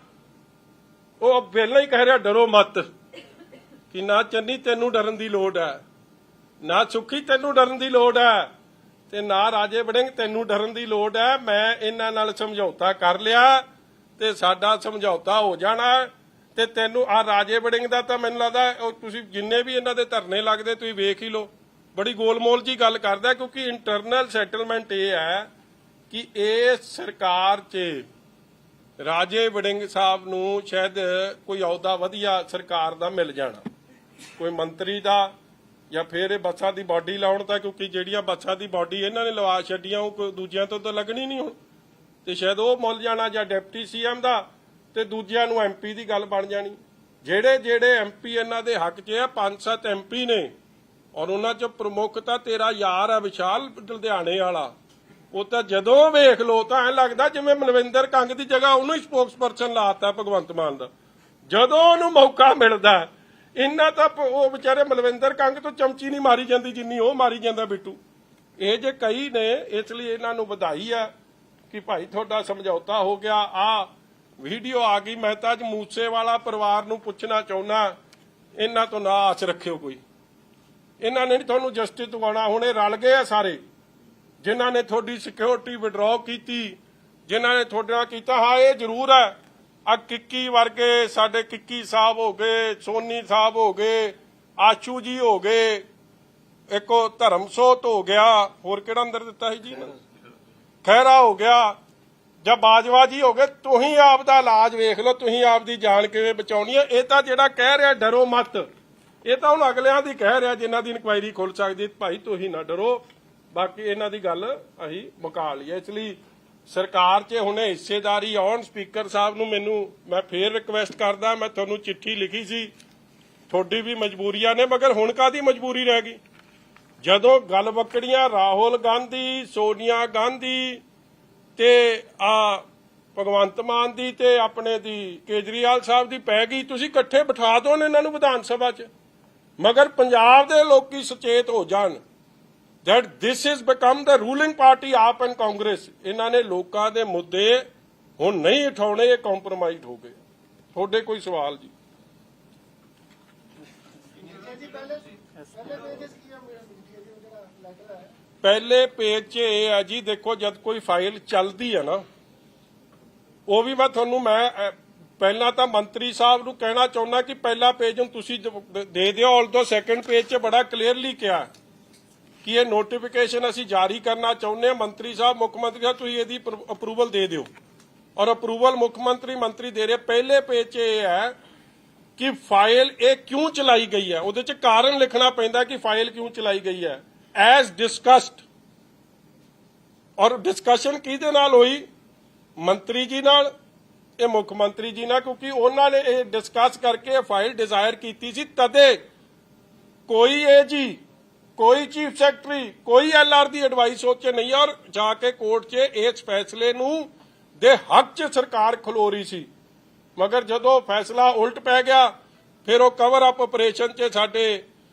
Speaker 1: ਉਹ ਪਹਿਲਾਂ ਹੀ ਕਹਿ ਰਿਹਾ ਡਰੋ ਮਤ, ਕਿ ਨਾ ਚੰਨੀ ਤੈਨੂੰ ਡਰਨ ਦੀ ਲੋੜ ਹੈ, ਨਾ ਸੁੱਖੀ ਤੈਨੂੰ ਡਰਨ ਦੀ ਲੋੜ ਹੈ, ਤੇ ਨਾ ਰਾਜੇ ਵੜਿੰਗ ਤੈਨੂੰ ਡਰਨ ਦੀ ਲੋੜ ਹੈ। ਮੈਂ ਇਹਨਾਂ ਨਾਲ ਸਮਝੌਤਾ ਕਰ ਲਿਆ ਤੇ ਸਾਡਾ ਸਮਝੌਤਾ ਹੋ ਜਾਣਾ। ਤੇ ਤੈਨੂੰ ਆ ਰਾਜੇ ਵੜਿੰਗ ਦਾ ਤਾਂ ਮੈਨੂੰ ਲੱਗਦਾ ਤੁਸੀਂ ਜਿੰਨੇ ਵੀ ਇਹਨਾਂ ਦੇ ਧਰਨੇ ਲੱਗਦੇ ਤੁਸੀਂ ਵੇਖ ਹੀ ਲਓ, ਬੜੀ ਗੋਲਮੋਲ ਜੀ ਗੱਲ ਕਰਦਾ, ਕਿਉਂਕਿ ਇੰਟਰਨਲ ਸੈਟਲਮੈਂਟ ਇਹ ਹੈ ਕਿ ਇਹ ਸਰਕਾਰ 'ਚ ਰਾਜੇ ਵੜਿੰਗ ਸਾਹਿਬ ਨੂੰ ਸ਼ਾਇਦ ਕੋਈ ਅਹੁਦਾ ਵਧੀਆ ਸਰਕਾਰ ਦਾ ਮਿਲ ਜਾਣਾ, ਕੋਈ ਮੰਤਰੀ ਦਾ, ਜਾਂ ਫਿਰ ਇਹ ਬੱਸਾਂ ਦੀ ਬਾਡੀ ਲਾਉਣ ਤਾਂ, ਕਿਉਂਕਿ ਜਿਹੜੀਆਂ ਬੱਸਾਂ ਦੀ ਬਾਡੀ ਇਹਨਾਂ ਨੇ ਲਵਾ ਛੱਡੀਆਂ ਉਹ ਕੋਈ ਦੂਜਿਆਂ ਤੋਂ ਤਾਂ ਲੱਗਣੀ ਨਹੀਂ ਹੁਣ, ਤੇ ਸ਼ਾਇਦ ਉਹ ਮਿਲ ਜਾਣਾ, ਜਾਂ ਡਿਪਟੀ ਸੀਐਮ ਦਾ, ਤੇ ਦੂਜਿਆਂ ਨੂੰ ਐਮਪੀ ਦੀ ਗੱਲ ਬਣ ਜਾਣੀ। ਜਿਹੜੇ ਐਮਪੀ ਇਹਨਾਂ ਦੇ ਹੱਕ 'ਚ ਆ, 5-7 ਐਮਪੀ ਨੇ, ਔਰ ਉਹਨਾਂ 'ਚ ਪ੍ਰਮੁੱਖ ਤਾਂ ਤੇਰਾ ਯਾਰ ਆ ਵਿਸ਼ਾਲ ਲੁਧਿਆਣੇ ਵਾਲਾ, ਉਹ ਤਾਂ ਜਦੋਂ ਵੇਖ ਲੋ ਤਾਂ ਐਂ ਲੱਗਦਾ ਜਿਵੇਂ ਮਨਵਿੰਦਰ ਕੰਗ ਦੀ ਜਗ੍ਹਾ ਉਹਨੂੰ ਹੀ ਸਪੋਕਸਪਰਸਨ ਲਾਤਾ ਭਗਵੰਤ ਮਾਨ ਦਾ, ਜਦੋਂ ਉਹਨੂੰ ਮੌਕਾ ਮਿਲਦਾ। ਇੰਨਾ ਤਾਂ ਉਹ ਵਿਚਾਰੇ ਮਲਵਿੰਦਰ ਕੰਗ ਤੋਂ ਚਮਚੀ ਨਹੀਂ ਮਾਰੀ ਜਾਂਦੀ ਜਿੰਨੀ ਉਹ ਮਾਰੀ ਜਾਂਦਾ ਬਿੱਟੂ। ਇਹ ਜੇ ਕਈ ਨੇ, ਇਸ ਲਈ ਇਹਨਾਂ ਨੂੰ ਵਧਾਈ ਆ ਕਿ ਭਾਈ ਤੁਹਾਡਾ ਸਮਝੌਤਾ ਹੋ ਗਿਆ। ਆ ਵੀਡੀਓ ਆ ਗਈ, ਮੈਂ ਤਾਂ ਅੱਜ ਮੂਸੇਵਾਲਾ ਪਰਿਵਾਰ ਨੂੰ ਪੁੱਛਣਾ ਚਾਹੁੰਦਾ, ਇਹਨਾਂ ਤੋਂ ਨਾ ਆਸ ਰੱਖਿਓ ਕੋਈ, ਇਹਨਾਂ ਨੇ ਨਹੀਂ ਤੁਹਾਨੂੰ ਜਸਟਿਸ ਦਿਵਾਉਣਾ। ਹੁਣ ਇਹ ਰਲ ਗਏ ਆ ਸਾਰੇ, ਜਿਨ੍ਹਾਂ ਨੇ ਤੁਹਾਡੀ ਸਿਕਿਉਰਿਟੀ ਵਿਡਰਾਅ ਕੀਤੀ, ਜਿਨ੍ਹਾਂ ਨੇ ਤੁਹਾਡੇ ਨਾਲ ਕੀਤਾ। ਹਾਂ ਇਹ ਜ਼ਰੂਰ ਹੈ, ਆ ਕਿੱਕੀ ਵਰਗੇ ਸਾਡੇ ਕਿੱਕੀ ਸਾਹਿਬ ਹੋ ਗਏ, ਸੋਨੀ ਸਾਹਿਬ ਹੋ ਗਏ, ਆਸ਼ੂ ਜੀ ਹੋ ਗਏ, ਇੱਕ ਧਰਮਸੋਤ ਹੋ ਗਿਆ, ਹੋਰ ਕਿਹੜਾ ਅੰਦਰ ਦਿੱਤਾ ਸੀ ਜੀ, ਖਹਿਰਾ ਹੋ ਗਿਆ, ਜਾਂ ਬਾਜਵਾ ਜੀ ਹੋ ਗਏ। ਤੁਸੀਂ ਆਪ ਦਾ ਇਲਾਜ ਵੇਖ ਲਓ, ਤੁਸੀਂ ਆਪ ਦੀ ਜਾਨ ਕਿਵੇਂ ਬਚਾਉਣੀ ਹੈ। ਇਹ ਤਾਂ ਜਿਹੜਾ ਕਹਿ ਰਿਹਾ ਡਰੋ ਮਤ, ਇਹ ਤਾਂ ਹੁਣ ਅਗਲਿਆਂ ਦੀ ਕਹਿ ਰਿਹਾ ਜਿਨ੍ਹਾਂ ਦੀ ਇਨਕੁਆਇਰੀ ਖੁੱਲ ਸਕਦੀ। ਭਾਈ ਤੁਸੀਂ ਨਾ ਡਰੋ, ਬਾਕੀ ਇਹਨਾਂ ਦੀ ਗੱਲ ਅਸੀਂ ਮੁਕਾ ਲਈ। ਇਸ ਲਈ ਸਰਕਾਰ 'ਚ ਹੁਣੇ ਹਿੱਸੇਦਾਰੀ ਆਉਣ। ਸਪੀਕਰ ਸਾਹਿਬ ਨੂੰ ਮੈਂ ਫੇਰ ਰਿਕਵੈਸਟ ਕਰਦਾ, ਮੈਂ ਤੁਹਾਨੂੰ ਚਿੱਠੀ ਲਿਖੀ ਸੀ, ਤੁਹਾਡੀ ਵੀ ਮਜਬੂਰੀਆਂ ਨੇ, ਮਗਰ ਹੁਣ ਕਾਹਦੀ ਮਜਬੂਰੀ ਰਹਿ ਗਈ? ਜਦੋਂ ਗੱਲ ਵਕੜੀਆਂ ਰਾਹੁਲ ਗਾਂਧੀ, ਸੋਨੀਆ ਗਾਂਧੀ ਤੇ ਆ ਭਗਵੰਤ ਮਾਨ ਦੀ ਤੇ ਆਪਣੇ ਦੀ ਕੇਜਰੀਵਾਲ ਸਾਹਿਬ ਦੀ ਪੈ ਗਈ, ਤੁਸੀਂ ਇਕੱਠੇ ਬਿਠਾ ਦਿਓ ਇਹਨਾਂ ਨੂੰ ਵਿਧਾਨ ਸਭਾ 'ਚ, ਮਗਰ ਪੰਜਾਬ ਦੇ ਲੋਕੀ ਸੁਚੇਤ ਹੋ ਜਾਣ that this has become the ruling party ਆਪ ਐਂਡ ਕਾਂਗਰਸ। ਇਹਨਾਂ ਨੇ ਲੋਕਾਂ ਦੇ ਮੁੱਦੇ ਹੁਣ ਨਹੀਂ ਉਠਾਉਣੇ, ਇਹ ਕੰਪਰੋਮਾਈਜ਼ ਹੋ ਗਏ। ਤੁਹਾਡੇ ਕੋਈ ਸਵਾਲ ਜੀ? ਪਹਿਲੇ ਪੇਜ 'ਚ ਇਹ ਹੈ ਜੀ, ਦੇਖੋ ਜਦ ਕੋਈ ਫਾਈਲ ਚੱਲਦੀ ਹੈ ਨਾ, ਉਹ ਵੀ ਮੈਂ ਤੁਹਾਨੂੰ ਪਹਿਲਾਂ ਤਾਂ ਮੰਤਰੀ ਸਾਹਿਬ ਨੂੰ ਕਹਿਣਾ ਚਾਹੁੰਦਾ ਕਿ ਪਹਿਲਾ ਪੇਜ ਹੁਣ ਤੁਸੀਂ ਦੇ ਦਿਓ। ਆਲਦੋ ਸੈਕੰਡ ਪੇਜ 'ਚ ਬੜਾ ਕਲੀਅਰਲੀ ਕਿਹਾ ਕਿ ਇਹ ਨੋਟੀਫਿਕੇਸ਼ਨ ਅਸੀਂ ਜਾਰੀ ਕਰਨਾ ਚਾਹੁੰਦੇ ਹਾਂ। ਮੰਤਰੀ ਸਾਹਿਬ, ਮੁੱਖ ਮੰਤਰੀ ਸਾਹਿਬ, ਤੁਸੀਂ ਇਹਦੀ ਅਪਰੂਵਲ ਦੇ ਦਿਓ, ਔਰ ਅਪਰੂਵਲ ਮੁੱਖ ਮੰਤਰੀ ਦੇ ਰਹੇ। ਪਹਿਲੇ ਪੇਜ 'ਚ ਇਹ ਹੈ ਕਿ ਫਾਈਲ ਇਹ ਕਿਉਂ ਚਲਾਈ ਗਈ ਹੈ, ਉਹਦੇ 'ਚ ਕਾਰਨ ਲਿਖਣਾ ਪੈਂਦਾ ਕਿ ਫਾਈਲ ਕਿਉਂ ਚਲਾਈ ਗਈ ਹੈ। ਐਜ਼ ਡਿਸਕਸਡ, ਔਰ ਡਿਸਕਸ਼ਨ ਕਿਹਦੇ ਨਾਲ ਹੋਈ? ਮੰਤਰੀ ਜੀ ਨਾਲ, ਇਹ ਮੁੱਖ ਮੰਤਰੀ ਜੀ ਨਾਲ, ਕਿਉਂਕਿ ਉਹਨਾਂ ਨੇ ਇਹ ਡਿਸਕਸ ਕਰਕੇ ਇਹ ਫਾਈਲ ਡਿਜ਼ਾਇਰ ਕੀਤੀ ਸੀ। ਤਦੇ ਕੋਈ ਏਜੀ, ਕੋਈ ਚੀਫ ਸੈਕਟਰੀ, ਕੋਈ ਐਲਆਰ ਦੀ ਐਡਵਾਈਸ ਉਹ 'ਚ ਨਹੀਂ, ਔਰ ਜਾ ਕੇ ਕੋਰਟ 'ਚ ਇਸ ਫੈਸਲੇ ਨੂੰ ਦੇ ਹੱਕ 'ਚ ਸਰਕਾਰ ਖਲੋ ਰਹੀ ਸੀ। ਮਗਰ ਜਦੋਂ ਫੈਸਲਾ ਉਲਟ ਪੈ ਗਿਆ, ਫਿਰ ਉਹ ਕਵਰ ਅਪ ਆਪਰੇਸ਼ਨ 'ਚ ਸਾਡੇ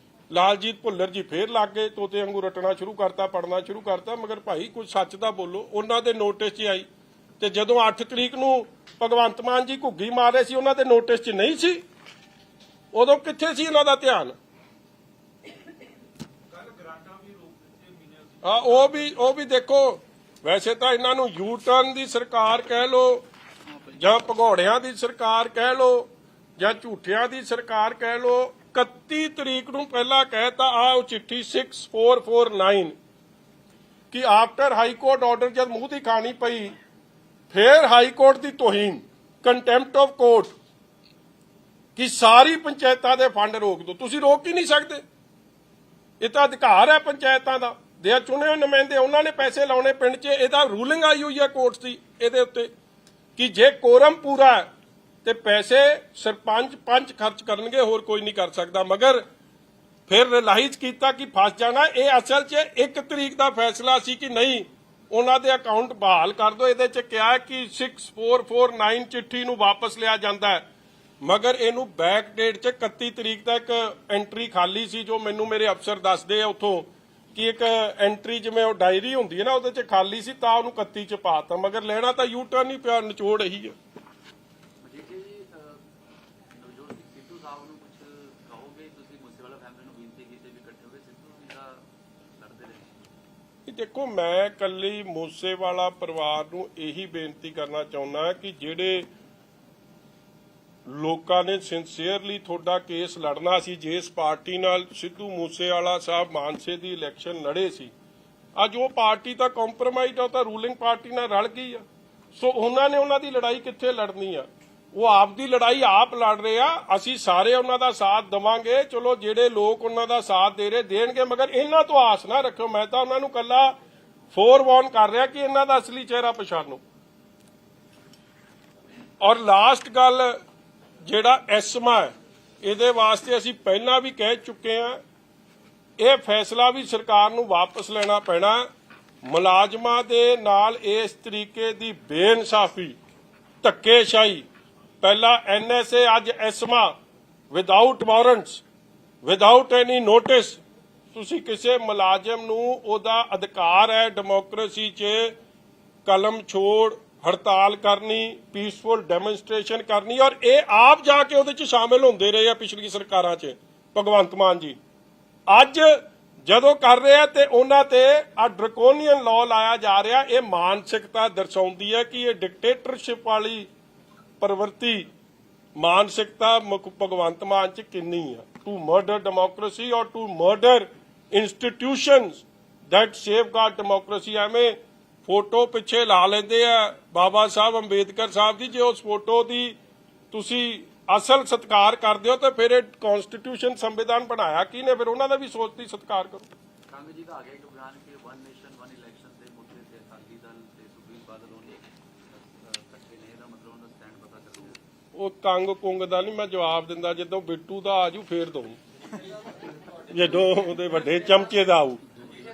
Speaker 1: ਲਾਲਜੀਤ ਭੁੱਲਰ ਜੀ ਫੇਰ ਲੱਗ ਗਏ, ਤੋਤੇ ਵਾਂਗੂ ਰਟਣਾ ਸ਼ੁਰੂ ਕਰਤਾ, ਪੜਨਾ ਸ਼ੁਰੂ ਕਰਤਾ। ਮਗਰ ਭਾਈ ਕੁਝ ਸੱਚ ਦਾ ਬੋਲੋ। ਉਹਨਾਂ ਦੇ ਨੋਟਿਸ 'ਚ ਆਈ, ਤੇ ਜਦੋਂ 8 ਤਰੀਕ ਨੂੰ ਭਗਵੰਤ ਮਾਨ ਜੀ ਘੁੱਗੀ ਮਾਰ ਰਹੇ ਸੀ, ਉਹਨਾਂ ਦੇ ਨੋਟਿਸ 'ਚ ਨਹੀਂ ਸੀ। ਉਦੋਂ ਕਿੱਥੇ ਸੀ ਇਹਨਾਂ ਦਾ ਧਿਆਨ? ਉਹ ਵੀ ਦੇਖੋ। ਵੈਸੇ ਤਾਂ ਇਹਨਾਂ ਨੂੰ ਯੂ ਟਰਨ ਦੀ ਸਰਕਾਰ ਕਹਿ ਲੋ, ਜਾਂ ਭਗੌੜਿਆਂ ਦੀ ਸਰਕਾਰ ਕਹਿ ਲੋ, ਜਾਂ ਝੂਠਿਆਂ ਦੀ ਸਰਕਾਰ ਕਹਿ ਲੋ। 31 ਤਰੀਕ ਨੂੰ ਪਹਿਲਾਂ ਕਹਿਤਾ ਆ ਉਹ ਚਿੱਠੀ 6449 ਕਿ ਆਫਟਰ ਹਾਈ ਕੋਰਟ ਆਰਡਰ ਜਦ ਮੂੰਹ ਦੀ ਖਾਣੀ ਪਈ, ਫਿਰ high court the ਤੋਹੀਨ, contempt of court, ਕਿ ਸਾਰੀ ਪੰਚਾਇਤਾਂ ਦੇ ਫੰਡ ਰੋਕ ਦਿਓ। ਤੁਸੀਂ ਰੋਕ ਹੀ ਨਹੀਂ ਸਕਦੇ, ਇਹ ਤਾਂ ਅਧਿਕਾਰ ਹੈ ਪੰਚਾਇਤਾਂ ਦਾ, ਦੇ ਚੁਣੇ ਹੋਏ ਨੁਮਾਇੰਦੇ, ਉਹਨਾਂ ਨੇ ਪੈਸੇ ਲਾਉਣੇ ਪਿੰਡ 'ਚ। ਇਹਦਾ ਰੂਲਿੰਗ ਆਈ ਹੋਈ ਹੈ ਕੋਰਟ ਦੀ ਇਹਦੇ ਉੱਤੇ ਕਿ ਜੇ ਕੋਰਮ ਪੂਰਾ ਹੈ ਤੇ ਪੈਸੇ ਸਰਪੰਚ ਪੰਚ ਖਰਚ ਕਰਨਗੇ, ਹੋਰ ਕੋਈ ਨਹੀਂ ਕਰ ਸਕਦਾ। ਮਗਰ ਫਿਰ ਰਿਲਾਈਜ਼ ਕੀਤਾ ਕਿ ਫਸ ਜਾਣਾ। ਇਹ ਅਸਲ 'ਚ 1 ਤਰੀਕ ਦਾ ਫੈਸਲਾ ਸੀ ਕਿ ਨਹੀਂ, ਉਹਨਾਂ ਦੇ ਅਕਾਊਂਟ ਬਹਾਲ ਕਰ ਦਿਓ। ਇਹਦੇ 'ਚ ਕਿਹਾ ਕਿ 6449 ਚਿੱਠੀ ਨੂੰ ਵਾਪਸ ਲਿਆ ਜਾਂਦਾ ਹੈ, ਮਗਰ ਇਹਨੂੰ ਬੈਕ ਡੇਟ 'ਚ 31 ਤਰੀਕ ਤੱਕ ਐਂਟਰੀ ਖਾਲੀ ਸੀ, ਜੋ ਮੈਨੂੰ ਮੇਰੇ ਅਫਸਰ ਦੱਸਦੇ ਆ ਉੱਥੋਂ ਕਿ ਇੱਕ ਐਂਟਰੀ ਜਿਵੇਂ ਉਹ ਡਾਇਰੀ ਹੁੰਦੀ ਹੈ ਨਾ, ਉਹਦੇ 'ਚ ਖਾਲੀ ਸੀ, ਤਾਂ ਉਹਨੂੰ 31 'ਚ ਪਾਤਾ। ਮਗਰ ਲੈਣਾ ਤਾਂ ਯੂ ਟਰਨ ਹੀ ਪਿਆ, ਨਿਚੋੜ ਇਹੀ ਹੈ।
Speaker 3: ਸਿੱਧੂ ਸਾਹਿਬ ਨੂੰ ਕੁਝ ਕਹੋਗੇ ਤੁਸੀਂ? ਮੂਸੇਵਾਲਾ ਫੈਮਿਲੀ ਨੂੰ ਬੇਨਤੀ ਕੀਤੀ ਵੀ ਇਕੱਠੇ ਹੋ ਕੇ ਸਿੱਧੂ ਜੀ ਦਾ ਲੜਦੇ ਰਹੇ।
Speaker 1: ਦੇਖੋ, ਮੈਂ ਇਕੱਲੀ ਮੂਸੇਵਾਲਾ ਪਰਿਵਾਰ ਨੂੰ ਇਹੀ ਬੇਨਤੀ ਕਰਨਾ ਚਾਹੁੰਦਾ ਕਿ ਜਿਹੜੇ ਲੋਕਾਂ ਨੇ ਸਿੰਸੀਅਰਲੀ ਤੁਹਾਡਾ ਕੇਸ ਲੜਨਾ ਸੀ। ਜਿਸ ਪਾਰਟੀ ਨਾਲ ਸਿੱਧੂ ਮੂਸੇਵਾਲਾ ਸਾਹਿਬ ਮਾਨਸੇ ਦੀ ਇਲੈਕਸ਼ਨ ਲੜੇ ਸੀ, ਅੱਜ ਉਹ ਪਾਰਟੀ ਤਾਂ ਕੰਪਰੋਮਾਈਜ਼ ਆ, ਉਹ ਤਾਂ ਰੂਲਿੰਗ ਪਾਰਟੀ ਨਾਲ ਰਲ ਗਈ ਆ। ਸੋ ਉਹਨਾਂ ਨੇ ਉਹਨਾਂ ਦੀ ਲੜਾਈ ਕਿੱਥੇ ਲੜਨੀ ਆ? ਉਹ ਆਪ ਦੀ ਲੜਾਈ ਆਪ ਲੜ ਰਹੇ ਆ। ਅਸੀਂ ਸਾਰੇ ਉਹਨਾਂ ਦਾ ਸਾਥ ਦੇਵਾਂਗੇ। ਚਲੋ ਜਿਹੜੇ ਲੋਕ ਉਹਨਾਂ ਦਾ ਸਾਥ ਦੇ ਰਹੇ ਦੇਣਗੇ, ਮਗਰ ਇਹਨਾਂ ਤੋਂ ਆਸ ਨਾ ਰੱਖੋ। ਮੈਂ ਤਾਂ ਉਹਨਾਂ ਨੂੰ ਕੱਲਾ ਫੋਰਵਾਰਨ ਕਰ ਰਿਹਾ ਕਿ ਇਹਨਾਂ ਦਾ ਅਸਲੀ ਚਿਹਰਾ ਪਛਾਣੋ। ਔਰ ਲਾਸਟ ਗੱਲ, ਜਿਹੜਾ ਐਸਮਾ ਹੈ, ਇਹਦੇ ਵਾਸਤੇ ਅਸੀਂ ਪਹਿਲਾਂ ਵੀ ਕਹਿ ਚੁੱਕੇ ਹਾਂ, ਇਹ ਫੈਸਲਾ ਵੀ ਸਰਕਾਰ ਨੂੰ ਵਾਪਸ ਲੈਣਾ ਪੈਣਾ। ਮੁਲਾਜ਼ਮਾਂ ਦੇ ਨਾਲ ਇਸ ਤਰੀਕੇ ਦੀ ਬੇਇਨਸਾਫੀ, ਧੱਕੇਸ਼ਾਹੀ, ਪਹਿਲਾਂ ਐਨਐਸਏ, ਅੱਜ ਐਸਮਾ, without warrants, without any notice, ਤੁਸੀਂ ਕਿਸੇ ਮੁਲਾਜ਼ਮ ਨੂੰ ਉਹਦਾ ਅਧਿਕਾਰ ਹੈ ਡੈਮੋਕ੍ਰੇਸੀ 'ਚ ਕਲਮ ਛੋੜ ਹੜਤਾਲ ਕਰਨੀ, ਪੀਸਫੁਲ ਡੈਮੋਨਸਟ੍ਰੇਸ਼ਨ ਕਰਨੀ, ਔਰ ਇਹ ਆਪ ਜਾ ਕੇ ਉਹਦੇ 'ਚ ਸ਼ਾਮਿਲ ਹੁੰਦੇ ਰਹੇ ਆ ਪਿਛਲੀ ਸਰਕਾਰਾਂ 'ਚ। ਭਗਵੰਤ ਮਾਨ ਜੀ ਅੱਜ ਜਦੋਂ ਕਰ ਰਿਹਾ ਤੇ ਉਹਨਾਂ ਤੇ ਆ ਡਰਕੋਨੀਅਨ ਲਾਅ ਲਾਇਆ ਜਾ ਰਿਹਾ। ਇਹ ਮਾਨਸਿਕਤਾ ਦਰਸਾਉਂਦੀ ਹੈ ਕਿ ਇਹ ਡਿਕਟੇਟਰਸ਼ਿਪ ਵਾਲੀ ਪ੍ਰਵਿਰਤੀ, ਮਾਨਸਿਕਤਾ ਭਗਵੰਤ ਮਾਨ 'ਚ ਕਿੰਨੀ ਆ। ਟੂ ਮਰਡਰ ਡੈਮੋਕ੍ਰੇਸੀ ਔਰ to murder institutions that safeguard democracy. ਐਵੇਂ ਫੋਟੋ ਪਿੱਛੇ ਲਾ ਲੈਂਦੇ ਆ ਬਾਬਾ ਸਾਹਿਬ ਅੰਬੇਦਕਰ ਸਾਹਿਬ ਦੀ। ਜੇ ਉਸ ਫੋਟੋ ਦੀ ਤੁਸੀਂ ਅਸਲ ਸਤਿਕਾਰ ਕਰਦੇ ਹੋ ਤਾਂ ਫਿਰ ਇਹ ਕਨਸਟੀਟਿਊਸ਼ਨ ਸੰਵਿਧਾਨ ਬਣਾਇਆ ਕਿਹਨੇ? ਫਿਰ ਉਹਨਾਂ ਦਾ ਵੀ ਸੋਚਦੀ ਸਤਿਕਾਰ ਕਰੋ।
Speaker 3: ਕਾਂਗਰਸ ਜੀ ਦਾ ਆ ਗਿਆ ਕਿ ਬਿਆਨ ਕਿ ਵਨ ਨੇਸ਼ਨ ਵਨ ਇਲੈਕਸ਼ਨ ਦੇ ਮੁੱਦੇ ਤੇ ਅਕਾਲੀ ਦਲ ਤੇ ਸੁਖਬੀਰ ਬਾਦਲ ਹੋਣੀ ਇਕੱਠੇ ਨੇ, ਇਹਦਾ ਮਤਲਬ ਉਹਦਾ ਸਟੈਂਡ ਪਤਾ ਕਰ ਲਿਆ।
Speaker 1: ਉਹ ਕੰਗ ਕੁੰਗ ਦਾ ਨਹੀਂ ਮੈਂ ਜਵਾਬ ਦਿੰਦਾ, ਜਦੋਂ ਬਿੱਟੂ ਦਾ ਆਜੂ ਫੇਰ ਦਊ, ਜਦੋਂ ਉਹਦੇ ਵੱਡੇ ਚਮਚੇ ਦਾ ਆਊ।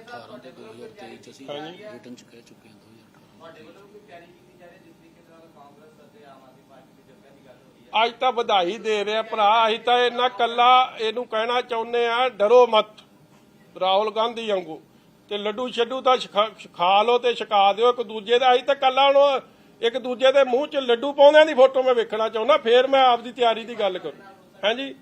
Speaker 6: ਰਿਟਨ ਚ ਕਹਿ ਚੁੱਕੇ ਹਾਂ 2018
Speaker 5: ਤੁਹਾਡੇ ਵੱਲੋਂ ਕੋਈ ਤਿਆਰੀ ਕੀਤੀ ਜਾ ਰਹੀ ਜਿਸ ਤਰੀਕੇ ਨਾਲ ਕਾਂਗਰਸ ਅਤੇ ਆਮ ਆਦਮੀ ਪਾਰਟੀ ਦੀ ਜੱਥਾ ਦੀ ਗੱਲ ਹੋ ਰਹੀ ਹੈ?
Speaker 1: ਅੱਜ ਤਾਂ ਵਧਾਈ ਦੇ ਰਿਹਾ ਭਰਾ। ਅਸੀਂ ਤਾਂ ਇਹਨਾਂ ਕੱਲਾ ਇਹਨੂੰ ਕਹਿਣਾ ਚਾਹੁੰਦੇ ਆ, ਡਰੋ ਮਤ, ਰਾਹੁਲ ਗਾਂਧੀ ਵਾਂਗੂ, ਤੇ ਲੱਡੂ ਛੱਡੂ ਤਾਂ ਖਾ ਲਓ ਤੇ ਛਕਾ ਦਿਓ ਇੱਕ ਦੂਜੇ ਦਾ। ਅਸੀਂ ਤਾਂ ਕੱਲਾ ਹੁਣ ਇੱਕ ਦੂਜੇ ਦੇ ਮੂੰਹ 'ਚ ਲੱਡੂ ਪਾਉਂਦਿਆਂ ਦੀ ਫੋਟੋ ਮੈਂ ਵੇਖਣਾ ਚਾਹੁੰਦਾ, ਫੇਰ ਮੈਂ ਆਪਦੀ ਤਿਆਰੀ ਦੀ ਗੱਲ ਕਰੂੰ। ਹਾਂਜੀ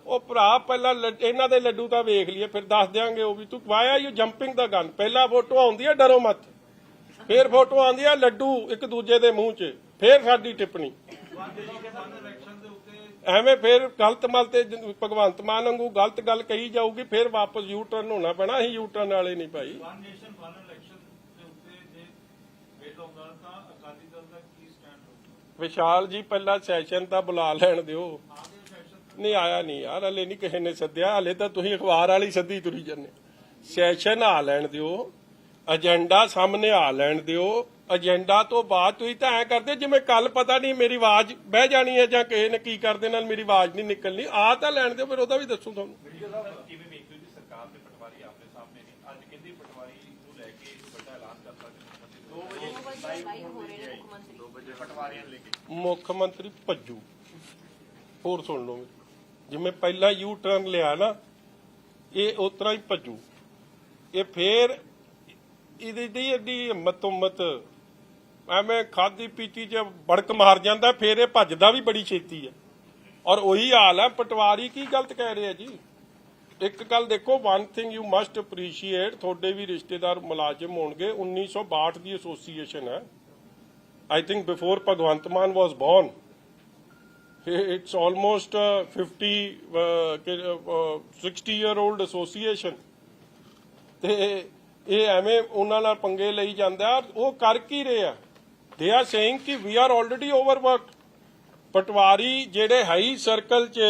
Speaker 1: ਉਹ ਭਰਾ ਪਹਿਲਾਂ ਇਹਨਾਂ ਦੇ ਲੱਡੂ ਤਾਂ ਵੇਖ ਲਈਏ, ਫਿਰ ਦੱਸ ਦਿਆਂਗੇ ਉਹ ਵੀ। ਤੂੰ via you jumping the gun. ਪਹਿਲਾਂ ਫੋਟੋ ਆਉਂਦੀ ਹੈ ਡਰੋ ਮਤ, ਫੇਰ ਫੋਟੋ ਆਉਂਦੀ ਹੈ ਲੱਡੂ ਇੱਕ ਦੂਜੇ ਦੇ ਮੂੰਹ 'ਚ, ਫੇਰ ਸਾਡੀ ਟਿੱਪਣੀ। ਐਵੇਂ ਫੇਰ ਗਲਤ ਮਲ ਤੇ ਭਗਵੰਤ ਮਾਨ ਵਾਂਗੂ ਗਲਤ ਗੱਲ ਕਹੀ ਜਾਊਗੀ, ਫੇਰ ਵਾਪਸ ਯੂ ਟਰਨ ਹੋਣਾ ਪੈਣਾ। ਅਸੀਂ ਯੂ ਟਰਨ ਵਾਲੇ ਨਹੀਂ ਭਾਈ। ਵਿਸ਼ਾਲ ਜੀ ਪਹਿਲਾਂ ਸੈਸ਼ਨ ਤਾਂ ਬੁਲਾ ਲੈਣ ਦਿਓ। ਨਹੀਂ ਆਇਆ ਨਹੀਂ ਯਾਰ, ਹਲੇ ਨਹੀਂ ਕਿਸੇ ਨੇ ਸੱਦਿਆ, ਹਲੇ ਤਾਂ ਤੁਸੀਂ ਅਖਬਾਰ ਵਾਲੀ ਸੱਦੀ ਤੁਰੀ ਜਾਂਦੇ। ਸੈਸ਼ਨ ਆ ਲੈਣ ਦਿਓ, ਏਜੰਡਾ ਸਾਹਮਣੇ ਆ ਲੈਣ ਦਿਓ। ਏਜੰਡਾ ਤੋਂ ਬਾਅਦ ਤੁਸੀਂ ਤਾਂ ਐ ਕਰਦੇ ਜਿਵੇਂ ਕੱਲ ਪਤਾ ਨਹੀਂ ਮੇਰੀ ਆਵਾਜ਼ ਬਹਿ ਜਾਣੀ ਹੈ ਜਾਂ ਕਿਸੇ ਨੇ ਕੀ ਕਰਦੇ ਨਾਲ ਮੇਰੀ ਆਵਾਜ਼ ਨਹੀਂ ਨਿਕਲਣੀ। ਆ ਤਾਂ ਲੈਣ ਦਿਓ, ਫਿਰ ਉਹਦਾ ਵੀ ਦੱਸੂ ਤੁਹਾਨੂੰ।
Speaker 4: ਕਿਵੇਂ ਵੇਖਦੇ ਹੋ ਜੀ ਸਰਕਾਰ ਦੇ ਪਟਵਾਰੀ ਆਪਣੇ ਸਾਹਮਣੇ ਨੇ, ਅੱਜ ਕਹਿੰਦੇ ਪਟਵਾਰੀ ਨੂੰ ਲੈ ਕੇ ਵੱਡਾ ਐਲਾਨ ਕਰਤਾ ਕਿ 2 ਵਜੇ ਲਾਈਵ ਹੋ ਰਹੇ ਨੇ ਮੁੱਖ ਮੰਤਰੀ ਪਟਵਾਰੀਆਂ ਨੂੰ ਲੈ ਕੇ।
Speaker 1: ਮੁੱਖ ਮੰਤਰੀ ਭੱਜੂ। ਹੋਰ ਸੁਣ ਲਓ, ਜਿਵੇਂ ਪਹਿਲਾਂ ਯੂ ਟਰਨ ਲਿਆ ਨਾ, ਇਹ ਉਸ ਤਰ੍ਹਾਂ ਹੀ ਭੱਜੂ। ਇਹ ਫੇਰ ਇਹਦੀ ਐਡੀ ਹਿੰਮਤ ਐਵੇਂ ਖਾਦੀ ਪੀਤੀ 'ਚ ਬੜਕ ਮਾਰ ਜਾਂਦਾ, ਫੇਰ ਇਹ ਭੱਜਦਾ ਵੀ ਬੜੀ ਛੇਤੀ ਹੈ। ਔਰ ਉਹੀ ਹਾਲ ਹੈ, ਪਟਵਾਰੀ ਕੀ ਗਲਤ ਕਹਿ ਰਹੇ ਆ ਜੀ। ਇੱਕ ਗੱਲ ਦੇਖੋ, one thing you must appreciate, ਤੁਹਾਡੇ ਵੀ ਰਿਸ਼ਤੇਦਾਰ ਮੁਲਾਜ਼ਮ ਹੋਣਗੇ। 1962 ਦੀ ਐਸੋਸੀਏਸ਼ਨ ਹੈ, I think before Bhagwant Mann was born. It's almost 60-year-old association। ਤੇ ਇਹ ਐਵੇਂ ਉਹਨਾਂ ਨਾਲ ਪੰਗੇ ਲਈ ਜਾਂਦਾ। ਉਹ ਕਰ ਕੀ ਰਹੇ ਆ? ਦੇ ਆਰ ਸੇਇੰਗ ਕਿ ਵੀ ਆਰ ਆਲਰੇਡੀ ਓਵਰਵਰਕਡ। ਪਟਵਾਰੀ ਜਿਹੜੇ ਹਾਈ ਸਰਕਲ 'ਚ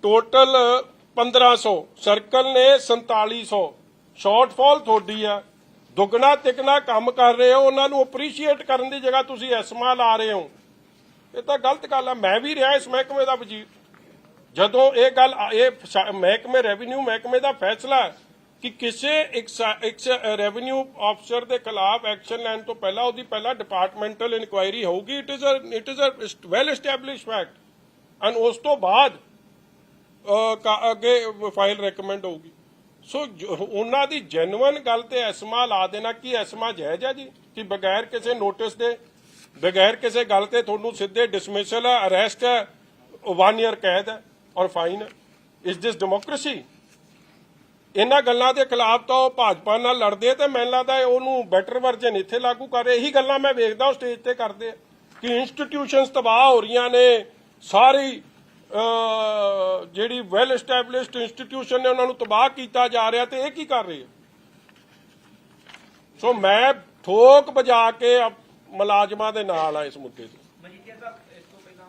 Speaker 1: ਟੋਟਲ 1500, ਸਰਕਲ ਨੇ 4700, ਸ਼ਾਰਟਫਾਲ ਤੁਹਾਡੀ ਆ। ਦੁੱਗਣਾ ਤਿੱਗਣਾ ਕੰਮ ਕਰ ਰਹੇ ਹੋ, ਉਹਨਾਂ ਨੂੰ ਅਪਰੀਸ਼ੀਏਟ ਕਰਨ ਦੀ ਜਗ੍ਹਾ ਤੁਸੀਂ ਐਸਮਾ ਲਾ ਰਹੇ ਹੋ। ਇਹ ਤਾਂ ਗਲਤ ਗੱਲ ਆ। ਮੈਂ ਵੀ ਰਿਹਾ ਇਸ ਮਹਿਕਮੇ ਦਾ ਵਜ਼ੀਰ। ਜਦੋਂ ਇਹ ਗੱਲ, ਇਹ ਮਹਿਕਮੇ ਰੈਵਨਿਊ ਮਹਿਕਮੇ ਦਾ ਫੈਸਲਾ ਕਿ ਕਿਸੇ ਇੱਕ ਰੈਵਨਿਊ ਅਫਸਰ ਦੇ ਖਿਲਾਫ ਐਕਸ਼ਨ ਲੈਣ ਤੋਂ ਪਹਿਲਾਂ ਉਹਦੀ ਪਹਿਲਾਂ ਡਿਪਾਰਟਮੈਂਟਲ ਇਨਕੁਆਇਰੀ ਹੋਊਗੀ। It is a well established fact. And ਉਸ ਤੋਂ ਬਾਅਦ ਅੱਗੇ ਫਾਈਲ ਰეკਮੈਂਡ ਹੋਊਗੀ। ਸੋ ਉਹਨਾਂ ਦੀ ਜੈਨੂਅਨ ਗੱਲ ਤੇ ਐਸਮਾ ਲਾ ਦੇਣਾ ਕਿ ਐਸਮਾ ਜਾਇਜ਼ ਹੈ ਜੀ, ਕਿ ਬਗੈਰ ਕਿਸੇ ਨੋਟਿਸ ਦੇ, ਬਗੈਰ ਕਿਸੇ ਗੱਲ ਤੇ ਤੁਹਾਨੂੰ ਸਿੱਧੇ ਡਿਸਮਿਸਲ ਹੈ, ਅਰੈਸਟ ਹੈ, 1 year ਕੈਦ ਹੈ ਔਰ ਫਾਈਨ ਹੈ। Is this democracy? ਇਹਨਾਂ ਗੱਲਾਂ ਦੇ ਖਿਲਾਫ ਤਾਂ ਉਹ ਭਾਜਪਾ ਨਾਲ ਲੜਦੇ ਤੇ ਮੈਨੂੰ ਲੱਗਦਾ ਉਹਨੂੰ ਬੈਟਰ ਵਰਜਨ ਇੱਥੇ ਲਾਗੂ ਕਰ ਰਹੇ। ਇਹੀ ਗੱਲਾਂ ਮੈਂ ਵੇਖਦਾ ਉਹ ਸਟੇਜ ਤੇ ਕਰਦੇ ਆ ਕਿ ਇੰਸਟੀਟਿਊਸ਼ਨਸ ਤਬਾਹ ਹੋ ਰਹੀਆਂ ਨੇ, ਸਾਰੀ ਜਿਹੜੀ ਵੈਲ ਐਸਟੈਬਲਿਸ਼ਡ ਇੰਸਟੀਟਿਊਸ਼ਨ ਨੇ ਉਹਨਾਂ ਨੂੰ ਤਬਾਹ ਕੀਤਾ ਜਾ ਰਿਹਾ ਤੇ ਇਹ ਕੀ ਕਰ ਰਹੇ ਆ। ਸੋ ਮੈਂ ਠੋਕ ਵਜਾ ਕੇ ਮੁਲਾਜ਼ਮਾਂ ਦੇ ਨਾਲ ਆ ਇਸ ਮੁੱਦੇ ਤੇ।
Speaker 5: ਮਜੀਠੀਆ ਸਾਹਿਬ, ਇਸ ਤੋਂ ਪਹਿਲਾਂ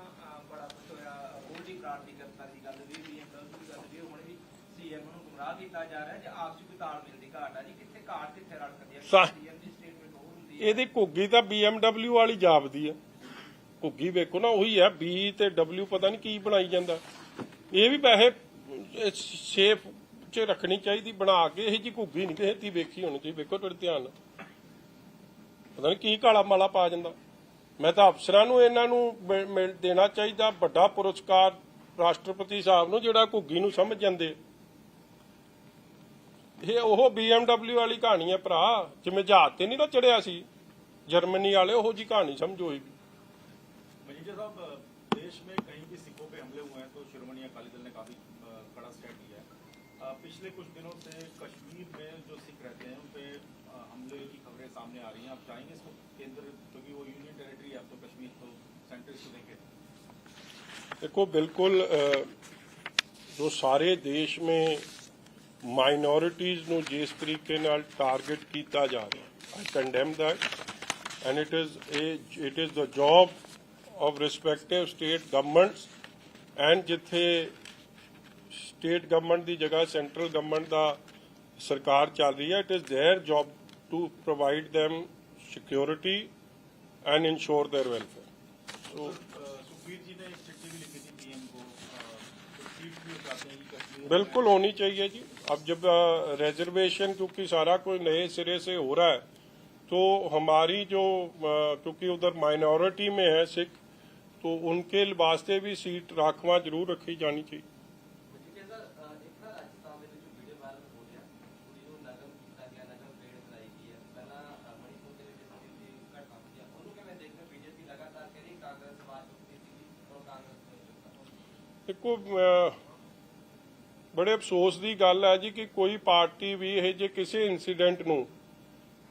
Speaker 5: ਬੜਾ ਕੁਝ ਹੋਇਆ, ਗੋਲਡੀ ਪ੍ਰਾਂਤ ਦੀ ਗ੍ਰਿਫਤਾਰੀ ਦੀ ਗੱਲ ਵੀ BMW ਦੀ ਗੱਲ ਵੀ ਹੁਣ ਵੀ ਸੀਐਮ ਨੂੰ ਗੁੰਮਰਾਹ ਕੀਤਾ ਜਾ ਰਿਹਾ ਜੇ ਆਪਸੀ ਕੋਈ ਤਾਲਮੇਲ ਦੀ ਘਾਟ ਆ ਜੀ, ਕਿੱਥੇ ਘਾਟ ਕਿੱਥੇ ਰੜਕਦੀ ਹੈ। ਸੀਐਮ ਦੀ ਸਟੇਟਮੈਂਟ ਹੋਰ ਹੁੰਦੀ ਹੈ।
Speaker 1: ਇਹਦੀ ਘੁੱਗੀ ਤਾਂ BMW ਵਾਲੀ ਜਾਪਦੀ ਆ। ਘੁੱਗੀ ਵੇਖੋ ਨਾ, ਉਹੀ ਆ, B ਤੇ W ਪਤਾ ਨਹੀਂ ਕੀ ਬਣਾਈ ਜਾਂਦਾ। ਇਹ ਵੀ ਵੈਸੇ ਸੇਫ ਚ ਰੱਖਣੀ ਚਾਹੀਦੀ ਬਣਾ ਕੇ, ਇਹ ਜੀ ਘੁੱਗੀ ਨਹੀਂ ਕਿਸੇ ਦੀ ਵੇਖੀ ਹੋਣੀ ਚਾਹੀਦੀ। ਵੇਖੋ ਤੁਹਾਡੇ ਧਿਆਨ ਨਾਲ, ਪਤਾ ਨਹੀਂ ਕੀ ਕਾਲਾ ਮਾਲਾ ਪਾ ਜਾਂਦਾ। ਮੈਂ ਤਾਂ ਅਫਸਰਾਂ ਨੂੰ ਇਹਨਾਂ ਨੂੰ ਦੇਣਾ ਚਾਹੀਦਾ ਵੱਡਾ ਪੁਰਸਕਾਰ ਰਾਸ਼ਟਰਪਤੀ ਸਾਹਿਬ ਨੂੰ, ਜਿਹੜਾ ਘੁੱਗੀ ਨੂੰ ਸਮਝ ਜਾਂਦੇ। ਇਹ ਉਹ BMW ਵਾਲੀ ਕਹਾਣੀ ਹੈ ਭਰਾ, ਜਿਵੇਂ ਜਹਾਜ਼ ਤੇ ਨਹੀਂ ਨਾ ਚੜਿਆ ਸੀ ਜਰਮਨੀ वाले, ਉਹੋ जी कहानी समझो होगी।
Speaker 4: मनीषा साहब, देश में कहीं भी सिखों पे हमले हुए हैं तो शिरोमणि अकाली दल ने काफी कड़ा स्टैंड लिया है। पिछले कुछ दिनों से कश्मीर में जो सिख रहते हैं उन पे हमले की खबरें सामने आ रही हैं। आप चाहेंगे इसको केंद्र, क्योंकि वो यूनियन टेरिटरी है अब तो कश्मीर, तो सेंटर इसको देखे।
Speaker 1: देखो बिल्कुल जो सारे देश में माइनॉरिटीज ਨੂੰ ਜਿਸ ਤਰੀਕੇ ਨਾਲ ਟਾਰਗੇਟ ਕੀਤਾ ਜਾ ਰਿਹਾ, I condemn that, and it is the job of respective state governments, and ਜਿੱਥੇ state government ਦੀ ਜਗ੍ਹਾ central government ਦਾ ਸਰਕਾਰ ਚੱਲ ਰਹੀ ਹੈ, it is their job to provide them security and ensure their welfare. So
Speaker 4: Sukhbir ji ने एक चिट्ठी भी लिखी थी पीएम को, सीट भी चाहते हैं कि कश्मीर
Speaker 1: बिल्कुल होनी चाहिए जी। अब जब रिजर्वेशन क्योंकि सारा कुछ नए सिरे से हो रहा है, तो हमारी जो क्योंकि उधर माइनॉरिटी में है सिख, तो उनके वास्ते भी सीट राखवा जरूर रखी जानी चाहिए। देखो बड़े अफसोस की गल है जी कि कोई पार्टी भी यह जे किसी इंसीडेंट नूं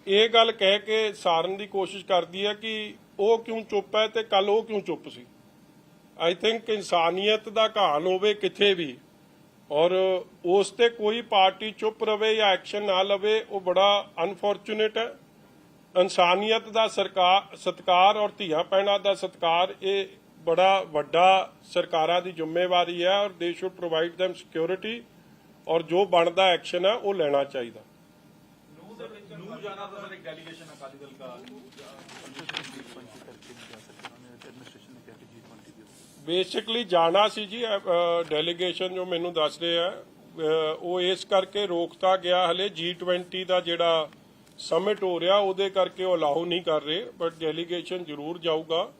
Speaker 1: ਇਹ ਗੱਲ ਕਹਿ ਕੇ ਸਾਰਨ ਦੀ ਕੋਸ਼ਿਸ਼ ਕਰਦੀ ਹੈ ਕਿ ਉਹ ਕਿਉਂ ਚੁੱਪ ਹੈ ਤੇ ਕੱਲ ਉਹ ਕਿਉਂ ਚੁੱਪ ਸੀ। ਆਈ ਥਿੰਕ ਇਨਸਾਨੀਅਤ ਦਾ ਘਾਣ ਹੋਵੇ ਕਿੱਥੇ ਵੀ, ਔਰ ਉਸ ਤੇ ਕੋਈ ਪਾਰਟੀ ਚੁੱਪ ਰਵੇ ਜਾਂ ਐਕਸ਼ਨ ਨਾ ਲਵੇ, ਉਹ ਬੜਾ ਅਨਫੋਰਚੂਨੇਟ ਹੈ। ਇਨਸਾਨੀਅਤ ਦਾ ਸਤਿਕਾਰ ਔਰ ਧੀਆਂ ਭੈਣਾਂ ਦਾ ਸਤਿਕਾਰ, ਇਹ ਬੜਾ ਵੱਡਾ ਸਰਕਾਰਾਂ ਦੀ ਜ਼ਿੰਮੇਵਾਰੀ ਹੈ, ਔਰ ਦੇ ਸ਼ੁੱਡ ਪ੍ਰੋਵਾਈਡ them ਸਿਕਿਉਰਿਟੀ, ਔਰ ਜੋ ਬਣਦਾ ਐਕਸ਼ਨ ਹੈ ਉਹ ਲੈਣਾ ਚਾਹੀਦਾ।
Speaker 4: नूर जाना था सर, एक डेलीगेशन अकाली दल का
Speaker 1: ਬੇਸਿਕਲੀ ਜਾਣਾ ਸੀ ਜੀ ਡੈਲੀਗੇਸ਼ਨ, ਜੋ ਮੈਨੂੰ ਦੱਸ ਰਹੇ ਆ ਉਹ ਇਸ ਕਰਕੇ ਰੋਕਤਾ ਗਿਆ, ਹਲੇ G20 ਦਾ ਜਿਹੜਾ ਸਮਿਟ ਹੋ ਰਿਹਾ ਉਹਦੇ ਕਰਕੇ ਉਹ ਅਲਾਉ ਨਹੀਂ ਕਰ ਰਹੇ, ਬਟ ਡੈਲੀਗੇਸ਼ਨ ਜ਼ਰੂਰ ਜਾਊਗਾ।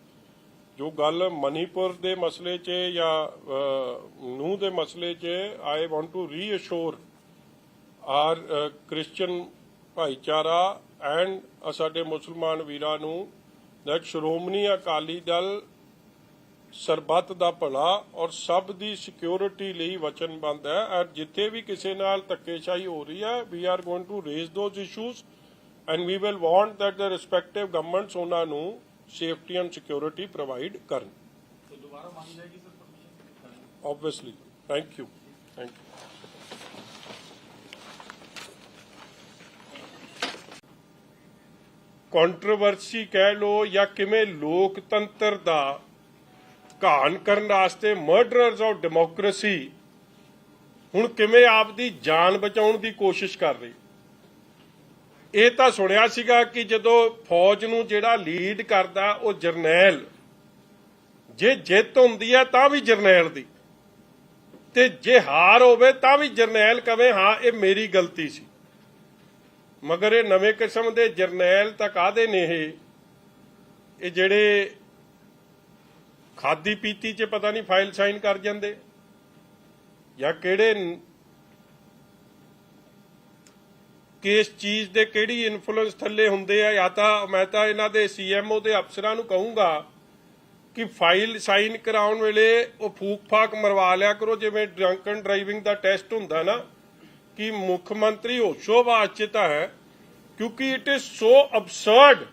Speaker 1: ਜੋ ਗੱਲ ਮਨੀਪੁਰ ਦੇ ਮਸਲੇ 'ਚ ਜਾਂ ਨੂੰਹ ਦੇ ਮਸਲੇ 'ਚ, I want to reassure our Christian ਭਾਈਚਾਰਾ ਐਂਡ ਸਾਡੇ ਮੁਸਲਮਾਨ ਵੀਰਾਂ ਨੂੰ that ਸ਼੍ਰੋਮਣੀ ਅਕਾਲੀ ਦਲ ਸਰਬੱਤ ਦਾ ਭਲਾ ਔਰ ਸਭ ਦੀ ਸਿਕਿਉਰਿਟੀ ਲਈ ਵਚਨਬੱਧ ਹੈ। ਔਰ ਜਿੱਥੇ ਵੀ ਕਿਸੇ ਨਾਲ ਧੱਕੇਸ਼ਾਹੀ ਹੋ ਰਹੀ ਹੈ, we are going to raise those issues and we will want that the respective governments ਉਹਨਾਂ ਨੂੰ ਸੇਫਟੀ ਐਂਡ ਸਿਕਿਉਰਿਟੀ ਪ੍ਰੋਵਾਈਡ ਕਰਨ।
Speaker 4: तो दोबारा मांगी जाएगी sir permission?
Speaker 1: Obviously. Thank you. Controversy ਕਹਿ ਲੋ ਜਾਂ ਕਿਵੇਂ ਲੋਕਤੰਤਰ ਦਾ ਘਾਣ ਕਰਨ ਵਾਸਤੇ ਮਰਡਰਰਸ ਆਫ ਡੈਮੋਕ੍ਰੇਸੀ ਹੁਣ ਕਿਵੇਂ ਆਪਦੀ ਜਾਨ ਬਚਾਉਣ ਦੀ ਕੋਸ਼ਿਸ਼ ਕਰ ਰਹੀ। ਇਹ ਤਾਂ ਸੁਣਿਆ ਸੀਗਾ ਕਿ ਜਦੋਂ ਫੌਜ ਨੂੰ ਜਿਹੜਾ ਲੀਡ ਕਰਦਾ ਉਹ ਜਰਨੈਲ, ਜੇ ਜਿੱਤ ਹੁੰਦੀ ਹੈ ਤਾਂ ਵੀ ਜਰਨੈਲ ਦੀ, ਤੇ ਜੇ ਹਾਰ ਹੋਵੇ ਤਾਂ ਵੀ ਜਰਨੈਲ ਕਵੇ ਹਾਂ ਇਹ ਮੇਰੀ ਗਲਤੀ ਸੀ। ਮਗਰ ਇਹ ਨਵੇਂ ਕਿਸਮ ਦੇ ਜਰਨੈਲ ਤਾਂ ਕਾਹਦੇ ਨੇ, ਇਹ ਜਿਹੜੇ ਖਾਦੀ ਪੀਤੀ 'ਚ ਪਤਾ ਨਹੀਂ ਫਾਈਲ ਸਾਈਨ ਕਰ ਜਾਂਦੇ, ਜਾਂ ਕਿਹੜੇ ਕਿਸ ਚੀਜ਼ ਦੇ ਕਿਹੜੀ ਇਨਫਲੂਐਂਸ ਥੱਲੇ ਹੁੰਦੇ ਆ। ਜਾਂ ਤਾਂ ਮੈਂ ਤਾਂ ਇਹਨਾਂ ਦੇ CMO ਦੇ ਅਫਸਰਾਂ ਨੂੰ ਕਹੂੰਗਾ ਕਿ ਫਾਈਲ ਸਾਈਨ ਕਰਾਉਣ ਵੇਲੇ ਉਹ ਫੂਕ ਫਾਕ ਮਰਵਾ ਲਿਆ ਕਰੋ, ਜਿਵੇਂ ਡਰੰਕਨ ਡਰਾਈਵਿੰਗ ਦਾ ਟੈਸਟ ਹੁੰਦਾ ਨਾ, ਕਿ ਮੁੱਖ ਮੰਤਰੀ ਹੋਸ਼ੋ-ਹਵਾਸ 'ਚ ਤਾਂ ਹੈ, ਕਿਉਂਕਿ ਇਟ ਇਜ਼ ਸੋ ਅਬਸਰਡ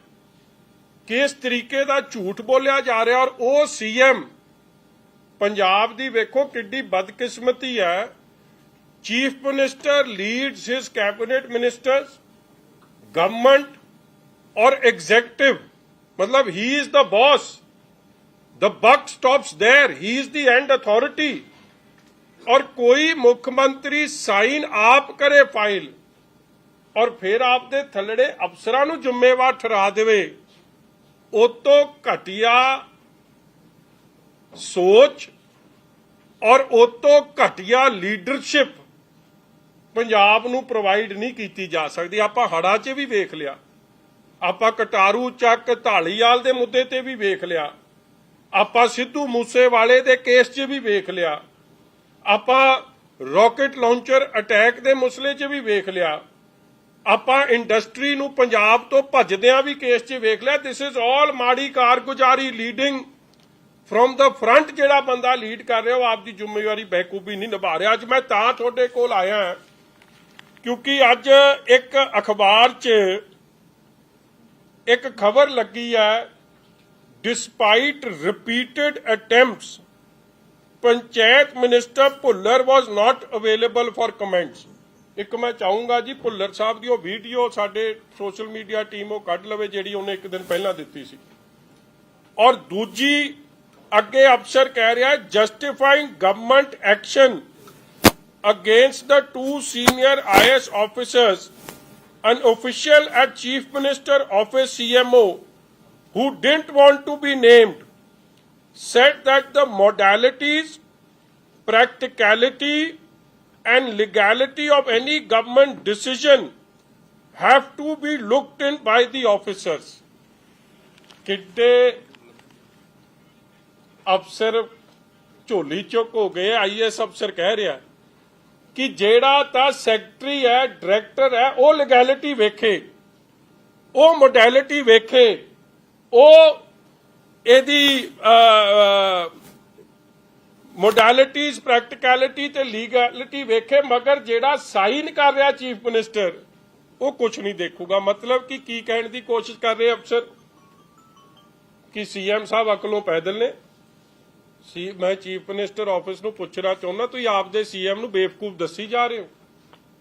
Speaker 1: ਕਿ ਇਸ ਤਰੀਕੇ ਦਾ ਝੂਠ ਬੋਲਿਆ ਜਾ ਰਿਹਾ, ਔਰ ਉਹ CM ਪੰਜਾਬ ਦੀ ਵੇਖੋ ਕਿੱਡੀ ਬਦਕਿਸਮਤੀ ਹੈ। Chief minister leads his cabinet ministers, government और एग्जीक्यूटिव, मतलब he is the boss, the buck stops there, he is the end authority. और कोई मुख्यमंत्री साइन आप करे फाइल और फिर आपदे थल्लड़े अफसरां नूं जिम्मेवार ठहरा देवे, उतों घटिया सोच और उतों घटिया लीडरशिप ਪੰਜਾਬ ਨੂੰ ਪ੍ਰੋਵਾਈਡ ਨਹੀਂ ਕੀਤੀ ਜਾ ਸਕਦੀ। ਆਪਾਂ ਹੜ੍ਹਾਂ 'ਚ ਵੀ ਵੇਖ ਲਿਆ, ਆਪਾਂ ਕਟਾਰੂ ਚੱਕ ਢਾਲੀਵਾਲ ਦੇ ਮੁੱਦੇ ਤੇ ਵੀ ਵੇਖ ਲਿਆ, ਆਪਾਂ ਸਿੱਧੂ ਮੂਸੇਵਾਲੇ ਦੇ ਕੇਸ 'ਚ ਵੀ ਵੇਖ ਲਿਆ, ਆਪਾਂ ਰਾਕਟ ਲਾਂਚਰ ਅਟੈਕ ਦੇ ਮਸਲੇ 'ਚ ਵੀ ਵੇਖ ਲਿਆ, ਆਪਾਂ ਇੰਡਸਟਰੀ ਨੂੰ ਪੰਜਾਬ ਤੋਂ ਭੱਜਦਿਆਂ ਵੀ ਕੇਸ 'ਚ ਵੇਖ ਲਿਆ। ਦਿਸ ਇਜ਼ ਆਲ ਮਾੜੀ ਕਾਰਗੁਜ਼ਾਰੀ, ਲੀਡਿੰਗ ਫਰੋਮ ਦ ਫਰੰਟ। ਜਿਹੜਾ ਬੰਦਾ ਲੀਡ ਕਰ ਰਿਹਾ ਉਹ ਆਪਦੀ ਜ਼ਿੰਮੇਵਾਰੀ ਬਖੂਬੀ ਨਹੀਂ ਨਿਭਾ ਰਿਹਾ। ਅੱਜ ਮੈਂ ਤਾਂ ਤੁਹਾਡੇ ਕੋਲ ਆਇਆ क्योंकि अज एक अखबार च एक खबर लगी है, despite repeated attempts panchayat minister Bhullar was not available for comments. एक मैं चाहूंगा जी भुल्लर साहब की वीडियो साडे सोशल मीडिया टीम वो कढ लवे जिहड़ी उन्हें एक दिन पहला दित्ती सी। और दूजी अगे अफसर कह रहा है justifying government action against the two senior IAS officers, an official at Chief Minister Office CMO who didn't want to be named, said that the modalities, practicality and legality of any government decision have to be looked in by the officers. किड्डे अफसर झोली चुक हो गए। IAS अफसर कह रहा कि जेड़ा तां सैकटरी है, डायरैक्टर है, वो लीगैलिटी वेखे, वो मोडैलिटी वेखे, वो एदी मोडैलिटीज, प्रैक्टिकैलिटी ते लीगैलिटी वेखे, मगर जेड़ा साइन कर रहा चीफ मिनिस्टर वो कुछ नहीं देखूगा। मतलब कि की कहने की कोशिश कर रहे अफसर कि सीएम साहब अकलों पैदल ने। मैं चीफ मिनिस्टर ऑफिस ਨੂੰ ਪੁੱਛਣਾ ਚਾਹੁੰਦਾ, ਤੁਸੀਂ ਆਪਦੇ ਸੀਐਮ ਨੂੰ ਬੇਵਕੂਫ ਦੱਸੀ ਜਾ ਰਹੇ ਹੋ,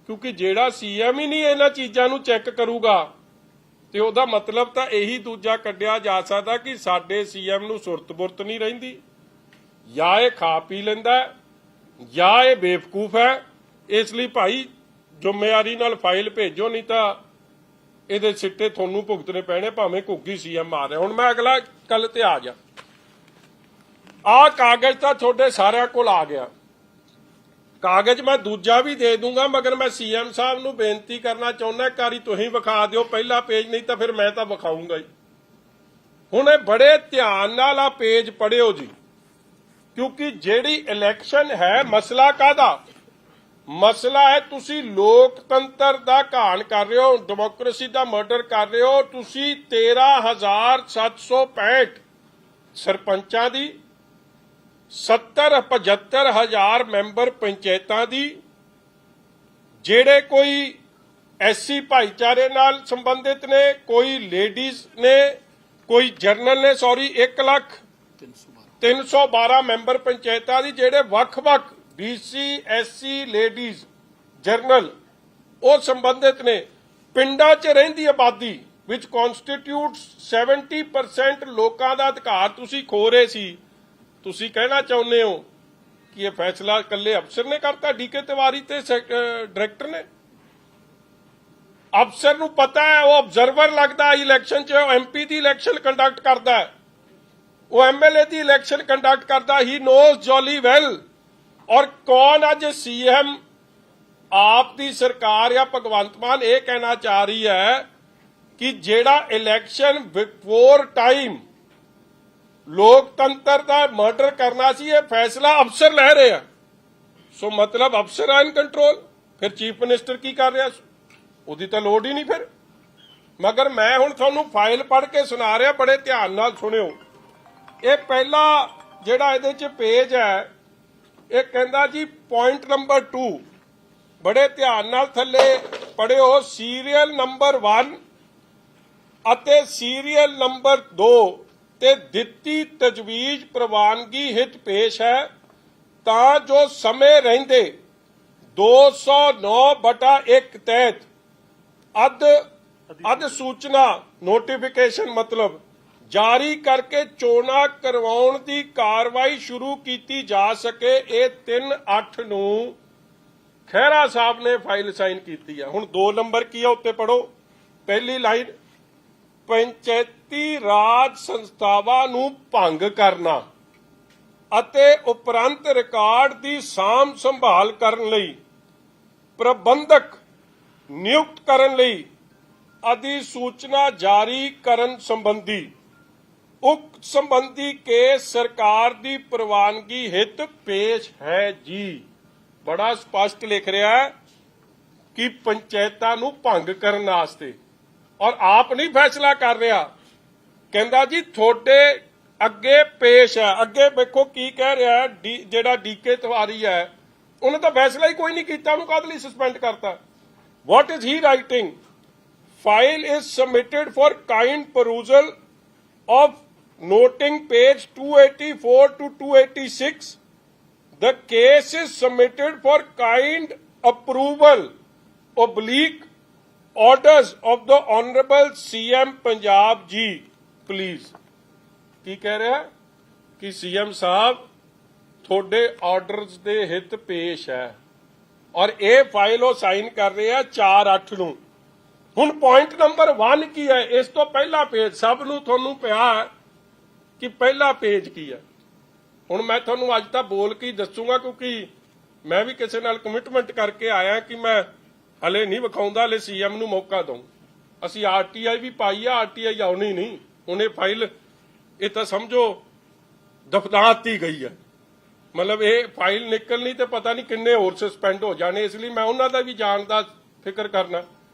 Speaker 1: ਕਿਉਂਕਿ ਜਿਹੜਾ ਸੀਐਮ ਹੀ ਨਹੀਂ ਇਹਨਾਂ ਚੀਜ਼ਾਂ ਨੂੰ ਚੈੱਕ ਕਰੂਗਾ ਤੇ ਉਹਦਾ ਮਤਲਬ ਤਾਂ ਇਹੀ ਦੂਜਾ ਕੱਢਿਆ ਜਾ ਸਕਦਾ ਕਿ ਸਾਡੇ ਸੀਐਮ ਨੂੰ ਸੁਰਤ-ਬੁਰਤ ਨਹੀਂ ਰਹਿੰਦੀ, ਜਾਂ ਇਹ ਖਾ ਪੀ ਲੈਂਦਾ ਜਾਂ ਇਹ ਬੇਵਕੂਫ ਹੈ। ਇਸ ਲਈ ਭਾਈ ਜ਼ਿੰਮੇਵਾਰੀ ਨਾਲ ਫਾਈਲ ਭੇਜੋ, ਨਹੀਂ ਤਾਂ ਇਹਦੇ ਸਿੱਟੇ ਤੁਹਾਨੂੰ ਭੁਗਤਣੇ ਪੈਣੇ, ਭਾਵੇਂ ਘੁੱਗੀ ਸੀਐਮ ਆ ਰਿਹਾ। ਹੁਣ ਮੈਂ ਅਗਲਾ ਕੱਲ ਤੇ ਆ ਜਾ, ਆ ਕਾਗਜ਼ ਤਾਂ ਤੁਹਾਡੇ ਸਾਰਿਆਂ ਕੋਲ ਆ ਗਿਆ, ਕਾਗਜ਼ ਮੈਂ ਦੂਜਾ ਵੀ ਦੇ ਦੂੰਗਾ, ਮਗਰ ਮੈਂ ਸੀਐਮ ਸਾਹਿਬ ਨੂੰ ਬੇਨਤੀ ਕਰਨਾ ਚਾਹੁੰਦਾ ਇੱਕ ਵਾਰੀ ਤੁਸੀਂ ਵਿਖਾ ਦਿਓ ਪਹਿਲਾ ਪੇਜ, ਨਹੀਂ ਤਾਂ ਫਿਰ ਮੈਂ ਤਾਂ ਵਿਖਾਊਂਗਾ ਹੀ। ਹੁਣ ਇਹ ਬੜੇ ਧਿਆਨ ਨਾਲ ਆ ਪੇਜ ਪੜ੍ਹਿਓ ਜੀ, ਕਿਉਂਕਿ ਜਿਹੜੀ ਇਲੈਕਸ਼ਨ ਹੈ, ਮਸਲਾ ਕਾਹਦਾ ਮਸਲਾ ਹੈ? ਤੁਸੀਂ ਲੋਕਤੰਤਰ ਦਾ ਘਾਣ ਕਰ ਰਹੇ ਹੋ, ਡੈਮੋਕ੍ਰੇਸੀ ਦਾ ਮਰਡਰ ਕਰ ਰਹੇ ਹੋ। ਤੁਸੀਂ 13,765 ਸਰਪੰਚਾਂ ਦੀ, 75,000 ਮੈਂਬਰ ਪੰਚਾਇਤਾਂ ਦੀ, ਜਿਹੜੇ ਕੋਈ ਐਸਸੀ ਭਾਈਚਾਰੇ ਨਾਲ ਸੰਬੰਧਿਤ ਨੇ, ਕੋਈ ਲੇਡੀਜ਼ ਨੇ, ਕੋਈ ਜਰਨਲ ਨੇ, 1,03,12 ਮੈਂਬਰ ਪੰਚਾਇਤਾਂ ਦੀ, ਜਿਹੜੇ ਵੱਖ-ਵੱਖ BC SC ਲੇਡੀਜ਼ ਜਰਨਲ ਉਹ ਸੰਬੰਧਿਤ ਨੇ। ਪਿੰਡਾਂ 'ਚ ਰਹਿੰਦੀ ਆਬਾਦੀ ਵਿੱਚ ਕਨਸਟੀਟਿਊਟਸ 70% ਲੋਕਾਂ ਦਾ ਅਧਿਕਾਰ ਤੁਸੀਂ ਖੋ ਰਹੇ ਸੀ। ਤੁਸੀਂ ਕਹਿਣਾ ਚਾਹੁੰਦੇ ਹੋ ਕਿ ਇਹ ਫੈਸਲਾ ਇਕੱਲੇ ਅਫਸਰ ਨੇ ਕਰਤਾ, ਡੀਕੇ ਤਿਵਾਰੀ ਤੇ ਡਾਇਰੈਕਟਰ ਨੇ? ਅਫਸਰ ਨੂੰ ਪਤਾ ਹੈ, ਉਹ ਆਬਜ਼ਰਵਰ ਲੱਗਦਾ ਇਲੈਕਸ਼ਨ 'ਚ, ਉਹ MP ਦੀ ਇਲੈਕਸ਼ਨ ਕੰਡਕਟ ਕਰਦਾ ਹੈ, ਉਹ MLA ਦੀ ਇਲੈਕਸ਼ਨ ਕੰਡਕਟ ਕਰਦਾ। ਹੀ ਨੋਜ਼ ਜੋਲੀ ਵੈਲ। ਔਰ ਕੌਣ ਅੱਜ CM ਆਪ ਦੀ ਸਰਕਾਰ ਜਾਂ ਭਗਵੰਤ ਮਾਨ ਇਹ ਕਹਿਣਾ ਚਾਹ ਰਹੀ ਹੈ ਕਿ ਜਿਹੜਾ ਇਲੈਕਸ਼ਨ ਬਿਫੋਰ ਟਾਈਮ ਲੋਕਤੰਤਰ ਦਾ ਮਰਡਰ ਕਰਨਾ ਸੀ, ਇਹ ਫੈਸਲਾ ਅਫਸਰ ਲੈ ਰਹੇ ਆ। ਸੋ ਮਤਲਬ ਅਫਸਰ ਆ ਇਨ ਕੰਟਰੋਲ। ਫਿਰ ਚੀਫ ਮਿਨਿਸਟਰ ਕੀ ਕਰ ਰਿਹਾ? ਉਹਦੀ ਤਾਂ ਲੋੜ ਹੀ ਨਹੀਂ ਫਿਰ। ਮਗਰ ਮੈਂ ਹੁਣ ਤੁਹਾਨੂੰ ਫਾਈਲ ਪੜ੍ਹ ਕੇ ਸੁਣਾ ਰਿਹਾ, ਬੜੇ ਧਿਆਨ ਨਾਲ ਸੁਣਿਓ। ਇਹ ਪਹਿਲਾ ਜਿਹੜਾ ਇਹਦੇ 'ਚ ਪੇਜ ਹੈ, ਇਹ ਕਹਿੰਦਾ ਜੀ ਪੁਆਇੰਟ ਨੰਬਰ 2, ਬੜੇ ਧਿਆਨ ਨਾਲ ਥੱਲੇ ਪੜ੍ਹਿਓ। ਸੀਰੀਅਲ ਨੰਬਰ 1 ਅਤੇ ਸੀਰੀਅਲ ਨੰਬਰ 2 ਤੇ ਦਿੱਤੀ ਤਜਵੀਜ਼ ਪ੍ਰਵਾਨਗੀ ਹਿਤ ਪੇਸ਼ ਹੈ ਤਾਂ ਜੋ ਸਮੇਂ ਰਹਿੰਦੇ 209/1 ਤਹਿਤ ਅਧ ਸੂਚਨਾ ਨੋਟੀਫਿਕੇਸ਼ਨ ਮਤਲਬ ਜਾਰੀ ਕਰਕੇ ਚੋਣਾਂ ਕਰਵਾਉਣ ਦੀ ਕਾਰਵਾਈ ਸ਼ੁਰੂ ਕੀਤੀ ਜਾ ਸਕੇ। ਇਹ 3/8 ਨੂੰ ਖਹਿਰਾ ਸਾਹਿਬ ਨੇ ਫਾਈਲ ਸਾਈਨ ਕੀਤੀ ਹੈ। ਹੁਣ 2 ਨੰਬਰ ਕੀ ਹੈ ਉੱਤੇ ਪੜੋ। ਪਹਿਲੀ ਲਾਈਨ, ਪੰਚਾਇਤੀ ਰਾਜ ਸੰਸਥਾਵਾਂ ਨੂੰ ਭੰਗ ਕਰਨਾ ਅਤੇ ਉਪਰੰਤ ਰਿਕਾਰਡ ਦੀ ਸਾਂਭ ਸੰਭਾਲ ਕਰਨ ਲਈ ਪ੍ਰਬੰਧਕ ਨਿਯੁਕਤ ਕਰਨ ਲਈ ਅਧਿਸੂਚਨਾ ਜਾਰੀ ਕਰਨ ਸੰਬੰਧੀ ਉਕਤ ਸੰਬੰਧੀ ਕੇਸ ਸਰਕਾਰ ਦੀ ਪ੍ਰਵਾਨਗੀ ਹਿਤ ਪੇਸ਼ ਹੈ ਜੀ। ਬੜਾ ਸਪਸ਼ਟ ਲਿਖ ਰਿਹਾ ਹੈ ਕਿ ਪੰਚਾਇਤਾਂ ਨੂੰ ਭੰਗ ਕਰਨ ਵਾਸਤੇ, ਔਰ ਆਪ ਨਹੀਂ ਫੈਸਲਾ ਕਰ ਰਿਹਾ। ਕਹਿੰਦਾ ਜੀ ਤੁਹਾਡੇ ਅੱਗੇ ਪੇਸ਼ ਹੈ। ਅੱਗੇ ਵੇਖੋ ਕੀ ਕਹਿ ਰਿਹਾ ਹੈ, ਜਿਹੜਾ ਡੀਕੇ ਤਿਵਾਰੀ ਹੈ ਉਹਨੇ ਤਾਂ ਫੈਸਲਾ ਹੀ ਕੋਈ ਨਹੀਂ ਕੀਤਾ, ਉਹਨੂੰ ਕਾਹਦੇ ਲਈ ਸਸਪੈਂਡ ਕਰਤਾ। What is he writing? File is submitted for kind perusal of noting page 284 to 286. The case is submitted for kind approval / orders of the Honorable CM Punjab ji, please. ਕੀ ਕਹਿ ਰਿਹਾ ਕਿ ਸੀਐਮ ਸਾਹਿਬ ਤੁਹਾਡੇ ਆਰਡਰਸ ਦੇ ਹਿੱਤ ਪੇਸ਼ ਹੈ, ਔਰ ਇਹ ਫਾਈਲ ਉਹ ਸਾਈਨ ਕਰ ਰਹੇ ਆ 4/8 ਨੂੰ। ਹੁਣ ਪੁਆਇੰਟ ਨੰਬਰ 1 ਕੀ ਹੈ? ਇਸ ਤੋਂ ਪਹਿਲਾ ਪੇਜ ਸਭ ਨੂੰ ਤੁਹਾਨੂੰ ਪਿਆ ਕਿ ਪਹਿਲਾ ਪੇਜ ਕੀ ਹੈ। ਹੁਣ ਮੈਂ ਤੁਹਾਨੂੰ ਅੱਜ ਤਾਂ ਬੋਲ ਕੇ ਦੱਸੂਗਾ, ਕਿਉਂਕਿ ਮੈਂ ਵੀ ਕਿਸੇ ਨਾਲ ਕਮਿਟਮੈਂਟ ਕਰਕੇ ਆਇਆ ਕਿ ਮੈਂ ਹਲੇ ਨਹੀਂ ਵਿਖਾਉਂਦਾ, ਹਲੇ ਸੀਐਮ ਨੂੰ ਮੌਕਾ ਦਊਂ। ਅਸੀਂ ਆਰਟੀਆਈ ਵੀ ਪਾਈ ਆ, ਆਰਟੀਆਈ ਆਉਣੀ ਨਹੀਂ। ਹੁਣ ਇਹ ਫਾਈਲ ਇਹ ਤਾਂ ਸਮਝੋ ਦਫਨਾਤੀ ਗਈ ਹੈ। ਮਤਲਬ ਇਹ ਫਾਈਲ ਨਿਕਲਣੀ ਤੇ ਪਤਾ ਨਹੀਂ ਕਿੰਨੇ ਹੋਰ ਸਸਪੈਂਡ ਹੋ ਜਾਣੇ, ਇਸ ਲਈ ਮੈਂ ਉਹਨਾਂ ਦਾ ਵੀ ਜਾਣ ਦਾ ਫਿਕਰ ਕਰਨਾ।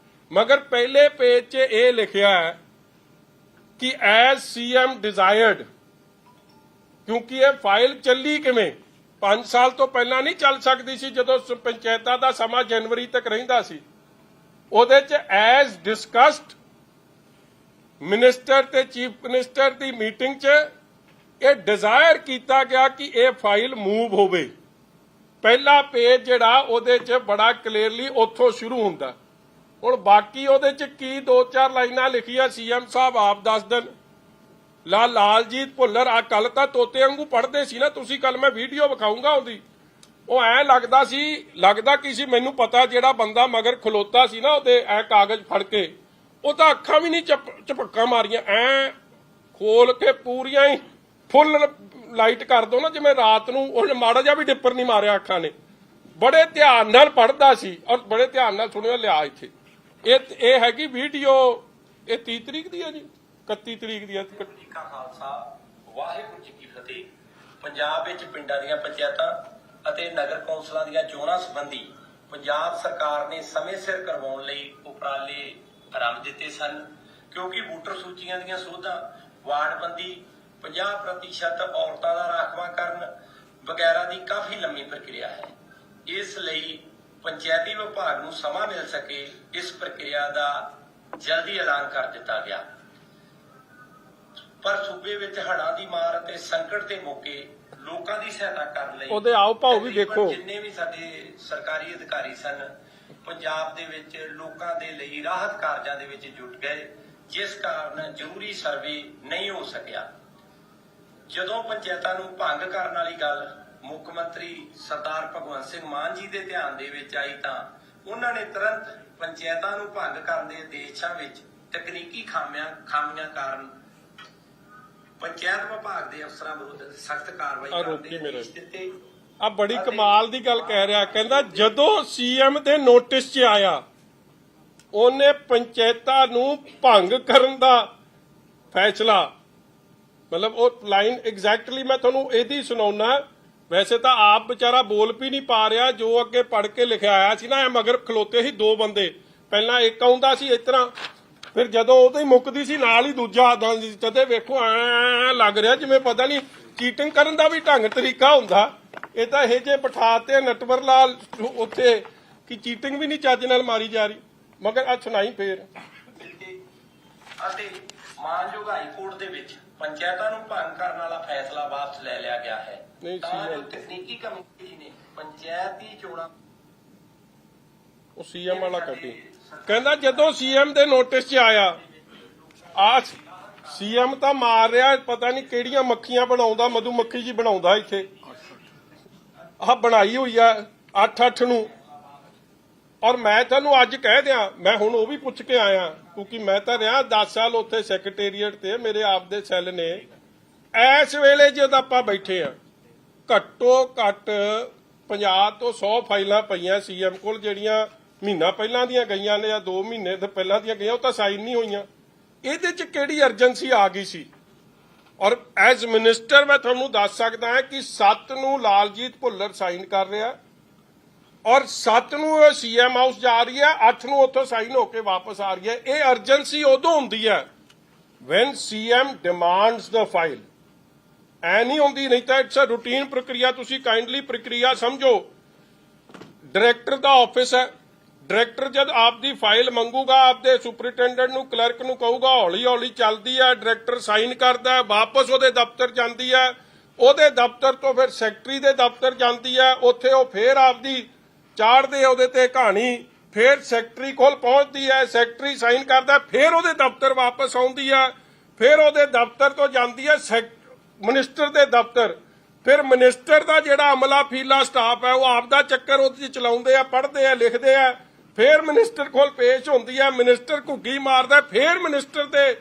Speaker 1: ਮਗਰ ਪਹਿਲੇ ਪੇਜ 'ਚ ਇਹ ਲਿਖਿਆ ਹੈ ਕਿ ਐਜ਼ ਸੀਐਮ ਡਿਜ਼ਾਇਰਡ, ਕਿਉਂਕਿ ਇਹ ਫਾਈਲ ਚੱਲੀ ਕਿਵੇਂ 5 ਸਾਲ ਤੋਂ ਪਹਿਲਾਂ ਨਹੀਂ ਚੱਲ ਸਕਦੀ ਸੀ, ਜਦੋਂ ਪੰਚਾਇਤਾਂ ਦਾ ਸਮਾਂ ਜਨਵਰੀ ਤੱਕ ਰਹਿੰਦਾ ਸੀ। ਉਹਦੇ 'ਚ ਐਜ਼ ਡਿਸਕਸਡ ਮਿਨਿਸਟਰ ਤੇ ਚੀਫ ਮਿਨਿਸਟਰ ਦੀ ਮੀਟਿੰਗ 'ਚ ਇਹ ਡਿਜ਼ਾਇਰ ਕੀਤਾ ਗਿਆ ਕਿ ਇਹ ਫਾਈਲ ਮੂਵ ਹੋਵੇ। ਪਹਿਲਾ ਪੇਜ ਜਿਹੜਾ ਉਹਦੇ 'ਚ ਬੜਾ ਕਲੀਅਰਲੀ ਉੱਥੋਂ ਸ਼ੁਰੂ ਹੁੰਦਾ। ਹੁਣ ਬਾਕੀ ਉਹਦੇ 'ਚ ਕੀ 2-4 ਲਾਈਨਾਂ ਲਿਖੀਆਂ ਸੀਐਮ ਸਾਹਿਬ ਆਪ ਦੱਸ ਦੇਣ। ਲਾਲਜੀਤ ਭੁੱਲਰ ਆ ਕੱਲ ਤਾਂ ਤੋਤੇ ਵਾਂਗੂ ਪੜ੍ਹਦੇ ਸੀ ਨਾ ਤੁਸੀਂ, ਕੱਲ ਮੈਂ ਵੀਡੀਓ ਵਿਖਾਊਂਗਾ ਉਹਦੀ। ਉਹ ਐ ਲੱਗਦਾ ਕੀ ਸੀ ਮੈਨੂੰ ਪਤਾ, ਜਿਹੜਾ ਬੰਦਾ ਮਗਰ ਖਲੋਤਾ ਸੀ ਨਾ ਉਹਦੇ ਐ ਕਾਗਜ਼ ਫੜ ਕੇ, ਉਹ ਤਾਂ ਅੱਖਾਂ ਵੀ ਨਹੀਂ ਝਪੱਕਾਂ ਮਾਰੀਆਂ, ਐ ਖੋਲ ਕੇ ਪੂਰੀਆਂ ਹੀ ਫੁੱਲ ਲਾਈਟ ਕਰ ਦੋ ਨਾ, ਜਿਵੇਂ ਰਾਤ ਨੂੰ ਉਹਨੇ ਮਾੜਾ ਜਿਹਾ ਵੀ ਡਿੱਪਰ ਨਹੀਂ ਮਾਰਿਆ ਅੱਖਾਂ ਨੇ। ਬੜੇ ਧਿਆਨ ਨਾਲ ਪੜ੍ਹਦਾ ਸੀ ਔਰ ਬੜੇ ਧਿਆਨ ਨਾਲ ਸੁਣਿਆ। ਲਿਆ ਇੱਥੇ ਇਹ ਹੈਗੀ ਵੀਡੀਓ, ਇਹ 30 ਤਰੀਕ ਦੀ ਹੈ ਜੀ, 31 ਤਰੀਕ ਦੀ ਹੈ।
Speaker 2: ਵਾਹਿਗੁਰੂ ਜੀ ਕਾ ਖਾਲਸਾ, ਵਾਹਿਗੁਰੂ ਜੀ ਕੀ ਫਤਿਹ। ਪੰਜਾਬ ਵਿੱਚ ਪਿੰਡਾਂ ਦੀਆਂ ਪੰਚਾਇਤਾਂ ਅਤੇ ਨਗਰ ਕੌਂਸਲਾਂ ਦੀਆਂ ਚੋਣਾਂ ਸੰਬੰਧੀ ਪੰਜਾਬ ਸਰਕਾਰ ਨੇ ਸਮੇਂ ਸਿਰ ਕਰਵਾਉਣ ਲਈ ਉਪਰਾਲੇ ਆਰੰਭ ਦਿੱਤੇ ਸਨ, ਕਿਉਂਕਿ ਵੋਟਰ ਸੂਚੀਆਂ ਦੀਆਂ ਸੋਧਾਂ, ਵਾਰਡਬੰਦੀ, 50% ਔਰਤਾਂ ਦਾ ਰਾਖਵਾਂਕਰਨ ਵਗੈਰਾ ਦੀ ਕਾਫੀ ਲੰਮੀ ਪ੍ਰਕਿਰਿਆ ਹੈ। ਇਸ ਲਈ ਪੰਚਾਇਤੀ ਵਿਭਾਗ ਨੂੰ ਸਮਾਂ ਮਿਲ ਸਕੇ, ਇਸ ਪ੍ਰਕਿਰਿਆ ਦਾ ਜਲਦੀ ਐਲਾਨ ਕਰ ਦਿੱਤਾ ਗਿਆ। ਪਰ ਸੂਬੇ ਵਿੱਚ ਹੜ੍ਹਾਂ ਦੀ ਮਾਰ ਅਤੇ ਸੰਕਟ ਦੇ ਮੌਕੇ ਲੋਕਾਂ ਦੀ ਸਹਾਇਤਾ ਕਰਨ ਲਈ
Speaker 1: ਉਹਦੇ ਆਓ ਭਾਉ ਵੀ ਦੇਖੋ,
Speaker 2: ਜਿੰਨੇ ਵੀ ਸਾਡੇ ਸਰਕਾਰੀ ਅਧਿਕਾਰੀ ਸਨ ਪੰਜਾਬ ਦੇ ਵਿੱਚ ਲੋਕਾਂ ਦੇ ਲਈ ਰਾਹਤ ਕਾਰਜਾਂ ਦੇ ਵਿੱਚ ਜੁਟ ਗਏ, ਜਿਸ ਕਾਰਨ ਜ਼ਰੂਰੀ ਸਰਵੇ ਨਹੀਂ ਹੋ ਸਕਿਆ। ਜਦੋਂ ਪੰਚਾਇਤਾਂ ਨੂੰ ਭੰਗ ਕਰਨ ਵਾਲੀ ਗੱਲ ਮੁੱਖ ਮੰਤਰੀ ਸਰਦਾਰ ਭਗਵੰਤ ਸਿੰਘ ਮਾਨ ਜੀ ਦੇ ਧਿਆਨ ਦੇ ਵਿੱਚ ਆਈ ਤਾਂ ਉਹਨਾਂ ਨੇ ਤੁਰੰਤ ਪੰਚਾਇਤਾਂ ਨੂੰ ਭੰਗ ਕਰਨ ਦੇ ਉਦੇਸ਼ਾਂ ਵਿੱਚ ਤਕਨੀਕੀ ਖਾਮੀਆਂ ਕਾਰਨ ਪੰਚਾਇਤ ਵਿਭਾਗ ਦੇ ਅਫਸਰਾਂ ਵਿਰੁੱਧ ਸਖਤ ਕਾਰਵਾਈ ਕਰਨ ਦੇ ਆਦੇਸ਼ ਦਿੱਤੇ।
Speaker 1: ਆ ਬੜੀ ਕਮਾਲ ਦੀ ਗੱਲ ਕਹਿ ਰਿਹਾ, ਕਹਿੰਦਾ ਜਦੋਂ ਸੀਐਮ ਦੇ ਨੋਟਿਸ 'ਚ ਆਇਆ ਉਹਨੇ ਪੰਚਾਇਤਾਂ ਨੂੰ ਭੰਗ ਕਰਨ ਦਾ ਫੈਸਲਾ, ਮਤਲਬ ਉਹ ਲਾਈਨ ਐਗਜ਼ੈਕਟਲੀ ਮੈਂ ਤੁਹਾਨੂੰ ਇਹਦੀ ਸੁਣਾਉਣਾ। ਵੈਸੇ ਤਾਂ ਆਪ ਵਿਚਾਰਾ ਬੋਲ ਵੀ ਨਹੀਂ ਪਾ ਰਿਹਾ, ਜੋ ਅੱਗੇ ਪੜ੍ਹ ਕੇ ਲਿਖਿਆ ਆਇਆ ਸੀ ਨਾ, ਇਹ ਮਗਰ ਖਲੋਤੇ ਸੀ 2 ਬੰਦੇ। ਪਹਿਲਾਂ ਇੱਕ ਆਉਂਦਾ ਸੀ ਇਸ ਤਰ੍ਹਾਂ, ਫਿਰ ਜਦੋਂ ਉਹਦੀ ਮੁੱਕਦੀ ਸੀ ਨਾਲ ਹੀ ਦੂਜਾ ਆਉਂਦਾ ਸੀ। ਤਦੇ ਵੇਖੋ ਐ ਲੱਗ ਰਿਹਾ ਜਿਵੇਂ ਪਤਾ ਨਹੀਂ ਚੀਟਿੰਗ ਕਰਨ ਦਾ ਵੀ ਢੰਗ ਤਰੀਕਾ ਹੁੰਦਾ। ਇਹ ਤਾਂ ਇਹ ਜੇ ਬਿਠਾਤੇ ਨਟਵਰ ਲਾਲ ਉੱਥੇ ਕਿ ਚੀਟਿੰਗ ਵੀ ਨਹੀਂ ਚੱਜ ਨਾਲ ਮਾਰੀ ਜਾ ਰਹੀ। ਮਗਰ ਆ ਸੁਣਾਈ ਫੇਰ
Speaker 2: ਅਤੇ ਮਾਨਯੋਗ ਹਾਈ ਕੋਰਟ ਦੇ ਵਿੱਚ ਪੰਚਾਇਤਾਂ ਨੂੰ ਭੰਗ ਕਰਨ ਵਾਲਾ ਫੈਸਲਾ ਵਾਪਸ ਲੈ ਲਿਆ ਗਿਆ ਹੈ
Speaker 1: ਨਹੀਂ,
Speaker 2: ਤਾਂ
Speaker 1: ਸੀਐਮ
Speaker 2: ਜੋ ਤਕਨੀਕੀ ਕਮੇਟੀ ਨੇ ਪੰਚਾਇਤੀ ਚੋਣਾਂ
Speaker 1: ਉਹ ਸੀਐਮ ਵਾਲਾ ਕੱਢੀ ਕਹਿੰਦਾ ਜਦੋਂ ਸੀਐਮ ਦੇ ਨੋਟਿਸ 'ਚ ਆਇਆ ਆ ਸੀਐਮ ਤਾਂ ਮਾਰ ਰਿਹਾ ਪਤਾ ਨਹੀਂ ਕਿਹੜੀਆਂ ਮੱਖੀਆਂ ਬਣਾਉਂਦਾ ਮਧੂ ਮੱਖੀ ਜੀ ਬਣਾਉਂਦਾ ਇੱਥੇ ਆਹ ਬਣਾਈ ਹੋਈ ਆ 8-8 ਨੂੰ ਔਰ ਮੈਂ ਤੁਹਾਨੂੰ ਅੱਜ ਕਹਿ ਦਿਆਂ ਮੈਂ ਹੁਣ ਉਹ ਵੀ ਪੁੱਛ ਕੇ ਆਇਆ ਕਿਉਂਕਿ ਮੈਂ ਤਾਂ ਰਿਹਾ 10 ਸਾਲ ਉੱਥੇ ਸੈਕਟਰੀਏਟ ਤੇ ਮੇਰੇ ਆਪ ਦੇ ਸੈੱਲ ਨੇ ਇਸ ਵੇਲੇ ਜਦ ਆਪਾਂ ਬੈਠੇ ਆ ਘੱਟੋ ਘੱਟ 50 ਤੋਂ 100 ਫਾਈਲਾਂ ਪਈਆਂ ਸੀਐਮ ਕੋਲ ਜਿਹੜੀਆਂ ਮਹੀਨਾ ਪਹਿਲਾਂ ਦੀਆਂ ਗਈਆਂ ਨੇ ਜਾਂ 2 ਮਹੀਨੇ ਤੋਂ ਪਹਿਲਾਂ ਦੀਆਂ ਗਈਆਂ ਉਹ ਤਾਂ ਸਾਈਨ ਨਹੀਂ ਹੋਈਆਂ ਇਹਦੇ 'ਚ ਕਿਹੜੀ ਅਰਜੈਂਸੀ ਆ ਗਈ ਸੀ ਔਰ ਐਜ਼ ਮਿਨਿਸਟਰ ਮੈਂ ਤੁਹਾਨੂੰ ਦੱਸ ਸਕਦਾ ਹਾਂ ਕਿ 7 ਨੂੰ ਲਾਲਜੀਤ ਭੁੱਲਰ ਸਾਈਨ ਕਰ ਰਿਹਾ ਔਰ 7 ਨੂੰ ਸੀਐਮ ਹਾਊਸ ਜਾ ਰਹੀ ਹੈ 8 ਨੂੰ ਉੱਥੋਂ ਸਾਈਨ ਹੋ ਕੇ ਵਾਪਸ ਆ ਰਹੀ ਹੈ ਇਹ ਅਰਜੈਂਸੀ ਉਦੋਂ ਹੁੰਦੀ ਹੈ when CM demands the file ਐ ਨਹੀਂ ਹੁੰਦੀ ਨਹੀਂ ਤਾਂ ਇਟਸ ਅ ਰੂਟੀਨ ਪ੍ਰਕਿਰਿਆ ਤੁਸੀਂ ਕਾਈਂਡਲੀ ਪ੍ਰਕਿਰਿਆ ਸਮਝੋ ਡਾਇਰੈਕਟਰ ਦਾ ਆਫਿਸ ਹੈ ਡਾਇਰੈਕਟਰ ਜਦ ਆਪਦੀ ਫਾਈਲ ਮੰਗੂਗਾ ਆਪਦੇ ਸੁਪਰਿੰਟੈਂਡੈਂਟ ਨੂੰ ਕਲਰਕ ਨੂੰ ਕਹੂਗਾ ਹੌਲੀ ਹੌਲੀ ਚੱਲਦੀ ਹੈ ਡਾਇਰੈਕਟਰ ਸਾਈਨ ਕਰਦਾ ਹੈ ਵਾਪਸ ਉਹਦੇ ਦਫ਼ਤਰ ਜਾਂਦੀ ਹੈ ਉਹਦੇ ਦਫ਼ਤਰ ਤੋਂ ਫਿਰ ਸੈਕਟਰੀ ਦੇ ਦਫ਼ਤਰ ਜਾਂਦੀ ਹੈ ਉੱਥੇ ਉਹ ਫੇਰ ਆਪਦੀ ਚਾੜਦੇ ਉਹਦੇ ਤੇ ਕਹਾਣੀ ਫੇਰ ਸੈਕਟਰੀ ਕੋਲ ਪਹੁੰਚਦੀ ਹੈ ਸੈਕਟਰੀ ਸਾਈਨ ਕਰਦਾ ਫੇਰ ਉਹਦੇ ਦਫ਼ਤਰ ਵਾਪਸ ਆਉਂਦੀ ਹੈ ਫੇਰ ਉਹਦੇ ਦਫ਼ਤਰ ਤੋਂ ਜਾਂਦੀ ਹੈ ਮਿਨਿਸਟਰ ਦੇ ਦਫ਼ਤਰ ਫਿਰ ਮਿਨਿਸਟਰ ਦਾ ਜਿਹੜਾ ਅਮਲਾ ਫੀਲਾ ਸਟਾਫ ਹੈ ਉਹ ਆਪਦਾ ਚੱਕਰ ਉਹਦੇ ਚਲਾਉਂਦੇ ਆ ਪੜ੍ਹਦੇ ਆ ਲਿਖਦੇ ਆ ਫਿਰ ਮਿਨਿਸਟਰ ਕੋਲ ਪੇਸ਼ ਹੁੰਦੀ ਹੈ ਮਿਨਿਸਟਰ ਘੁੱਗੀ ਮਾਰਦਾ ਫਿਰ ਮਿਨਿਸਟਰ ਦੇ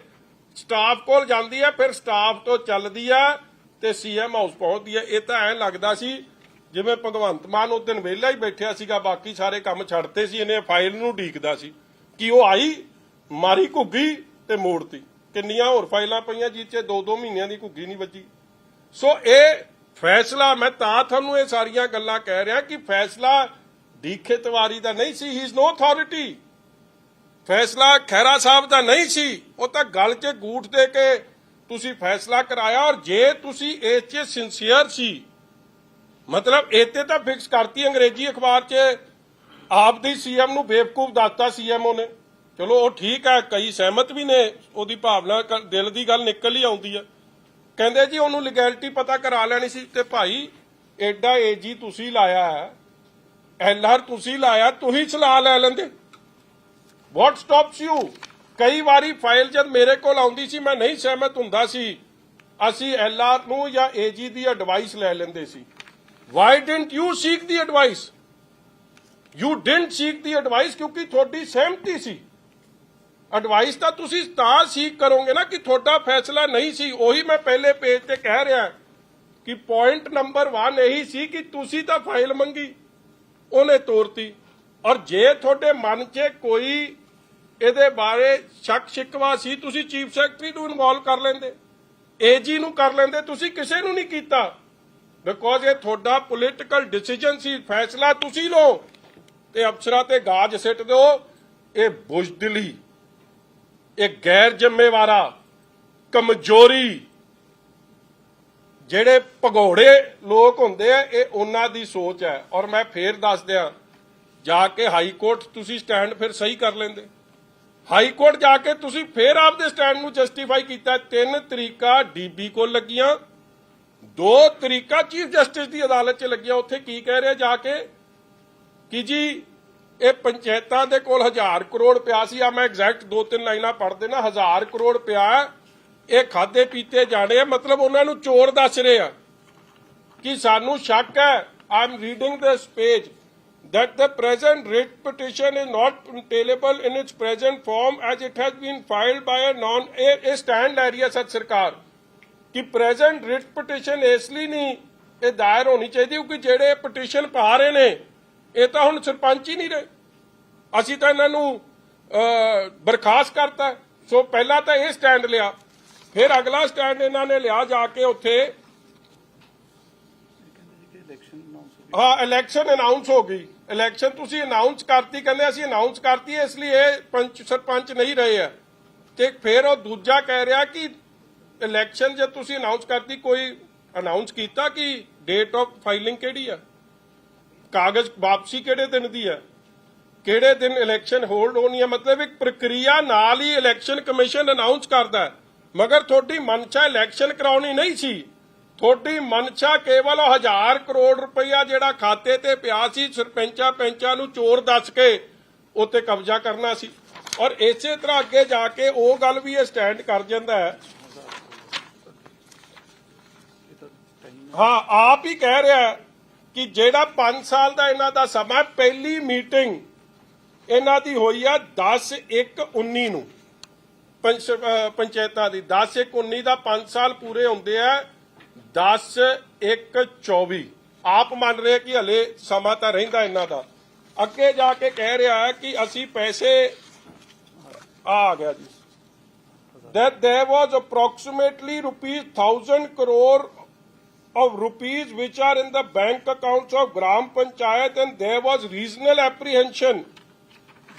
Speaker 1: ਸਟਾਫ ਕੋਲ ਜਾਂਦੀ ਹੈ ਫਿਰ ਸਟਾਫ ਤੋਂ ਚੱਲਦੀ ਹੈ ਤੇ ਸੀਐਮ ਹਾਊਸ ਪਹੁੰਚਦੀ ਹੈ ਇਹ ਤਾਂ ਐਂ ਲੱਗਦਾ ਸੀ ਜਿਵੇਂ ਭਗਵੰਤ ਮਾਨ ਉਸ ਦਿਨ ਵਿਹਲਾ ਹੀ ਬੈਠਿਆ ਸੀਗਾ ਬਾਕੀ ਸਾਰੇ ਕੰਮ ਛੱਡਤੇ ਸੀ ਇਹਨੇ ਫਾਈਲ ਨੂੰ ਢੀਕਦਾ ਸੀ ਕਿ ਉਹ ਆਈ ਮਾਰੀ ਘੁੱਗੀ ਤੇ ਮੋੜਤੀ ਕਿੰਨੀਆਂ ਹੋਰ ਫਾਈਲਾਂ ਪਈਆਂ ਜਿਹ 'ਚ 2-2 ਮਹੀਨਿਆਂ ਦੀ ਘੁੱਗੀ ਨਹੀਂ ਵੱਜੀ ਸੋ ਇਹ ਫੈਸਲਾ ਮੈਂ ਤਾਂ ਤੁਹਾਨੂੰ ਇਹ ਸਾਰੀਆਂ ਗੱਲਾਂ ਕਹਿ ਰਿਹਾ ਕਿ ਫੈਸਲਾ ਦੀਖੇ ਤਿਵਾਰੀ ਦਾ ਨਹੀਂ ਸੀ ਹੀ ਇਜ਼ ਨੋ ਅਥਾਰਟੀ ਫੈਸਲਾ ਖਹਿਰਾ ਸਾਹਿਬ ਦਾ ਨਹੀਂ ਸੀ ਉਹ ਤਾਂ ਗੱਲ 'ਚ ਗੂਠ ਦੇ ਕੇ ਤੁਸੀਂ ਫੈਸਲਾ ਕਰਾਇਆ ਔਰ ਜੇ ਤੁਸੀਂ ਇਸ 'ਚ ਸਿੰਸੀਅਰ ਸੀ ਮਤਲਬ ਇੱਥੇ ਤਾਂ ਫਿਕਸ ਕਰਤੀ ਅੰਗਰੇਜ਼ੀ ਅਖਬਾਰ 'ਚ ਆਪਦੀ ਸੀਐਮ ਨੂੰ ਬੇਵਕੂਫ ਦੱਸਤਾ ਸੀਐਮਓ ਨੇ ਚਲੋ ਉਹ ਠੀਕ ਹੈ ਕਈ ਸਹਿਮਤ ਵੀ ਨੇ ਉਹਦੀ ਭਾਵਨਾ ਦਿਲ ਦੀ ਗੱਲ ਨਿਕਲ ਹੀ ਆਉਂਦੀ ਹੈ ਕਹਿੰਦੇ ਜੀ ਉਹਨੂੰ ਲੀਗੈਲਿਟੀ ਪਤਾ ਕਰਾ ਲੈਣੀ ਸੀ ਤੇ ਭਾਈ ਐਡਾ ਏਜੀ ਤੁਸੀਂ ਲਾਇਆ ਹੈ ਐਲਆਰ ਤੁਸੀਂ ਲਾਇਆ ਤੁਸੀਂ ਸਲਾਹ ਲੈ ਲੈਂਦੇ ਵਾਟ ਸਟਾਪਸ ਯੂ ਕਈ ਵਾਰੀ ਫਾਈਲ ਜਦ ਮੇਰੇ ਕੋਲ ਆਉਂਦੀ ਸੀ ਮੈਂ ਨਹੀਂ ਸਹਿਮਤ ਹੁੰਦਾ ਸੀ ਅਸੀਂ ਐਲਆਰ ਨੂੰ ਜਾਂ ਏਜੀ ਦੀ ਐਡਵਾਈਸ ਲੈ ਲੈਂਦੇ C Y didn't you seek the advice you didn't seek the advice ਕਿਉਂਕਿ ਤੁਹਾਡੀ ਸਹਿਮਤੀ ਸੀ ਐਡਵਾਈਸ ਤਾਂ ਤੁਸੀਂ ਤਾਂ ਸੀਕ ਕਰੋਗੇ ਨਾ ਕਿ ਤੁਹਾਡਾ ਫੈਸਲਾ ਨਹੀਂ ਸੀ ਉਹੀ ਮੈਂ ਪਹਿਲੇ ਪੇਜ ਤੇ ਕਹਿ ਰਿਹਾ ਕਿ ਪੁਆਇੰਟ ਨੰਬਰ 1 ਇਹੀ ਸੀ ਕਿ ਤੁਸੀਂ ਤਾਂ ਫਾਈਲ ਮੰਗੀ ਉਹਨੇ ਤੋੜਤੀ ਔਰ ਜੇ ਤੁਹਾਡੇ ਮਨ 'ਚ ਕੋਈ ਇਹਦੇ ਬਾਰੇ ਸ਼ੱਕ ਸ਼ਿਕਵਾ ਸੀ ਤੁਸੀਂ ਚੀਫ ਸੈਕਟਰੀ ਨੂੰ ਇਨਵੋਲਵ ਕਰ ਲੈਂਦੇ ਏਜੀ ਨੂੰ ਕਰ ਲੈਂਦੇ ਤੁਸੀਂ ਕਿਸੇ ਨੂੰ ਨਹੀਂ ਕੀਤਾ ਬਿਕੋਜ਼ ਇਹ ਤੁਹਾਡਾ ਪੋਲੀਟੀਕਲ ਡਿਸੀਜਨ ਸੀ ਫੈਸਲਾ ਤੁਸੀਂ ਲਓ ਤੇ ਅਫਸਰਾਂ ਤੇ ਗਾਜ ਸਿੱਟ ਦਿਓ ਇਹ ਬੁਜ਼ਦਿਲੀ ਇਹ ਗੈਰ ਜ਼ਿੰਮੇਵਾਰਾ ਕਮਜ਼ੋਰੀ ਜਿਹੜੇ ਭਗੌੜੇ ਲੋਕ ਹੁੰਦੇ ਆ ਇਹ ਉਹਨਾਂ ਦੀ ਸੋਚ ਹੈ ਔਰ ਮੈਂ ਫੇਰ ਦੱਸ ਦਿਆਂ ਜਾ ਕੇ ਹਾਈ ਕੋਰਟ ਤੁਸੀਂ ਸਟੈਂਡ ਫਿਰ ਸਹੀ ਕਰ ਲੈਂਦੇ ਹਾਈ ਕੋਰਟ ਜਾ ਕੇ ਤੁਸੀਂ ਫੇਰ ਆਪਦੇ ਸਟੈਂਡ ਨੂੰ ਜਸਟੀਫਾਈ ਕੀਤਾ 3 ਤਰੀਕਾ ਡੀਬੀ ਕੋਲ ਲੱਗੀਆਂ 2 ਤਰੀਕਾ ਚੀਫ ਜਸਟਿਸ ਦੀ ਅਦਾਲਤ 'ਚ ਲੱਗਿਆ ਉੱਥੇ ਕੀ ਕਹਿ ਰਿਹਾ ਜਾ ਕੇ ਕਿ ਜੀ ਇਹ ਪੰਚਾਇਤਾਂ ਦੇ ਕੋਲ 1000 ਕਰੋੜ ਪਿਆ ਸੀ ਆ ਮੈਂ ਐਗਜ਼ੈਕਟ 2-3 ਲਾਈਨਾਂ ਪੜ੍ਹ ਦੇਣਾ 1000 ਕਰੋੜ ਪਿਆ ਇਹ ਖਾਦੇ ਪੀਤੇ ਜਾਣੇ ਮਤਲਬ ਉਹਨਾਂ ਨੂੰ ਚੋਰ ਦੱਸ ਰਹੇ ਆ ਕਿ ਸਾਨੂੰ ਸ਼ੱਕ ਹੈ I am reading this page that the present writ petition is not tailable in its present form as it has been filed by a stand ਲੈ ਰਹੀ ਹੈ ਸੱਚ ਸਰਕਾਰ ਕਿ present writ petition ਇਸ ਲਈ ਨਹੀਂ ਇਹ ਦਾਇਰ ਹੋਣੀ ਚਾਹੀਦੀ ਕਿਉਂਕਿ ਜਿਹੜੇ ਪਟੀਸ਼ਨ ਪਾ ਰਹੇ ਨੇ ਇਹ ਤਾਂ ਹੁਣ ਸਰਪੰਚ ਹੀ ਨਹੀਂ ਰਹੇ ਅਸੀਂ ਤਾਂ ਇਹਨਾਂ ਨੂੰ ਬਰਖਾਸਤ ਕਰਤਾ ਸੋ ਪਹਿਲਾਂ ਤਾਂ ਇਹ ਸਟੈਂਡ ਲਿਆ ਫਿਰ ਅਗਲਾ ਸਟੈਂਡ ਇਹਨਾਂ ਨੇ ਲਿਆ ਜਾ ਕੇ ਉੱਥੇ ਹਾਂ ਇਲੈਕਸ਼ਨ ਅਨਾਉਂਸ ਹੋ ਗਈ ਇਲੈਕਸ਼ਨ ਤੁਸੀਂ ਅਨਾਉਂਸ ਕਰਤੀ ਕਹਿੰਦੇ ਅਸੀਂ ਅਨਾਉਂਸ ਕਰਤੀ ਇਸ ਲਈ ਇਹ ਸਰਪੰਚ ਨਹੀਂ ਰਹੇ ਆ ਤੇ ਫਿਰ ਉਹ ਦੂਜਾ ਕਹਿ ਰਿਹਾ ਕਿ ਇਲੈਕਸ਼ਨ ਜੇ ਤੁਸੀਂ ਅਨਾਉਂਸ ਕਰਤੀ ਕੋਈ ਅਨਾਉਂਸ ਕੀਤਾ ਕਿ ਡੇਟ ਆਫ ਫਾਈਲਿੰਗ ਕਿਹੜੀ ਆ ਕਾਗਜ਼ ਵਾਪਸੀ ਕਿਹੜੇ ਦਿਨ ਦੀ ਹੈ ਕਿਹੜੇ ਦਿਨ ਇਲੈਕਸ਼ਨ ਹੋਲਡ ਹੋਣੀ ਹੈ ਮਤਲਬ ਇੱਕ ਪ੍ਰਕਿਰਿਆ ਨਾਲ ਹੀ ਇਲੈਕਸ਼ਨ ਕਮਿਸ਼ਨ ਅਨਾਉਂਸ ਕਰਦਾ ਮਗਰ ਤੁਹਾਡੀ ਮਨਸ਼ਾ ਇਲੈਕਸ਼ਨ ਕਰਾਉਣੀ ਨਹੀਂ ਸੀ। ਤੁਹਾਡੀ ਮਨਸ਼ਾ ਕੇਵਲ 1000 ਕਰੋੜ ਰੁਪਈਆ ਜਿਹੜਾ ਖਾਤੇ ਤੇ ਪਿਆ ਸੀ ਸਰਪੰਚਾਂ ਪੈਂਚਾਂ ਨੂੰ ਚੋਰ ਦੱਸ ਕੇ ਉੱਤੇ ਕਬਜ਼ਾ ਕਰਨਾ ਸੀ। ਔਰ ਇਸੇ ਤਰ੍ਹਾਂ ਅੱਗੇ ਜਾ ਕੇ ਉਹ ਗੱਲ ਵੀ ਇਹ ਸਟੈਂਡ ਕਰ ਜਾਂਦਾ ਹੈ। ਹਾਂ, ਆਪ ਹੀ ਕਹਿ ਰਿਹਾ ਕਿ ਜਿਹੜਾ 5 ਸਾਲ ਦਾ ਇਹਨਾਂ ਦਾ ਸਮਾਂ, ਪਹਿਲੀ ਮੀਟਿੰਗ ਇਹਨਾਂ ਦੀ ਹੋਈ ਆ 10/1/19 ਨੂੰ ਪੰਚਾਇਤਾਂ ਦੀ। 10/1/19 ਦਾ 5 ਸਾਲ ਪੂਰੇ ਹੁੰਦੇ ਆ 10/1/24। ਆਪ ਮੰਨ ਰਹੇ ਕਿ ਹਲੇ ਸਮਾਂ ਤਾਂ ਰਹਿੰਦਾ ਇਹਨਾਂ ਦਾ। ਅੱਗੇ ਜਾ ਕੇ ਕਹਿ ਰਿਹਾ ਹੈ ਕਿ ਅਸੀਂ ਪੈਸੇ ਆ ਗਿਆ ਜੀ, that there was approximately ₹1,000 crore of rupees which are in the bank accounts of Gram Panchayat, and there was reasonable apprehension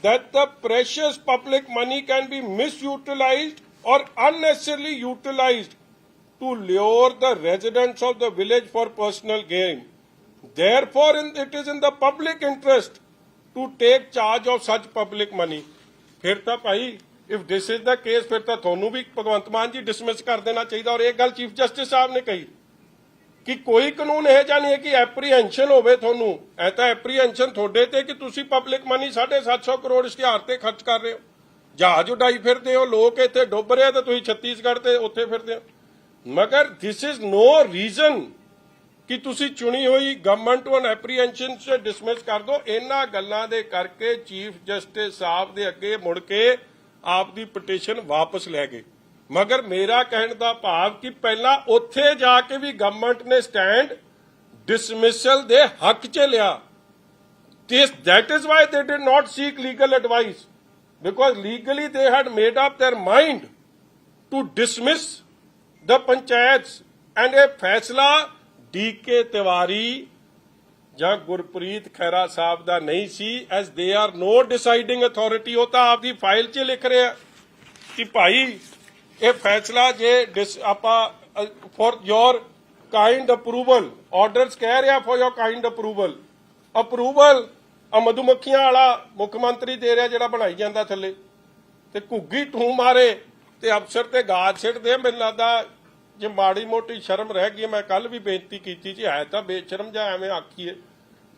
Speaker 1: that the precious public money can be misutilized or unnecessarily utilized to lure the residents of the village for personal gain. Therefore, it is in the public interest to take charge of such public money. ਫਿਰ ਤਾਂ ਭਾਈ if this is the case, ਫਿਰ ਤਾਂ ਤੁਹਾਨੂੰ ਵੀ ਭਗਵੰਤ ਮਾਨ ਜੀ ਡਿਸਮਿਸ ਕਰ ਦੇਣਾ ਚਾਹੀਦਾ। ਔਰ ਇਹ ਗੱਲ ਚੀਫ ਜਸਟਿਸ ਸਾਹਿਬ ਨੇ ਕਹੀ ਕਿ ਕੋਈ ਕਾਨੂੰਨ ਇਹ ਜਿਹਾ ਨਹੀਂ ਹੈ ਕਿ ਐਪਰੀਹੈਂਸ਼ਨ ਹੋਵੇ ਤੁਹਾਨੂੰ। ਐ ਤਾਂ ਐਪਰੀਹੈਂਸ਼ਨ ਤੁਹਾਡੇ ਤੇ ਕਿ ਤੁਸੀਂ ਪਬਲਿਕ ਮਨੀ 750 ਕਰੋੜ ਇਸ਼ਤਿਹਾਰ ਤੇ ਖਰਚ ਕਰ ਰਹੇ ਹੋ, ਜਹਾਜ਼ ਉਡਾਈ ਫਿਰਦੇ ਹੋ, ਲੋਕ ਇੱਥੇ ਡੁੱਬ ਰਹੇ ਤੇ ਤੁਸੀਂ ਛੱਤੀਸਗੜ੍ਹ ਤੇ ਉੱਥੇ ਫਿਰਦੇ ਹੋ। ਮਗਰ ਦਿਸ ਇਜ਼ ਨੋ ਰੀਜ਼ਨ ਕਿ ਤੁਸੀਂ ਚੁਣੀ ਹੋਈ ਗਵਰਨਮੈਂਟ ਨੂੰ ਐਪਰੀਹੈਂਸ਼ਨ ਸੇ ਡਿਸਮਿਸ ਕਰ ਦਿਓ। ਇਹਨਾਂ ਗੱਲਾਂ ਦੇ ਕਰਕੇ ਚੀਫ ਜਸਟਿਸ ਸਾਹਿਬ ਦੇ ਅੱਗੇ ਮੁੜ ਕੇ ਆਪ ਦੀ ਪਟੀਸ਼ਨ ਵਾਪਸ ਲੈ ਗਏ। ਮਗਰ ਮੇਰਾ ਕਹਿਣ ਦਾ ਭਾਵ ਕਿ ਪਹਿਲਾਂ ਉੱਥੇ ਜਾ ਕੇ ਵੀ ਗਵਰਨਮੈਂਟ ਨੇ ਸਟੈਂਡ ਡਿਸਮਿਸਲ ਦੇ ਹੱਕ 'ਚ ਲਿਆ। That is why they did not seek legal advice, because legally they had made up their mind to dismiss the panchayats, and a फैसला डी.के. तिवारी ਜਾਂ ਗੁਰਪ੍ਰੀਤ ਖਹਿਰਾ ਸਾਹਿਬ ਦਾ ਨਹੀਂ ਸੀ, as they are no deciding authority। ਉਹ ਤਾਂ ਆਪਦੀ ਫਾਈਲ 'ਚ ਲਿਖ ਰਿਹਾ ਕਿ ਭਾਈ ਇਹ ਫੈਸਲਾ ਜੇ ਆਪਾਂ for your kind approval, orders ਕਹਿ ਰਿਹਾ ਫॉर योर काइंड ਅਪਰੂਵਲ ਆ ਮਧੂਮੱਖੀਆਂ ਵਾਲਾ ਮੁੱਖ ਮੰਤਰੀ ਦੇ ਰਿਹਾ ਜਿਹੜਾ ਬਣਾਈ ਜਾਂਦਾ ਥੱਲੇ, ਤੇ ਘੁੱਗੀ ਠੂ ਮਾਰੇ ਤੇ ਅਫਸਰ ਤੇ ਗਾਜ ਛਿੜਦੇ। ਮੈਨੂੰ ਲੱਗਦਾ ਜੇ ਮਾੜੀ ਮੋਟੀ ਸ਼ਰਮ ਰਹਿ ਗਈ, ਮੈਂ ਕੱਲ ਵੀ ਬੇਨਤੀ ਕੀਤੀ ਸੀ, ਹੈ ਤਾਂ ਬੇਸ਼ਰਮ ਜਾਂ ਐਵੇਂ ਆਖੀਏ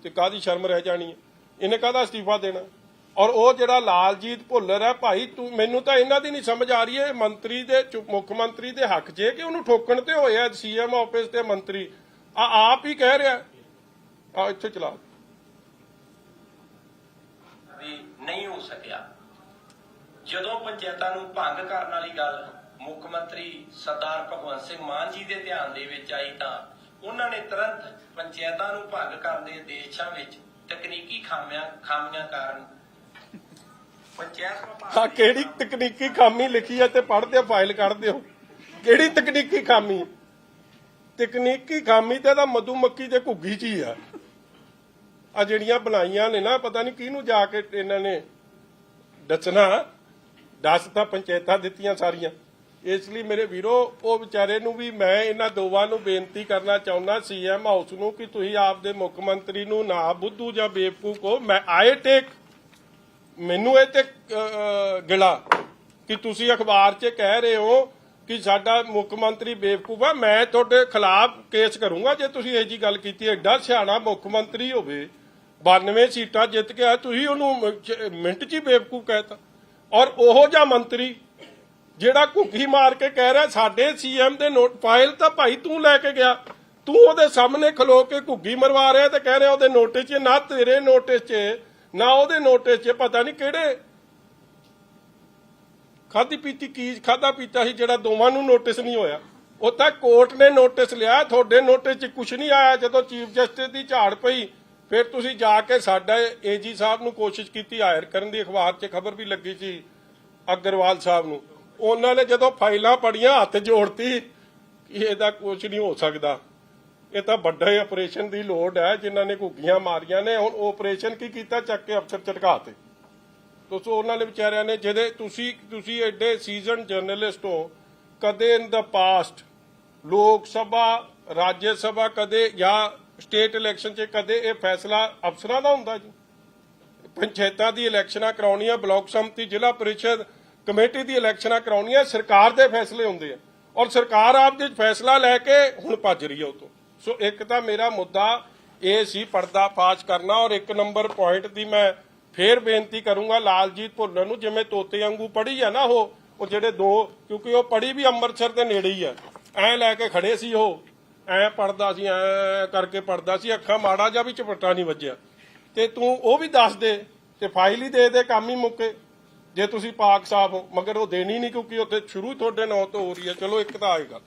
Speaker 1: ਤੇ ਕਾਹਦੀ ਸ਼ਰਮ ਰਹਿ ਜਾਣੀ ਹੈ, ਇਹਨੇ ਕਾਹਦਾ ਅਸਤੀਫਾ ਦੇਣਾ। ਔਰ ਉਹ ਜਿਹੜਾ ਲਾਲਜੀਤ ਭੁੱਲਰ ਹੈ ਭਾਈ, ਮੈਨੂੰ ਤਾਂ ਇਹਨਾਂ ਦੀ ਨਹੀਂ ਸਮਝ ਆ ਰਹੀ ਹੈ ਮੰਤਰੀ ਦੇ ਮੁੱਖ ਮੰਤਰੀ ਦੇ ਹੱਕ 'ਚ ਕਿ ਉਹਨੂੰ ਠੋਕਣ ਤੇ ਹੋਇਆ ਸੀਐਮ ਆਫਿਸ ਤੇ ਮੰਤਰੀ ਆਪ ਹੀ ਕਹਿ ਰਿਹਾ। ਆ ਇੱਥੇ ਚਲਾ
Speaker 2: ਵੀ ਨਹੀਂ ਹੋ ਸਕਿਆ। ਜਦੋਂ ਪੰਚਾਇਤਾਂ ਨੂੰ ਭੰਗ ਕਰਨ ਵਾਲੀ ਗੱਲ ਮੁੱਖ ਮੰਤਰੀ ਸਰਦਾਰ ਭਗਵੰਤ ਸਿੰਘ ਮਾਨ ਜੀ ਦੇ ਧਿਆਨ ਦੇ ਵਿੱਚ ਆਈ ਤਾਂ ਉਹਨਾਂ ਨੇ ਤੁਰੰਤ ਪੰਚਾਇਤਾਂ ਨੂੰ ਭੰਗ ਕਰਨ ਦੇ ਦੇਸ਼ਾਂ ਵਿੱਚ ਤਕਨੀਕੀ ਖਾਮੀਆਂ ਕਾਰਨ ਪੰਚਾਇਤ
Speaker 1: ਹਾਂ, ਕਿਹੜੀ ਤਕਨੀਕੀ ਖਾਮੀ ਲਿਖੀ ਹੈ ਤੇ ਪੜ੍ਹਦੇ ਫਾਈਲ ਕੱਢ ਦਿਓ, ਕਿਹੜੀ ਤਕਨੀਕੀ ਖਾਮੀ? ਤਕਨੀਕੀ ਖਾਮੀ ਤੇ ਤਾਂ ਮਧੂਮੱਖੀ ਤੇ ਘੁੱਗੀ 'ਚ ਹੀ ਆ ਜਿਹੜੀਆਂ ਬਣਾਈਆਂ ਨੇ ਨਾ, ਪਤਾ ਨਹੀਂ ਕਿਹਨੂੰ ਜਾ ਕੇ ਇਹਨਾਂ ਨੇ ਦੱਸਣਾ। ਦੱਸ ਤਾਂ ਪੰਚਾਇਤਾਂ ਦਿੱਤੀਆਂ ਸਾਰੀਆਂ। ਇਸ ਲਈ ਮੇਰੇ ਵੀਰੋ, ਉਹ ਵਿਚਾਰੇ ਨੂੰ ਵੀ ਮੈਂ ਇਹਨਾਂ ਦੋਵਾਂ ਨੂੰ ਬੇਨਤੀ ਕਰਨਾ ਚਾਹੁੰਦਾ, ਸੀਐਮ ਹਾਊਸ ਨੂੰ, ਕਿ ਤੁਸੀਂ ਆਪਦੇ ਮੁੱਖ ਮੰਤਰੀ ਨੂੰ ਨਾ ਬੁੱਧੂ ਜਾਂ ਬੇਵਕੂਫ ਕਹੋ। ਮੈਨੂੰ ਇਹ ਤੇ ਗਿਲਾ ਕਿ ਤੁਸੀਂ ਅਖਬਾਰ 'ਚ ਕਹਿ ਰਹੇ ਹੋ ਕਿ ਸਾਡਾ ਮੁੱਖ ਮੰਤਰੀ ਬੇਵਕੂਫ ਆ। ਮੈਂ ਤੁਹਾਡੇ ਖਿਲਾਫ ਕੇਸ ਕਰੂੰਗਾ ਜੇ ਤੁਸੀਂ ਇਹ ਜੀ ਗੱਲ ਕੀਤੀ। ਐਡਾ ਸਿਆਣਾ ਮੁੱਖ ਮੰਤਰੀ ਹੋਵੇ, 92 ਸੀਟਾਂ ਜਿੱਤ ਕੇ ਆਇਆ, ਤੁਸੀਂ ਉਹਨੂੰ ਮਿੰਟ 'ਚ ਹੀ ਬੇਵਕੂਫ ਕਹਿਤਾ। ਔਰ ਉਹੋ ਜਿਹਾ ਮੰਤਰੀ ਜਿਹੜਾ ਘੁੱਗੀ ਮਾਰ ਕੇ ਕਹਿ ਰਿਹਾ ਸਾਡੇ ਸੀਐਮ ਦੇ ਨੋਟ ਫਾਈਲ ਤਾਂ ਭਾਈ ਤੂੰ ਲੈ ਕੇ ਗਿਆ, ਤੂੰ ਉਹਦੇ ਸਾਹਮਣੇ ਖਲੋ ਕੇ ਘੁੱਗੀ ਮਰਵਾ ਰਿਹਾ ਤੇ ਕਹਿ ਰਿਹਾ ਉਹਦੇ ਨੋਟਿਸ 'ਚ, ਨਾ ਤੇਰੇ ਨੋਟਿਸ 'ਚ ਨਾ ਉਹਦੇ ਨੋਟਿਸ 'ਚ, ਪਤਾ ਨਹੀਂ ਕਿਹੜੇ ਖਾਦੀ ਪੀਤੀ ਕੀ ਖਾਦਾ ਪੀਤਾ ਸੀ ਜਿਹੜਾ ਦੋਵਾਂ ਨੂੰ ਨੋਟਿਸ ਨਹੀਂ ਹੋਇਆ। ਉਹ ਤਾਂ ਕੋਰਟ ਨੇ ਨੋਟਿਸ ਲਿਆ, ਤੁਹਾਡੇ ਨੋਟਿਸ 'ਚ ਕੁਝ ਨਹੀਂ ਆਇਆ। ਜਦੋਂ ਚੀਫ ਜਸਟਿਸ ਦੀ ਝਾੜ ਪਈ ਫਿਰ ਤੁਸੀਂ ਜਾ ਕੇ ਸਾਡਾ ਏਜੀ ਸਾਹਿਬ ਨੂੰ ਕੋਸ਼ਿਸ਼ ਕੀਤੀ ਹਾਇਰ ਕਰਨ ਦੀ, ਅਖਬਾਰ 'ਚ ਖਬਰ ਵੀ ਲੱਗੀ ਸੀ ਅਗਰਵਾਲ ਸਾਹਿਬ ਨੂੰ। ਉਹਨਾਂ ਨੇ ਜਦੋਂ ਫਾਈਲਾਂ ਪੜੀਆਂ ਹੱਥ ਜੋੜਤੀ ਕਿ ਇਹਦਾ ਕੁਝ ਨਹੀਂ ਹੋ ਸਕਦਾ, ਇਹ ਤਾਂ ਵੱਡੇ ਆਪਰੇਸ਼ਨ ਦੀ ਲੋੜ ਹੈ। ਜਿਨ੍ਹਾਂ ਨੇ ਘੁੱਗੀਆਂ ਮਾਰੀਆਂ ਨੇ ਹੁਣ ਆਪਰੇਸ਼ਨ ਕੀ ਕੀਤਾ, ਚੱਕ ਕੇ ਅਫਸਰ ਝਟਕਾ ਤੇ। ਦੋਸਤੋ ਉਹਨਾਂ ਨੇ ਵਿਚਾਰਿਆਂ ਨੇ, ਜਿਹਦੇ ਤੁਸੀਂ ਐਡੇ ਸੀਜ਼ਨ ਜਰਨਲਿਸਟ ਹੋ, ਕਦੇ ਇਨ ਦਾ ਪਾਸਟ ਲੋਕ ਸਭਾ ਰਾਜ ਸਭਾ ਕਦੇ ਜਾਂ ਸਟੇਟ ਇਲੈਕਸ਼ਨ 'ਚ ਕਦੇ ਇਹ ਫੈਸਲਾ ਅਫਸਰਾਂ ਦਾ ਹੁੰਦਾ ਜੀ? ਪੰਚਾਇਤਾਂ ਦੀ ਇਲੈਕਸ਼ਨਾਂ ਕਰਾਉਣੀਆਂ, ਬਲਾਕ ਸੰਮਤੀ ਜ਼ਿਲ੍ਹਾ ਪਰਿਸ਼ਦ ਕਮੇਟੀ ਦੀ ਇਲੈਕਸ਼ਨਾਂ ਕਰਾਉਣੀਆਂ ਸਰਕਾਰ ਦੇ ਫੈਸਲੇ ਹੁੰਦੇ ਆ ਔਰ ਸਰਕਾਰ ਆਪ ਦੇ ਫੈਸਲਾ ਲੈ ਕੇ ਹੁਣ ਭੱਜ ਰਹੀ ਹੈ ਉਹ ਤੋਂ। ਸੋ ਇੱਕ ਤਾਂ ਮੇਰਾ ਮੁੱਦਾ ਇਹ ਸੀ ਪਰਦਾ ਫਾਸ਼ ਕਰਨਾ। ਔਰ 1 ਨੰਬਰ ਪੁਆਇੰਟ ਦੀ ਮੈਂ ਫੇਰ ਬੇਨਤੀ ਕਰੂੰਗਾ ਲਾਲਜੀਤ ਭੁੱਲਰ ਨੂੰ, ਜਿਵੇਂ ਤੋਤੇ ਵਾਂਗੂ ਪੜ੍ਹੀ ਆ ਨਾ ਉਹ ਜਿਹੜੇ ਦੋ, ਕਿਉਂਕਿ ਉਹ ਪੜ੍ਹੀ ਵੀ ਅੰਮ੍ਰਿਤਸਰ ਦੇ ਨੇੜੇ ਹੀ ਆ, ਐ ਲੈ ਕੇ ਖੜੇ ਸੀ ਉਹ, ਐ ਪੜਦਾ ਸੀ, ਐ ਕਰਕੇ ਪੜਦਾ ਸੀ, ਅੱਖਾਂ ਮਾੜਾ ਜਿਹਾ ਵੀ ਝਪੱਟਾ ਨਹੀਂ ਵੱਜਿਆ। ਤੇ ਤੂੰ ਉਹ ਵੀ ਦੱਸ ਦੇ ਤੇ ਫਾਈਲ ਹੀ ਦੇ ਕੰਮ ਹੀ ਮੁੱਕੇ ਜੇ ਤੁਸੀਂ ਪਾਕ ਸਾਫ ਹੋ। ਮਗਰ ਉਹ ਦੇਣੀ ਨਹੀਂ ਕਿਉਂਕਿ ਉੱਥੇ ਸ਼ੁਰੂ ਤੁਹਾਡੇ ਨਾਂ ਤੋਂ ਹੋ ਰਹੀ ਹੈ। ਚਲੋ ਇੱਕ ਤਾਂ ਆਏਗਾ।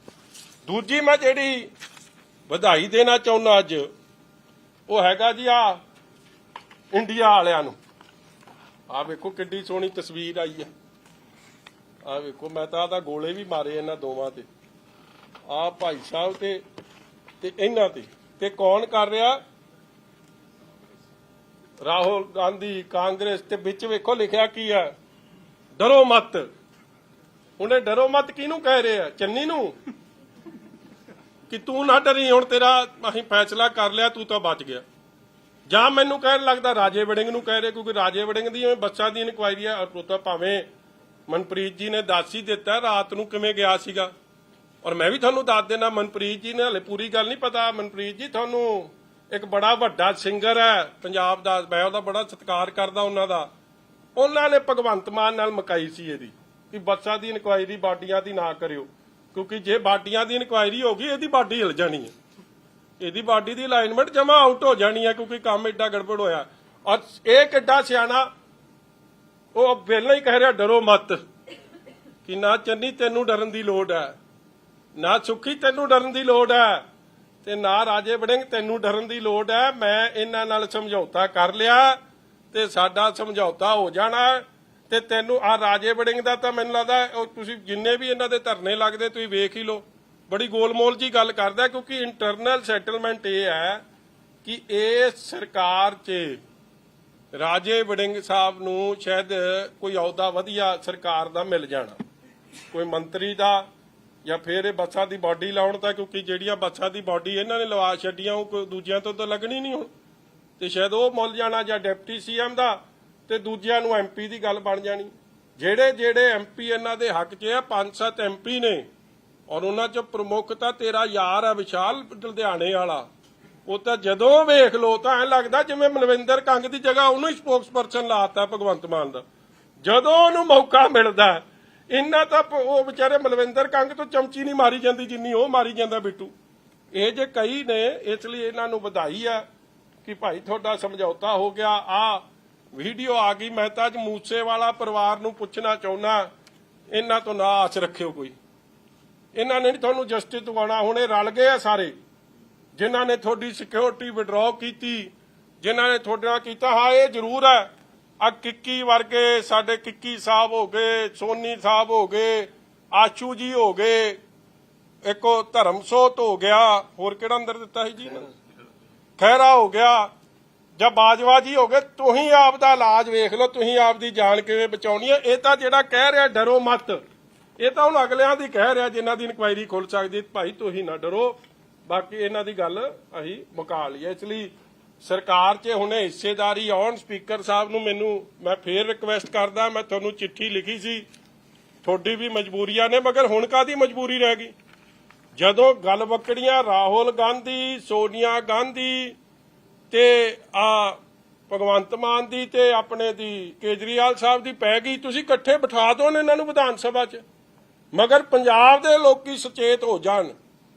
Speaker 1: ਦੂਜੀ ਮੈਂ ਜਿਹੜੀ ਵਧਾਈ ਦੇਣਾ ਚਾਹੁੰਦਾ ਅੱਜ ਉਹ ਹੈਗਾ ਜੀ ਆ ਇੰਡੀਆ ਵਾਲਿਆਂ ਨੂੰ। ਆ ਵੇਖੋ ਕਿੱਡੀ ਸੋਹਣੀ ਤਸਵੀਰ ਆਈ ਹੈ। ਆ ਵੇਖੋ ਮੈਂ ਤਾਂ ਗੋਲੇ ਵੀ ਮਾਰੇ ਇਹਨਾਂ ਦੋਵਾਂ ਤੇ, ਆ ਭਾਈ ਸਾਹਿਬ ਤੇ ਇਹਨਾਂ ਤੇ ਕੌਣ ਕਰ ਰਿਹਾ? ਰਾਹੁਲ ਗਾਂਧੀ ਕਾਂਗਰਸ। ਤੇ ਵਿੱਚ ਵੇਖੋ ਲਿਖਿਆ ਕੀ ਆ? ਡਰੋ ਮਤ। ਹੁਣ ਇਹ ਡਰੋ ਮਤ ਕਿਹਨੂੰ ਕਹਿ ਰਹੇ ਆ? ਚੰਨੀ ਨੂੰ ਕਿ ਤੂੰ ਨਾ ਡਰੀ, ਹੁਣ ਤੇਰਾ ਅਸੀਂ ਫੈਸਲਾ ਕਰ ਲਿਆ, ਤੂੰ ਤਾਂ ਬਚ ਗਿਆ। ਜਾਂ ਮੈਨੂੰ ਕਹਿਣ ਲੱਗਦਾ ਰਾਜੇ ਵੜਿੰਗ ਨੂੰ ਕਹਿ ਰਹੇ, ਕਿਉਂਕਿ ਰਾਜੇ ਵੜਿੰਗ ਦੀ ਬੱਸਾਂ ਦੀ ਇਨਕੁਆਇਰੀ ਆ। ਉਹ ਤਾਂ ਭਾਵੇਂ ਮਨਪ੍ਰੀਤ ਜੀ ਨੇ ਦੱਸ ਹੀ ਦਿੱਤਾ ਰਾਤ ਨੂੰ ਕਿਵੇਂ ਗਿਆ ਸੀਗਾ। ਔਰ ਮੈਂ ਵੀ ਤੁਹਾਨੂੰ ਦੱਸ ਦੇਣਾ, ਮਨਪ੍ਰੀਤ ਜੀ ਨੇ ਹਲੇ ਪੂਰੀ ਗੱਲ ਨਹੀਂ ਪਤਾ। ਮਨਪ੍ਰੀਤ ਜੀ ਤੁਹਾਨੂੰ ਇੱਕ ਬੜਾ ਵੱਡਾ ਸਿੰਗਰ ਹੈ ਪੰਜਾਬ ਦਾ, ਮੈਂ ਉਹਦਾ ਬੜਾ ਸਤਿਕਾਰ ਕਰਦਾ ਉਹਨਾਂ ਦਾ। ਉਹਨਾਂ ਨੇ ਭਗਵੰਤ ਮਾਨ ਨਾਲ ਮੁਕਾਈ ਸੀ ਇਹਦੀ ਕਿ ਬੱਸਾਂ ਦੀ ਇਨਕੁਆਇਰੀ ਬਾਡੀਆਂ ਦੀ ਨਾ ਕਰਿਓ, ਕਿਉਂਕਿ ਜੇ ਬਾਡੀਆਂ ਦੀ ਇਨਕੁਆਇਰੀ ਹੋ ਗਈ ਇਹਦੀ ਬਾਡੀ ਹਿਲ ਜਾਣੀ ਹੈ, ਇਹਦੀ ਬਾਡੀ ਦੀ ਅਲਾਈਨਮੈਂਟ ਜਮਾ ਆਊਟ ਹੋ ਜਾਣੀ ਹੈ, ਕਿਉਂਕਿ ਕੰਮ ਏਡਾ ਗੜਬੜ ਹੋਇਆ। ਔਰ ਇਹ ਕਿੱਡਾ ਸਿਆਣਾ, ਉਹ ਪਹਿਲਾਂ ਹੀ ਕਹਿ ਰਿਹਾ ਡਰੋ ਮਤ, ਕਿ ਨਾ ਚੰਨੀ ਤੈਨੂੰ ਡਰਨ ਦੀ ਲੋੜ ਹੈ, ਨਾ ਸੁੱਖੀ ਤੈਨੂੰ ਡਰਨ ਦੀ ਲੋੜ ਹੈ, ਤੇ ਨਾ ਰਾਜੇ ਵੜਿੰਗ ਤੈਨੂੰ ਡਰਨ ਦੀ ਲੋੜ ਹੈ। ਮੈਂ ਇਹਨਾਂ ਨਾਲ ਸਮਝੌਤਾ ਕਰ ਲਿਆ ਤੇ ਸਾਡਾ ਸਮਝੌਤਾ ਹੋ ਜਾਣਾ। ਤੇ ਤੈਨੂੰ ਆ ਰਾਜੇ ਵੜਿੰਗ ਦਾ ਤਾਂ ਮੈਨੂੰ ਲੱਗਦਾ ਤੁਸੀਂ ਜਿੰਨੇ ਵੀ ਇਹਨਾਂ ਦੇ ਧਰਨੇ ਲੱਗਦੇ ਤੁਸੀਂ ਵੇਖ ਹੀ ਲਓ, ਬੜੀ ਗੋਲਮੋਲ ਜੀ ਗੱਲ ਕਰਦਾ। ਕਿਉਂਕਿ ਇੰਟਰਨਲ ਸੈਟਲਮੈਂਟ ਇਹ ਹੈ ਕਿ ਇਹ ਸਰਕਾਰ 'ਚ ਰਾਜੇ ਵੜਿੰਗ ਸਾਹਿਬ ਨੂੰ ਸ਼ਾਇਦ ਕੋਈ ਅਹੁਦਾ ਵਧੀਆ ਸਰਕਾਰ ਦਾ ਮਿਲ ਜਾਣਾ, ਕੋਈ ਮੰਤਰੀ ਦਾ, ਜਾਂ ਫਿਰ ਇਹ ਬੱਸਾਂ ਦੀ ਬਾਡੀ ਲਾਉਣ ਤਾਂ, ਕਿਉਂਕਿ ਜਿਹੜੀਆਂ ਬੱਸਾਂ ਦੀ ਬਾਡੀ ਇਹਨਾਂ ਨੇ ਲਵਾ ਛੱਡੀਆਂ ਉਹ ਦੂਜਿਆਂ ਤੋਂ ਤਾਂ ਲੱਗਣੀ ਨਹੀਂ ਹੁਣ, ਤੇ ਸ਼ਾਇਦ ਉਹ ਮੁੱਲ ਜਾਣਾ, ਜਾਂ ਡਿਪਟੀ ਸੀਐਮ ਦਾ, ਤੇ ਦੂਜਿਆਂ ਨੂੰ ਐਮਪੀ ਦੀ ਗੱਲ ਬਣ ਜਾਣੀ। ਜਿਹੜੇ ਐਮਪੀ ਇਹਨਾਂ ਦੇ ਹੱਕ 'ਚ ਆ, 5-7 ਐਮਪੀ ਨੇ, ਔਰ ਉਹਨਾਂ 'ਚ ਪ੍ਰਮੁੱਖ ਤਾਂ ਤੇਰਾ ਯਾਰ ਆ ਵਿਸ਼ਾਲ ਲੁਧਿਆਣੇ ਵਾਲਾ। ਉਹ ਤਾਂ ਜਦੋਂ ਵੇਖ ਲੋ ਤਾਂ ਐਂ ਲੱਗਦਾ ਜਿਵੇਂ ਮਨਵਿੰਦਰ ਕੰਗ ਦੀ ਜਗ੍ਹਾ ਉਹਨੂੰ ਹੀ ਸਪੋਕਸਪਰਸਨ ਲਾਤਾ ਭਗਵੰਤ ਮਾਨ ਦਾ। ਜਦੋਂ ਉਹਨੂੰ ਮੌਕਾ ਮਿਲਦਾ ਇਹਨਾਂ ਤਾਂ ਉਹ ਵਿਚਾਰੇ ਮਨਵਿੰਦਰ ਕੰਗ ਤੋਂ ਚਮਚੀ ਨਹੀਂ ਮਾਰੀ ਜਾਂਦੀ ਜਿੰਨੀ ਉਹ ਮਾਰੀ ਜਾਂਦਾ ਬਿੱਟੂ। ਇਹ ਜੇ ਕਈ ਨੇ, ਇਸ ਲਈ ਇਹਨਾਂ ਨੂੰ ਵਧਾਈ ਆ ਕਿ ਭਾਈ ਤੁਹਾਡਾ ਸਮਝੌਤਾ ਹੋ ਗਿਆ। ਆ ਵੀਡੀਓ ਆ ਗਈ। ਮੈਂ ਤਾਂ ਅੱਜ ਮੂਸੇਵਾਲਾ ਪਰਿਵਾਰ ਨੂੰ ਪੁੱਛਣਾ ਚਾਹੁੰਦਾ, ਇਹਨਾਂ ਤੋਂ ਨਾ ਆਸ ਰੱਖਿਓ ਕੋਈ, ਇਹਨਾਂ ਨੇ ਨਹੀਂ ਤੁਹਾਨੂੰ ਜਸਟਿਸ ਦਿਵਾਉਣਾ। ਹੁਣ ਇਹ ਰਲ ਗਏ ਆ ਸਾਰੇ, ਜਿਨ੍ਹਾਂ ਨੇ ਤੁਹਾਡੀ ਸਿਕਿਉਰਿਟੀ ਵਿਡਰਾਅ ਕੀਤੀ, ਜਿਨ੍ਹਾਂ ਨੇ ਤੁਹਾਡੇ ਨਾਲ ਕੀਤਾ। ਹਾਂ ਇਹ ਜ਼ਰੂਰ ਹੈ, ਆ ਕਿੱਕੀ ਵਰਗੇ ਸਾਡੇ ਕਿੱਕੀ ਸਾਹਿਬ ਹੋ ਗਏ, ਸੋਨੀ ਸਾਹਿਬ ਹੋ ਗਏ, ਆਸ਼ੂ ਜੀ ਹੋ ਗਏ, ਇੱਕ ਉਹ ਧਰਮਸੋਤ ਹੋ ਗਿਆ, ਹੋਰ ਕਿਹੜਾ ਅੰਦਰ ਦਿੱਤਾ ਸੀ ਜੀ, ਖਹਿਰਾ ਹੋ ਗਿਆ, ਜਾਂ ਬਾਜਵਾ ਜੀ ਹੋ ਗਏ। ਤੁਸੀਂ ਆਪ ਦਾ ਇਲਾਜ ਵੇਖ ਲਓ, ਤੁਸੀਂ ਆਪ ਦੀ ਜਾਨ ਕਿਵੇਂ ਬਚਾਉਣੀ ਹੈ। ਇਹ ਤਾਂ ਜਿਹੜਾ ਕਹਿ ਰਿਹਾ ਡਰੋ ਮਤ, ਇਹ ਤਾਂ ਹੁਣ ਅਗਲਿਆਂ ਦੀ ਕਹਿ ਰਿਹਾ ਜਿਨ੍ਹਾਂ ਦੀ ਇਨਕੁਆਇਰੀ ਖੁੱਲ ਸਕਦੀ। ਭਾਈ ਤੁਸੀਂ ਨਾ ਡਰੋ, ਬਾਕੀ ਇਹਨਾਂ ਦੀ ਗੱਲ ਅਸੀਂ ਮੁਕਾ ਲਈ। ਇਸ ਲਈ ਸਰਕਾਰ 'ਚ ਹੁਣੇ ਹਿੱਸੇਦਾਰੀ ਆਉਣ। ਸਪੀਕਰ ਸਾਹਿਬ ਨੂੰ ਮੈਂ ਫੇਰ ਰਿਕਵੈਸਟ ਕਰਦਾ, ਮੈਂ ਤੁਹਾਨੂੰ ਚਿੱਠੀ ਲਿਖੀ ਸੀ, ਤੁਹਾਡੀ ਵੀ ਮਜਬੂਰੀਆਂ ਨੇ, ਮਗਰ ਹੁਣ ਕਾਹਦੀ ਮਜਬੂਰੀ ਰਹਿ ਗਈ? ਜਦੋਂ ਗੱਲ ਵਕੜੀਆਂ ਰਾਹੁਲ ਗਾਂਧੀ, ਸੋਨੀਆ ਗਾਂਧੀ ਤੇ ਆ ਭਗਵੰਤ ਮਾਨ ਦੀ ਤੇ ਆਪਣੇ ਦੀ ਕੇਜਰੀਵਾਲ ਸਾਹਿਬ ਦੀ ਪੈ ਗਈ, ਤੁਸੀਂ ਇਕੱਠੇ ਬਿਠਾ ਦਿਓ ਇਹਨਾਂ ਨੂੰ ਵਿਧਾਨ ਸਭਾ 'ਚ। ਮਗਰ ਪੰਜਾਬ ਦੇ ਲੋਕੀ ਸੁਚੇਤ ਹੋ ਜਾਣ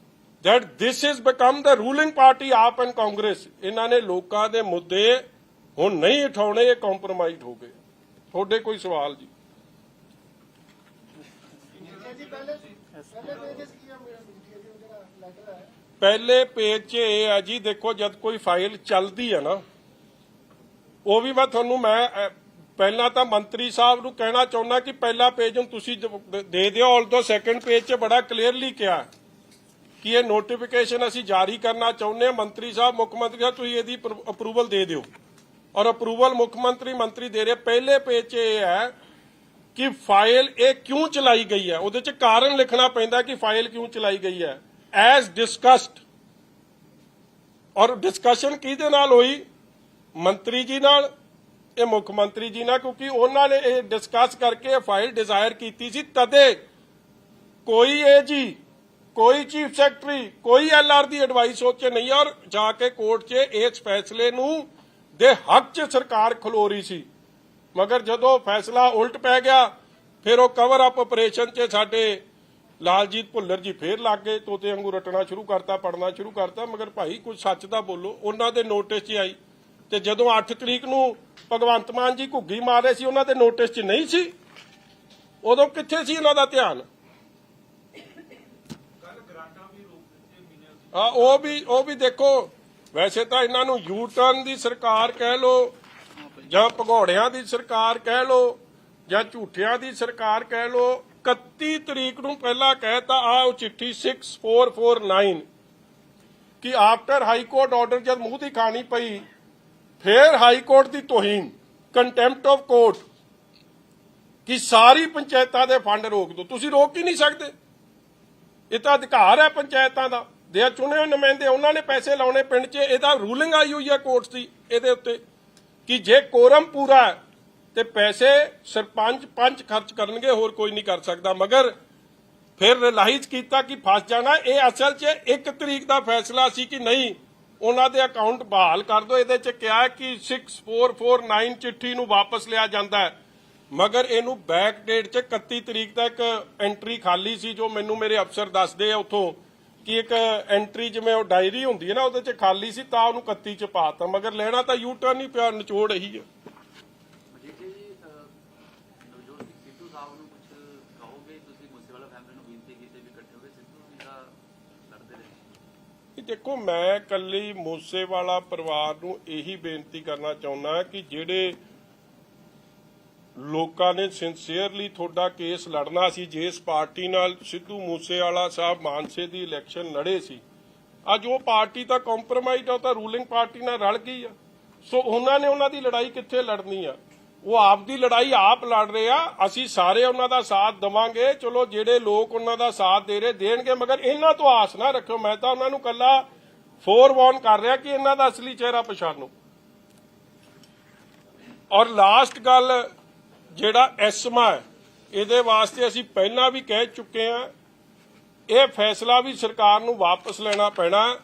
Speaker 1: that this has become the ruling party ਆਪ ਐਂਡ ਕਾਂਗਰਸ। ਇਹਨਾਂ ਨੇ ਲੋਕਾਂ ਦੇ ਮੁੱਦੇ ਹੁਣ ਨਹੀਂ ਉਠਾਉਣੇ, ਇਹ ਕੰਪਰੋਮਾਈਜ਼ ਹੋ ਗਏ। ਤੁਹਾਡੇ ਕੋਈ ਸਵਾਲ ਜੀ? ਪਹਿਲੇ ਪੇਜ 'ਚ ਇਹ ਹੈ ਜੀ, ਦੇਖੋ ਜਦ ਕੋਈ ਫਾਈਲ ਚੱਲਦੀ ਹੈ ਨਾ, ਉਹ ਵੀ ਮੈਂ ਤੁਹਾਨੂੰ ਪਹਿਲਾਂ ਤਾਂ ਮੰਤਰੀ ਸਾਹਿਬ ਨੂੰ ਕਹਿਣਾ ਚਾਹੁੰਦਾ ਕਿ ਪਹਿਲਾ ਪੇਜ ਹੁਣ ਤੁਸੀਂ ਦੇ ਦਿਓ। ਆਲਦੋ ਸੈਕੰਡ ਪੇਜ 'ਚ ਬੜਾ ਕਲੀਅਰਲੀ ਕਿਹਾ ਕਿ ਇਹ ਨੋਟੀਫਿਕੇਸ਼ਨ ਅਸੀਂ ਜਾਰੀ ਕਰਨਾ ਚਾਹੁੰਦੇ ਹਾਂ। ਮੰਤਰੀ ਸਾਹਿਬ, ਮੁੱਖ ਮੰਤਰੀ ਸਾਹਿਬ, ਤੁਸੀਂ ਇਹਦੀ ਅਪਰੂਵਲ ਦੇ ਦਿਓ। ਔਰ ਅਪਰੂਵਲ ਮੁੱਖ ਮੰਤਰੀ ਦੇ ਰਹੇ। ਪਹਿਲੇ ਪੇਜ 'ਚ ਇਹ ਹੈ ਕਿ ਫਾਈਲ ਇਹ ਕਿਉਂ ਚਲਾਈ ਗਈ ਹੈ, ਉਹਦੇ 'ਚ ਕਾਰਨ ਲਿਖਣਾ ਪੈਂਦਾ ਕਿ ਫਾਈਲ ਕਿਉਂ ਚਲਾਈ ਗਈ ਹੈ। ਐਜ਼ ਡਿਸਕਸਡ, ਔਰ ਡਿਸਕਸ਼ਨ ਕਿਹਦੇ ਨਾਲ ਹੋਈ? ਮੰਤਰੀ ਜੀ ਨਾਲ। ਇਹ ਮੁੱਖ ਮੰਤਰੀ ਜੀ ਨਾਲ, ਕਿਉਂਕਿ ਉਹਨਾਂ ਨੇ ਇਹ ਡਿਸਕਸ ਕਰਕੇ ਇਹ ਫਾਈਲ ਡਿਜ਼ਾਇਰ ਕੀਤੀ ਸੀ। ਤਦੇ ਕੋਈ ਏਜੀ, ਕੋਈ ਚੀਫ ਸੈਕਟਰੀ, ਕੋਈ ਐਲਆਰ ਦੀ ਐਡਵਾਈਸ ਉਹ 'ਚ ਨਹੀਂ, ਔਰ ਜਾ ਕੇ ਕੋਰਟ 'ਚ ਇਸ ਫੈਸਲੇ ਨੂੰ ਦੇ ਹੱਕ 'ਚ ਸਰਕਾਰ ਖਲੋ ਰਹੀ ਸੀ। ਮਗਰ ਜਦੋਂ ਫੈਸਲਾ ਉਲਟ ਪੈ ਗਿਆ, ਫਿਰ ਉਹ ਕਵਰ ਅਪ ਆਪਰੇਸ਼ਨ 'ਚ ਸਾਡੇ ਲਾਲਜੀਤ ਭੁੱਲਰ ਜੀ ਫੇਰ ਲੱਗ ਗਏ, ਤੋਤੇ ਵਾਂਗੂ ਰਟਣਾ ਸ਼ੁਰੂ ਕਰਤਾ, ਪੜਨਾ ਸ਼ੁਰੂ ਕਰਤਾ। ਮਗਰ ਭਾਈ ਕੁਝ ਸੱਚ ਦਾ ਬੋਲੋ। ਉਹਨਾਂ ਦੇ ਨੋਟਿਸ 'ਚ ਆਈ, ਤੇ ਜਦੋਂ 8 ਤਰੀਕ ਨੂੰ ਭਗਵੰਤ ਮਾਨ ਜੀ ਘੁੱਗੀ ਮਾਰ ਰਹੇ ਸੀ, ਉਹਨਾਂ ਦੇ ਨੋਟਿਸ 'ਚ ਨਹੀਂ ਸੀ। ਉਦੋਂ ਕਿੱਥੇ ਸੀ ਉਹਨਾਂ ਦਾ ਧਿਆਨ? ਹਾਂ, ਉਹ ਵੀ ਦੇਖੋ। ਵੈਸੇ ਤਾਂ ਇਹਨਾਂ ਨੂੰ ਯੂ ਟਰਨ ਦੀ ਸਰਕਾਰ ਕਹਿ ਲੋ, ਜਾਂ ਭਗੌੜਿਆਂ ਦੀ ਸਰਕਾਰ ਕਹਿ ਲੋ, ਜਾਂ ਝੂਠਿਆਂ ਦੀ ਸਰਕਾਰ ਕਹਿ ਲੋ। 31 ਤਰੀਕ ਨੂੰ ਪਹਿਲਾਂ ਕਹਿਤਾ ਆ ਚਿੱਠੀ 6449 ਕਿ ਆਫਟਰ ਹਾਈ ਕੋਰਟ ਆਰਡਰ ਜਦ ਮੂੰਹ ਦੀ ਖਾਣੀ ਪਈ, ਫਿਰ high court the ਤੋਹੀਨ, contempt of court, ਕਿ ਸਾਰੀ ਪੰਚਾਇਤਾਂ ਦੇ ਫੰਡ ਰੋਕ ਦਿਓ। ਤੁਸੀਂ ਰੋਕ ਹੀ ਨਹੀਂ ਸਕਦੇ, ਇਹ ਤਾਂ ਅਧਿਕਾਰ ਹੈ ਪੰਚਾਇਤਾਂ ਦਾ। ਦੇ ਆ ਚੁਣੇ ਹੋਏ ਨੁਮਾਇੰਦੇ, ਉਹਨਾਂ ਨੇ ਪੈਸੇ ਲਾਉਣੇ ਪਿੰਡ 'ਚ। ਇਹਦਾ ਰੂਲਿੰਗ ਆਈ ਹੋਈ ਹੈ ਕੋਰਟ ਦੀ ਇਹਦੇ ਉੱਤੇ ਕਿ ਜੇ ਕੋਰਮ ਪੂਰਾ ਹੈ ਤੇ ਪੈਸੇ ਸਰਪੰਚ ਪੰਚ ਖਰਚ ਕਰਨਗੇ, ਹੋਰ ਕੋਈ ਨਹੀਂ ਕਰ ਸਕਦਾ। ਮਗਰ ਫਿਰ ਰਿਲਾਈਜ਼ ਕੀਤਾ ਕਿ ਫਸ ਜਾਣਾ। ਇਹ ਅਸਲ 'ਚ 1 ਤਰੀਕ ਦਾ ਫੈਸਲਾ ਸੀ ਕਿ ਨਹੀਂ, ਉਹਨਾਂ ਦੇ ਅਕਾਊਂਟ ਬਹਾਲ ਕਰ ਦਿਓ। ਇਹਦੇ 'ਚ ਕਿਹਾ ਕਿ 6449 ਚਿੱਠੀ ਨੂੰ ਵਾਪਸ ਲਿਆ ਜਾਂਦਾ ਹੈ, ਮਗਰ ਇਹਨੂੰ ਬੈਕ ਡੇਟ 'ਚ 31 ਤਰੀਕ ਤੱਕ ਐਂਟਰੀ ਖਾਲੀ ਸੀ, ਜੋ ਮੈਨੂੰ ਮੇਰੇ ਅਫਸਰ ਦੱਸਦੇ ਆ ਉੱਥੋਂ ਕਿ ਇੱਕ ਐਂਟਰੀ ਜਿਵੇਂ ਉਹ ਡਾਇਰੀ ਹੁੰਦੀ ਹੈ ਨਾ, ਉਹਦੇ 'ਚ ਖਾਲੀ ਸੀ, ਤਾਂ ਉਹਨੂੰ 31 'ਚ ਪਾਤਾ। ਮਗਰ ਲੈਣਾ ਤਾਂ ਯੂ ਟਰਨ ਹੀ ਪਿਆ, ਨਿਚੋੜ ਇਹੀ ਹੈ।
Speaker 3: ਮਜੀਠੀ ਜੀ, ਨਵਜੋਤ ਸਿੱਧੂ ਸਾਹਿਬ ਨੂੰ ਕੁਝ ਕਹੋਗੇ? ਤੁਸੀਂ ਮੂਸੇਵਾਲਾ ਫੈਮਿਲੀ ਨੂੰ ਬੇਨਤੀ ਕੀਤੀ ਵੀ ਇਕੱਠੇ ਹੋ ਕੇ ਸਿੱਧੂ ਜੀ ਦਾ ਲੜਦੇ ਰਹੇ।
Speaker 1: ਦੇਖੋ, ਮੈਂ ਕੱਲੀ ਮੂਸੇਵਾਲਾ ਪਰਿਵਾਰ ਨੂੰ ਇਹੀ ਬੇਨਤੀ ਕਰਨਾ ਚਾਹੁੰਦਾ ਕਿ ਜਿਹੜੇ ਲੋਕਾਂ ਨੇ ਸਿੰਸੀਅਰਲੀ ਤੁਹਾਡਾ ਕੇਸ ਲੜਨਾ ਸੀ, ਜਿਸ ਪਾਰਟੀ ਨਾਲ ਸਿੱਧੂ ਮੂਸੇਵਾਲਾ ਸਾਹਿਬ ਮਾਨਸੇ ਦੀ ਇਲੈਕਸ਼ਨ ਲੜੇ ਸੀ, ਅੱਜ ਉਹ ਪਾਰਟੀ ਤਾਂ ਕੰਪਰੋਮਾਈਜ਼ ਆ, ਉਹ ਤਾਂ ਰੂਲਿੰਗ ਪਾਰਟੀ ਨਾਲ ਰਲ ਗਈ ਆ। ਸੋ ਉਹਨਾਂ ਨੇ ਉਹਨਾਂ ਦੀ ਲੜਾਈ ਕਿੱਥੇ ਲੜਨੀ ਆ? ਉਹ ਆਪ ਦੀ ਲੜਾਈ ਆਪ ਲੜ ਰਹੇ ਆ। ਅਸੀਂ ਸਾਰੇ ਉਹਨਾਂ ਦਾ ਸਾਥ ਦੇਵਾਂਗੇ। ਚਲੋ, ਜਿਹੜੇ ਲੋਕ ਉਹਨਾਂ ਦਾ ਸਾਥ ਦੇ ਰਹੇ ਦੇਣਗੇ, ਮਗਰ ਇਹਨਾਂ ਤੋਂ ਆਸ ਨਾ ਰੱਖਿਓ। ਮੈਂ ਤਾਂ ਉਹਨਾਂ ਨੂੰ ਕੱਲਾ ਫੋਰਵਾਰਨ ਕਰ ਰਿਹਾ ਕਿ ਇਹਨਾਂ ਦਾ ਅਸਲੀ ਚਿਹਰਾ ਪਛਾਣੋ। ਔਰ ਲਾਸਟ ਗੱਲ, ਜਿਹੜਾ ਐਸਮਾ ਹੈ, ਇਹਦੇ ਵਾਸਤੇ ਅਸੀਂ ਪਹਿਲਾਂ ਵੀ ਕਹਿ ਚੁੱਕੇ ਹਾਂ, ਇਹ ਫੈਸਲਾ ਵੀ ਸਰਕਾਰ ਨੂੰ ਵਾਪਸ ਲੈਣਾ ਪੈਣਾ।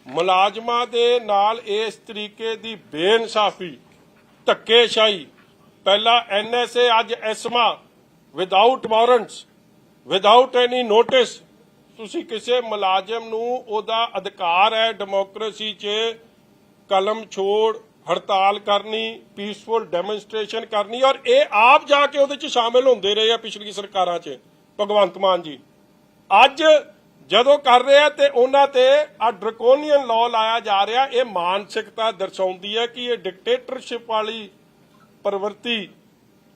Speaker 1: ਮੁਲਾਜ਼ਮਾਂ ਦੇ ਨਾਲ ਇਸ ਤਰੀਕੇ ਦੀ ਬੇਇਨਸਾਫੀ, ਧੱਕੇਸ਼ਾਹੀ, ਪਹਿਲਾਂ ਐਨਐਸਏ, ਅੱਜ ਐਸਮਾ, without warrants, without any notice. ਤੁਸੀਂ ਕਿਸੇ ਮੁਲਾਜ਼ਮ ਨੂੰ, ਉਹਦਾ ਅਧਿਕਾਰ ਹੈ ਡੈਮੋਕ੍ਰੇਸੀ 'ਚ ਕਲਮ ਛੋੜ ਹੜਤਾਲ ਕਰਨੀ, ਪੀਸਫੁਲ ਡੈਮੋਨਸਟ੍ਰੇਸ਼ਨ ਕਰਨੀ, ਔਰ ਇਹ ਆਪ ਜਾ ਕੇ ਉਹਦੇ 'ਚ ਸ਼ਾਮਿਲ ਹੁੰਦੇ ਰਹੇ ਆ ਪਿਛਲੀ ਸਰਕਾਰਾਂ 'ਚ। ਭਗਵੰਤ ਮਾਨ ਜੀ ਅੱਜ ਜਦੋਂ ਕਰ ਰਹੇ ਆ ਤੇ ਉਹਨਾਂ ਤੇ ਆ ਡਰਕੋਨੀਅਨ ਲਾਅ ਲਾਇਆ ਜਾ ਰਿਹਾ। ਇਹ ਮਾਨਸਿਕਤਾ ਦਰਸਾਉਂਦੀ ਹੈ ਕਿ ਇਹ ਡਿਕਟੇਟਰਸ਼ਿਪ ਵਾਲੀ ਪ੍ਰਵਿਰਤੀ,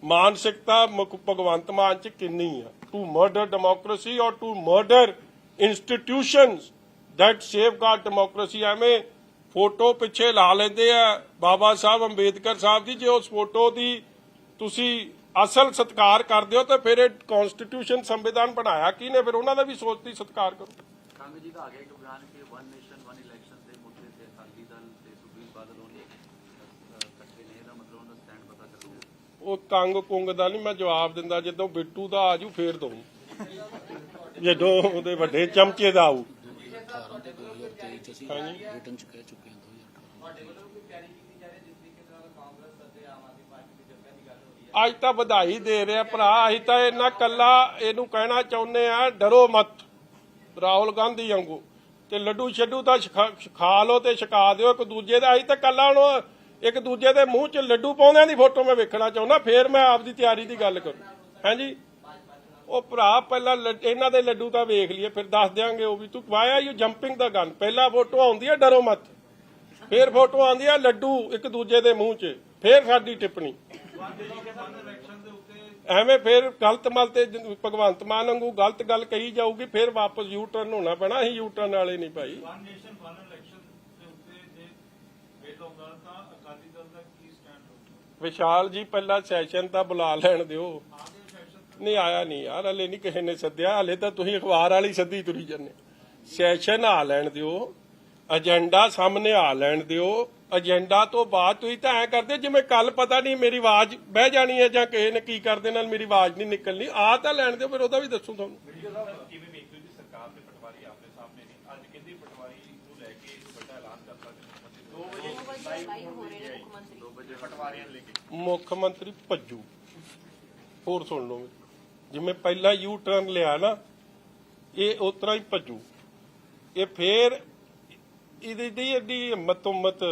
Speaker 1: ਮਾਨਸਿਕਤਾ ਭਗਵੰਤ ਮਾਨ 'ਚ ਕਿੰਨੀ ਆ। ਟੂ ਮਰਡਰ ਡੈਮੋਕ੍ਰੇਸੀ ਔਰ to murder institutions that safeguard democracy. ਐਵੇਂ ਫੋਟੋ ਪਿੱਛੇ ਲਾ ਲੈਂਦੇ ਆ ਬਾਬਾ ਸਾਹਿਬ ਅੰਬੇਦਕਰ ਸਾਹਿਬ ਦੀ। ਜੇ ਉਸ ਫੋਟੋ ਦੀ ਤੁਸੀਂ ਅਸਲ ਸਤਿਕਾਰ ਕਰਦੇ ਹੋ ਤਾਂ ਫਿਰ ਇਹ ਕਨਸਟੀਟਿਊਸ਼ਨ ਸੰਵਿਧਾਨ ਬਣਾਇਆ ਕਿਹਨੇ? ਫਿਰ ਉਹਨਾਂ ਦਾ ਵੀ ਸੋਚਦੀ ਸਤਿਕਾਰ ਕਰੋ।
Speaker 3: ਕਾਂਗਰਸ ਜੀ ਦਾ ਆ ਗਿਆ ਇੱਕ ਬਿਆਨ ਕਿ ਵਨ ਨੇਸ਼ਨ ਵਨ ਇਲੈਕਸ਼ਨ ਦੇ ਮੁੱਦੇ ਤੇ ਅਕਾਲੀ ਦਲ ਤੇ ਸੁਖਬੀਰ ਬਾਦਲ ਹੋਣੀ ਇਕੱਠੇ ਨੇ, ਇਹਦਾ ਮਤਲਬ ਉਹਦਾ ਸਟੈਂਡ ਪਤਾ ਚੱਲੂ।
Speaker 1: ਉਹ ਕੰਗ ਕੁੰਗ ਦਾ ਨਹੀਂ ਮੈਂ ਜਵਾਬ ਦਿੰਦਾ, ਜਦੋਂ ਬਿੱਟੂ ਦਾ ਆਜੂ ਫੇਰ ਦਊ, ਜਦੋਂ ਉਹਦੇ ਵੱਡੇ ਚਮਚੇ ਦਾ ਆਊ।
Speaker 6: 2018 ਤੇ 2023 ਚ ਅਸੀਂ ਰਿਟਨ ਚ ਕਹਿ ਚੁੱਕੇ ਹਾਂ 2018
Speaker 1: ਅੱਜ ਤਾਂ ਵਧਾਈ ਦੇ ਰਿਹਾ ਭਰਾ। ਅਸੀਂ ਤਾਂ ਇਹਨਾਂ ਕੱਲਾ ਇਹਨੂੰ ਕਹਿਣਾ ਚਾਹੁੰਦੇ ਆ, ਡਰੋ ਮਤ, ਰਾਹੁਲ ਗਾਂਧੀ ਵਾਂਗੂ। ਤੇ ਲੱਡੂ ਛੱਡੂ ਤਾਂ ਖਾ ਲਓ ਤੇ ਛਕਾ ਦਿਓ ਇੱਕ ਦੂਜੇ ਦਾ। ਅਸੀਂ ਤਾਂ ਕੱਲਾ ਹੁਣ ਇੱਕ ਦੂਜੇ ਦੇ ਮੂੰਹ 'ਚ ਲੱਡੂ ਪਾਉਂਦਿਆਂ ਦੀ ਫੋਟੋ ਮੈਂ ਵੇਖਣਾ ਚਾਹੁੰਦਾ, ਫੇਰ ਮੈਂ ਆਪਦੀ ਤਿਆਰੀ ਦੀ ਗੱਲ ਕਰੂੰ। ਹਾਂਜੀ, ਉਹ ਭਰਾ ਪਹਿਲਾਂ ਇਹਨਾਂ ਦੇ ਲੱਡੂ ਤਾਂ ਵੇਖ ਲਈਏ, ਫਿਰ ਦੱਸ ਦਿਆਂਗੇ ਉਹ ਵੀ। ਤੂੰ via you jumping the gun. ਪਹਿਲਾਂ ਫੋਟੋ ਆਉਂਦੀ ਹੈ ਡਰੋ ਮਤ, ਫੇਰ ਫੋਟੋ ਆਉਂਦੀ ਹੈ ਲੱਡੂ ਇੱਕ ਦੂਜੇ ਦੇ ਮੂੰਹ 'ਚ, ਫੇਰ ਸਾਡੀ ਟਿੱਪਣੀ। ਐਵੇਂ ਫਿਰ ਗਲਤ ਮਲ ਤੇ ਭਗਵੰਤ ਮਾਨ ਵਾਂਗੂ ਗਲਤ ਗੱਲ ਕਹੀ ਜਾਊਗੀ, ਫਿਰ ਵਾਪਸ ਯੂ ਟਰਨ ਹੋਣਾ ਪੈਣਾ। ਅਸੀਂ ਯੂ ਟਰਨ ਵਾਲੇ ਨਹੀਂ ਭਾਈ। ਵਿਸ਼ਾਲ ਜੀ, ਪਹਿਲਾਂ ਸੈਸ਼ਨ ਤਾਂ ਬੁਲਾ ਲੈਣ ਦਿਓ। ਨਹੀਂ ਆਇਆ ਨਹੀਂ ਯਾਰ, ਹਲੇ ਨਹੀਂ ਕਿਸੇ ਨੇ ਸੱਦਿਆ। ਹਲੇ ਤਾਂ ਤੁਸੀਂ ਅਖਬਾਰ ਵਾਲੀ ਸੱਦੀ ਤੁਰੀ ਜਾਂਦੇ। ਸੈਸ਼ਨ ਆ ਲੈਣ ਦਿਓ, ਏਜੰਡਾ ਸਾਹਮਣੇ ਆ ਲੈਣ ਦਿਓ। ਏਜੰਡਾ ਤੋਂ ਬਾਅਦ ਤੁਸੀਂ ਤਾਂ ਐ ਕਰਦੇ ਜਿਵੇਂ ਕੱਲ ਪਤਾ ਨਹੀਂ ਮੇਰੀ ਆਵਾਜ਼ ਬਹਿ ਜਾਣੀ ਹੈ ਜਾਂ ਕਿਸੇ ਨੇ ਕੀ ਕਰਦੇ ਨਾਲ ਮੇਰੀ ਆਵਾਜ਼ ਨਹੀਂ ਨਿਕਲਣੀ ਆ ਤਾਂ ਲੈਣ ਦਿਓ ਫਿਰ ਉਹਦਾ ਵੀ ਦੱਸੂ ਤੁਹਾਨੂੰ।
Speaker 4: ਕਿਵੇਂ ਵੇਖਦੇ ਹੋ ਜੀ ਸਰਕਾਰ ਦੇ ਪਟਵਾਰੀ ਆਪਣੇ ਸਾਹਮਣੇ ਨੇ ਅੱਜ ਕਹਿੰਦੇ ਪਟਵਾਰੀ ਨੂੰ ਲੈ ਕੇ ਵੱਡਾ ਐਲਾਨ ਕਰਤਾ ਕਿ 2 ਵਜੇ ਲਾਈਵ ਹੋ ਰਹੇ ਨੇ ਮੁੱਖ ਮੰਤਰੀ ਪਟਵਾਰੀਆਂ ਨੂੰ ਲੈ ਕੇ
Speaker 1: ਮੁੱਖ ਮੰਤਰੀ ਭੱਜੂ। ਹੋਰ ਸੁਣ ਲਓ ਜਿਵੇਂ ਪਹਿਲਾਂ ਯੂ ਟਰਨ ਲਿਆ ਨਾ ਇਹ ਉਸ ਤਰ੍ਹਾਂ ਹੀ ਭੱਜੂ। ਇਹ ਫੇਰ ਇਹਦੀ ਐਡੀ ਹਿੰਮਤ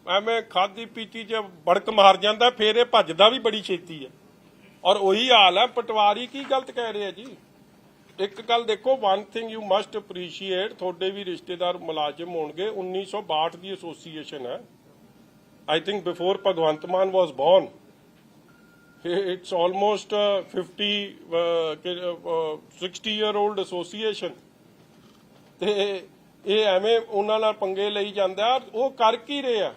Speaker 1: ਐਵੇਂ ਖਾਦੀ ਪੀਤੀ ਚ ਬੜਕ ਮਾਰ ਜਾਂਦਾ ਫੇਰ ਇਹ ਭੱਜਦਾ ਵੀ ਬੜੀ ਛੇਤੀ ਹੈ। ਔਰ ਉਹੀ ਹਾਲ ਹੈ ਪਟਵਾਰੀ ਕੀ ਗਲਤ ਕਹਿ ਰਹੇ ਆ ਜੀ। ਇੱਕ ਗੱਲ ਦੇਖੋ one thing you must appreciate ਤੁਹਾਡੇ ਵੀ ਰਿਸ਼ਤੇਦਾਰ ਮੁਲਾਜ਼ਮ ਹੋਣਗੇ 1962 ਦੀ ਐਸੋਸੀਏਸ਼ਨ ਹੈ I think before Bhagwant Mann was born. It's almost 60-year-old association. ਤੇ ਇਹ ਐਵੇਂ ਉਹਨਾਂ ਨਾਲ ਪੰਗੇ ਲਈ ਜਾਂਦਾ ਉਹ ਕਰ ਕੀ ਰਹੇ ਆ।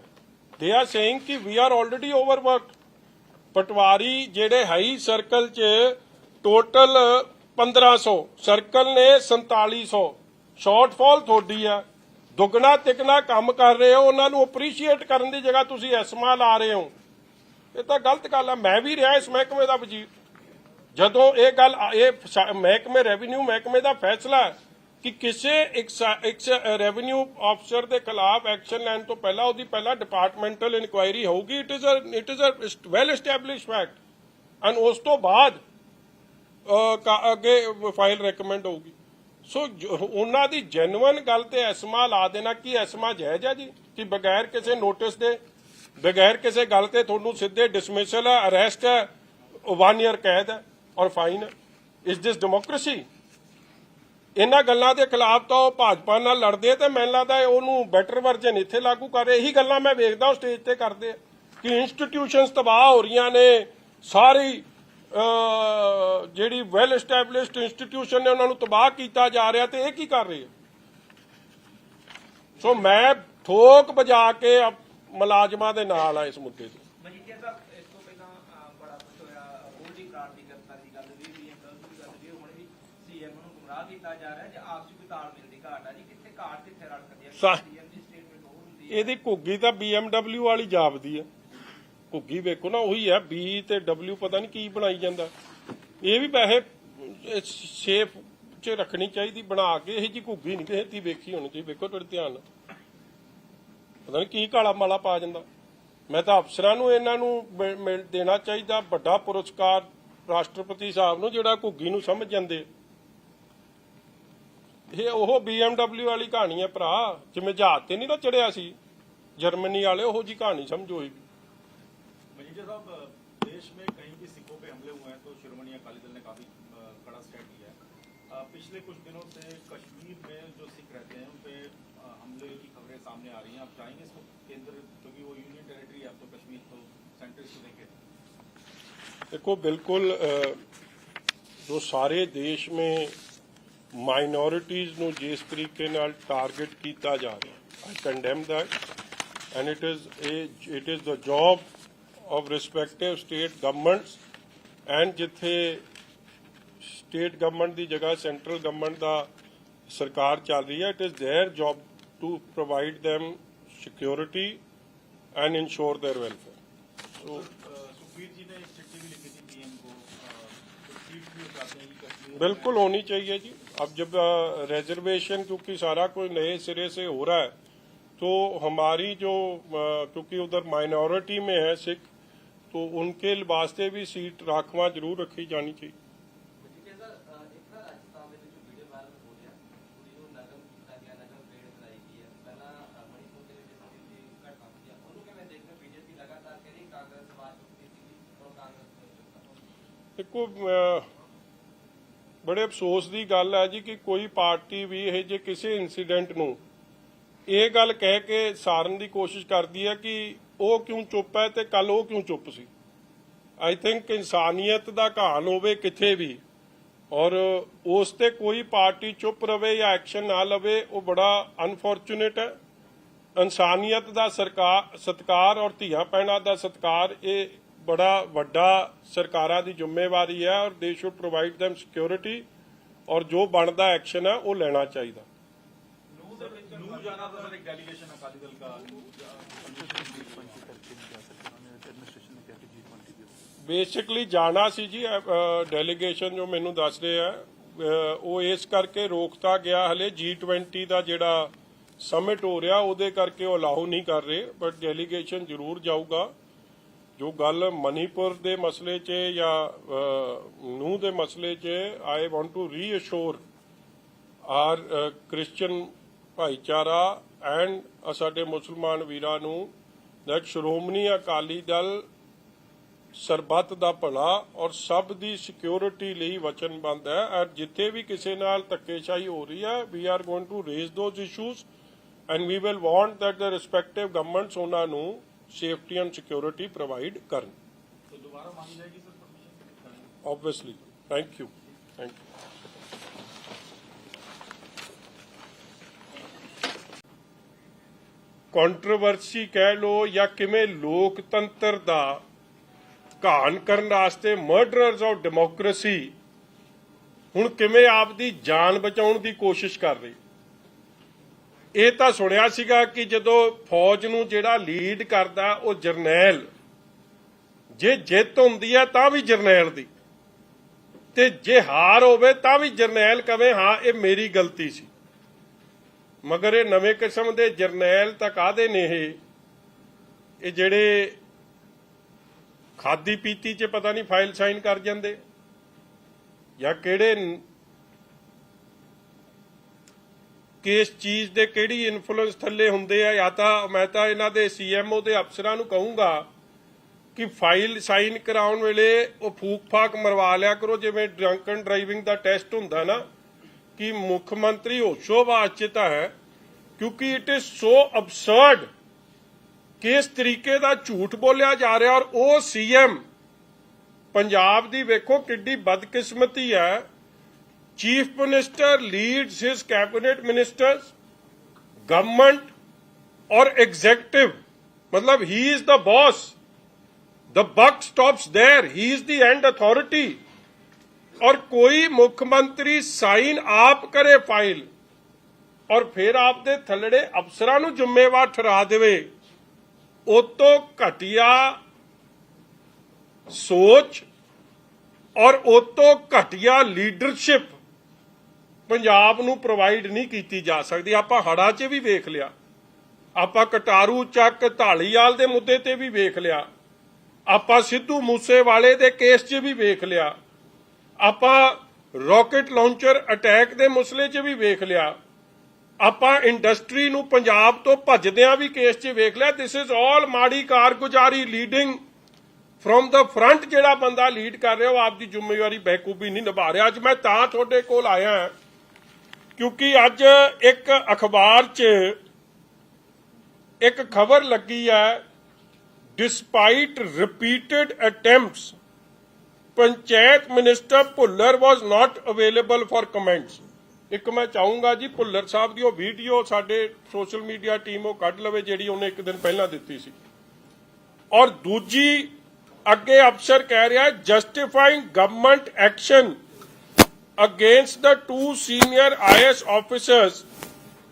Speaker 1: They are saying ਕਿ we are already overworked. ਪਟਵਾਰੀ ਜਿਹੜੇ ਹਾਈ ਸਰਕਲ 'ਚ ਟੋਟਲ 1500 ਸਰਕਲ ਨੇ 4700 ਸ਼ਾਰਟਫਾਲ ਤੁਹਾਡੀ ਆ ਦੁੱਗਣਾ ਤਿੱਗਣਾ ਕੰਮ ਕਰ ਰਹੇ ਹੋ ਉਹਨਾਂ ਨੂੰ ਅਪਰੀਸ਼ੀਏਟ ਕਰਨ ਦੀ ਜਗ੍ਹਾ ਤੁਸੀਂ ਐਸਮਾ ਲਾ ਰਹੇ ਹੋ। ਇਹ ਤਾਂ ਗਲਤ ਗੱਲ ਆ। ਮੈਂ ਵੀ ਰਿਹਾ ਇਸ ਮਹਿਕਮੇ ਦਾ ਵਜ਼ੀਰ ਜਦੋਂ ਇਹ ਗੱਲ ਇਹ ਮਹਿਕਮੇ ਰੈਵਨਿਊ ਮਹਿਕਮੇ ਦਾ ਫੈਸਲਾ ਕਿ ਕਿਸੇ ਇੱਕ ਰੈਵਨਿਊ ਅਫਸਰ ਦੇ ਖਿਲਾਫ ਐਕਸ਼ਨ ਲੈਣ ਤੋਂ ਪਹਿਲਾਂ ਉਹਦੀ ਪਹਿਲਾਂ ਡਿਪਾਰਟਮੈਂਟਲ ਇਨਕੁਆਇਰੀ ਹੋਊਗੀ। It is a well established fact and ਉਸ ਤੋਂ ਬਾਅਦ ਅੱਗੇ ਫਾਈਲ ਰეკਮੈਂਡ ਹੋਊਗੀ। ਸੋ ਉਹਨਾਂ ਦੀ ਜੈਨੂਅਨ ਗੱਲ ਤੇ ਐਸਮਾ ਲਾ ਦੇਣਾ ਕਿ ਐਸਮਾ ਜਾਇਜ਼ ਹੈ ਜੀ ਕਿ ਬਗੈਰ ਕਿਸੇ ਨੋਟਿਸ ਦੇ ਬਗੈਰ ਕਿਸੇ ਗੱਲ ਤੇ ਤੁਹਾਨੂੰ ਸਿੱਧੇ ਡਿਸਮਿਸਲ ਹੈ ਅਰੈਸਟ ਹੈ 1 ਈਅਰ ਕੈਦ ਹੈ ਔਰ ਫਾਈਨ ਹੈ। Is this democracy? ਇਹਨਾਂ ਗੱਲਾਂ ਦੇ ਖਿਲਾਫ ਤਾਂ ਉਹ ਭਾਜਪਾ ਨਾਲ ਲੜਦੇ ਤੇ ਮੈਨੂੰ ਲੱਗਦਾ ਉਹਨੂੰ ਬੈਟਰ ਵਰਜਨ ਇੱਥੇ ਲਾਗੂ ਕਰ ਰਹੇ। ਇਹੀ ਗੱਲਾਂ ਮੈਂ ਵੇਖਦਾ ਸਟੇਜ ਤੇ ਕਰਦੇ ਕਿ ਇੰਸਟੀਟਿਊਸ਼ਨਸ ਤਬਾਹ ਹੋ ਰਹੀਆਂ ਨੇ ਸਾਰੀ ਜਿਹੜੀ ਵੈਲ ਐਸਟੈਬਲਿਸ਼ਡ ਇੰਸਟੀਟਿਊਸ਼ਨ ਨੇ ਉਹਨਾਂ ਨੂੰ ਤਬਾਹ ਕੀਤਾ ਜਾ ਰਿਹਾ ਤੇ ਇਹ ਕੀ ਕਰ ਰਹੇ ਆ। ਸੋ ਮੈਂ ਠੋਕ ਵਜਾ ਕੇ ਮੁਲਾਜ਼ਮਾਂ ਦੇ ਨਾਲ ਆ ਇਸ ਮੁੱਦੇ ਤੇ।
Speaker 5: ਮਜੀਠੀਆ ਸਾਹਿਬ ਇਸ ਤੋਂ ਪਹਿਲਾਂ ਬੜਾ ਕੁਝ ਹੋਇਆ ਗੋਲਡੀ ਪ੍ਰਾਂਤ ਦੀ ਗ੍ਰਿਫਤਾਰੀ ਦੀ ਗੱਲ ਵੀ BMW ਦੀ ਗੱਲ ਵੀ ਹੁਣ ਵੀ CM ਨੂੰ ਗੁੰਮਰਾਹ ਕੀਤਾ ਜਾ ਰਿਹਾ ਜੇ ਆਪਸੀ ਕੋਈ ਤਾਲਮੇਲ ਦੀ ਘਾਟ ਆ ਜੀ ਕਿੱਥੇ ਘਾਟ ਕਿੱਥੇ ਰੜਕਦੀ ਹੈ। CM ਦੀ ਸਟੇਟਮੈਂਟ ਹੋਰ ਹੁੰਦੀ ਹੈ
Speaker 1: ਇਹਦੀ ਘੁੱਗੀ ਤਾਂ BMW ਵਾਲੀ ਜਾਪਦੀ ਹੈ। ਘੁੱਗੀ ਵੇਖੋ ਨਾ ਉਹੀ ਹੈ B ਤੇ W ਪਤਾ ਨਹੀਂ ਕੀ ਬਣਾਈ ਜਾਂਦਾ। ਇਹ ਵੀ ਪੈਸੇ ਸੇਫ 'ਚ ਰੱਖਣੀ ਚਾਹੀਦੀ ਬਣਾ ਕੇ ਇਹ ਜੀ ਘੁੱਗੀ ਨਹੀਂ ਕਿਸੇ ਦੀ ਵੇਖੀ ਹੋਣੀ ਚਾਹੀਦੀ। ਵੇਖੋ ਤੁਹਾਡੇ ਧਿਆਨ ਨਾਲ ਪਤਾ ਨਹੀਂ ਕੀ ਕਾਲਾ ਮਾਲਾ ਪਾ ਜਾਂਦਾ। ਮੈਂ ਤਾਂ ਅਫਸਰਾਂ ਨੂੰ ਇਹਨਾਂ ਨੂੰ ਦੇਣਾ ਚਾਹੀਦਾ ਵੱਡਾ ਪੁਰਸਕਾਰ ਰਾਸ਼ਟਰਪਤੀ ਸਾਹਿਬ ਨੂੰ ਜਿਹੜਾ ਘੁੱਗੀ ਨੂੰ ਸਮਝ ਜਾਂਦੇ। ਇਹ ਉਹ BMW ਵਾਲੀ ਕਹਾਣੀ ਹੈ ਭਰਾ ਜਿਵੇਂ ਜਹਾਜ਼ ਤੇ ਨਹੀਂ ਨਾ ਚੜਿਆ ਸੀ ਜਰਮਨੀ ਵਾਲੇ ਉਹੋ ਜੀ ਕਹਾਣੀ ਸਮਝੋ।
Speaker 4: मजीठिया साहब देश में कहीं भी सिखों पे हमले हुए हैं तो शिरोमणि अकाली दल ने काफी कड़ा स्टैंड लिया है। पिछले कुछ दिनों से कश्मीर में जो सिख रहते हैं उन पे हमले की खबरें सामने आ रही हैं। आप चाहेंगे इसको केंद्र क्योंकि वो यूनियन टेरिटरी है अब तो कश्मीर तो सेंटर से लेके
Speaker 1: देखो बिल्कुल जो सारे देश में माइनॉरिटीज़ ਨੂੰ ਜਿਸ ਤਰੀਕੇ ਨਾਲ ਟਾਰਗੇਟ ਕੀਤਾ ਜਾ ਰਿਹਾ I condemn that and it is the job of respective state governments and ਜਿੱਥੇ state government ਦੀ ਜਗ੍ਹਾ central government ਦਾ ਸਰਕਾਰ ਚੱਲ ਰਹੀ ਹੈ it is their job to provide them security and ensure their welfare. So
Speaker 4: Sukhbir ji ने एक चिट्ठी भी लिखी थी PM को सीट भी चाहते हैं कि कश्मीर
Speaker 1: बिल्कुल होनी चाहिए जी। अब जब रिजर्वेशन क्योंकि सारा कुछ नए सिरे से हो रहा है तो हमारी जो क्योंकि उधर माइनॉरिटी में है सिख तो उनके वास्ते भी सीट राखवा जरूर रखी जानी चाहिए। देखो बड़े अफसोस की गल है जी कि कोई पार्टी भी ये जे किसी इंसीडेंट नूं ਇਹ ਗੱਲ ਕਹਿ ਕੇ ਸਾਰਨ ਦੀ ਕੋਸ਼ਿਸ਼ ਕਰਦੀ ਹੈ ਕਿ ਉਹ ਕਿਉਂ ਚੁੱਪ ਹੈ ਤੇ ਕੱਲ ਉਹ ਕਿਉਂ ਚੁੱਪ ਸੀ। ਆਈ ਥਿੰਕ ਇਨਸਾਨੀਅਤ ਦਾ ਘਾਣ ਹੋਵੇ ਕਿੱਥੇ ਵੀ ਔਰ ਉਸ ਤੇ ਕੋਈ ਪਾਰਟੀ ਚੁੱਪ ਰਵੇ ਜਾਂ ਐਕਸ਼ਨ ਨਾ ਲਵੇ ਉਹ ਬੜਾ ਅਨਫੋਰਚੂਨੇਟ ਹੈ। ਇਨਸਾਨੀਅਤ ਦਾ ਸਤਿਕਾਰ ਔਰ ਧੀਆਂ ਭੈਣਾਂ ਦਾ ਸਤਿਕਾਰ ਇਹ ਬੜਾ ਵੱਡਾ ਸਰਕਾਰਾਂ ਦੀ ਜ਼ਿੰਮੇਵਾਰੀ ਹੈ ਔਰ ਦੇ ਸ਼ੁੱਡ ਪ੍ਰੋਵਾਈਡ them ਸਿਕਿਉਰਿਟੀ ਔਰ ਜੋ ਬਣਦਾ ਐਕਸ਼ਨ ਹੈ ਉਹ ਲੈਣਾ ਚਾਹੀਦਾ।
Speaker 4: नूह जाना था सर, एक डेलीगेशन अकाली दल का
Speaker 1: ਬੇਸਿਕਲੀ ਜਾਣਾ ਸੀ ਜੀ ਡੈਲੀਗੇਸ਼ਨ ਜੋ ਮੈਨੂੰ ਦੱਸ ਰਹੇ ਆ ਉਹ ਇਸ ਕਰਕੇ ਰੋਕਤਾ ਗਿਆ ਹਲੇ G20 ਦਾ ਜਿਹੜਾ ਸਮਿਟ ਹੋ ਰਿਹਾ ਉਹਦੇ ਕਰਕੇ ਉਹ ਅਲਾਉ ਨਹੀਂ ਕਰ ਰਹੇ ਬਟ ਡੈਲੀਗੇਸ਼ਨ ਜ਼ਰੂਰ ਜਾਊਗਾ। ਜੋ ਗੱਲ ਮਨੀਪੁਰ ਦੇ ਮਸਲੇ 'ਚ ਜਾਂ ਨੂਹ ਦੇ ਮਸਲੇ 'ਚ I want to reassure our Christian ਭਾਈਚਾਰਾ ਐਂਡ ਸਾਡੇ ਮੁਸਲਮਾਨ ਵੀਰਾਂ ਨੂੰ ਦੈਟ ਸ਼੍ਰੋਮਣੀ ਅਕਾਲੀ ਦਲ ਸਰਬੱਤ ਦਾ ਭਲਾ ਔਰ ਸਭ ਦੀ ਸਿਕਿਉਰਿਟੀ ਲਈ ਵਚਨਬੱਧ ਹੈ ਔਰ ਜਿੱਥੇ ਵੀ ਕਿਸੇ ਨਾਲ ਧੱਕੇਸ਼ਾਹੀ ਹੋ ਰਹੀ ਹੈ we are going to raise those issues and we will want that the respective governments ਉਹਨਾਂ ਨੂੰ ਸੇਫਟੀ ਐਂਡ ਸਿਕਿਉਰਿਟੀ ਪ੍ਰੋਵਾਈਡ ਕਰਨ।
Speaker 4: तो दोबारा मांगी जाएगी sir permission?
Speaker 1: Obviously thank you thank you. Controversy ਕਹਿ ਲੋ ਜਾਂ ਕਿਵੇਂ ਲੋਕਤੰਤਰ ਦਾ ਘਾਣ ਕਰਨ ਵਾਸਤੇ ਮਰਡਰਰਸ ਆਫ ਡੈਮੋਕ੍ਰੇਸੀ ਹੁਣ ਕਿਵੇਂ ਆਪਦੀ ਜਾਨ ਬਚਾਉਣ ਦੀ ਕੋਸ਼ਿਸ਼ ਕਰ ਰਹੀ। ਇਹ ਤਾਂ ਸੁਣਿਆ ਸੀਗਾ ਕਿ ਜਦੋਂ ਫੌਜ ਨੂੰ ਜਿਹੜਾ ਲੀਡ ਕਰਦਾ ਉਹ ਜਰਨੈਲ, ਜੇ ਜਿੱਤ ਹੁੰਦੀ ਹੈ ਤਾਂ ਵੀ ਜਰਨੈਲ ਦੀ ਤੇ ਜੇ ਹਾਰ ਹੋਵੇ ਤਾਂ ਵੀ ਜਰਨੈਲ ਕਵੇ ਹਾਂ ਇਹ ਮੇਰੀ ਗਲਤੀ ਸੀ। ਮਗਰ ਇਹ ਨਵੇਂ ਕਿਸਮ ਦੇ ਜਰਨੈਲ ਤਾਂ ਕਾਹਦੇ ਨੇ ਇਹ ਜਿਹੜੇ ਖਾਦੀ ਪੀਤੀ 'ਚ ਪਤਾ ਨਹੀਂ ਫਾਈਲ ਸਾਈਨ ਕਰ ਜਾਂਦੇ ਜਾਂ ਕਿਹੜੇ ਕਿਸ ਚੀਜ਼ ਦੇ ਕਿਹੜੀ ਇਨਫਲੂਐਂਸ ਥੱਲੇ ਹੁੰਦੇ ਆ। ਜਾਂ ਤਾਂ ਮੈਂ ਤਾਂ ਇਹਨਾਂ ਦੇ CMO ਦੇ ਅਫਸਰਾਂ ਨੂੰ ਕਹੂੰਗਾ ਕਿ ਫਾਈਲ ਸਾਈਨ ਕਰਾਉਣ ਵੇਲੇ ਉਹ ਫੂਕ ਫਾਕ ਮਰਵਾ ਲਿਆ ਕਰੋ ਜਿਵੇਂ ਡਰੰਕਨ ਡਰਾਈਵਿੰਗ ਦਾ ਟੈਸਟ ਹੁੰਦਾ ਨਾ ਕਿ ਮੁੱਖ ਮੰਤਰੀ ਹੋਸ਼ੋ-ਹਵਾਸ 'ਚ ਤਾਂ ਹੈ ਕਿਉਂਕਿ ਇਟ ਇਜ਼ ਸੋ ਅਬਸਰਡ ਕਿਸ ਤਰੀਕੇ ਦਾ ਝੂਠ ਬੋਲਿਆ ਜਾ ਰਿਹਾ। ਔਰ ਉਹ CM ਪੰਜਾਬ ਦੀ ਵੇਖੋ ਕਿੱਡੀ ਬਦਕਿਸਮਤੀ ਹੈ। Chief minister leads his cabinet ministers government ਔਰ ਐਗਜ਼ੈਕਟਿਵ ਮਤਲਬ he is the boss, the buck stops there, he is the end authority. ਔਰ ਕੋਈ ਮੁੱਖ ਮੰਤਰੀ ਸਾਈਨ ਆਪ ਕਰੇ ਫਾਈਲ ਔਰ ਫਿਰ ਆਪਦੇ ਥੱਲੜੇ ਅਫਸਰਾਂ ਨੂੰ ਜ਼ਿੰਮੇਵਾਰ ਠਹਿਰਾ ਦੇਵੇ। ਉਹ ਤੋਂ ਘਟੀਆ ਸੋਚ ਔਰ ਉਹ ਤੋਂ ਘਟੀਆ ਲੀਡਰਸ਼ਿਪ ਪੰਜਾਬ ਨੂੰ ਪ੍ਰੋਵਾਈਡ ਨਹੀਂ ਕੀਤੀ ਜਾ ਸਕਦੀ। ਆਪਾਂ ਹੜ੍ਹਾਂ 'ਚ ਵੀ ਵੇਖ ਲਿਆ, ਆਪਾਂ ਕਟਾਰੂ ਚੱਕ ਢਾਲੀਵਾਲ ਦੇ ਮੁੱਦੇ ਤੇ ਵੀ ਵੇਖ ਲਿਆ, ਆਪਾਂ ਸਿੱਧੂ ਮੂਸੇਵਾਲੇ ਦੇ ਕੇਸ 'ਚ ਵੀ ਵੇਖ ਲਿਆ, ਆਪਾਂ ਰਾਕਟ ਲਾਂਚਰ ਅਟੈਕ ਦੇ ਮਸਲੇ 'ਚ ਵੀ ਵੇਖ ਲਿਆ, ਆਪਾਂ ਇੰਡਸਟਰੀ ਨੂੰ ਪੰਜਾਬ ਤੋਂ ਭੱਜਦਿਆਂ ਵੀ ਕੇਸ 'ਚ ਵੇਖ ਲਿਆ। ਦਿਸ ਇਜ਼ ਆਲ ਮਾੜੀ ਕਾਰਗੁਜ਼ਾਰੀ ਲੀਡਿੰਗ ਫਰੋਮ ਦਾ ਫਰੰਟ। ਜਿਹੜਾ ਬੰਦਾ ਲੀਡ ਕਰ ਰਿਹਾ ਉਹ ਆਪਦੀ ਜ਼ਿੰਮੇਵਾਰੀ ਬਖੂਬੀ ਨਹੀਂ ਨਿਭਾ ਰਿਹਾ। ਅੱਜ ਮੈਂ ਤਾਂ ਤੁਹਾਡੇ ਕੋਲ ਆਇਆ ਕਿਉਂਕਿ ਅੱਜ ਇੱਕ ਅਖਬਾਰ 'ਚ ਇੱਕ ਖਬਰ ਲੱਗੀ ਹੈ despite repeated attempts panchayat minister Bhullar was not available for comments. ਇੱਕ ਮੈਂ ਚਾਹੂੰਗਾ ਜੀ ਭੁੱਲਰ ਸਾਹਿਬ ਦੀ ਉਹ ਵੀਡੀਓ ਸਾਡੇ ਸੋਸ਼ਲ ਮੀਡੀਆ ਟੀਮ ਉਹ ਕੱਢ ਲਵੇ ਜਿਹੜੀ ਉਹਨੇ ਇੱਕ ਦਿਨ ਪਹਿਲਾਂ ਦਿੱਤੀ ਸੀ। ਔਰ ਦੂਜੀ ਅੱਗੇ ਅਫਸਰ ਕਹਿ ਰਿਹਾ justifying government action against the 2 senior IAS officers,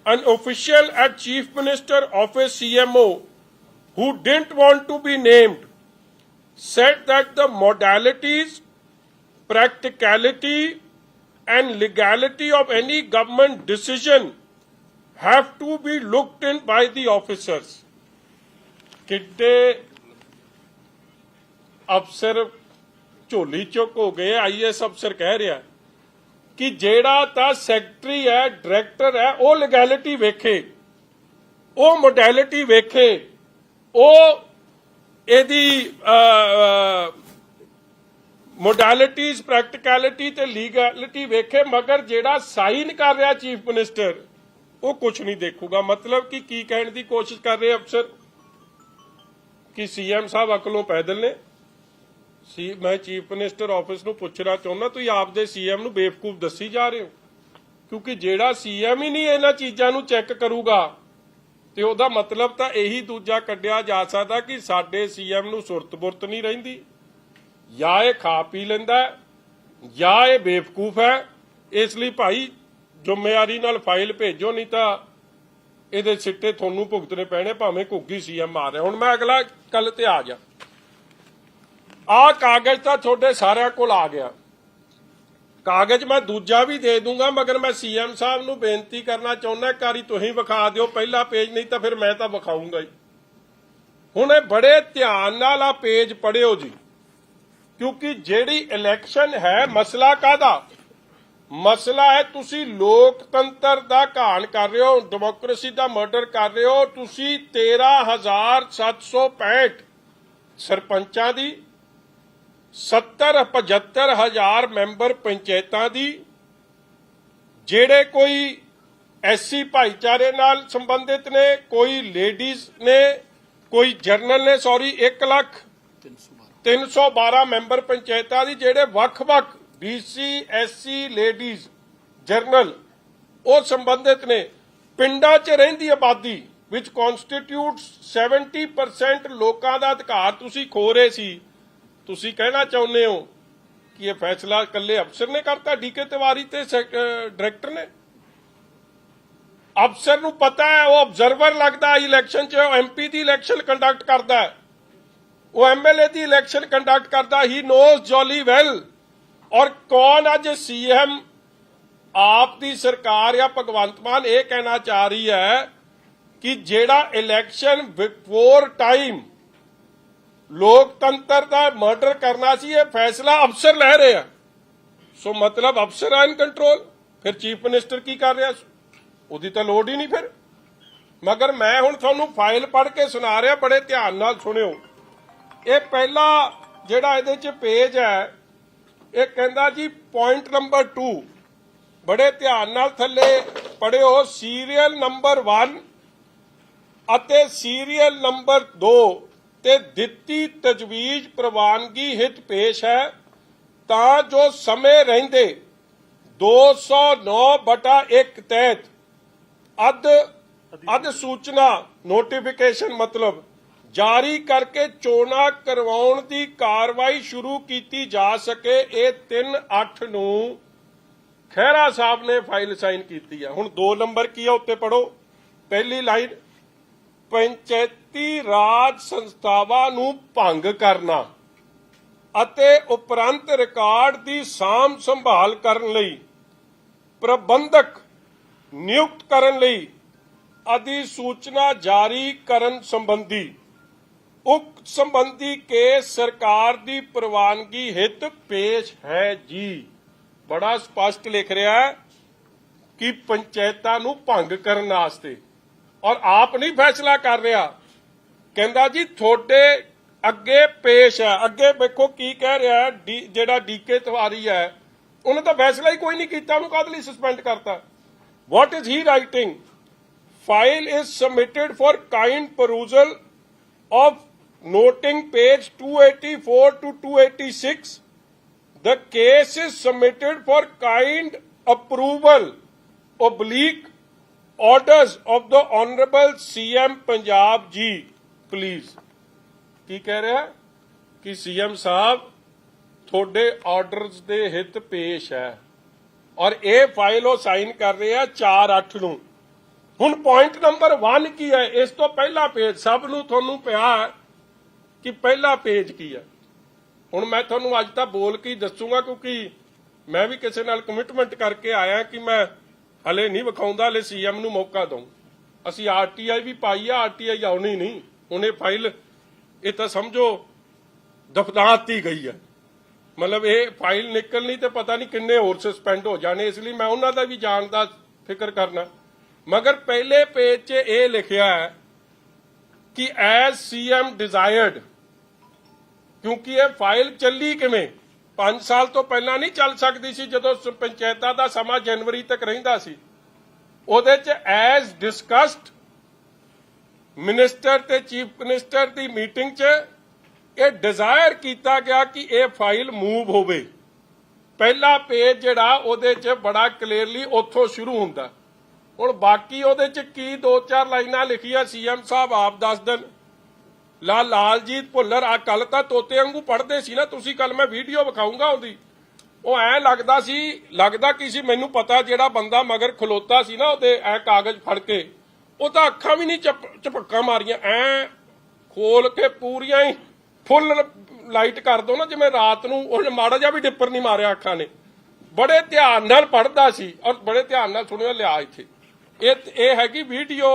Speaker 1: an official at Chief Minister Office CMO who didn't want to be named said that the modalities, practicality and legality of any government decision have to be looked in by the officers. ਕਿੱਡੇ ਅਫਸਰ ਝੋਲੀ ਚੁੱਕ ਹੋ ਗਏ। IAS ਅਫਸਰ ਕਹਿ ਰਿਹਾ ਕਿ ਜਿਹੜਾ ਤਾਂ ਸੈਕਟਰੀ ਹੈ ਡਾਇਰੈਕਟਰ ਹੈ ਉਹ ਲੀਗੈਲਿਟੀ ਵੇਖੇ, ਉਹ ਮੋਡੈਲਿਟੀ ਵੇਖੇ, ਉਹ ਇਹਦੀ ਮੋਡੈਲਿਟੀਜ਼ ਪ੍ਰੈਕਟੀਕੈਲਿਟੀ ਤੇ ਲੀਗੈਲਿਟੀ ਵੇਖੇ, ਮਗਰ ਜਿਹੜਾ ਸਾਈਨ ਕਰ ਰਿਹਾ ਚੀਫ ਮਿਨਿਸਟਰ ਉਹ ਕੁਝ ਨਹੀਂ ਦੇਖੂਗਾ। ਮਤਲਬ ਕਿ ਕੀ ਕਹਿਣ ਦੀ ਕੋਸ਼ਿਸ਼ ਕਰ ਰਹੇ ਅਫਸਰ ਕਿ CM ਸਾਹਿਬ ਅਕਲੋਂ ਪੈਦਲ ਨੇ। ਮੈਂ ਚੀਫ ਮਿਨਿਸਟਰ ਆਫਿਸ ਨੂੰ ਪੁੱਛਣਾ ਚਾਹੁੰਦਾ ਤੁਸੀਂ ਆਪਦੇ CM ਨੂੰ ਬੇਵਕੂਫ ਦੱਸੀ ਜਾ ਰਹੇ ਹੋ ਕਿਉਂਕਿ ਜਿਹੜਾ CM ਹੀ ਨਹੀਂ ਇਹਨਾਂ ਚੀਜ਼ਾਂ ਨੂੰ ਚੈੱਕ ਕਰੂਗਾ ਤੇ ਉਹਦਾ ਮਤਲਬ ਤਾਂ ਇਹੀ ਦੂਜਾ ਕੱਢਿਆ ਜਾ ਸਕਦਾ ਕਿ ਸਾਡੇ CM ਨੂੰ ਸੁਰਤ-ਬੁਰਤ ਨਹੀਂ ਰਹਿੰਦੀ, ਜਾਂ ਇਹ ਖਾ ਪੀ ਲੈਂਦਾ ਜਾਂ ਇਹ ਬੇਵਕੂਫ ਹੈ। ਇਸ ਲਈ ਭਾਈ ਜ਼ਿੰਮੇਵਾਰੀ ਨਾਲ ਫਾਈਲ ਭੇਜੋ, ਨਹੀਂ ਤਾਂ ਇਹਦੇ ਸਿੱਟੇ ਤੁਹਾਨੂੰ ਭੁਗਤਣੇ ਪੈਣੇ, ਭਾਵੇਂ ਘੁੱਗੀ ਸੀਐਮ ਮਾਰ ਰਿਹਾ। ਹੁਣ ਮੈਂ ਅਗਲਾ ਕੱਲ ਤੇ ਆ ਜਾ, ਆਹ ਕਾਗਜ਼ ਤਾਂ ਤੁਹਾਡੇ ਸਾਰਿਆਂ ਕੋਲ ਆ ਗਿਆ। ਕਾਗਜ਼ ਮੈਂ ਦੂਜਾ ਵੀ ਦੇ ਦੂੰਗਾ, ਮਗਰ ਮੈਂ ਸੀਐਮ ਸਾਹਿਬ ਨੂੰ ਬੇਨਤੀ ਕਰਨਾ ਚਾਹੁੰਦਾ, ਇੱਕ ਵਾਰੀ ਤੁਸੀਂ ਵਿਖਾ ਦਿਓ ਪਹਿਲਾ ਪੇਜ, ਨਹੀਂ ਤਾਂ ਫਿਰ ਮੈਂ ਤਾਂ ਵਿਖਾਊਂਗਾ ਹੀ। ਹੁਣ ਇਹ ਬੜੇ ਧਿਆਨ ਨਾਲ ਆ ਪੇਜ ਪੜ੍ਹਿਓ ਜੀ, ਕਿਉਂਕਿ ਜਿਹੜੀ ਇਲੈਕਸ਼ਨ ਹੈ, ਮਸਲਾ ਕਾਹਦਾ ਮਸਲਾ ਹੈ? ਤੁਸੀਂ ਲੋਕਤੰਤਰ ਦਾ ਘਾਣ ਕਰ ਰਹੇ ਹੋ, ਡੈਮੋਕ੍ਰੇਸੀ ਦਾ ਮਰਡਰ ਕਰ ਰਹੇ ਹੋ। ਤੁਸੀਂ 13,765 ਸਰਪੰਚਾਂ ਦੀ, 75,000 ਮੈਂਬਰ ਪੰਚਾਇਤਾਂ ਦੀ, ਜਿਹੜੇ ਕੋਈ ਐਸਸੀ ਭਾਈਚਾਰੇ ਨਾਲ ਸੰਬੰਧਿਤ ਨੇ, ਕੋਈ ਲੇਡੀਜ਼ ਨੇ, ਕੋਈ ਜਰਨਲ ਨੇ, 1,0312 ਮੈਂਬਰ ਪੰਚਾਇਤਾਂ ਦੀ, ਜਿਹੜੇ ਵੱਖ-ਵੱਖ BC SC ਲੇਡੀਜ਼ ਜਰਨਲ ਉਹ ਸੰਬੰਧਿਤ ਨੇ। ਪਿੰਡਾਂ 'ਚ ਰਹਿੰਦੀ ਆਬਾਦੀ ਵਿੱਚ ਕਨਸਟੀਟਿਊਟਸ 70% ਲੋਕਾਂ ਦਾ ਅਧਿਕਾਰ ਤੁਸੀਂ ਖੋ ਰਹੇ ਸੀ। ਤੁਸੀਂ ਕਹਿਣਾ ਚਾਹੁੰਦੇ ਹੋ ਕਿ ਇਹ ਫੈਸਲਾ ਇਕੱਲੇ ਅਫਸਰ ਨੇ ਕਰਤਾ, ਡੀਕੇ ਤਿਵਾਰੀ ਤੇ ਡਾਇਰੈਕਟਰ ਨੇ? ਅਫਸਰ ਨੂੰ ਪਤਾ ਹੈ, ਉਹ ਆਬਜ਼ਰਵਰ ਲੱਗਦਾ ਇਲੈਕਸ਼ਨ 'ਚ, ਉਹ MP ਦੀ ਇਲੈਕਸ਼ਨ ਕੰਡਕਟ ਕਰਦਾ ਹੈ, ਉਹ MLA ਦੀ ਇਲੈਕਸ਼ਨ ਕੰਡਕਟ ਕਰਦਾ। ਹੀ ਨੋਜ਼ ਜੋਲੀ ਵੈਲ। ਔਰ ਕੌਣ ਅੱਜ CM ਆਪ ਦੀ ਸਰਕਾਰ ਜਾਂ ਭਗਵੰਤ ਮਾਨ ਇਹ ਕਹਿਣਾ ਚਾਹ ਰਹੀ ਹੈ ਕਿ ਜਿਹੜਾ ਇਲੈਕਸ਼ਨ ਬਿਫੋਰ ਟਾਈਮ ਲੋਕਤੰਤਰ ਦਾ ਮਰਡਰ ਕਰਨਾ ਸੀ, ਇਹ ਫੈਸਲਾ ਅਫਸਰ ਲੈ ਰਹੇ ਆ। ਸੋ ਮਤਲਬ ਅਫਸਰ ਆ ਇਨ ਕੰਟਰੋਲ। ਫਿਰ ਚੀਫ ਮਿਨਿਸਟਰ ਕੀ ਕਰ ਰਿਹਾ? ਉਹਦੀ ਤਾਂ ਲੋੜ ਹੀ ਨਹੀਂ ਫਿਰ। ਮਗਰ ਮੈਂ ਹੁਣ ਤੁਹਾਨੂੰ ਫਾਈਲ ਪੜ੍ਹ ਕੇ ਸੁਣਾ ਰਿਹਾ, ਬੜੇ ਧਿਆਨ ਨਾਲ ਸੁਣਿਓ। ਇਹ ਪਹਿਲਾ ਜਿਹੜਾ ਇਹਦੇ 'ਚ ਪੇਜ ਹੈ, ਇਹ ਕਹਿੰਦਾ ਜੀ ਪੁਆਇੰਟ ਨੰਬਰ 2, ਬੜੇ ਧਿਆਨ ਨਾਲ ਥੱਲੇ ਪੜ੍ਹਿਓ। ਸੀਰੀਅਲ ਨੰਬਰ 1 ਅਤੇ ਸੀਰੀਅਲ ਨੰਬਰ 2 ਤੇ ਦਿੱਤੀ ਤਜਵੀਜ਼ ਪ੍ਰਵਾਨਗੀ ਹਿਤ ਪੇਸ਼ ਹੈ, ਤਾਂ ਜੋ ਸਮੇਂ ਰਹਿੰਦੇ 209/1 ਤਹਿਤ ਅਧ ਸੂਚਨਾ ਨੋਟੀਫਿਕੇਸ਼ਨ ਮਤਲਬ ਜਾਰੀ ਕਰਕੇ ਚੋਣਾਂ ਕਰਵਾਉਣ ਦੀ ਕਾਰਵਾਈ ਸ਼ੁਰੂ ਕੀਤੀ ਜਾ ਸਕੇ। ਇਹ 3/8 ਨੂੰ ਖਹਿਰਾ ਸਾਹਿਬ ਨੇ ਫਾਈਲ ਸਾਈਨ ਕੀਤੀ ਹੈ। ਹੁਣ 2 ਨੰਬਰ ਕੀ ਹੈ, ਉੱਤੇ ਪੜੋ। ਪਹਿਲੀ ਲਾਈਨ, ਪੰਚਾਇਤੀ ਰਾਜ ਸੰਸਥਾਵਾਂ ਨੂੰ ਭੰਗ ਕਰਨਾ ਅਤੇ ਉਪਰੰਤ ਰਿਕਾਰਡ ਦੀ ਸਾਂਭ ਸੰਭਾਲ ਕਰਨ ਲਈ ਪ੍ਰਬੰਧਕ ਨਿਯੁਕਤ ਕਰਨ ਲਈ ਅਧਿਸੂਚਨਾ ਜਾਰੀ ਕਰਨ ਸੰਬੰਧੀ ਉਕਤ ਸੰਬੰਧੀ ਕੇਸ ਸਰਕਾਰ ਦੀ ਪ੍ਰਵਾਨਗੀ ਹਿਤ ਪੇਸ਼ ਹੈ ਜੀ। ਬੜਾ ਸਪਸ਼ਟ ਲਿਖ ਰਿਹਾ ਹੈ ਕਿ ਪੰਚਾਇਤਾਂ ਨੂੰ ਭੰਗ ਕਰਨ ਵਾਸਤੇ, ਔਰ ਆਪ ਨਹੀਂ ਫੈਸਲਾ ਕਰ ਰਿਹਾ। ਕਹਿੰਦਾ ਜੀ ਤੁਹਾਡੇ ਅੱਗੇ ਪੇਸ਼ ਹੈ। ਅੱਗੇ ਵੇਖੋ ਕੀ ਕਹਿ ਰਿਹਾ, ਜਿਹੜਾ ਡੀਕੇ ਤਿਵਾਰੀ ਹੈ, ਉਹਨੇ ਤਾਂ ਫੈਸਲਾ ਹੀ ਕੋਈ ਨਹੀਂ ਕੀਤਾ, ਉਹਨੂੰ ਕਾਹਦੇ ਲਈ ਸਸਪੈਂਡ ਕਰਤਾ? What is he writing? File is submitted for kind perusal of noting page 284 to 286. The case is submitted for kind approval / orders of the Honorable CM Punjab ji, please. ਕੀ ਕਹਿ ਰਿਹਾ ਕਿ CM ਸਾਹਿਬ ਤੁਹਾਡੇ ਆਰਡਰਸ ਦੇ ਹਿੱਤ ਪੇਸ਼ ਹੈ, ਔਰ ਇਹ ਫਾਈਲ ਉਹ ਸਾਈਨ ਕਰ ਰਹੇ ਆ 4/8 ਨੂੰ। ਹੁਣ ਪੁਆਇੰਟ ਨੰਬਰ 1 ਕੀ ਹੈ? ਇਸ ਤੋਂ ਪਹਿਲਾ ਪੇਜ ਸਭ ਨੂੰ ਤੁਹਾਨੂੰ ਪਿਆ ਕਿ ਪਹਿਲਾ ਪੇਜ ਕੀ ਹੈ। ਹੁਣ ਮੈਂ ਤੁਹਾਨੂੰ ਅੱਜ ਤਾਂ ਬੋਲ ਕੇ ਹੀ ਦੱਸੂਗਾ, ਕਿਉਂਕਿ ਮੈਂ ਵੀ ਕਿਸੇ ਨਾਲ ਕਮਿਟਮੈਂਟ ਕਰਕੇ ਆਇਆ ਕਿ ਮੈਂ ਹਲੇ ਨਹੀਂ ਵਿਖਾਉਂਦਾ, ਹਲੇ CM ਨੂੰ ਮੌਕਾ ਦਊਂ। ਅਸੀਂ RTI ਵੀ ਪਾਈ ਆ, RTI ਆਉਣੀ ਨਹੀਂ। ਹੁਣ ਇਹ ਫਾਈਲ ਇਹ ਤਾਂ ਸਮਝੋ ਦਫਨਾਤੀ ਗਈ ਹੈ। ਮਤਲਬ ਇਹ ਫਾਈਲ ਨਿਕਲਣੀ ਤੇ ਪਤਾ ਨਹੀਂ ਕਿੰਨੇ ਹੋਰ ਸਸਪੈਂਡ ਹੋ ਜਾਣੇ, ਇਸ ਲਈ ਮੈਂ ਉਹਨਾਂ ਦਾ ਵੀ ਜਾਣ ਦਾ ਫਿਕਰ ਕਰਨਾ। ਮਗਰ ਪਹਿਲੇ ਪੇਜ 'ਚ ਇਹ ਲਿਖਿਆ ਹੈ ਕਿ ਐਜ਼ CM ਡਿਜ਼ਾਇਰਡ, ਕਿਉਂਕਿ ਇਹ ਫਾਈਲ ਚੱਲੀ ਕਿਵੇਂ? 5 ਸਾਲ ਤੋਂ ਪਹਿਲਾਂ ਨਹੀਂ ਚੱਲ ਸਕਦੀ ਸੀ, ਜਦੋਂ ਪੰਚਾਇਤਾਂ ਦਾ ਸਮਾਂ ਜਨਵਰੀ ਤੱਕ ਰਹਿੰਦਾ ਸੀ। ਉਹਦੇ 'ਚ ਐਜ਼ ਡਿਸਕਸਡ ਮਿਨਿਸਟਰ ਤੇ ਚੀਫ ਮਿਨਿਸਟਰ ਦੀ ਮੀਟਿੰਗ 'ਚ ਇਹ ਡਿਜ਼ਾਇਰ ਕੀਤਾ ਗਿਆ ਕਿ ਇਹ ਫਾਈਲ ਮੂਵ ਹੋਵੇ। ਪਹਿਲਾ ਪੇਜ ਜਿਹੜਾ ਉਹਦੇ 'ਚ ਬੜਾ ਕਲੀਅਰਲੀ ਉੱਥੋਂ ਸ਼ੁਰੂ ਹੁੰਦਾ। ਹੁਣ ਬਾਕੀ ਉਹਦੇ 'ਚ ਕੀ 2-4 ਲਾਈਨਾਂ ਲਿਖੀਆਂ CM ਸਾਹਿਬ ਆਪ ਦੱਸ ਦੇਣ। ਲਾਲਜੀਤ ਭੁੱਲਰ ਆ ਕੱਲ ਤਾਂ ਤੋਤੇ ਵਾਂਗੂ ਪੜ੍ਹਦੇ ਸੀ ਨਾ ਤੁਸੀਂ, ਕੱਲ ਮੈਂ ਵੀਡੀਓ ਵਿਖਾਊਂਗਾ ਉਹਦੀ। ਉਹ ਐ ਲੱਗਦਾ ਕੀ ਸੀ, ਮੈਨੂੰ ਪਤਾ ਜਿਹੜਾ ਬੰਦਾ ਮਗਰ ਖਲੋਤਾ ਸੀ ਨਾ ਉਹਦੇ ਐ ਕਾਗਜ਼ ਫੜ ਕੇ, ਉਹ ਤਾਂ ਅੱਖਾਂ ਵੀ ਨਹੀਂ ਝਪੱਕਾਂ ਮਾਰੀਆਂ, ਐ ਖੋਲ ਕੇ ਪੂਰੀਆਂ ਹੀ ਫੁੱਲ ਲਾਈਟ ਕਰ ਦੋ ਨਾ, ਜਿਵੇਂ ਰਾਤ ਨੂੰ ਉਹਨੇ ਮਾੜਾ ਜਿਹਾ ਵੀ ਡਿੱਪਰ ਨਹੀਂ ਮਾਰਿਆ ਅੱਖਾਂ ਨੇ। ਬੜੇ ਧਿਆਨ ਨਾਲ ਪੜ੍ਹਦਾ ਸੀ ਔਰ ਬੜੇ ਧਿਆਨ ਨਾਲ ਸੁਣਿਆ। ਲਿਆ ਇੱਥੇ ਇਹ ਹੈਗੀ ਵੀਡੀਓ,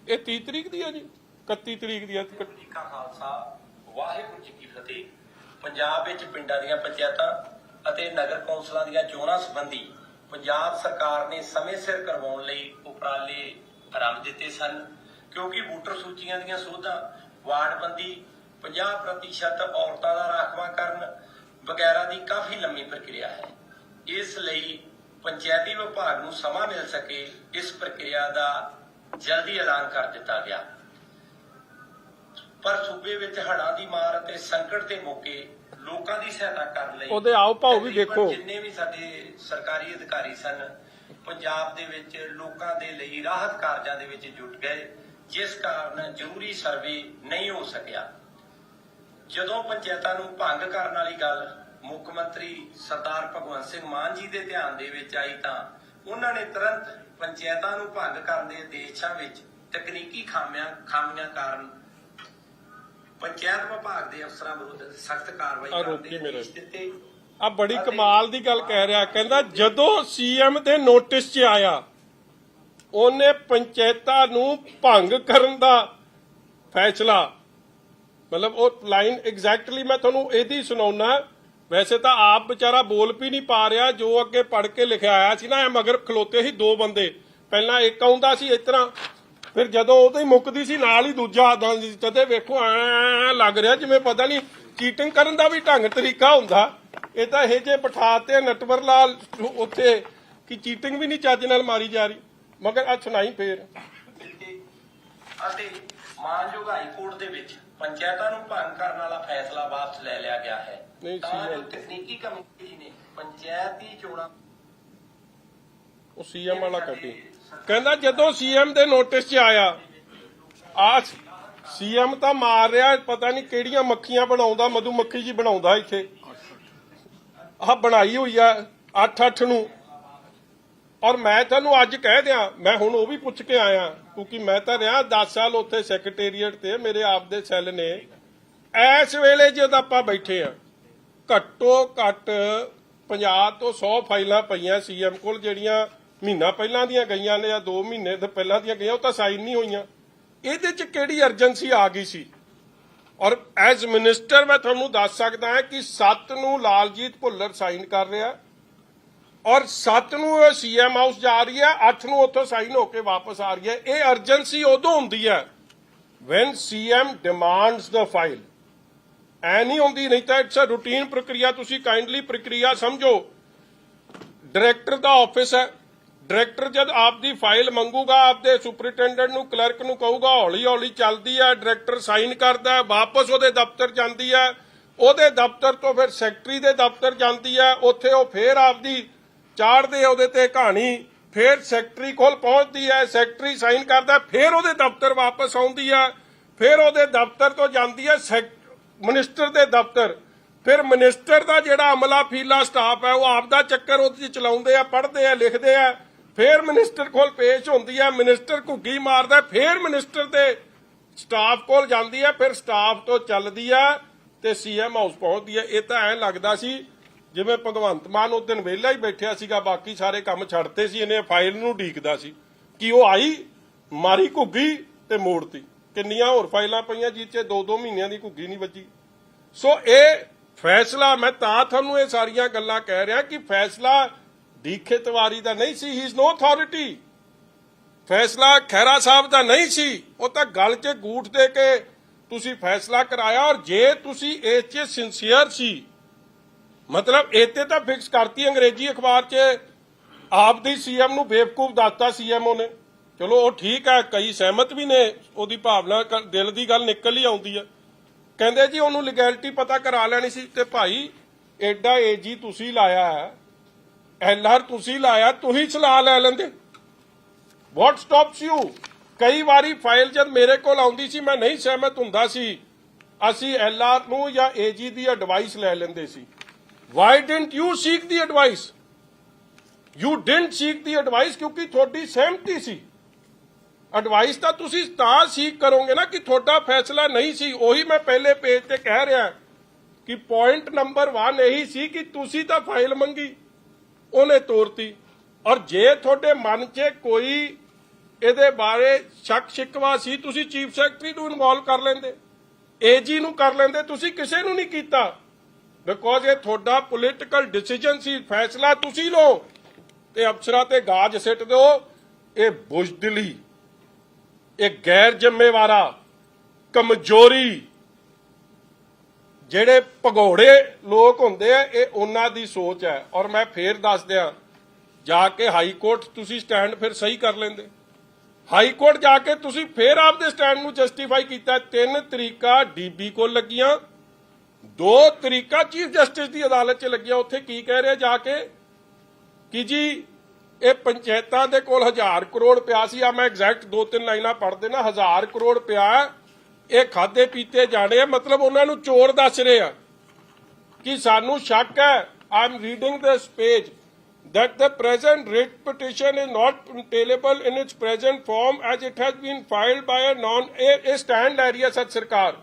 Speaker 1: ਇਹ 30 ਤਰੀਕ ਦੀ ਹੈ ਜੀ, 31 ਤਰੀਕ ਦੀ ਹੈ।
Speaker 2: ਵਾਹਿਗੁਰੂ ਜੀ ਕਾ ਖਾਲਸਾ, ਵਾਹਿਗੁਰੂ ਜੀ ਕੀ ਫਤਿਹ। ਪੰਜਾਬ ਵਿੱਚ ਪਿੰਡਾਂ ਦੀਆਂ ਪੰਚਾਇਤਾਂ ਅਤੇ ਨਗਰ ਕੌਂਸਲਾਂ ਦੀਆਂ ਚੋਣਾਂ ਸੰਬੰਧੀ ਪੰਜਾਬ ਸਰਕਾਰ ਨੇ ਸਮੇਂ ਸਿਰ ਕਰਵਾਉਣ ਲਈ ਉਪਰਾਲੇ ਆਰੰਭ ਦਿੱਤੇ ਸਨ, ਕਿਉਂਕਿ ਵੋਟਰ ਸੂਚੀਆਂ ਦੀਆਂ ਸੋਧਾਂ, ਵਾਰਡਬੰਦੀ, 50% ਔਰਤਾਂ ਦਾ ਰਾਖਵਾਂਕਰਨ ਵਗੈਰਾ ਦੀ ਕਾਫੀ ਲੰਮੀ ਪ੍ਰਕਿਰਿਆ ਹੈ। ਇਸ ਲਈ ਪੰਚਾਇਤੀ ਵਿਭਾਗ ਨੂੰ ਸਮਾਂ ਮਿਲ ਸਕੇ, ਇਸ ਪ੍ਰਕਿਰਿਆ ਦਾ ਜਲਦੀ ਐਲਾਨ ਕਰ ਦਿੱਤਾ ਗਿਆ। ਪਰ ਸੂਬੇ ਵਿੱਚ ਹੜ੍ਹਾਂ ਦੀ ਮਾਰ ਅਤੇ ਸੰਕਟ ਦੇ ਮੌਕੇ ਲੋਕਾਂ ਦੀ ਸਹਾਇਤਾ ਕਰਨ ਲਈ
Speaker 1: ਉਹਦੇ ਆਓ ਭਾਓ ਵੀ ਦੇਖੋ।
Speaker 2: ਜਿੰਨੇ ਵੀ ਸਾਡੇ ਸਰਕਾਰੀ ਅਧਿਕਾਰੀ ਸਨ ਪੰਜਾਬ ਦੇ ਵਿੱਚ ਲੋਕਾਂ ਦੇ ਲਈ ਰਾਹਤ ਕਾਰਜਾਂ ਦੇ ਵਿੱਚ ਜੁਟ ਗਏ, ਜਿਸ ਕਾਰਨ ਜ਼ਰੂਰੀ ਸਰਵੇ ਨਹੀਂ ਹੋ ਸਕਿਆ। ਜਦੋਂ ਪੰਚਾਇਤਾਂ ਨੂੰ ਭੰਗ ਕਰਨ ਵਾਲੀ ਗੱਲ ਮੁੱਖ ਮੰਤਰੀ ਸਰਦਾਰ ਭਗਵੰਤ ਸਿੰਘ ਮਾਨ ਜੀ ਦੇ ਧਿਆਨ ਦੇ ਵਿੱਚ ਆਈ ਤਾਂ ਉਹਨਾਂ ਨੇ ਤੁਰੰਤ ਪੰਚਾਇਤਾਂ ਨੂੰ ਭੰਗ ਕਰਨ ਦੇ ਆਦੇਸ਼ਾਂ ਵਿੱਚ ਤਕਨੀਕੀ ਖਾਮੀਆਂ ਕਾਰਨ ਪੰਚਾਇਤ ਵਿਭਾਗ ਦੇ ਅਫਸਰਾਂ ਵਿਰੁੱਧ ਸਖਤ ਕਾਰਵਾਈ ਕਰਨ ਦੇ ਆਦੇਸ਼ ਦਿੱਤੇ।
Speaker 1: ਆ ਬੜੀ ਕਮਾਲ ਦੀ ਗੱਲ ਕਹਿ ਰਿਹਾ, ਕਹਿੰਦਾ ਜਦੋਂ ਸੀਐਮ ਦੇ ਨੋਟਿਸ 'ਚ ਆਇਆ ਉਹਨੇ ਪੰਚਾਇਤਾਂ ਨੂੰ ਭੰਗ ਕਰਨ ਦਾ ਫੈਸਲਾ, ਮਤਲਬ ਉਹ ਲਾਈਨ ਐਗਜ਼ੈਕਟਲੀ ਮੈਂ ਤੁਹਾਨੂੰ ਇਹਦੀ ਸੁਣਾਉਣਾ। ਵੈਸੇ ਤਾਂ ਆਪ ਵਿਚਾਰਾ ਬੋਲ ਵੀ ਨਹੀਂ ਪਾ ਰਿਹਾ, ਜੋ ਅੱਗੇ ਪੜ੍ਹ ਕੇ ਲਿਖਿਆ ਆਇਆ ਸੀ ਨਾ, ਇਹ ਮਗਰ ਖਲੋਤੇ ਸੀ ਦੋ ਬੰਦੇ, ਪਹਿਲਾਂ ਇੱਕ ਆਉਂਦਾ ਸੀ ਇਸ ਤਰ੍ਹਾਂ, ਫਿਰ ਜਦੋਂ ਉਹਦੀ ਮੁੱਕਦੀ ਸੀ ਨਾਲ ਹੀ ਦੂਜਾ ਆਦਾ ਸੀ। ਤਦੇ ਵੇਖੋ ਐ ਲੱਗ ਰਿਹਾ ਜਿਵੇਂ ਪਤਾ ਨਹੀਂ ਚੀਟਿੰਗ ਕਰਨ ਦਾ ਵੀ ਢੰਗ ਤਰੀਕਾ ਹੁੰਦਾ। ਇਹ ਤਾਂ ਇਹ ਜੇ ਬਿਠਾਤੇ ਨਟਵਰ ਲਾਲ ਉੱਥੇ ਕਿ ਚੀਟਿੰਗ ਵੀ ਨਹੀਂ ਚੱਜ ਨਾਲ ਮਾਰੀ ਜਾ ਰਹੀ। ਮਗਰ ਆ ਸੁਣਾਈ ਫੇਰ।
Speaker 2: ਅਤੇ ਮਾਨਯੋਗ ਹਾਈ ਕੋਰਟ ਦੇ ਵਿੱਚ ਪੰਚਾਇਤਾਂ ਨੂੰ ਭੰਗ ਕਰਨ ਵਾਲਾ ਫੈਸਲਾ ਵਾਪਸ ਲੈ ਲਿਆ ਗਿਆ ਹੈ। ਤਾਂ ਜੋ ਤਕਨੀਕੀ ਕਮੇਟੀ ਨੇ ਪੰਚਾਇਤ ਦੀ ਚੋਣਾਂ
Speaker 1: ਉਹ ਸੀਐਮ ਵਾਲਾ ਕੱਢੀ, ਕਹਿੰਦਾ ਜਦੋਂ ਸੀਐਮ ਦੇ ਨੋਟਿਸ 'ਚ ਆਇਆ, ਆ ਸੀਐਮ ਤਾਂ ਮਾਰ ਰਿਹਾ ਪਤਾ ਨਹੀਂ ਕਿਹੜੀਆਂ ਮੱਖੀਆਂ ਬਣਾਉਂਦਾ, ਮਧੂ ਮੱਖੀ ਜੀ ਬਣਾਉਂਦਾ ਇੱਥੇ, ਆਹ ਬਣਾਈ ਹੋਈ ਆ 8-8 ਨੂੰ। ਔਰ ਮੈਂ ਤੁਹਾਨੂੰ ਅੱਜ ਕਹਿ ਦਿਆਂ, ਮੈਂ ਹੁਣ ਉਹ ਵੀ ਪੁੱਛ ਕੇ ਆਇਆ ਕਿਉਂਕਿ ਮੈਂ ਤਾਂ ਰਿਹਾ 10 ਸਾਲ ਉੱਥੇ ਸੈਕਟਰੀਏਟ ਤੇ, ਮੇਰੇ ਆਪ ਦੇ ਸੈੱਲ ਨੇ। ਇਸ ਵੇਲੇ ਜਦ ਆਪਾਂ ਬੈਠੇ ਆ ਘੱਟੋ ਘੱਟ 50 ਤੋਂ 100 ਫਾਈਲਾਂ ਪਈਆਂ ਸੀਐਮ ਕੋਲ, ਜਿਹੜੀਆਂ ਮਹੀਨਾ ਪਹਿਲਾਂ ਦੀਆਂ ਗਈਆਂ ਨੇ ਜਾਂ 2 ਮਹੀਨੇ ਤੋਂ ਪਹਿਲਾਂ ਦੀਆਂ ਗਈਆਂ, ਉਹ ਤਾਂ ਸਾਈਨ ਨਹੀਂ ਹੋਈਆਂ। ਇਹਦੇ 'ਚ ਕਿਹੜੀ ਅਰਜੈਂਸੀ ਆ ਗਈ ਸੀ? ਔਰ ਐਜ਼ ਮਿਨਿਸਟਰ ਮੈਂ ਤੁਹਾਨੂੰ ਦੱਸ ਸਕਦਾ ਹਾਂ ਕਿ 7 ਨੂੰ ਲਾਲਜੀਤ ਭੁੱਲਰ ਸਾਈਨ ਕਰ ਰਿਹਾ ਔਰ 7 ਨੂੰ ਸੀਐਮ ਹਾਊਸ ਜਾ ਰਹੀ ਹੈ, 8 ਨੂੰ ਉੱਥੋਂ ਸਾਈਨ ਹੋ ਕੇ ਵਾਪਸ ਆ ਰਹੀ ਹੈ। ਇਹ ਅਰਜੈਂਸੀ ਉਦੋਂ ਹੁੰਦੀ ਹੈ when CM demands the file, ਐ ਨਹੀਂ ਹੁੰਦੀ, ਨਹੀਂ ਤਾਂ ਇਟਸ ਅ ਰੂਟੀਨ ਪ੍ਰਕਿਰਿਆ। ਤੁਸੀਂ ਕਾਈਂਡਲੀ ਪ੍ਰਕਿਰਿਆ ਸਮਝੋ। ਡਾਇਰੈਕਟਰ ਦਾ ਆਫਿਸ ਹੈ, ਡਾਇਰੈਕਟਰ ਜਦ ਆਪਦੀ ਫਾਈਲ ਮੰਗੂਗਾ ਆਪਦੇ ਸੁਪਰਿੰਟੈਂਡੈਂਟ ਨੂੰ, ਕਲਰਕ ਨੂੰ ਕਹੂਗਾ, ਹੌਲੀ ਹੌਲੀ ਚੱਲਦੀ ਹੈ, ਡਾਇਰੈਕਟਰ ਸਾਈਨ ਕਰਦਾ ਹੈ, ਵਾਪਸ ਉਹਦੇ ਦਫ਼ਤਰ ਜਾਂਦੀ ਹੈ, ਉਹਦੇ ਦਫ਼ਤਰ ਤੋਂ ਫਿਰ ਸੈਕਟਰੀ ਦੇ ਦਫ਼ਤਰ ਜਾਂਦੀ ਹੈ, ਉੱਥੇ ਉਹ ਫੇਰ ਆਪਦੀ ਚਾੜਦੇ ਉਹਦੇ ਤੇ ਕਹਾਣੀ, ਫਿਰ ਸੈਕਟਰੀ ਕੋਲ ਪਹੁੰਚਦੀ ਹੈ, ਸੈਕਟਰੀ ਸਾਈਨ ਕਰਦਾ, ਫਿਰ ਉਹਦੇ ਦਫ਼ਤਰ ਵਾਪਸ ਆਉਂਦੀ ਹੈ, ਫਿਰ ਉਹਦੇ ਦਫ਼ਤਰ ਤੋਂ ਜਾਂਦੀ ਹੈ ਮਿਨਿਸਟਰ ਦੇ ਦਫ਼ਤਰ, ਫਿਰ ਮਿਨਿਸਟਰ ਦਾ ਜਿਹੜਾ ਅਮਲਾ ਫੀਲਾ ਸਟਾਫ ਹੈ ਉਹ ਆਪਦਾ ਚੱਕਰ ਉਹਦੇ ਚਲਾਉਂਦੇ ਆ, ਪੜ੍ਹਦੇ ਆ, ਲਿਖਦੇ ਆ, ਫਿਰ ਮਿਨਿਸਟਰ ਕੋਲ ਪੇਸ਼ ਹੁੰਦੀ ਹੈ, ਮਿਨਿਸਟਰ ਘੁੱਗੀ ਮਾਰਦਾ, ਫਿਰ ਮਿਨਿਸਟਰ ਦੇ ਸਟਾਫ ਕੋਲ ਜਾਂਦੀ ਹੈ, ਫਿਰ ਸਟਾਫ ਤੋਂ ਚੱਲਦੀ ਹੈ ਤੇ ਸੀਐਮ ਹਾਊਸ ਪਹੁੰਚਦੀ ਹੈ। ਇਹ ਤਾਂ ਐਂ ਲੱਗਦਾ ਸੀ ਜਿਵੇਂ ਭਗਵੰਤ ਮਾਨ ਉਸ ਦਿਨ ਵਿਹਲਾ ਹੀ ਬੈਠਿਆ ਸੀਗਾ, ਬਾਕੀ ਸਾਰੇ ਕੰਮ ਛੱਡਤੇ ਸੀ, ਇਹਨੇ ਫਾਈਲ ਨੂੰ ਢੀਕਦਾ ਸੀ ਕਿ ਉਹ ਆਈ, ਮਾਰੀ ਘੁੱਗੀ ਤੇ ਮੋੜਤੀ। ਕਿੰਨੀਆਂ ਹੋਰ ਫਾਈਲਾਂ ਪਈਆਂ ਜਿਹ 'ਚ 2-2 ਮਹੀਨਿਆਂ ਦੀ ਘੁੱਗੀ ਨਹੀਂ ਵੱਜੀ। ਸੋ ਇਹ ਫੈਸਲਾ, ਮੈਂ ਤਾਂ ਤੁਹਾਨੂੰ ਇਹ ਸਾਰੀਆਂ ਗੱਲਾਂ ਕਹਿ ਰਿਹਾ ਕਿ ਫੈਸਲਾ ਡੀਕੇ ਤਿਵਾਰੀ ਦਾ ਨਹੀਂ ਸੀ, ਹੀ ਇਜ਼ ਨੋ ਅਥਾਰਟੀ। ਫੈਸਲਾ ਖਹਿਰਾ ਸਾਹਿਬ ਦਾ ਨਹੀਂ ਸੀ, ਉਹ ਤਾਂ ਗੱਲ 'ਚ ਗੂਠ ਦੇ ਕੇ ਤੁਸੀਂ ਫੈਸਲਾ ਕਰਾਇਆ। ਔਰ ਜੇ ਤੁਸੀਂ ਇਸ 'ਚ ਸਿੰਸੀਅਰ ਸੀ, ਮਤਲਬ ਇੱਥੇ ਤਾਂ ਫਿਕਸ ਕਰਤੀ ਅੰਗਰੇਜ਼ੀ ਅਖਬਾਰ 'ਚ ਆਪਦੀ ਸੀਐਮ ਨੂੰ ਬੇਵਕੂਫ ਦੱਸਤਾ ਸੀਐਮਓ ਨੇ। ਚਲੋ ਉਹ ਠੀਕ ਹੈ, ਕਈ ਸਹਿਮਤ ਵੀ ਨੇ, ਉਹਦੀ ਭਾਵਨਾ ਦਿਲ ਦੀ ਗੱਲ ਨਿਕਲ ਹੀ ਆਉਂਦੀ ਹੈ। ਕਹਿੰਦੇ ਜੀ ਉਹਨੂੰ ਲੀਗੈਲਿਟੀ ਪਤਾ ਕਰਾ ਲੈਣੀ ਸੀ। ਤੇ ਭਾਈ ਐਡਾ ਏਜੀ ਤੁਸੀਂ ਲਾਇਆ, ਐਲਆਰ ਤੁਸੀਂ ਲਾਇਆ, ਤੁਸੀਂ ਸਲਾਹ ਲੈ ਲੈਂਦੇ। ਵਾਟ ਸਟਾਪਸ ਯੂ? ਕਈ ਵਾਰੀ ਫਾਈਲ ਜਦ ਮੇਰੇ ਕੋਲ ਆਉਂਦੀ ਸੀ, ਮੈਂ ਨਹੀਂ ਸਹਿਮਤ ਹੁੰਦਾ ਸੀ, ਅਸੀਂ ਐਲਆਰ ਨੂੰ ਜਾਂ ਏਜੀ ਦੀ ਐਡਵਾਈਸ ਲੈ ਲੈਂਦੇ ਸੀ। Why didn't you seek the advice? You didn't seek the advice ਕਿਉਂਕਿ ਤੁਹਾਡੀ ਸਹਿਮਤੀ ਸੀ। ਐਡਵਾਈਸ ਤਾਂ ਤੁਸੀਂ ਤਾਂ ਸੀਕ ਕਰੋਗੇ ਨਾ ਕਿ ਤੁਹਾਡਾ ਫੈਸਲਾ ਨਹੀਂ ਸੀ। ਉਹੀ ਮੈਂ ਪਹਿਲੇ ਪੇਜ ਤੇ ਕਹਿ ਰਿਹਾ ਕਿ ਪੁਆਇੰਟ ਨੰਬਰ 1 ਇਹੀ ਸੀ ਕਿ ਤੁਸੀਂ ਤਾਂ ਫਾਈਲ ਮੰਗੀ, ਉਹਨੇ ਤੋਰਤੀ। ਔਰ ਜੇ ਤੁਹਾਡੇ ਮਨ 'ਚ ਕੋਈ ਇਹਦੇ ਬਾਰੇ ਸ਼ੱਕ ਸ਼ਿਕਵਾ ਸੀ, ਤੁਸੀਂ ਚੀਫ ਸੈਕਟਰੀ ਨੂੰ ਇਨਵੋਲਵ ਕਰ ਲੈਂਦੇ, ਏਜੀ ਨੂੰ ਕਰ ਲੈਂਦੇ, ਤੁਸੀਂ ਕਿਸੇ ਨੂੰ ਨਹੀਂ ਕੀਤਾ। ਬਿਕੋਜ਼ ਇਹ ਤੁਹਾਡਾ ਪੋਲੀਟੀਕਲ ਡਿਸੀਜਨ ਸੀ, ਫੈਸਲਾ ਤੁਸੀਂ ਲਓ ਤੇ ਅਫਸਰਾਂ ਤੇ ਗਾਜ ਸਿੱਟ ਦਿਓ। ਇਹ ਬੁਜ਼ਦਿਲੀ, ਇਹ ਗੈਰ ਜ਼ਿੰਮੇਵਾਰਾ, ਕਮਜ਼ੋਰੀ, ਜਿਹੜੇ ਭਗੌੜੇ ਲੋਕ ਹੁੰਦੇ ਆ, ਇਹ ਉਹਨਾਂ ਦੀ ਸੋਚ ਹੈ। ਔਰ ਮੈਂ ਫੇਰ ਦੱਸ ਦਿਆਂ, ਜਾ ਕੇ ਹਾਈ ਕੋਰਟ ਤੁਸੀਂ ਸਟੈਂਡ ਫਿਰ ਸਹੀ ਕਰ ਲੈਂਦੇ। ਹਾਈ ਕੋਰਟ ਜਾ ਕੇ ਤੁਸੀਂ ਫੇਰ ਆਪਦੇ ਸਟੈਂਡ ਨੂੰ ਜਸਟੀਫਾਈ ਕੀਤਾ। 3 ਤਰੀਕਾ ਡੀਬੀ ਕੋਲ ਲੱਗੀਆਂ, 2 ਤਰੀਕਾ ਚੀਫ ਜਸਟਿਸ ਦੀ ਅਦਾਲਤ 'ਚ ਲੱਗਿਆ। ਉੱਥੇ ਕੀ ਕਹਿ ਰਿਹਾ ਜਾ ਕੇ ਕਿ ਜੀ ਇਹ ਪੰਚਾਇਤਾਂ ਦੇ ਕੋਲ 1000 ਕਰੋੜ ਪਿਆ ਸੀ। ਆ ਮੈਂ ਐਗਜ਼ੈਕਟ 2-3 ਲਾਈਨਾਂ ਪੜ੍ਹ ਦੇਣਾ। 1000 ਕਰੋੜ ਪਿਆ, ਇਹ ਖਾਦੇ ਪੀਤੇ ਜਾਣੇ ਆ। ਮਤਲਬ ਉਹਨਾਂ ਨੂੰ ਚੋਰ ਦੱਸ ਰਹੇ ਆ ਕਿ ਸਾਨੂੰ ਸ਼ੱਕ ਹੈ। I am reading this page that the present writ petition is not tailable in its present form as it has been filed by a stand ਲੈ ਰਹੀ ਹੈ ਸੱਚ ਸਰਕਾਰ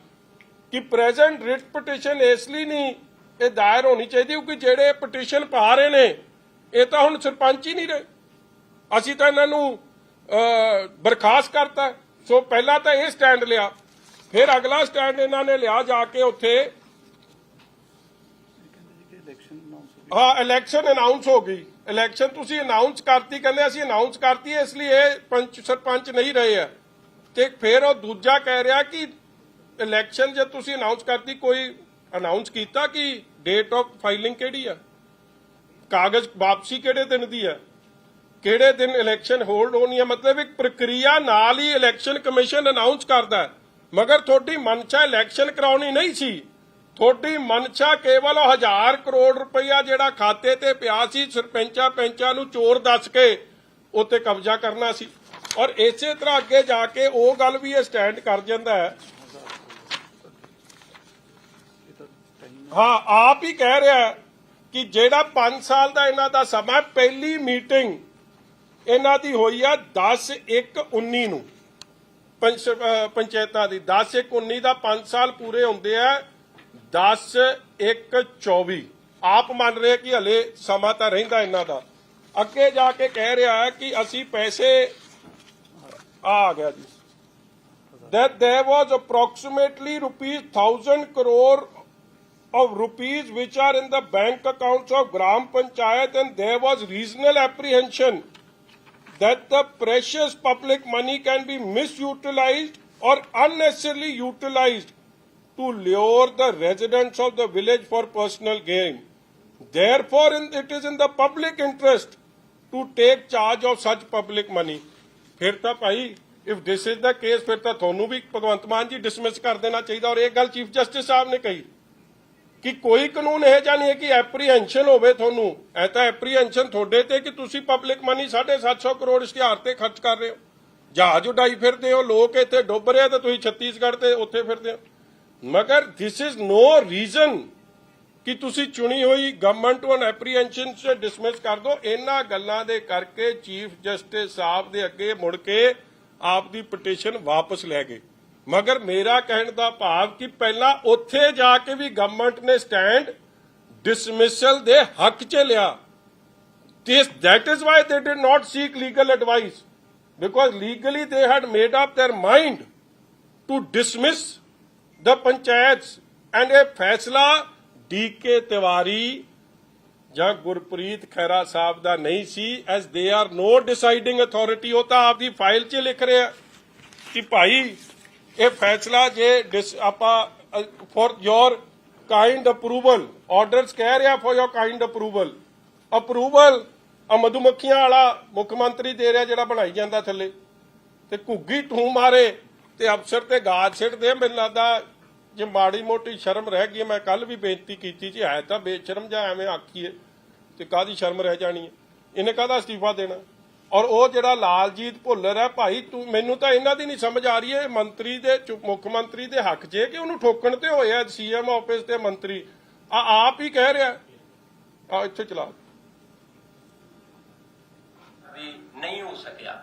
Speaker 1: ਕਿ ਪ੍ਰੈਜ਼ੈਂਟ ਰਿਟ ਪਟੀਸ਼ਨ ਇਸ ਲਈ ਨਹੀਂ ਇਹ ਦਾਇਰ ਹੋਣੀ ਚਾਹੀਦੀ ਕਿਉਂਕਿ ਜਿਹੜੇ ਪਟੀਸ਼ਨ ਪਾ ਰਹੇ ਨੇ ਇਹ ਤਾਂ ਹੁਣ ਸਰਪੰਚ ਹੀ ਨਹੀਂ ਰਹੇ। ਅਸੀਂ ਤਾਂ ਇਹਨਾਂ ਨੂੰ ਬਰਖਾਸਤ ਕਰਤਾ। ਸੋ ਪਹਿਲਾਂ ਤਾਂ ਇਹ ਸਟੈਂਡ ਲਿਆ, ਫਿਰ ਅਗਲਾ ਸਟੈਂਡ ਇਹਨਾਂ ਨੇ ਲਿਆ ਜਾ ਕੇ ਉੱਥੇ ਇਲੈਕਸ਼ਨ ਅਨਾਉਂਸ ਹੋ ਗਈ। ਇਲੈਕਸ਼ਨ ਤੁਸੀਂ ਅਨਾਉਂਸ ਕਰਤੀ, ਕਹਿੰਦੇ ਅਸੀਂ ਅਨਾਉਂਸ ਕਰਤੀ ਇਸ ਲਈ ਇਹ ਸਰਪੰਚ ਨਹੀਂ ਰਹੇ ਆ। ਤੇ ਫਿਰ ਉਹ ਦੂਜਾ ਕਹਿ ਰਿਹਾ ਕਿ ਇਲੈਕਸ਼ਨ ਜੇ ਤੁਸੀਂ ਅਨਾਉਂਸ ਕਰਤੀ, ਕੋਈ ਅਨਾਉਂਸ ਕੀਤਾ ਕਿ ਡੇਟ ਆਫ ਫਾਈਲਿੰਗ ਕਿਹੜੀ ਆ, ਕਾਗਜ਼ ਵਾਪਸੀ ਕਿਹੜੇ ਦਿਨ ਦੀ ਆ, ਕਿਹੜੇ ਦਿਨ ਇਲੈਕਸ਼ਨ ਹੋਲਡ ਹੋਣੀ ਹੈ। ਮਤਲਬ ਇੱਕ ਪ੍ਰਕਿਰਿਆ ਨਾਲ ਹੀ ਇਲੈਕਸ਼ਨ ਕਮਿਸ਼ਨ ਅਨਾਉਂਸ ਕਰਦਾ, ਮਗਰ ਤੁਹਾਡੀ ਮਨਸ਼ਾ ਇਲੈਕਸ਼ਨ ਕਰਾਉਣੀ ਨਹੀਂ ਸੀ। ਤੁਹਾਡੀ ਮਨਸ਼ਾ ਕੇਵਲ 1000 ਕਰੋੜ ਰੁਪਇਆ ਜਿਹੜਾ ਖਾਤੇ ਤੇ ਪਿਆ ਸੀ, ਸਰਪੰਚਾਂ ਪੈਂਚਾਂ ਨੂੰ ਚੋਰ ਦੱਸ ਕੇ ਉੱਤੇ ਕਬਜ਼ਾ ਕਰਨਾ ਸੀ। ਔਰ ਇਸੇ ਤਰ੍ਹਾਂ ਅੱਗੇ ਜਾ ਕੇ ਉਹ ਗੱਲ ਵੀ ਇਹ ਸਟੈਂਡ ਕਰ ਜਾਂਦਾ ਹੈ। ਹਾਂ, ਆਪ ਹੀ ਕਹਿ ਰਿਹਾ ਕਿ ਜਿਹੜਾ 5 ਸਾਲ ਦਾ ਇਹਨਾਂ ਦਾ ਸਮਾਂ, ਪਹਿਲੀ ਮੀਟਿੰਗ ਇਹਨਾਂ ਦੀ ਹੋਈ ਆ 10/1/19 ਨੂੰ ਪੰਚਾਇਤਾਂ ਦੀ। 10/1/19 ਦਾ 5 ਸਾਲ ਪੂਰੇ ਹੁੰਦੇ ਆ 10/1/24। ਆਪ ਮੰਨ ਰਹੇ ਕਿ ਹਲੇ ਸਮਾਂ ਤਾਂ ਰਹਿੰਦਾ ਇਹਨਾਂ ਦਾ। ਅੱਗੇ ਜਾ ਕੇ ਕਹਿ ਰਿਹਾ ਹੈ ਕਿ ਅਸੀਂ ਪੈਸੇ ਆ ਗਿਆ ਜੀ that there was approximately ₹1000 crore of rupees which are in the bank accounts of Gram Panchayat, and there was reasonable apprehension that the precious public money can be misutilized or unnecessarily utilized to lure the residents of the village for personal gain. Therefore, it is in the public interest to take charge of such public money. ਫਿਰ ਤਾਂ ਭਾਈ if this is the case, ਫਿਰ ਤਾਂ ਤੁਹਾਨੂੰ ਵੀ ਭਗਵੰਤ ਮਾਨ ਜੀ ਡਿਸਮਿਸ ਕਰ ਦੇਣਾ ਚਾਹੀਦਾ। ਔਰ ਇਹ ਗੱਲ ਚੀਫ ਜਸਟਿਸ ਸਾਹਿਬ ਨੇ ਕਹੀ ਕਿ ਕੋਈ ਕਾਨੂੰਨ ਇਹ ਜਾਂ ਨਹੀਂ ਹੈ ਕਿ ਐਪਰੀਹੈਂਸ਼ਨ ਹੋਵੇ ਤੁਹਾਨੂੰ। ਇਹ ਤਾਂ ਐਪਰੀਹੈਂਸ਼ਨ ਤੁਹਾਡੇ ਤੇ ਕਿ ਤੁਸੀਂ ਪਬਲਿਕ ਮਨੀ 750 ਕਰੋੜ ਇਸ਼ਤਿਹਾਰ ਤੇ ਖਰਚ ਕਰ ਰਹੇ ਹੋ, ਜਹਾਜ਼ ਉਡਾਈ ਫਿਰਦੇ ਹੋ, ਲੋਕ ਇੱਥੇ ਡੁੱਬ ਰਹੇ ਤੇ ਤੁਸੀਂ ਛੱਤੀਸਗੜ੍ਹ ਤੇ ਉੱਥੇ ਫਿਰਦੇ ਹੋ। ਮਗਰ ਦਿਸ ਇਜ਼ ਨੋ ਰੀਜ਼ਨ ਕਿ ਤੁਸੀਂ ਚੁਣੀ ਹੋਈ ਗਵਰਨਮੈਂਟ ਨੂੰ ਐਪਰੀਹੈਂਸ਼ਨ 'ਚ ਡਿਸਮਿਸ ਕਰ ਦਿਓ। ਇਹਨਾਂ ਗੱਲਾਂ ਦੇ ਕਰਕੇ ਚੀਫ ਜਸਟਿਸ ਸਾਹਿਬ ਦੇ ਅੱਗੇ ਮੁੜ ਕੇ ਆਪ ਦੀ ਪਟੀਸ਼ਨ ਵਾਪਸ ਲੈ ਗਏ। ਮਗਰ ਮੇਰਾ ਕਹਿਣ ਦਾ ਭਾਵ ਕਿ ਪਹਿਲਾਂ ਉੱਥੇ ਜਾ ਕੇ ਵੀ ਗਵਰਨਮੈਂਟ ਨੇ ਸਟੈਂਡ ਡਿਸਮਿਸਲ ਦੇ ਹੱਕ 'ਚ ਲਿਆ। That is why they did not seek legal advice, because legally they had made up their mind to dismiss the panchayats, and ਇਹ ਫੈਸਲਾ ਡੀਕੇ ਤਿਵਾਰੀ ਜਾਂ ਗੁਰਪ੍ਰੀਤ ਖਹਿਰਾ ਸਾਹਿਬ ਦਾ ਨਹੀਂ ਸੀ, as they are no deciding authority। ਉਹ ਤਾਂ ਆਪਦੀ ਫਾਈਲ 'ਚ ਲਿਖ ਰਿਹਾ ਕਿ ਭਾਈ ਇਹ ਫੈਸਲਾ ਜੇ ਆਪਾਂ for your kind approval, orders ਕਹਿ ਰਿਹਾ ਫॉर योर ਕਾਈਂਡ ਅਪਰੂਵਲ ਮਧੂਮੱਖੀਆਂ ਵਾਲਾ ਮੁੱਖ ਮੰਤਰੀ ਦੇ ਰਿਹਾ ਜਿਹੜਾ ਬਣਾਈ ਜਾਂਦਾ ਥੱਲੇ, ਤੇ ਘੁੱਗੀ ਟੂ ਮਾਰੇ ਤੇ ਅਫਸਰ ਤੇ ਗਾਜ ਸਿੱਟਦੇ। ਮੈਨੂੰ ਲੱਗਦਾ ਜੇ ਮਾੜੀ ਮੋਟੀ ਸ਼ਰਮ ਰਹਿ ਗਈ, ਮੈਂ ਕੱਲ ਵੀ ਬੇਨਤੀ ਕੀਤੀ ਸੀ, ਹੈ ਤਾਂ ਬੇਸ਼ਰਮ ਜਾਂ ਐਵੇਂ ਆਖੀਏ ਤੇ ਕਾਹਦੀ ਸ਼ਰਮ ਰਹਿ ਜਾਣੀ ਹੈ, ਇਹਨੇ ਕਾਹਦਾ ਅਸਤੀਫਾ ਦੇਣਾ। ਔਰ ਉਹ ਜਿਹੜਾ ਲਾਲਜੀਤ ਭੁੱਲਰ ਹੈ ਭਾਈ, ਤੂੰ ਮੈਨੂੰ ਤਾਂ ਇਹਨਾਂ ਦੀ ਨਹੀਂ ਸਮਝ ਆ ਰਹੀ ਹੈ, ਮੰਤਰੀ ਦੇ ਮੁੱਖ ਮੰਤਰੀ ਦੇ ਹੱਕ 'ਚ ਕਿ ਉਹਨੂੰ ਠੋਕਣ ਤੇ ਹੋਏ ਆ ਸੀਐਮ ਆਫਿਸ ਤੇ ਮੰਤਰੀ ਆਪ ਹੀ ਕਹਿ ਰਿਹਾ। ਆ ਇੱਥੇ ਚਲਾ
Speaker 2: ਵੀ ਨਹੀਂ ਹੋ ਸਕਿਆ।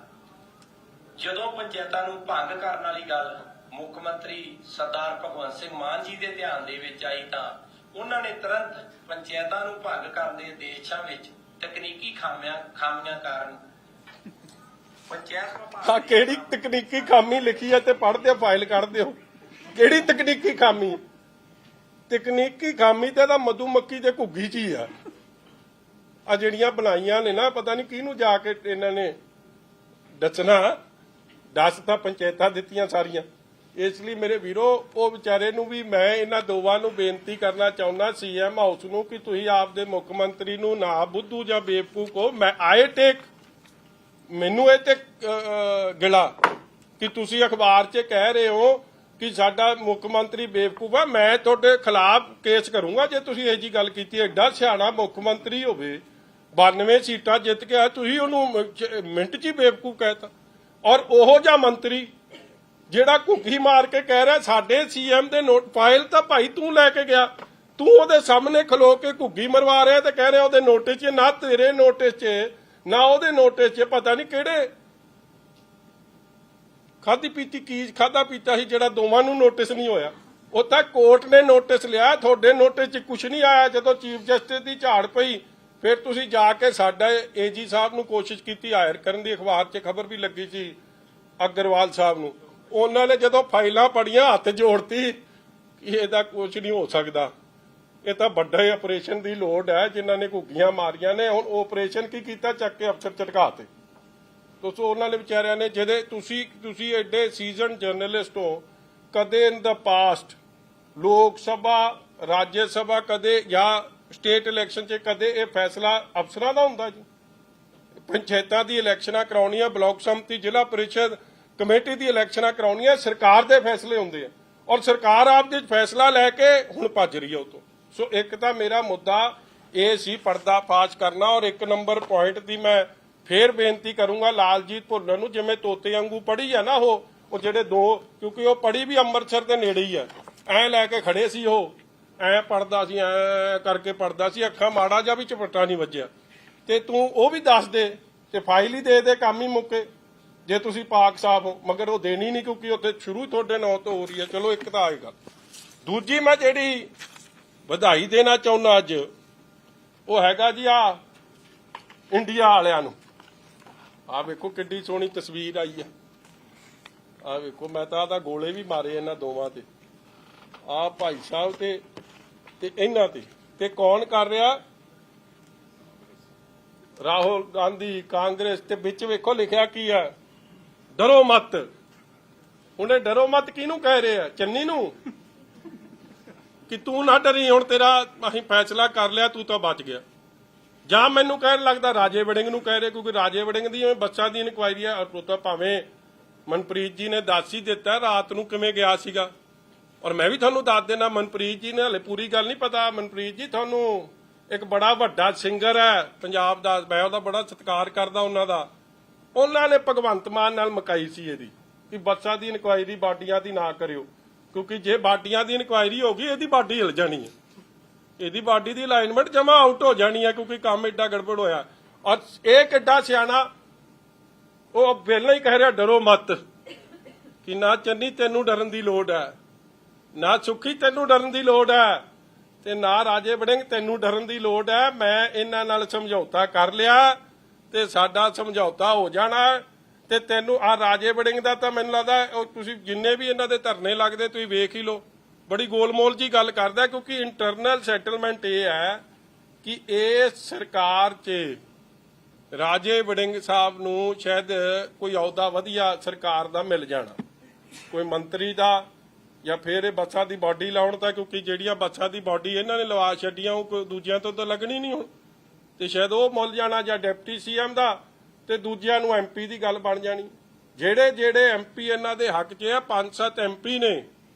Speaker 2: ਜਦੋਂ ਪੰਚਾਇਤਾਂ ਨੂੰ ਭੰਗ ਕਰਨ ਵਾਲੀ ਗੱਲ ਮੁੱਖ ਮੰਤਰੀ ਸਰਦਾਰ ਭਗਵੰਤ ਸਿੰਘ ਮਾਨ ਜੀ ਦੇ ਧਿਆਨ ਦੇ ਵਿੱਚ ਆਈ ਤਾਂ ਉਹਨਾਂ ਨੇ ਤੁਰੰਤ ਪੰਚਾਇਤਾਂ ਨੂੰ ਭੰਗ ਕਰਨ ਦੇ ਦੇਸ਼ਾਂ ਵਿੱਚ ਤਕਨੀਕੀ ਖਾਮੀਆਂ ਕਾਰਨ ਪੰਚਾਇਤ
Speaker 1: ਹਾਂ, ਕਿਹੜੀ ਤਕਨੀਕੀ ਖਾਮੀ ਲਿਖੀ ਹੈ ਤੇ ਪੜ੍ਹਦੇ ਫਾਈਲ ਕੱਢਦੇ ਹੋ? ਕਿਹੜੀ ਤਕਨੀਕੀ ਖਾਮੀ? ਤਕਨੀਕੀ ਖਾਮੀ ਤੇ ਤਾਂ ਮਧੂਮੱਖੀ ਤੇ ਘੁੱਗੀ ਚ ਹੀ ਆ ਜਿਹੜੀਆਂ ਬਣਾਈਆਂ ਨੇ ਨਾ, ਪਤਾ ਨਹੀਂ ਕਿਹਨੂੰ ਜਾ ਕੇ ਇਹਨਾਂ ਨੇ ਦੱਸਣਾ। ਦੱਸ ਤਾਂ ਪੰਚਾਇਤਾਂ ਦਿੱਤੀਆਂ ਸਾਰੀਆਂ। ਇਸ ਲਈ ਮੇਰੇ ਵੀਰੋ, ਉਹ ਵਿਚਾਰੇ ਨੂੰ ਵੀ ਮੈਂ ਇਹਨਾਂ ਦੋਵਾਂ ਨੂੰ ਬੇਨਤੀ ਕਰਨਾ ਚਾਹੁੰਦਾ, ਸੀਐਮ ਹਾਊਸ ਨੂੰ, ਕਿ ਤੁਸੀਂ ਆਪਦੇ ਮੁੱਖ ਮੰਤਰੀ ਨੂੰ ਨਾ ਬੁੱਧੂ ਜਾਂ ਬੇਵਕੂਫ ਕਹੋ। ਮੈਂ ਆਏ ਟੇਕ, ਮੈਨੂੰ ਇਹ ਤੇ ਗਿਲਾ ਕਿ ਤੁਸੀਂ ਅਖਬਾਰ 'ਚ ਕਹਿ ਰਹੇ ਹੋ ਕਿ ਸਾਡਾ ਮੁੱਖ ਮੰਤਰੀ ਬੇਵਕੂਫ ਆ। ਮੈਂ ਤੁਹਾਡੇ ਖਿਲਾਫ ਕੇਸ ਕਰੂੰਗਾ ਜੇ ਤੁਸੀਂ ਇਹ ਜੀ ਗੱਲ ਕੀਤੀ। ਐਡਾ ਸਿਆਣਾ ਮੁੱਖ ਮੰਤਰੀ ਹੋਵੇ, 92 ਸੀਟਾਂ ਜਿੱਤ ਕੇ ਆਇਆ, ਤੁਸੀਂ ਉਹਨੂੰ ਮਿੰਟ 'ਚ ਹੀ ਬੇਵਕੂਫ ਕਹਿਤਾ। ਔਰ ਉਹੋ ਜਿਹਾ ਮੰਤਰੀ ਜਿਹੜਾ ਘੁੱਗੀ ਮਾਰ ਕੇ ਕਹਿ ਰਿਹਾ ਸਾਡੇ ਸੀਐਮ ਦੇ ਨੋਟ ਫਾਈਲ ਤਾਂ ਭਾਈ ਤੂੰ ਲੈ ਕੇ ਗਿਆ, ਤੂੰ ਉਹਦੇ ਸਾਹਮਣੇ ਖਲੋ ਕੇ ਘੁੱਗੀ ਮਰਵਾ ਰਿਹਾ ਤੇ ਕਹਿ ਰਿਹਾ ਉਹਦੇ ਨੋਟਿਸ 'ਚ, ਨਾ ਤੇਰੇ ਨੋਟਿਸ 'ਚ ਨਾ ਉਹਦੇ ਨੋਟਿਸ 'ਚ ਪਤਾ ਨਹੀਂ ਕਿਹੜੇ ਖਾਦੀ ਪੀਤੀ ਕੀ ਖਾਦਾ ਪੀਤਾ ਸੀ ਜਿਹੜਾ ਦੋਵਾਂ ਨੂੰ ਨੋਟਿਸ ਨਹੀਂ ਹੋਇਆ। ਉਹ ਤਾਂ ਕੋਰਟ ਨੇ ਨੋਟਿਸ ਲਿਆ, ਤੁਹਾਡੇ ਨੋਟਿਸ 'ਚ ਕੁਝ ਨਹੀਂ ਆਇਆ। ਜਦੋਂ ਚੀਫ ਜਸਟਿਸ ਦੀ ਝਾੜ ਪਈ ਫਿਰ ਤੁਸੀਂ ਜਾ ਕੇ ਸਾਡਾ ਏਜੀ ਸਾਹਿਬ ਨੂੰ ਕੋਸ਼ਿਸ਼ ਕੀਤੀ ਹਾਇਰ ਕਰਨ ਦੀ, ਅਖਬਾਰ 'ਚ ਖਬਰ ਵੀ ਲੱਗੀ ਸੀ ਅਗਰਵਾਲ ਸਾਹਿਬ ਨੂੰ। ਉਹਨਾਂ ਨੇ ਜਦੋਂ ਫਾਈਲਾਂ ਪੜੀਆਂ ਹੱਥ ਜੋੜਤੀ ਕਿ ਇਹਦਾ ਕੁਝ ਨਹੀਂ ਹੋ ਸਕਦਾ, ਇਹ ਤਾਂ ਵੱਡੇ ਆਪਰੇਸ਼ਨ ਦੀ ਲੋੜ ਹੈ। ਜਿਨ੍ਹਾਂ ਨੇ ਘੁੱਗੀਆਂ ਮਾਰੀਆਂ ਨੇ, ਹੁਣ ਆਪਰੇਸ਼ਨ ਕੀ ਕੀਤਾ, ਚੱਕ ਕੇ ਅਫਸਰ ਝਟਕਾਤੇ। ਦੋਸਤੋ, ਉਹਨਾਂ ਨੇ ਵਿਚਾਰਿਆਂ ਨੇ, ਜਿਹਦੇ ਤੁਸੀਂ ਐਡੇ ਸੀਜ਼ਨ ਜਰਨਲਿਸਟ ਹੋ, ਕਦੇ ਇਨ ਦਾ ਪਾਸਟ ਲੋਕ ਸਭਾ, ਰਾਜ ਸਭਾ, ਕਦੇ ਜਾਂ ਸਟੇਟ ਇਲੈਕਸ਼ਨ 'ਚ ਕਦੇ ਇਹ ਫੈਸਲਾ ਅਫਸਰਾਂ ਦਾ ਹੁੰਦਾ ਜੀ? ਪੰਚਾਇਤਾਂ ਦੀ ਇਲੈਕਸ਼ਨਾਂ ਕਰਾਉਣੀਆਂ, ਬਲਾਕ ਸੰਮਤੀ, ਜ਼ਿਲ੍ਹਾ ਪਰਿਸ਼ਦ, ਕਮੇਟੀ ਦੀ ਇਲੈਕਸ਼ਨਾਂ ਕਰਾਉਣੀਆਂ, ਸਰਕਾਰ ਦੇ ਫੈਸਲੇ ਹੁੰਦੇ ਆ। ਔਰ ਸਰਕਾਰ ਆਪਦੇ ਫੈਸਲਾ ਲੈ ਕੇ ਹੁਣ ਭੱਜ ਰਹੀ ਹੈ ਉਹ ਤੋਂ। ਸੋ ਇੱਕ ਤਾਂ ਮੇਰਾ ਮੁੱਦਾ ਇਹ ਸੀ ਪਰਦਾ ਫਾਸ਼ ਕਰਨਾ। ਔਰ 1 ਨੰਬਰ ਪੁਆਇੰਟ ਦੀ ਮੈਂ ਫੇਰ ਬੇਨਤੀ ਕਰੂੰਗਾ ਲਾਲਜੀਤ ਭੁੱਲਰ ਨੂੰ, ਜਿਵੇਂ ਤੋਤੇ ਵਾਂਗੂ ਪੜ੍ਹੀ ਆ ਨਾ ਉਹ ਜਿਹੜੇ ਦੋ, ਕਿਉਂਕਿ ਉਹ ਪੜ੍ਹੀ ਵੀ ਅੰਮ੍ਰਿਤਸਰ ਦੇ ਨੇੜੇ ਹੀ ਆ, ਐ ਲੈ ਕੇ ਖੜੇ ਸੀ, ਉਹ ਐ ਪੜਦਾ ਸੀ, ਐ ਕਰਕੇ ਪੜਦਾ ਸੀ, ਅੱਖਾਂ ਮਾੜਾ ਜਿਹਾ ਵੀ ਝਪਟਾ ਨਹੀਂ ਵੱਜਿਆ। ਤੇ ਤੂੰ ਉਹ ਵੀ ਦੱਸ ਦੇ ਤੇ ਫਾਈਲ ਹੀ ਦੇ ਕੰਮ ਹੀ ਮੁੱਕੇ ਜੇ ਤੁਸੀਂ ਪਾਕ ਸਾਫ ਹੋ। ਮਗਰ ਉਹ ਦੇਣੀ ਨਹੀਂ, ਕਿਉਂਕਿ ਉੱਥੇ ਸ਼ੁਰੂ ਤੁਹਾਡੇ ਨਾਂ ਤੋਂ ਹੋ ਰਹੀ ਹੈ। ਚਲੋ, ਇੱਕ ਤਾਂ ਆਏਗਾ। ਦੂਜੀ ਮੈਂ ਜਿਹੜੀ ਵਧਾਈ ਦੇਣਾ ਚਾਹੁੰਦਾ ਅੱਜ, ਉਹ ਹੈਗਾ ਜੀ ਆ ਇੰਡੀਆ ਵਾਲਿਆਂ ਨੂੰ। ਆ ਵੇਖੋ ਕਿੱਡੀ ਸੋਹਣੀ ਤਸਵੀਰ ਆਈ ਆ, ਆ ਵੇਖੋ। ਮੈਂ ਤਾਂ ਆਦਾ ਗੋਲੇ ਵੀ ਮਾਰੇ ਇਹਨਾਂ ਦੋਵਾਂ ਤੇ, ਆ ਭਾਈ ਸਾਹਿਬ ਤੇ ਇਹਨਾਂ ਤੇ ਕੌਣ ਕਰ ਰਿਹਾ? ਰਾਹੁਲ ਗਾਂਧੀ, ਕਾਂਗਰਸ। ਤੇ ਵਿੱਚ ਵੇਖੋ ਲਿਖਿਆ ਕੀ ਆ, ਡਰੋ ਮਤ। ਉਹਨੇ ਡਰੋ ਮਤ ਕਿਹਨੂੰ ਕਹਿ ਰਹੇ ਆ? ਚੰਨੀ ਨੂੰ, ਕਿ ਤੂੰ ਨਾ ਡਰੀ, ਹੁਣ ਤੇਰਾ ਅਸੀਂ ਫੈਸਲਾ ਕਰ ਲਿਆ, ਤੂੰ ਤਾਂ ਬਚ ਗਿਆ। ਜਾਂ ਮੈਨੂੰ ਕਹਿਣ ਲੱਗਦਾ ਰਾਜੇ ਵੜਿੰਗ ਨੂੰ ਕਹਿ ਰਹੇ, ਕਿਉਂਕਿ ਰਾਜੇ ਵੜਿੰਗ ਦੀ ਬੱਸਾਂ ਦੀ ਇਨਕੁਆਇਰੀ ਆ। ਉਹ ਤਾਂ ਭਾਵੇਂ ਮਨਪ੍ਰੀਤ ਜੀ ਨੇ ਦੱਸ ਹੀ ਦਿੱਤਾ ਰਾਤ ਨੂੰ ਕਿਵੇਂ ਗਿਆ ਸੀਗਾ। ਔਰ ਮੈਂ ਵੀ ਤੁਹਾਨੂੰ ਦੱਸ ਦੇਣਾ, ਮਨਪ੍ਰੀਤ ਜੀ ਨੇ ਹਲੇ ਪੂਰੀ ਗੱਲ ਨਹੀਂ ਪਤਾ। ਮਨਪ੍ਰੀਤ ਜੀ ਤੁਹਾਨੂੰ ਇੱਕ ਬੜਾ ਵੱਡਾ ਸਿੰਗਰ ਹੈ ਪੰਜਾਬ ਦਾ, ਮੈਂ ਉਹਦਾ ਬੜਾ ਸਤਿਕਾਰ ਕਰਦਾ ਉਹਨਾਂ ਦਾ। ਉਹਨਾਂ ਨੇ ਭਗਵੰਤ ਮਾਨ ਨਾਲ ਮੁਕਾਈ ਸੀ ਇਹਦੀ, ਕਿ ਬੱਸਾਂ ਦੀ ਇਨਕੁਆਇਰੀ ਬਾਡੀਆਂ ਦੀ ਨਾ ਕਰਿਓ, ਕਿਉਂਕਿ ਜੇ ਬਾਡੀਆਂ ਦੀ ਇਨਕੁਆਇਰੀ ਹੋ ਗਈ ਇਹਦੀ ਬਾਡੀ ਹਿਲ ਜਾਣੀ ਹੈ, ਇਹਦੀ ਬਾਡੀ ਦੀ ਅਲਾਈਨਮੈਂਟ ਜਮਾ ਆਊਟ ਹੋ ਜਾਣੀ ਹੈ, ਕਿਉਂਕਿ ਕੰਮ ਏਡਾ ਗੜਬੜ ਹੋਇਆ। ਔਰ ਇਹ ਕਿੱਡਾ ਸਿਆਣਾ, ਉਹ ਪਹਿਲਾਂ ਹੀ ਕਹਿ ਰਿਹਾ ਡਰੋ ਮਤ, ਕਿ ਨਾ ਚੰਨੀ ਤੈਨੂੰ ਡਰਨ ਦੀ ਲੋੜ ਹੈ, ਨਾ ਸੁੱਖੀ ਤੈਨੂੰ ਡਰਨ ਦੀ ਲੋੜ ਹੈ, ਤੇ ਨਾ ਰਾਜੇ ਵੜਿੰਗ ਤੈਨੂੰ ਡਰਨ ਦੀ ਲੋੜ ਹੈ। ਮੈਂ ਇਹਨਾਂ ਨਾਲ ਸਮਝੌਤਾ ਕਰ ਲਿਆ ਤੇ ਸਾਡਾ ਸਮਝੌਤਾ ਹੋ ਜਾਣਾ। ਤੇ ਤੈਨੂੰ ਆ ਰਾਜੇ ਵੜਿੰਗ ਦਾ ਤਾਂ ਮੈਨੂੰ ਲੱਗਦਾ ਤੁਸੀਂ ਜਿੰਨੇ ਵੀ ਇਹਨਾਂ ਦੇ ਧਰਨੇ ਲੱਗਦੇ ਤੁਸੀਂ ਵੇਖ ਹੀ ਲਓ, ਬੜੀ ਗੋਲਮੋਲ ਜੀ ਗੱਲ ਕਰਦਾ, ਕਿਉਂਕਿ ਇੰਟਰਨਲ ਸੈਟਲਮੈਂਟ ਇਹ ਹੈ ਕਿ ਇਸ ਸਰਕਾਰ 'ਚ ਰਾਜੇ ਵੜਿੰਗ ਸਾਹਿਬ ਨੂੰ ਸ਼ਾਇਦ ਕੋਈ ਅਹੁਦਾ ਵਧੀਆ ਸਰਕਾਰ ਦਾ ਮਿਲ ਜਾਣਾ, ਕੋਈ ਮੰਤਰੀ ਦਾ, ਜਾਂ ਫਿਰ ਇਹ ਬੱਸਾਂ ਦੀ ਬਾਡੀ ਲਾਉਣ ਤਾਂ, ਕਿਉਂਕਿ ਜਿਹੜੀਆਂ ਬੱਸਾਂ ਦੀ ਬਾਡੀ ਇਹਨਾਂ ਨੇ ਲਵਾ ਛੱਡੀਆਂ ਉਹ ਕੋਈ ਦੂਜਿਆਂ ਤੋਂ ਤਾਂ ਲੱਗਣੀ ਨਹੀਂ ਹੁਣ, ਤੇ ਸ਼ਾਇਦ ਉਹ ਮਿਲ ਜਾਣਾ, ਜਾਂ ਡਿਪਟੀ ਸੀਐਮ ਦਾ, ਤੇ ਦੂਜਿਆਂ ਨੂੰ ਐਮਪੀ ਦੀ ਗੱਲ ਬਣ ਜਾਣੀ। ਜਿਹੜੇ ਐਮਪੀ ਇਹਨਾਂ ਦੇ ਹੱਕ 'ਚ ਆ, 5-7 ਐਮਪੀ ਨੇ,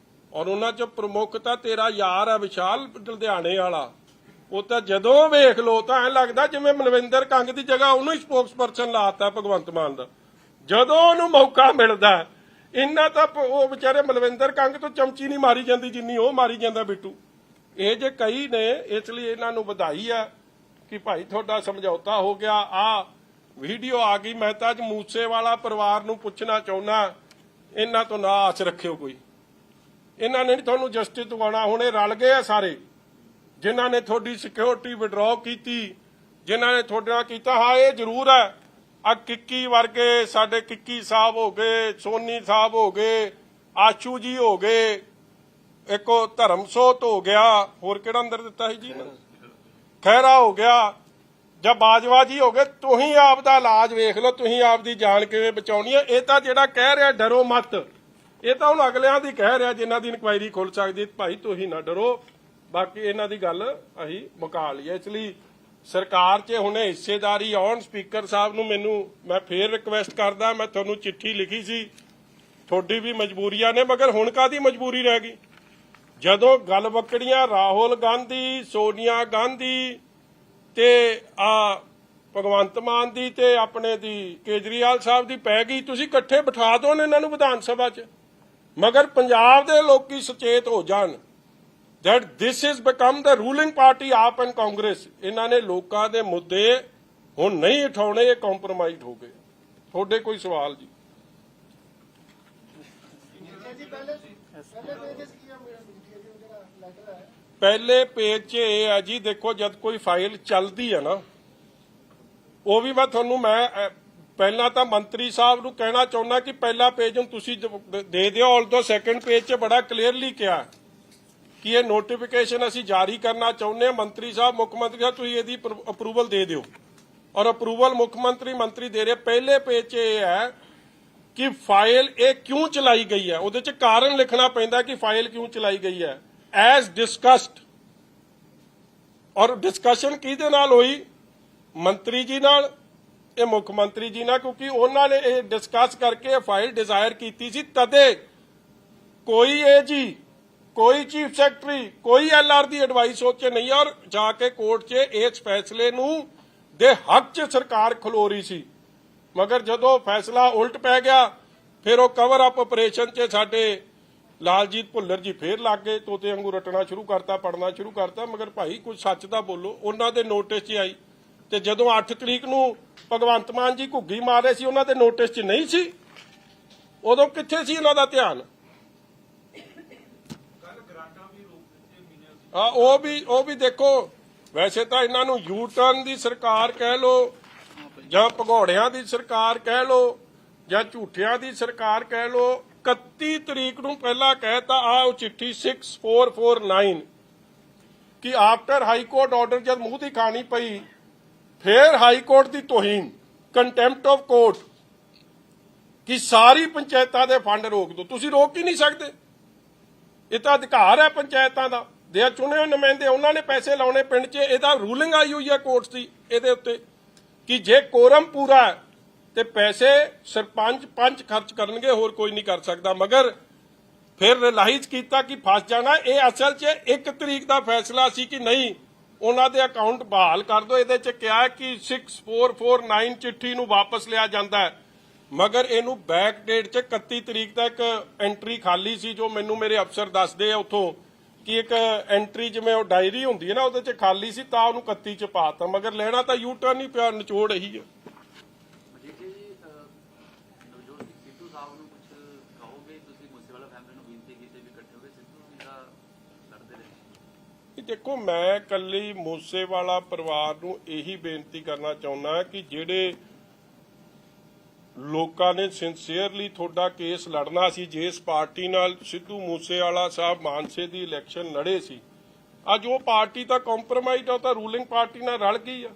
Speaker 1: ਔਰ ਉਹਨਾਂ 'ਚ ਪ੍ਰਮੁੱਖ ਤਾਂ ਤੇਰਾ ਯਾਰ ਹੈ ਵਿਸ਼ਾਲ ਲੁਧਿਆਣੇ ਵਾਲਾ। ਉਹ ਤਾਂ ਜਦੋਂ ਵੇਖ ਲੋ ਤਾਂ ਐਂ ਲੱਗਦਾ ਜਿਵੇਂ ਮਨਵਿੰਦਰ ਕੰਗ ਦੀ ਜਗ੍ਹਾ ਉਹਨੂੰ ਹੀ ਸਪੋਕਸਪਰਸਨ ਲਾਤਾ ਭਗਵੰਤ ਮਾਨ ਦਾ, ਜਦੋਂ ਉਹਨੂੰ ਮੌਕਾ ਮਿਲਦਾ। ਇੰਨਾ ਤਾਂ ਉਹ ਵਿਚਾਰੇ ਮਲਵਿੰਦਰ ਕੰਗ ਤੋਂ ਚਮਚੀ ਨਹੀਂ ਮਾਰੀ ਜਾਂਦੀ ਜਿੰਨੀ ਉਹ ਮਾਰੀ ਜਾਂਦਾ ਬਿੱਟੂ। ਇਹ ਜੇ ਕਈ ਨੇ, ਇਸ ਲਈ ਇਹਨਾਂ ਨੂੰ ਵਧਾਈ ਆ ਕਿ ਭਾਈ ਤੁਹਾਡਾ ਸਮਝੌਤਾ ਹੋ ਗਿਆ। ਆ ਵੀਡੀਓ ਆ ਗਈ। ਮੈਂ ਤਾਂ ਅੱਜ ਮੂਸੇਵਾਲਾ ਪਰਿਵਾਰ ਨੂੰ ਪੁੱਛਣਾ ਚਾਹੁੰਦਾ, ਇਹਨਾਂ ਤੋਂ ਨਾ ਆਸ ਰੱਖਿਓ ਕੋਈ। ਇਹਨਾਂ ਨੇ ਨਹੀਂ ਤੁਹਾਨੂੰ ਜਸਟਿਸ ਦਿਵਾਉਣਾ। ਹੁਣ ਇਹ ਰਲ ਗਏ ਆ ਸਾਰੇ, ਜਿਨ੍ਹਾਂ ਨੇ ਤੁਹਾਡੀ ਸਿਕਿਉਰਿਟੀ ਵਿਡਰਾਅ ਕੀਤੀ, ਜਿਨ੍ਹਾਂ ਨੇ ਤੁਹਾਡੇ ਨਾਲ ਕੀਤਾ। ਹਾਂ, ਇਹ ਜ਼ਰੂਰ ਹੈ, ਆ ਕਿੱਕੀ ਵਰਗੇ ਸਾਡੇ ਕਿੱਕੀ ਸਾਹਿਬ ਹੋ ਗਏ, ਸੋਨੀ ਸਾਹਿਬ ਹੋ ਗਏ, ਆਸ਼ੂ ਜੀ ਹੋ ਗਏ, ਇੱਕ ਉਹ ਧਰਮਸੋਤ ਹੋ ਗਿਆ, ਹੋਰ ਕਿਹੜਾ ਅੰਦਰ ਦਿੱਤਾ ਸੀ ਜੀ, ਖਹਿਰਾ ਹੋ ਗਿਆ, ਜਾਂ ਬਾਜਵਾ ਜੀ ਹੋ ਗਏ। ਤੁਸੀਂ ਆਪ ਦਾ ਇਲਾਜ ਵੇਖ ਲਓ, ਤੁਸੀਂ ਆਪ ਦੀ ਜਾਨ ਕਿਵੇਂ ਬਚਾਉਣੀ ਹੈ। ਇਹ ਤਾਂ ਜਿਹੜਾ ਕਹਿ ਰਿਹਾ ਡਰੋ ਮਤ, ਇਹ ਤਾਂ ਹੁਣ ਅਗਲਿਆਂ ਦੀ ਕਹਿ ਰਿਹਾ ਜਿਨ੍ਹਾਂ ਦੀ ਇਨਕੁਆਇਰੀ ਖੁੱਲ ਸਕਦੀ। ਭਾਈ ਤੁਸੀਂ ਨਾ ਡਰੋ, ਬਾਕੀ ਇਹਨਾਂ ਦੀ ਗੱਲ ਅਸੀਂ ਮੁਕਾ ਲਈ। ਇਸ ਲਈ ਸਰਕਾਰ 'ਚ ਹੁਣੇ ਹਿੱਸੇਦਾਰੀ ਆਉਣ। ਸਪੀਕਰ ਸਾਹਿਬ ਨੂੰ ਮੈਂ ਫੇਰ ਰਿਕਵੈਸਟ ਕਰਦਾ, ਮੈਂ ਤੁਹਾਨੂੰ ਚਿੱਠੀ ਲਿਖੀ ਸੀ, ਤੁਹਾਡੀ ਵੀ ਮਜਬੂਰੀਆਂ ਨੇ, ਮਗਰ ਹੁਣ ਕਾਹਦੀ ਮਜਬੂਰੀ ਰਹਿ ਗਈ? ਜਦੋਂ ਗੱਲ ਬੱਕੜੀਆਂ ਰਾਹੁਲ ਗਾਂਧੀ, ਸੋਨੀਆ ਗਾਂਧੀ ਤੇ ਆ ਭਗਵੰਤ ਮਾਨ ਦੀ ਤੇ ਆਪਣੇ ਦੀ ਕੇਜਰੀਵਾਲ ਸਾਹਿਬ ਦੀ ਪੈ ਗਈ, ਤੁਸੀਂ ਇਕੱਠੇ ਬਿਠਾ ਦਿਓ ਇਹਨਾਂ ਨੂੰ ਵਿਧਾਨ ਸਭਾ 'ਚ। ਮਗਰ ਪੰਜਾਬ ਦੇ ਲੋਕੀ ਸੁਚੇਤ ਹੋ ਜਾਣ that this has become the ruling party ਆਪ ਐਂਡ ਕਾਂਗਰਸ। ਇਹਨਾਂ ਨੇ ਲੋਕਾਂ ਦੇ ਮੁੱਦੇ ਹੁਣ ਨਹੀਂ ਉਠਾਉਣੇ, ਇਹ ਕੰਪਰੋਮਾਈਜ਼ ਹੋ ਗਏ। ਤੁਹਾਡੇ ਕੋਈ ਸਵਾਲ ਜੀ? ਪਹਿਲੇ ਪੇਜ 'ਚ ਇਹ ਹੈ ਜੀ, ਦੇਖੋ ਜਦ ਕੋਈ ਫਾਈਲ ਚੱਲਦੀ ਹੈ ਨਾ, ਉਹ ਵੀ ਮੈਂ ਤੁਹਾਨੂੰ ਪਹਿਲਾਂ ਤਾਂ ਮੰਤਰੀ ਸਾਹਿਬ ਨੂੰ ਕਹਿਣਾ ਚਾਹੁੰਦਾ ਕਿ ਪਹਿਲਾ ਪੇਜ ਹੁਣ ਤੁਸੀਂ ਦੇ ਦਿਓ। ਆਲਦੋ ਸੈਕੰਡ ਪੇਜ 'ਚ ਬੜਾ ਕਲੀਅਰਲੀ ਕਿਹਾ ਕਿ ਇਹ ਨੋਟੀਫਿਕੇਸ਼ਨ ਅਸੀਂ ਜਾਰੀ ਕਰਨਾ ਚਾਹੁੰਦੇ ਹਾਂ। ਮੰਤਰੀ ਸਾਹਿਬ, ਮੁੱਖ ਮੰਤਰੀ ਸਾਹਿਬ, ਤੁਸੀਂ ਇਹਦੀ ਅਪਰੂਵਲ ਦੇ ਦਿਓ, ਔਰ ਅਪਰੂਵਲ ਮੁੱਖ ਮੰਤਰੀ ਦੇ ਰਹੇ। ਪਹਿਲੇ ਪੇਜ 'ਚ ਇਹ ਹੈ ਕਿ ਫਾਈਲ ਇਹ ਕਿਉਂ ਚਲਾਈ ਗਈ ਹੈ, ਉਹਦੇ 'ਚ ਕਾਰਨ ਲਿਖਣਾ ਪੈਂਦਾ ਕਿ ਫਾਈਲ ਕਿਉਂ ਚਲਾਈ ਗਈ ਹੈ। ਐਜ਼ ਡਿਸਕਸਡ, ਔਰ ਡਿਸਕਸ਼ਨ ਕਿਹਦੇ ਨਾਲ ਹੋਈ? ਮੰਤਰੀ ਜੀ ਨਾਲ, ਇਹ ਮੁੱਖ ਮੰਤਰੀ ਜੀ ਨਾਲ, ਕਿਉਂਕਿ ਉਹਨਾਂ ਨੇ ਇਹ ਡਿਸਕਸ ਕਰਕੇ ਇਹ ਫਾਈਲ ਡਿਜ਼ਾਇਰ ਕੀਤੀ ਸੀ। ਤਦੇ ਕੋਈ ਏਜੀ, ਕੋਈ ਚੀਫ ਸੈਕਟਰੀ, ਕੋਈ ਐਲਆਰ ਦੀ ਐਡਵਾਈਸ ਉਹ 'ਚ ਨਹੀਂ, ਔਰ ਜਾ ਕੇ ਕੋਰਟ 'ਚ ਇਸ ਫੈਸਲੇ ਨੂੰ ਦੇ ਹੱਕ 'ਚ ਸਰਕਾਰ ਖਲੋ ਰਹੀ ਸੀ। ਮਗਰ ਜਦੋਂ ਫੈਸਲਾ ਉਲਟ ਪੈ ਗਿਆ, ਫਿਰ ਉਹ ਕਵਰ ਅਪ ਆਪਰੇਸ਼ਨ 'ਚ ਸਾਡੇ ਲਾਲਜੀਤ ਭੁੱਲਰ ਜੀ ਫੇਰ ਲੱਗ ਗਏ, ਤੋਤੇ ਵਾਂਗੂ ਰਟਣਾ ਸ਼ੁਰੂ ਕਰਤਾ, ਪੜਨਾ ਸ਼ੁਰੂ ਕਰਤਾ। ਮਗਰ ਭਾਈ ਕੁਝ ਸੱਚ ਦਾ ਬੋਲੋ। ਉਹਨਾਂ ਦੇ ਨੋਟਿਸ 'ਚ ਆਈ, ਤੇ ਜਦੋਂ 8 ਤਰੀਕ ਨੂੰ ਭਗਵੰਤ ਮਾਨ ਜੀ ਘੁੱਗੀ ਮਾਰ ਰਹੇ ਸੀ, ਉਹਨਾਂ ਦੇ ਨੋਟਿਸ 'ਚ ਨਹੀਂ ਸੀ। ਉਦੋਂ ਕਿੱਥੇ ਸੀ ਇਹਨਾਂ ਦਾ ਧਿਆਨ? ਹਾਂ, ਉਹ ਵੀ ਦੇਖੋ। ਵੈਸੇ ਤਾਂ ਇਹਨਾਂ ਨੂੰ ਯੂ ਟਰਨ ਦੀ ਸਰਕਾਰ ਕਹਿ ਲੋ, ਜਾਂ ਭਗੌੜਿਆਂ ਦੀ ਸਰਕਾਰ ਕਹਿ ਲੋ, ਜਾਂ ਝੂਠਿਆਂ ਦੀ ਸਰਕਾਰ ਕਹਿ ਲੋ। 31 ਤਰੀਕ ਨੂੰ ਪਹਿਲਾਂ ਕਹਿਤਾ ਆ ਉਹ ਚਿੱਠੀ 6449 ਕਿ ਆਫਟਰ ਹਾਈ ਕੋਰਟ ਆਰਡਰ ਜਦ ਮੂੰਹ ਦੀ ਖਾਣੀ ਪਈ, ਫਿਰ high court the ਤੋਹੀਨ, contempt of court, ਕਿ ਸਾਰੀ ਪੰਚਾਇਤਾਂ ਦੇ ਫੰਡ ਰੋਕ ਦਿਓ। ਤੁਸੀਂ ਰੋਕ ਹੀ ਨਹੀਂ ਸਕਦੇ, ਇਹ ਤਾਂ ਅਧਿਕਾਰ ਹੈ ਪੰਚਾਇਤਾਂ ਦਾ। ਦੇ ਚੁਣੇ ਹੋਏ ਨੁਮਾਇੰਦੇ, ਉਹਨਾਂ ਨੇ ਪੈਸੇ ਲਾਉਣੇ ਪਿੰਡ 'ਚ। ਇਹਦਾ ਰੂਲਿੰਗ ਆਈ ਹੋਈ ਹੈ ਕੋਰਟ ਦੀ ਇਹਦੇ ਉੱਤੇ ਕਿ ਜੇ ਕੋਰਮ ਪੂਰਾ ਹੈ ਤੇ ਪੈਸੇ ਸਰਪੰਚ ਪੰਚ ਖਰਚ ਕਰਨਗੇ, ਹੋਰ ਕੋਈ ਨਹੀਂ ਕਰ ਸਕਦਾ। ਮਗਰ ਫਿਰ ਰਿਲਾਈਜ਼ ਕੀਤਾ ਕਿ ਫਸ ਜਾਣਾ। ਇਹ ਅਸਲ 'ਚ 1 ਤਰੀਕ ਦਾ ਫੈਸਲਾ ਸੀ ਕਿ ਨਹੀਂ, ਉਹਨਾਂ ਦੇ ਅਕਾਊਂਟ ਬਹਾਲ ਕਰ ਦਿਓ। ਇਹਦੇ 'ਚ ਕਿਹਾ ਕਿ 6449 ਚਿੱਠੀ ਨੂੰ ਵਾਪਸ ਲਿਆ ਜਾਂਦਾ ਹੈ, ਮਗਰ ਇਹਨੂੰ ਬੈਕ ਡੇਟ 'ਚ 31 ਤਰੀਕ ਤੱਕ ਐਂਟਰੀ ਖਾਲੀ ਸੀ, ਜੋ ਮੈਨੂੰ ਮੇਰੇ ਅਫਸਰ ਦੱਸਦੇ ਆ ਉੱਥੋਂ ਕਿ ਇੱਕ ਐਂਟਰੀ ਜਿਵੇਂ ਉਹ ਡਾਇਰੀ ਹੁੰਦੀ ਹੈ ਨਾ, ਉਹਦੇ 'ਚ ਖਾਲੀ ਸੀ, ਤਾਂ ਉਹਨੂੰ 31 'ਚ ਪਾਤਾ। ਮਗਰ ਲੈਣਾ ਤਾਂ ਯੂ ਟਰਨ ਹੀ ਪਿਆ, ਨਿਚੋੜ ਇਹੀ ਹੈ।
Speaker 3: ਮਜੀਠੀਆ ਜੀ, ਨਵਜੋਤ ਸਿੰਘ ਸਿੱਧੂ ਸਾਹਿਬ ਨੂੰ ਕੁਝ ਕਹੋਗੇ? ਤੁਸੀਂ ਮੂਸੇਵਾਲਾ ਫੈਮਿਲੀ ਨੂੰ ਬੇਨਤੀ ਕੀਤੀ ਵੀ ਇਕੱਠੇ ਹੋ ਕੇ ਸਿੱਧੂ ਵੀ ਤਾਂ ਲੜਦੇ ਰਹੇ।
Speaker 1: ਦੇਖੋ, ਮੈਂ ਕੱਲੀ ਮੂਸੇਵਾਲਾ ਪਰਿਵਾਰ ਨੂੰ ਇਹੀ ਬੇਨਤੀ ਕਰਨਾ ਚਾਹੁੰਦਾ ਕਿ ਜਿਹੜੇ ਲੋਕਾਂ ਨੇ ਸਿੰਸੀਅਰਲੀ ਤੁਹਾਡਾ ਕੇਸ ਲੜਨਾ ਸੀ, ਜਿਸ ਪਾਰਟੀ ਨਾਲ ਸਿੱਧੂ ਮੂਸੇਵਾਲਾ ਸਾਹਿਬ ਮਾਨਸੇ ਦੀ ਇਲੈਕਸ਼ਨ ਲੜੇ ਸੀ, ਅੱਜ ਉਹ ਪਾਰਟੀ ਤਾਂ ਕੰਪਰੋਮਾਈਜ਼ ਆ, ਤਾਂ ਰੂਲਿੰਗ ਪਾਰਟੀ ਨਾਲ ਰਲ ਗਈ ਆ।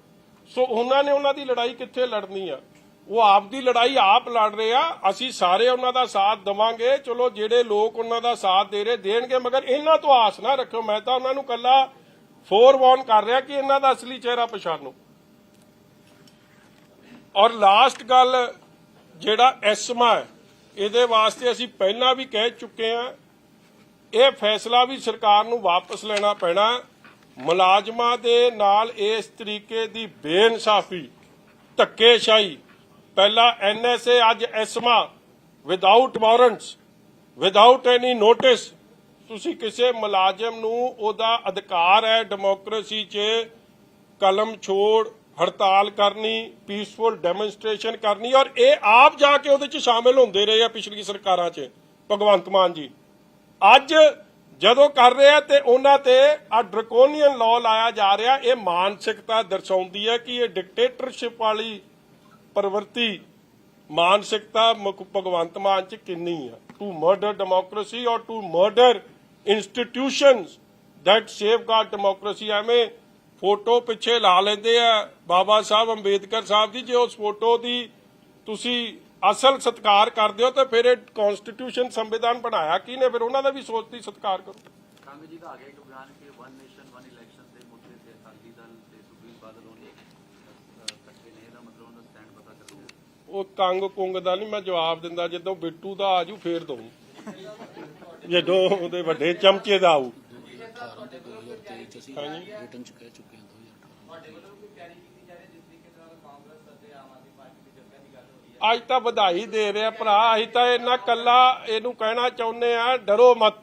Speaker 1: ਸੋ ਉਹਨਾਂ ਨੇ ਉਹਨਾਂ ਦੀ ਲੜਾਈ ਕਿੱਥੇ ਲੜਨੀ ਆ? ਉਹ ਆਪ ਦੀ ਲੜਾਈ ਆਪ ਲੜ ਰਹੇ ਆ। ਅਸੀਂ ਸਾਰੇ ਉਹਨਾਂ ਦਾ ਸਾਥ ਦੇਵਾਂਗੇ। ਚਲੋ, ਜਿਹੜੇ ਲੋਕ ਉਹਨਾਂ ਦਾ ਸਾਥ ਦੇ ਰਹੇ ਦੇਣਗੇ, ਮਗਰ ਇਹਨਾਂ ਤੋਂ ਆਸ ਨਾ ਰੱਖਿਓ। ਮੈਂ ਤਾਂ ਉਹਨਾਂ ਨੂੰ ਕੱਲਾ ਫੋਰਵਾਰਨ ਕਰ ਰਿਹਾ ਕਿ ਇਹਨਾਂ ਦਾ ਅਸਲੀ ਚਿਹਰਾ ਪਛਾਣੋ। ਔਰ ਲਾਸਟ ਗੱਲ, ਜਿਹੜਾ ਐਸਮਾ ਹੈ, ਇਹਦੇ ਵਾਸਤੇ ਅਸੀਂ ਪਹਿਲਾਂ ਵੀ ਕਹਿ ਚੁੱਕੇ ਹਾਂ, ਇਹ ਫੈਸਲਾ ਵੀ ਸਰਕਾਰ ਨੂੰ ਵਾਪਸ ਲੈਣਾ ਪੈਣਾ। ਮੁਲਾਜ਼ਮਾਂ ਦੇ ਨਾਲ ਇਸ ਤਰੀਕੇ ਦੀ ਬੇਇਨਸਾਫੀ, ਧੱਕੇਸ਼ਾਹੀ, ਪਹਿਲਾਂ ਐਨਐਸਏ, ਅੱਜ ਐਸਮਾ, without warrants, without any notice. ਤੁਸੀਂ ਕਿਸੇ ਮੁਲਾਜ਼ਮ ਨੂੰ, ਉਹਦਾ ਅਧਿਕਾਰ ਹੈ ਡੈਮੋਕ੍ਰੇਸੀ 'ਚ ਕਲਮ ਛੋੜ, ਹੜਤਾਲ ਕਰਨੀ, ਪੀਸਫੁਲ ਡੈਮੋਨਸਟ੍ਰੇਸ਼ਨ ਕਰਨੀ, ਔਰ ਇਹ ਆਪ ਜਾ ਕੇ ਉਹਦੇ 'ਚ ਸ਼ਾਮਿਲ ਹੁੰਦੇ ਰਹੇ ਆ ਪਿਛਲੀ ਸਰਕਾਰਾਂ 'ਚ ਭਗਵੰਤ ਮਾਨ ਜੀ। ਅੱਜ ਜਦੋਂ ਕਰ ਰਹੇ ਆ ਤੇ ਉਹਨਾਂ ਤੇ ਆ ਡਰਕੋਨੀਅਨ ਲਾਅ ਲਾਇਆ ਜਾ ਰਿਹਾ। ਇਹ ਮਾਨਸਿਕਤਾ ਦਰਸਾਉਂਦੀ ਹੈ ਕਿ ਇਹ ਡਿਕਟੇਟਰਸ਼ਿਪ ਵਾਲੀ ਪ੍ਰਵਿਰਤੀ ਮਾਨਸਿਕਤਾ ਭਗਵੰਤ ਮਾਨ 'ਚ ਕਿੰਨੀ ਆ। ਟੂ ਮਰਡਰ ਡੈਮੋਕ੍ਰੇਸੀ ਔਰ to murder institutions that safeguard democracy। ਐਵੇਂ ਫੋਟੋ ਪਿੱਛੇ ਲਾ ਲੈਂਦੇ ਆ ਬਾਬਾ ਸਾਹਿਬ ਅੰਬੇਦਕਰ ਸਾਹਿਬ ਦੀ। ਜੇ ਉਸ ਫੋਟੋ ਦੀ ਤੁਸੀਂ ਅਸਲ ਸਤਿਕਾਰ ਕਰਦੇ ਹੋ ਤਾਂ ਫਿਰ ਇਹ ਕਨਸਟੀਟਿਊਸ਼ਨ ਸੰਵਿਧਾਨ ਬਣਾਇਆ ਕਿਹਨੇ? ਫਿਰ ਉਹਨਾਂ ਦਾ ਵੀ ਸੋਚਦੀ ਸਤਿਕਾਰ ਕਰੋ।
Speaker 3: ਕਾਂਗਰਸ ਜੀ ਦਾ ਆ ਗਿਆ ਇੱਕ ਬਿਆਨ ਕਿ ਵਨ ਨੇਸ਼ਨ ਵਨ ਇਲੈਕਸ਼ਨ ਦੇ ਮੁੱਦੇ ਤੇ ਅਕਾਲੀ ਦਲ ਤੇ ਸੁਖਬੀਰ ਬਾਦਲ ਹੋਣੀ ਇਕੱਠੇ ਨੇ, ਇਹਦਾ ਮਤਲਬ ਉਹਨਾਂ ਦਾ ਸਟੈਂਡ ਪਤਾ ਕਰੋ।
Speaker 1: ਉਹ ਕੰਗ ਕੁੰਗ ਦਾ ਨਹੀਂ ਮੈਂ ਜਵਾਬ ਦਿੰਦਾ, ਜਦੋਂ ਬਿੱਟੂ ਦਾ ਆਜੂ ਫੇਰ ਦਊਂ, ਜਦੋਂ ਉਹਦੇ ਵੱਡੇ ਚਮਚੇ ਦਾ ਆਊ।
Speaker 6: 2018 ਤੇ 2023 ਚ ਅਸੀਂ ਰਿਟਰਨ ਚ ਕਹਿ ਚੁੱਕੇ ਹਾਂ 2018
Speaker 5: ਤੁਹਾਡੇ ਵੱਲੋਂ ਵੀ ਤਿਆਰੀ ਕੀਤੀ ਜਾ ਰਹੀ ਹੈ ਜਿਸ ਤਰੀਕੇ ਨਾਲ ਕਾਂਗਰਸ ਅਤੇ ਆਮ ਆਦਮੀ ਪਾਰਟੀ ਦੀ ਜੱਥਿਆਂ ਦੀ ਗੱਲ ਹੋ ਰਹੀ ਹੈ?
Speaker 1: ਅੱਜ ਤਾਂ ਵਧਾਈ ਦੇ ਰਿਹਾ ਭਰਾ। ਅਸੀਂ ਤਾਂ ਇਹਨਾਂ ਕੱਲਾ ਇਹਨੂੰ ਕਹਿਣਾ ਚਾਹੁੰਦੇ ਆ, ਡਰੋ ਮਤ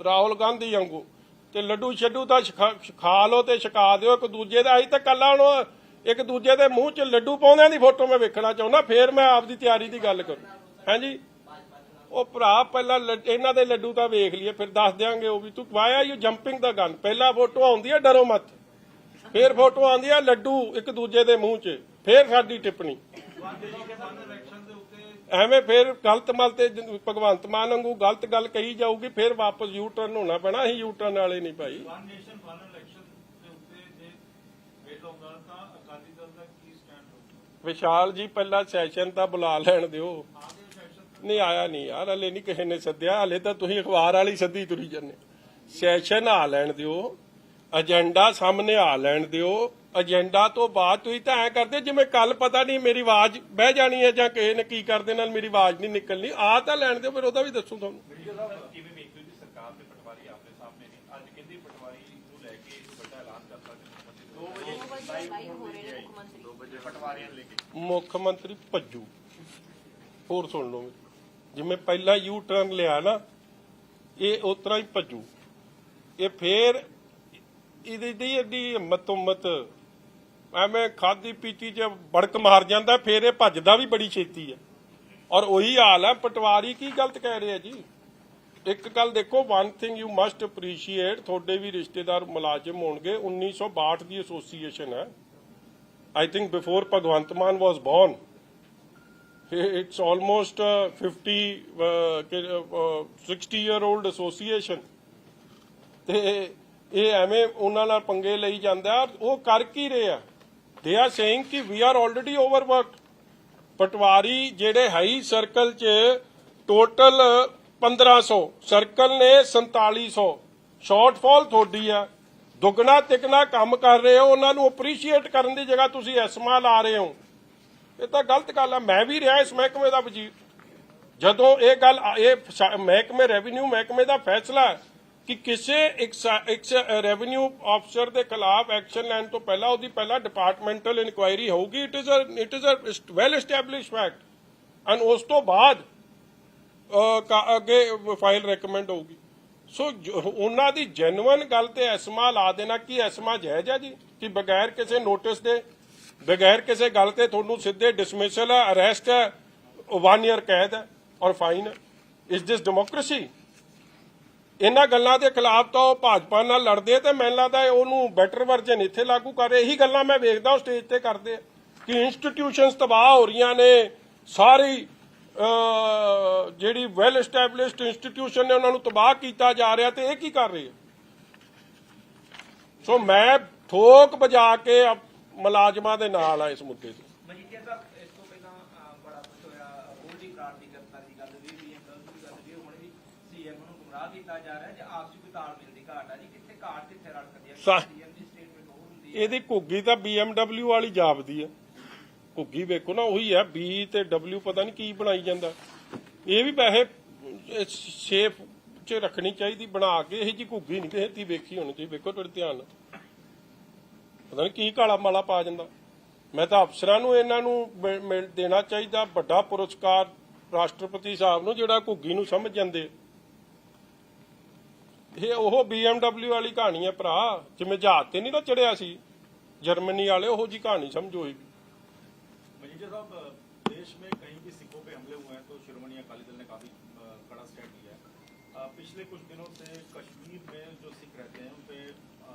Speaker 1: ਰਾਹੁਲ ਗਾਂਧੀ ਵਾਂਗੂ, ਤੇ ਲੱਡੂ ਛੱਡੂ ਤਾਂ ਖਾ ਲਓ ਤੇ ਛਕਾ ਦਿਓ ਇੱਕ ਦੂਜੇ ਦਾ। ਅਸੀਂ ਤਾਂ ਕੱਲਾ ਹੁਣ ਇੱਕ ਦੂਜੇ ਦੇ ਮੂੰਹ 'ਚ ਲੱਡੂ ਪਾਉਂਦਿਆਂ ਦੀ ਫੋਟੋ ਮੈਂ ਵੇਖਣਾ ਚਾਹੁੰਦਾ, ਫੇਰ ਮੈਂ ਆਪਦੀ ਤਿਆਰੀ ਦੀ ਗੱਲ ਕਰੂੰ। ਹਾਂਜੀ ਉਹ ਭਰਾ ਪਹਿਲਾਂ ਇਹਨਾਂ ਦੇ ਲੱਡੂ ਤਾਂ ਵੇਖ ਲਈਏ, ਫਿਰ ਦੱਸ ਦਿਆਂਗੇ ਉਹ ਵੀ। ਤੂੰ why are you jumping the gun? ਪਹਿਲਾਂ ਫੋਟੋ ਆਉਂਦੀ ਹੈ ਡਰੋ ਮਤ, ਫਿਰ ਫੋਟੋ ਆਉਂਦੀ ਹੈ ਲੱਡੂ ਇੱਕ ਦੂਜੇ ਦੇ ਮੂੰਹ 'ਚ, ਫਿਰ ਸਾਡੀ ਟਿੱਪਣੀ ਐਵੇਂ ਫਿਰ ਗਲਤ ਮਲ ਤੇ ਭਗਵੰਤ ਮਾਨ ਵਾਂਗੂ ਗਲਤ ਗੱਲ ਕਹੀ ਜਾਊਗੀ, ਫਿਰ ਵਾਪਸ ਯੂ ਟਰਨ ਹੋਣਾ ਪੈਣਾ। ਅਸੀਂ ਯੂ ਟਰਨ ਵਾਲੇ ਨਹੀਂ ਭਾਈ। ਵਿਸ਼ਾਲ ਜੀ ਪਹਿਲਾਂ ਸੈਸ਼ਨ ਤਾਂ ਬੁਲਾ ਲੈਣ ਦਿਓ। ਨਹੀਂ ਆਇਆ ਨਹੀਂ ਯਾਰ, ਹਲੇ ਨਹੀਂ ਕਿਸੇ ਨੇ ਸੱਦਿਆ, ਹਲੇ ਤਾਂ ਤੁਸੀਂ ਅਖਬਾਰ ਵਾਲੀ ਸੱਦੀ ਤੁਰੀ ਜਾਂਦੇ। ਸੈਸ਼ਨ ਆ ਲੈਣ ਦਿਓ, ਏਜੰਡਾ ਸਾਹਮਣੇ ਆ ਲੈਣ ਦਿਓ। ਏਜੰਡਾ ਤੋਂ ਬਾਅਦ ਤੁਸੀਂ ਤਾਂ ਐ ਕਰਦੇ ਜਿਵੇਂ ਕੱਲ ਪਤਾ ਨਹੀਂ ਮੇਰੀ ਆਵਾਜ਼ ਬਹਿ ਜਾਣੀ ਹੈ ਜਾਂ ਕਿਸੇ ਨੇ ਕੀ ਕਰਦੇ ਨਾਲ ਮੇਰੀ ਆਵਾਜ਼ ਨਹੀਂ ਨਿਕਲਣੀ। ਆ ਤਾਂ ਲੈਣ ਦਿਓ, ਫਿਰ ਉਹਦਾ ਵੀ ਦੱਸੂ ਤੁਹਾਨੂੰ।
Speaker 4: ਕਿਵੇਂ ਵੇਖਦੇ ਹੋ ਜੀ ਸਰਕਾਰ ਦੇ ਪਟਵਾਰੀ ਆਪਣੇ ਸਾਹਮਣੇ ਨੇ, ਅੱਜ ਕਹਿੰਦੇ ਪਟਵਾਰੀ ਨੂੰ ਲੈ ਕੇ ਵੱਡਾ ਐਲਾਨ ਕਰਤਾ ਕਿ 2 ਵਜੇ ਲਾਈਵ ਹੋ ਰਹੇ ਨੇ ਮੁੱਖ ਮੰਤਰੀ ਪਟਵਾਰੀਆਂ ਨੂੰ ਲੈ ਕੇ।
Speaker 1: ਮੁੱਖ ਮੰਤਰੀ ਭੱਜੂ। ਹੋਰ ਸੁਣ ਲਓ, ਜਿਵੇਂ ਪਹਿਲਾਂ ਯੂ ਟਰਨ ਲਿਆ ਨਾ, ਇਹ ਉਸ ਤਰ੍ਹਾਂ ਹੀ ਭੱਜੂ। ਇਹ ਫੇਰ ਇਹਦੀ ਐਡੀ ਹਿੰਮਤ ਐਵੇਂ ਖਾਦੀ ਪੀਤੀ 'ਚ ਬੜਕ ਮਾਰ ਜਾਂਦਾ, ਫੇਰ ਇਹ ਭੱਜਦਾ ਵੀ ਬੜੀ ਛੇਤੀ ਹੈ। ਔਰ ਉਹੀ ਹਾਲ ਹੈ, ਪਟਵਾਰੀ ਕੀ ਗਲਤ ਕਹਿ ਰਹੇ ਆ ਜੀ। ਇੱਕ ਗੱਲ ਦੇਖੋ, one thing you must appreciate, ਤੁਹਾਡੇ ਵੀ ਰਿਸ਼ਤੇਦਾਰ ਮੁਲਾਜ਼ਮ ਹੋਣਗੇ। 1962 ਦੀ ਐਸੋਸੀਏਸ਼ਨ ਹੈ, I think before Bhagwant Mann was born. It's almost 60-year-old association। ਤੇ ਇਹ ਐਵੇਂ ਉਹਨਾਂ ਨਾਲ ਪੰਗੇ ਲਈ ਜਾਂਦਾ। ਉਹ ਕਰ ਕੀ ਰਹੇ ਆ? ਦੇ ਆਰ ਸੇਇੰਗ ਕਿ ਵੀ ਆਰ ਆਲਰੇਡੀ ਓਵਰਵਰਕਡ। ਪਟਵਾਰੀ ਜਿਹੜੇ ਹਾਈ ਸਰਕਲ 'ਚ ਟੋਟਲ 1500, ਸਰਕਲ ਨੇ 4700, ਸ਼ਾਰਟਫਾਲ ਤੁਹਾਡੀ ਆ। ਦੁੱਗਣਾ ਤਿੱਗਣਾ ਕੰਮ ਕਰ ਰਹੇ ਹੋ, ਉਹਨਾਂ ਨੂੰ ਅਪਰੀਸ਼ੀਏਟ ਕਰਨ ਦੀ ਜਗ੍ਹਾ ਤੁਸੀਂ ਐਸਮਾ ਲਾ ਰਹੇ ਹੋ। ਇਹ ਤਾਂ ਗਲਤ ਗੱਲ ਆ। ਮੈਂ ਵੀ ਰਿਹਾ ਇਸ ਮਹਿਕਮੇ ਦਾ ਵਜ਼ੀਰ। ਜਦੋਂ ਇਹ ਗੱਲ ਇਹ ਮਹਿਕਮੇ ਰੈਵਨਿਊ ਮਹਿਕਮੇ ਦਾ ਫੈਸਲਾ ਕਿ ਕਿਸੇ ਇੱਕ ਰੈਵਨਿਊ ਅਫਸਰ ਦੇ ਖਿਲਾਫ ਐਕਸ਼ਨ ਲੈਣ ਤੋਂ ਪਹਿਲਾਂ ਉਹਦੀ ਪਹਿਲਾਂ ਡਿਪਾਰਟਮੈਂਟਲ ਇਨਕੁਆਇਰੀ ਹੋਊਗੀ। It is a well established fact. And ਉਸ ਤੋਂ ਬਾਅਦ ਅੱਗੇ ਫਾਈਲ ਰეკਮੈਂਡ ਹੋਊਗੀ। ਸੋ ਉਹਨਾਂ ਦੀ ਜੈਨੂਅਨ ਗੱਲ ਤੇ ਐਸਮਾ ਲਾ ਦੇਣਾ ਕਿ ਐਸਮਾ ਜਾਇਜ਼ ਹੈ ਜੀ, ਕਿ ਬਗੈਰ ਕਿਸੇ ਨੋਟਿਸ ਦੇ ਬਗੈਰ ਕਿਸੇ ਗੱਲ ਤੇ ਤੁਹਾਨੂੰ ਸਿੱਧੇ ਡਿਸਮਿਸਲ ਹੈ, ਅਰੈਸਟ ਹੈ, 1 year ਕੈਦ ਹੈ ਔਰ ਫਾਈਨ ਹੈ। Is this democracy? ਇਹਨਾਂ ਗੱਲਾਂ ਦੇ ਖਿਲਾਫ ਤਾਂ ਉਹ ਭਾਜਪਾ ਨਾਲ ਲੜਦੇ ਤੇ ਮੈਨੂੰ ਲੱਗਦਾ ਉਹਨੂੰ ਬੈਟਰ ਵਰਜਨ ਇੱਥੇ ਲਾਗੂ ਕਰ ਰਹੇ। ਇਹੀ ਗੱਲਾਂ ਮੈਂ ਵੇਖਦਾ ਉਹ ਸਟੇਜ ਤੇ ਕਰਦੇ ਕਿ ਇੰਸਟੀਟਿਊਸ਼ਨਸ ਤਬਾਹ ਹੋ ਰਹੀਆਂ ਨੇ, ਸਾਰੀ ਜਿਹੜੀ ਵੈਲ ਐਸਟੈਬਲਿਸ਼ਡ ਇੰਸਟੀਟਿਊਸ਼ਨ ਨੇ ਉਹਨਾਂ ਨੂੰ ਤਬਾਹ ਕੀਤਾ ਜਾ ਰਿਹਾ, ਤੇ ਇਹ ਕੀ ਕਰ ਰਹੇ ਆ? ਸੋ ਮੈਂ ਠੋਕ ਵਜਾ ਕੇ ਮੁਲਾਜ਼ਮਾਂ ਦੇ ਨਾਲ ਆ ਇਸ ਮੁੱਦੇ ਤੇ।
Speaker 5: ਮਜੀਠੀਆ ਸਾਹਿਬ, ਇਸ ਤੋਂ ਪਹਿਲਾਂ ਬੜਾ ਕੁਝ ਹੋਇਆ, ਗੋਲਡੀ ਪ੍ਰਾਂਤ ਦੀ ਗ੍ਰਿਫਤਾਰੀ ਦੀ ਗੱਲ ਵੀ BMW ਦੀ ਗੱਲ ਵੀ, ਹੁਣ ਵੀ ਸੀਐਮ ਨੂੰ ਗੁੰਮਰਾਹ ਕੀਤਾ ਜਾ ਰਿਹਾ ਜੇ ਆਪਸੀ ਕੋਈ ਤਾਲਮੇਲ ਦੀ ਘਾਟ ਆ ਜੀ। ਕਿੱਥੇ ਘਾਟ ਕਿੱਥੇ ਰੜਕਦੀ ਹੈ? ਸੀਐਮ ਦੀ ਸਟੇਟਮੈਂਟ ਉਹ ਹੁੰਦੀ ਹੈ।
Speaker 1: ਇਹਦੀ ਘੁੱਗੀ ਤਾਂ BMW ਵਾਲੀ ਜਾਪਦੀ ਆ। ਘੁੱਗੀ ਵੇਖੋ ਨਾ, ਉਹੀ ਹੈ B ਤੇ W, ਪਤਾ ਨਹੀਂ ਕੀ ਬਣਾਈ ਜਾਂਦਾ। ਇਹ ਵੀ ਵੈਸੇ ਸੇਫ 'ਚ ਰੱਖਣੀ ਚਾਹੀਦੀ ਬਣਾ ਕੇ। ਇਹ ਜੀ ਘੁੱਗੀ ਨਹੀਂ ਕਿਸੇ ਦੀ ਵੇਖੀ ਹੋਣੀ ਚਾਹੀਦੀ। ਵੇਖੋ ਤੁਹਾਡੇ ਧਿਆਨ ਨਾਲ, ਪਤਾ ਨਹੀਂ ਕੀ ਕਾਲਾ ਮਾਲਾ ਪਾ ਜਾਂਦਾ। ਮੈਂ ਤਾਂ ਅਫਸਰਾਂ ਨੂੰ ਇਹਨਾਂ ਨੂੰ ਦੇਣਾ ਚਾਹੀਦਾ ਵੱਡਾ ਪੁਰਸਕਾਰ ਰਾਸ਼ਟਰਪਤੀ ਸਾਹਿਬ ਨੂੰ, ਜਿਹੜਾ ਘੁੱਗੀ ਨੂੰ ਸਮਝ ਜਾਂਦੇ। ਇਹ ਉਹ BMW ਵਾਲੀ ਕਹਾਣੀ ਹੈ ਭਰਾ, ਜਿਵੇਂ ਜਹਾਜ਼ ਤੇ ਨਹੀਂ ਨਾ ਚੜਿਆ ਸੀ, ਜਰਮਨੀ ਵਾਲੇ ਉਹੋ ਜੀ ਕਹਾਣੀ ਸਮਝੋ ਹੋਏਗੀ।
Speaker 4: मनीषा साहब, देश में कहीं भी सिखों पे हमले हुए हैं तो शिरोमणि अकाली दल ने काफी कड़ा स्टैंड लिया है। पिछले कुछ दिनों से कश्मीर में जो सिख रहते हैं उन पे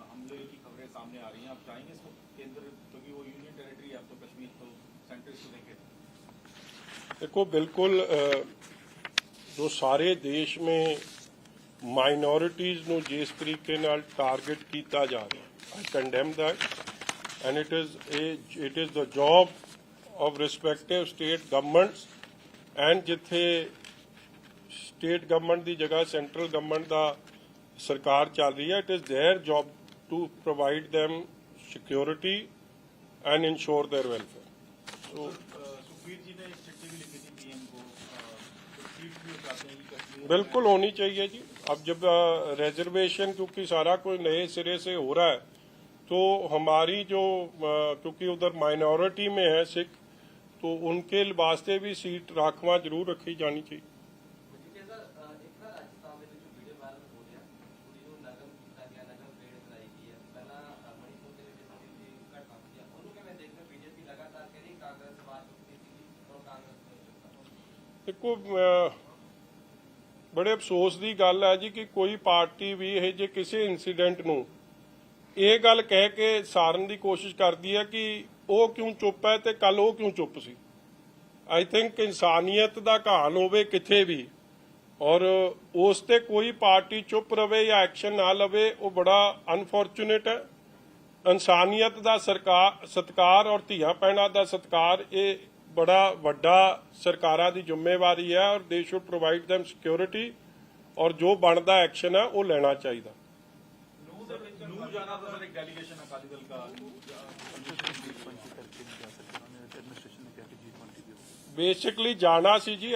Speaker 4: हमले की खबरें सामने आ रही हैं। आप चाहेंगे इसको केंद्र, क्योंकि वो यूनियन टेरिटरी है, अब तो कश्मीर तो सेंटर से लेके
Speaker 1: देखो बिल्कुल जो सारे देश में माइनॉरिटीज़ ਨੂੰ ਜਿਸ ਤਰੀਕੇ ਨਾਲ ਟਾਰਗੇਟ ਕੀਤਾ ਜਾ ਰਿਹਾ, I condemn that and it is the job of respective state governments and ਜਿੱਥੇ state government ਦੀ ਜਗ੍ਹਾ central government ਦਾ ਸਰਕਾਰ ਚੱਲ ਰਹੀ ਹੈ, it is their job to provide them security and ensure their welfare. So
Speaker 4: Sukhbir ji ने एक चिट्ठी भी लिखी थी पीएम को, तो सीट भी चाहते हैं कि कश्मीर
Speaker 1: बिल्कुल होनी चाहिए जी। अब जब रिजर्वेशन क्योंकि सारा कुछ नए सिरे से हो रहा है तो हमारी जो क्योंकि उधर माइनॉरिटी में है सिख, तो उनके वास्ते भी सीट राखवा जरूर रखी जानी चाहिए। देखो बड़े अफसोस की गल है जी कि कोई पार्टी भी यह जे किसी इंसीडेंट नूं ਇਹ ਗੱਲ ਕਹਿ ਕੇ ਸਾਰਨ ਦੀ ਕੋਸ਼ਿਸ਼ ਕਰਦੀ ਹੈ ਕਿ ਉਹ ਕਿਉਂ ਚੁੱਪ ਹੈ ਤੇ ਕੱਲ ਉਹ ਕਿਉਂ ਚੁੱਪ ਸੀ। ਆਈ ਥਿੰਕ ਇਨਸਾਨੀਅਤ ਦਾ ਘਾਣ ਹੋਵੇ ਕਿੱਥੇ ਵੀ ਔਰ ਉਸ ਤੇ ਕੋਈ ਪਾਰਟੀ ਚੁੱਪ ਰਵੇ ਜਾਂ ਐਕਸ਼ਨ ਨਾ ਲਵੇ, ਉਹ ਬੜਾ ਅਨਫੋਰਚੂਨੇਟ ਹੈ। ਇਨਸਾਨੀਅਤ ਦਾ ਸਤਿਕਾਰ ਔਰ ਧੀਆਂ ਭੈਣਾਂ ਦਾ ਸਤਿਕਾਰ ਇਹ ਬੜਾ ਵੱਡਾ ਸਰਕਾਰਾਂ ਦੀ ਜ਼ਿੰਮੇਵਾਰੀ ਹੈ ਔਰ ਦੇ ਸ਼ੁੱਡ ਪ੍ਰੋਵਾਈਡ them ਸਿਕਿਉਰਿਟੀ ਔਰ ਜੋ ਬਣਦਾ ਐਕਸ਼ਨ ਹੈ ਉਹ ਲੈਣਾ ਚਾਹੀਦਾ।
Speaker 4: नूह जाना था सर, एक डेलीगेशन अकाली दल का
Speaker 1: ਬੇਸਿਕਲੀ ਜਾਣਾ ਸੀ ਜੀ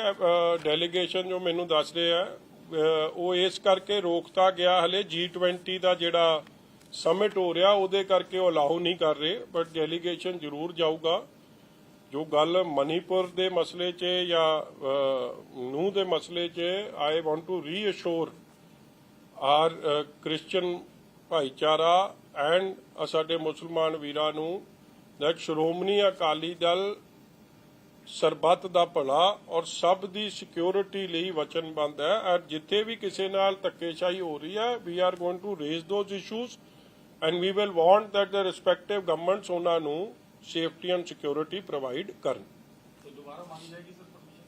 Speaker 1: ਡੈਲੀਗੇਸ਼ਨ ਜੋ ਮੈਨੂੰ ਦੱਸ ਰਹੇ ਆ ਉਹ ਇਸ ਕਰਕੇ ਰੋਕਤਾ ਗਿਆ, ਹਲੇ G20 ਦਾ ਜਿਹੜਾ ਸਮਿਟ ਹੋ ਰਿਹਾ ਉਹਦੇ ਕਰਕੇ ਉਹ ਅਲਾਉ ਨਹੀਂ ਕਰ ਰਹੇ, ਬਟ ਡੈਲੀਗੇਸ਼ਨ ਜ਼ਰੂਰ ਜਾਊਗਾ। ਜੋ ਗੱਲ ਮਨੀਪੁਰ ਦੇ ਮਸਲੇ 'ਚ ਜਾਂ ਨੂਹ ਦੇ ਮਸਲੇ 'ਚ I want to reassure our Christian ਭਾਈਚਾਰਾ ਐਂਡ ਸਾਡੇ ਮੁਸਲਮਾਨ ਵੀਰਾਂ ਨੂੰ that ਸ਼੍ਰੋਮਣੀ ਅਕਾਲੀ ਦਲ ਸਰਬੱਤ ਦਾ ਭਲਾ ਔਰ ਸਭ ਦੀ ਸਿਕਿਉਰਿਟੀ ਲਈ ਵਚਨਬੱਧ ਹੈ ਔਰ ਜਿੱਥੇ ਵੀ ਕਿਸੇ ਨਾਲ ਧੱਕੇਸ਼ਾਹੀ ਹੋ ਰਹੀ ਹੈ we are going to raise those issues and we will want that the respective governments ਉਹਨਾਂ ਨੂੰ ਸੇਫਟੀ ਐਂਡ ਸਿਕਿਉਰਿਟੀ ਪ੍ਰੋਵਾਈਡ ਕਰਨ।
Speaker 4: तो दोबारा मांगी जाएगी sir permission?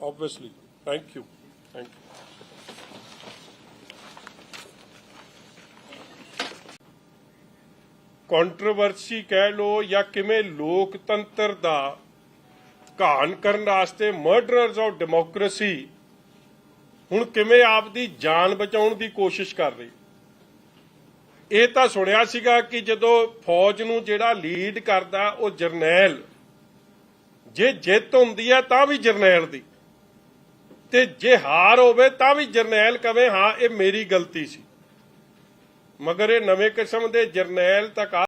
Speaker 1: Obviously. Thank you. Controversy ਕਹਿ ਲੋ ਜਾਂ ਕਿਵੇਂ ਲੋਕਤੰਤਰ ਦਾ ਘਾਣ ਕਰਨ ਵਾਸਤੇ ਮਰਡਰਰਸ ਆਫ ਡੈਮੋਕ੍ਰੇਸੀ ਹੁਣ ਕਿਵੇਂ ਆਪਦੀ ਜਾਨ ਬਚਾਉਣ ਦੀ ਕੋਸ਼ਿਸ਼ ਕਰ ਰਹੀ। ਇਹ ਤਾਂ ਸੁਣਿਆ ਸੀਗਾ ਕਿ ਜਦੋਂ ਫੌਜ ਨੂੰ ਜਿਹੜਾ ਲੀਡ ਕਰਦਾ ਉਹ ਜਰਨੈਲ, ਜੇ ਜਿੱਤ ਹੁੰਦੀ ਹੈ ਤਾਂ ਵੀ ਜਰਨੈਲ ਦੀ, ਤੇ ਜੇ ਹਾਰ ਹੋਵੇ ਤਾਂ ਵੀ ਜਰਨੈਲ ਕਵੇ ਹਾਂ ਇਹ ਮੇਰੀ ਗਲਤੀ ਸੀ। ਮਗਰ ਇਹ ਨਵੇਂ ਕਿਸਮ ਦੇ ਜਰਨੈਲ ਤੱਕ